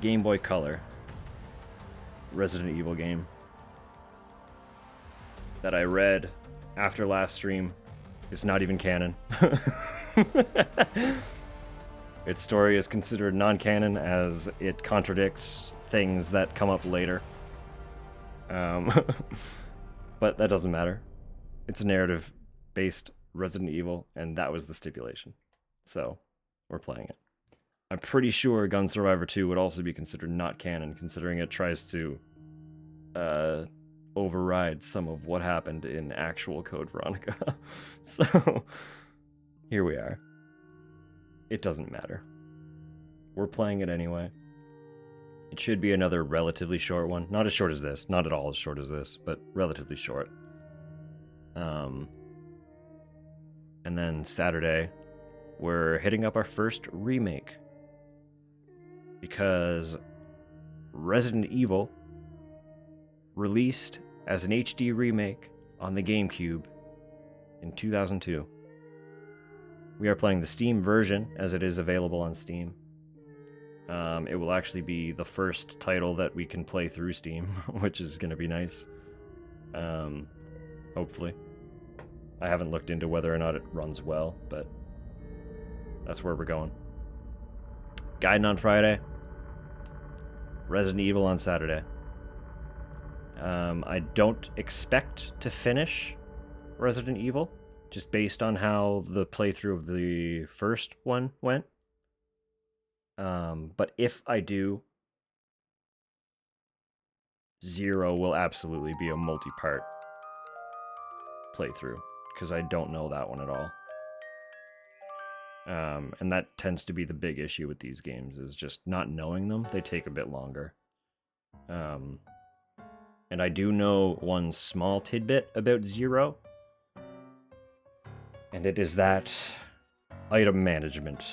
Game Boy Color Resident Evil game that I read after last stream is not even canon. Its story is considered non-canon as it contradicts things that come up later. But that doesn't matter. It's a narrative-based Resident Evil, and that was the stipulation. So, we're playing it. I'm pretty sure Gun Survivor 2 would also be considered not canon, considering it tries to override some of what happened in actual Code Veronica. So, here we are. It doesn't matter. We're playing it anyway. It should be another relatively short one. Not as short as this. Not at all as short as this, but relatively short. And then Saturday, we're hitting up our first remake. Because Resident Evil released as an HD remake on the GameCube in 2002. We are playing the Steam version, as it is available on Steam. It will actually be the first title that we can play through Steam, which is going to be nice. Hopefully. I haven't looked into whether or not it runs well, but that's where we're going. Gaiden on Friday. Resident Evil on Saturday. I don't expect to finish Resident Evil, just based on how the playthrough of the first one went. But if I do, Zero will absolutely be a multi-part playthrough, because I don't know that one at all. And that tends to be the big issue with these games, is just not knowing them. They take a bit longer. And I do know one small tidbit about Zero, and it is that item management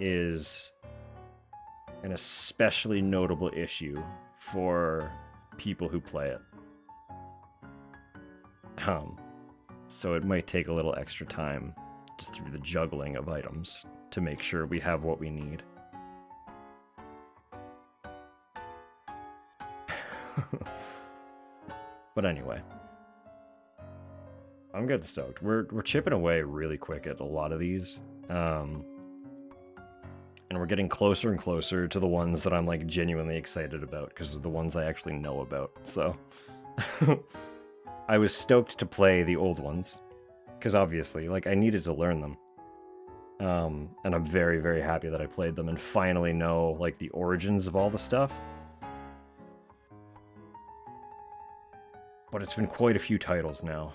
is an especially notable issue for people who play it. So it might take a little extra time just through the juggling of items to make sure we have what we need. But anyway, I'm getting stoked. We're chipping away really quick at a lot of these. And we're getting closer and closer to the ones that I'm like genuinely excited about, because they're the ones I actually know about. So I was stoked to play the old ones, because obviously, like, I needed to learn them. And I'm very, very happy that I played them and finally know, like, the origins of all the stuff. But it's been quite a few titles now,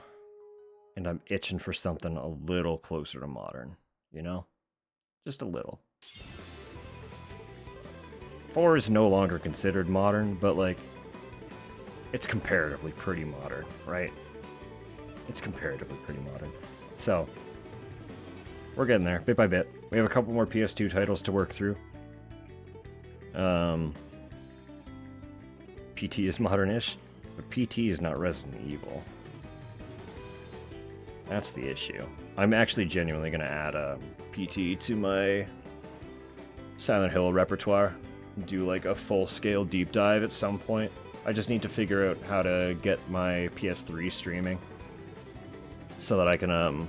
and I'm itching for something a little closer to modern, you know? Just a little. 4 is no longer considered modern, but, like, it's comparatively pretty modern, right? It's comparatively pretty modern. So, we're getting there, bit by bit. We have a couple more PS2 titles to work through. PT is modern-ish, but PT is not Resident Evil. That's the issue. I'm actually genuinely going to add PT to my Silent Hill repertoire. Do like a full-scale deep dive at some point. I just need to figure out how to get my PS3 streaming so that I can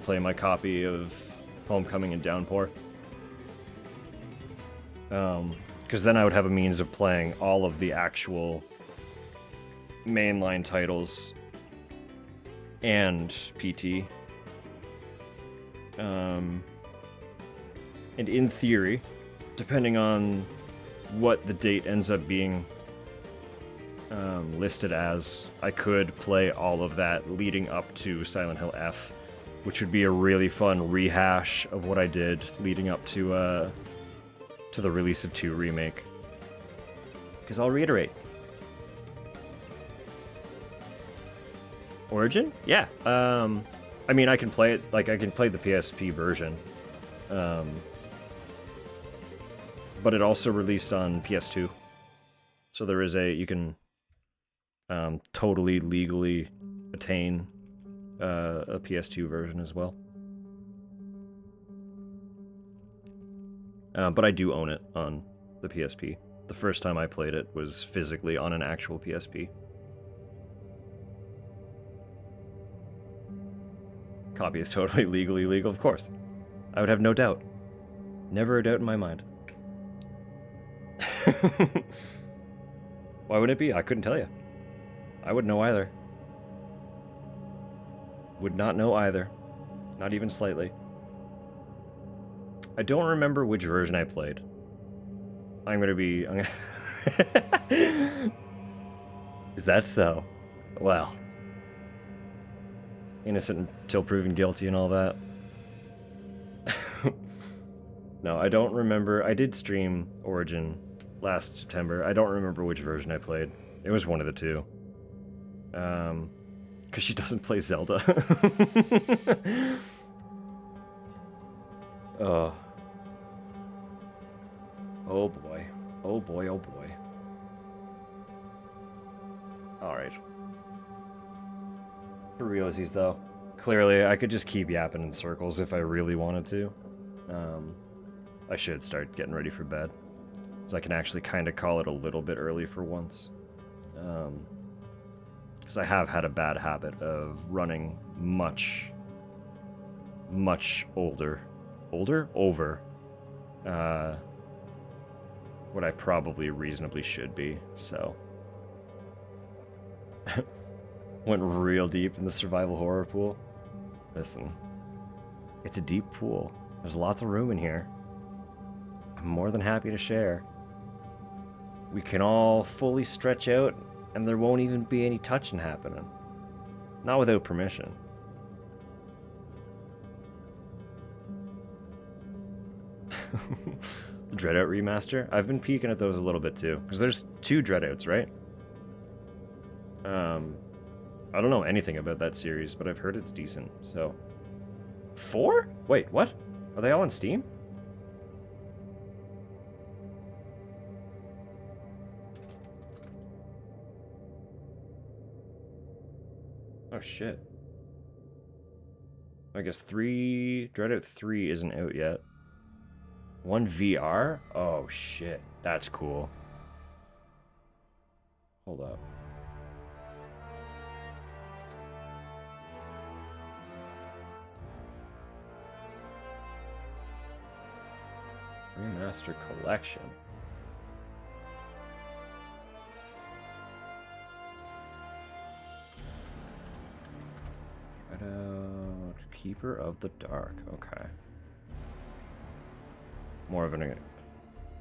play my copy of Homecoming and Downpour. Because then I would have a means of playing all of the actual mainline titles and PT. And in theory, depending on what the date ends up being listed as, I could play all of that leading up to Silent Hill F, which would be a really fun rehash of what I did leading up to the release of 2 Remake. Because I'll reiterate. Origin? Yeah. I mean, I can play it, like, I can play the PSP version. But it also released on PS2. So there is you can totally legally attain a PS2 version as well. But I do own it on the PSP. The first time I played it was physically on an actual PSP. Copy is totally legally legal, of course. I would have no doubt. Never a doubt in my mind. Why would it be? I couldn't tell you. I wouldn't know either. Would not know either. Not even slightly. I don't remember which version I played. I'm gonna... Is that so? Well. Innocent until proven guilty and all that. No, I don't remember. I did stream Origin last September. I don't remember which version I played. It was one of the two. Because she doesn't play Zelda. Oh. Oh boy. Oh boy, oh boy. Alright. For realsies, though. Clearly, I could just keep yapping in circles if I really wanted to. I should start getting ready for bed. So I can actually kind of call it a little bit early for once. Because I have had a bad habit of running much over what I probably reasonably should be, so. Went real deep in the survival horror pool. Listen, it's a deep pool. There's lots of room in here. I'm more than happy to share. We can all fully stretch out, and there won't even be any touching happening. Not without permission. Dreadout remaster? I've been peeking at those a little bit too, because there's 2 Dreadouts, right? I don't know anything about that series, but I've heard it's decent, so... 4? Wait, what? Are they all on Steam? Oh shit. I guess Dreadout 3 isn't out yet. 1 VR? Oh shit, that's cool. Hold up. Remaster collection. Dreadout Keeper of the Dark. Okay. More of an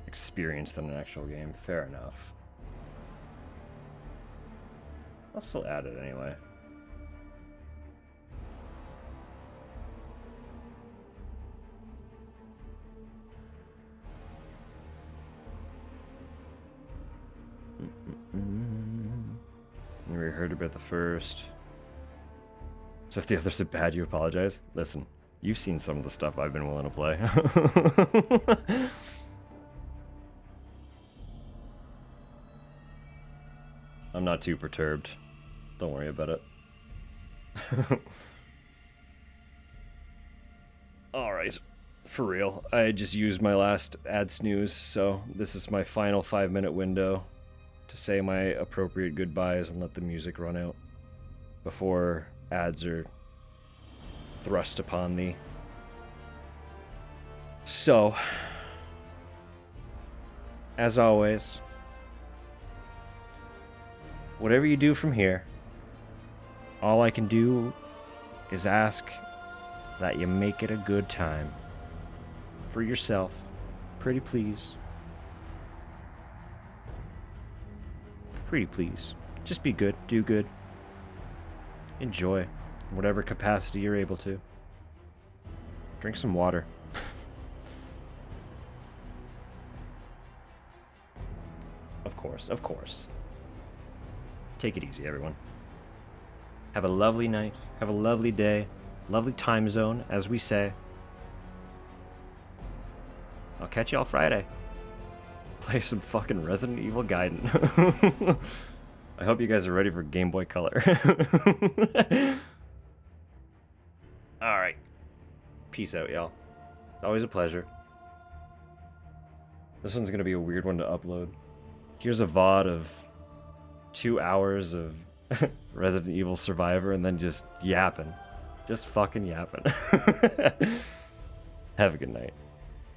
experience than an actual game. Fair enough. I'll still add it anyway. You already heard about the first. So if the others are bad, you apologize? Listen, you've seen some of the stuff I've been willing to play. I'm not too perturbed. Don't worry about it. Alright. For real. I just used my last ad snooze, so this is my final 5-minute window to say my appropriate goodbyes and let the music run out before ads are thrust upon me. So, as always, whatever you do from here, all I can do is ask that you make it a good time for yourself. Pretty please. Pretty please. Just be good, do good. Enjoy, in whatever capacity you're able to. Drink some water. Of course, of course. Take it easy, everyone. Have a lovely night. Have a lovely day. Lovely time zone, as we say. I'll catch y'all Friday. Play some fucking Resident Evil Gaiden. I hope you guys are ready for Game Boy Color. Alright. Peace out, y'all. It's always a pleasure. This one's gonna be a weird one to upload. Here's a VOD of 2 hours of Resident Evil Survivor and then just yapping. Just fucking yapping. Have a good night.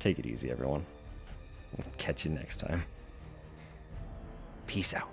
Take it easy, everyone. Catch you next time. Peace out.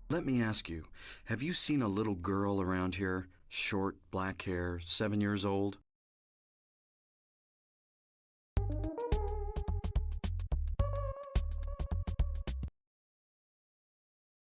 Let me ask you, have you seen a little girl around here? Short, black hair, 7 years old?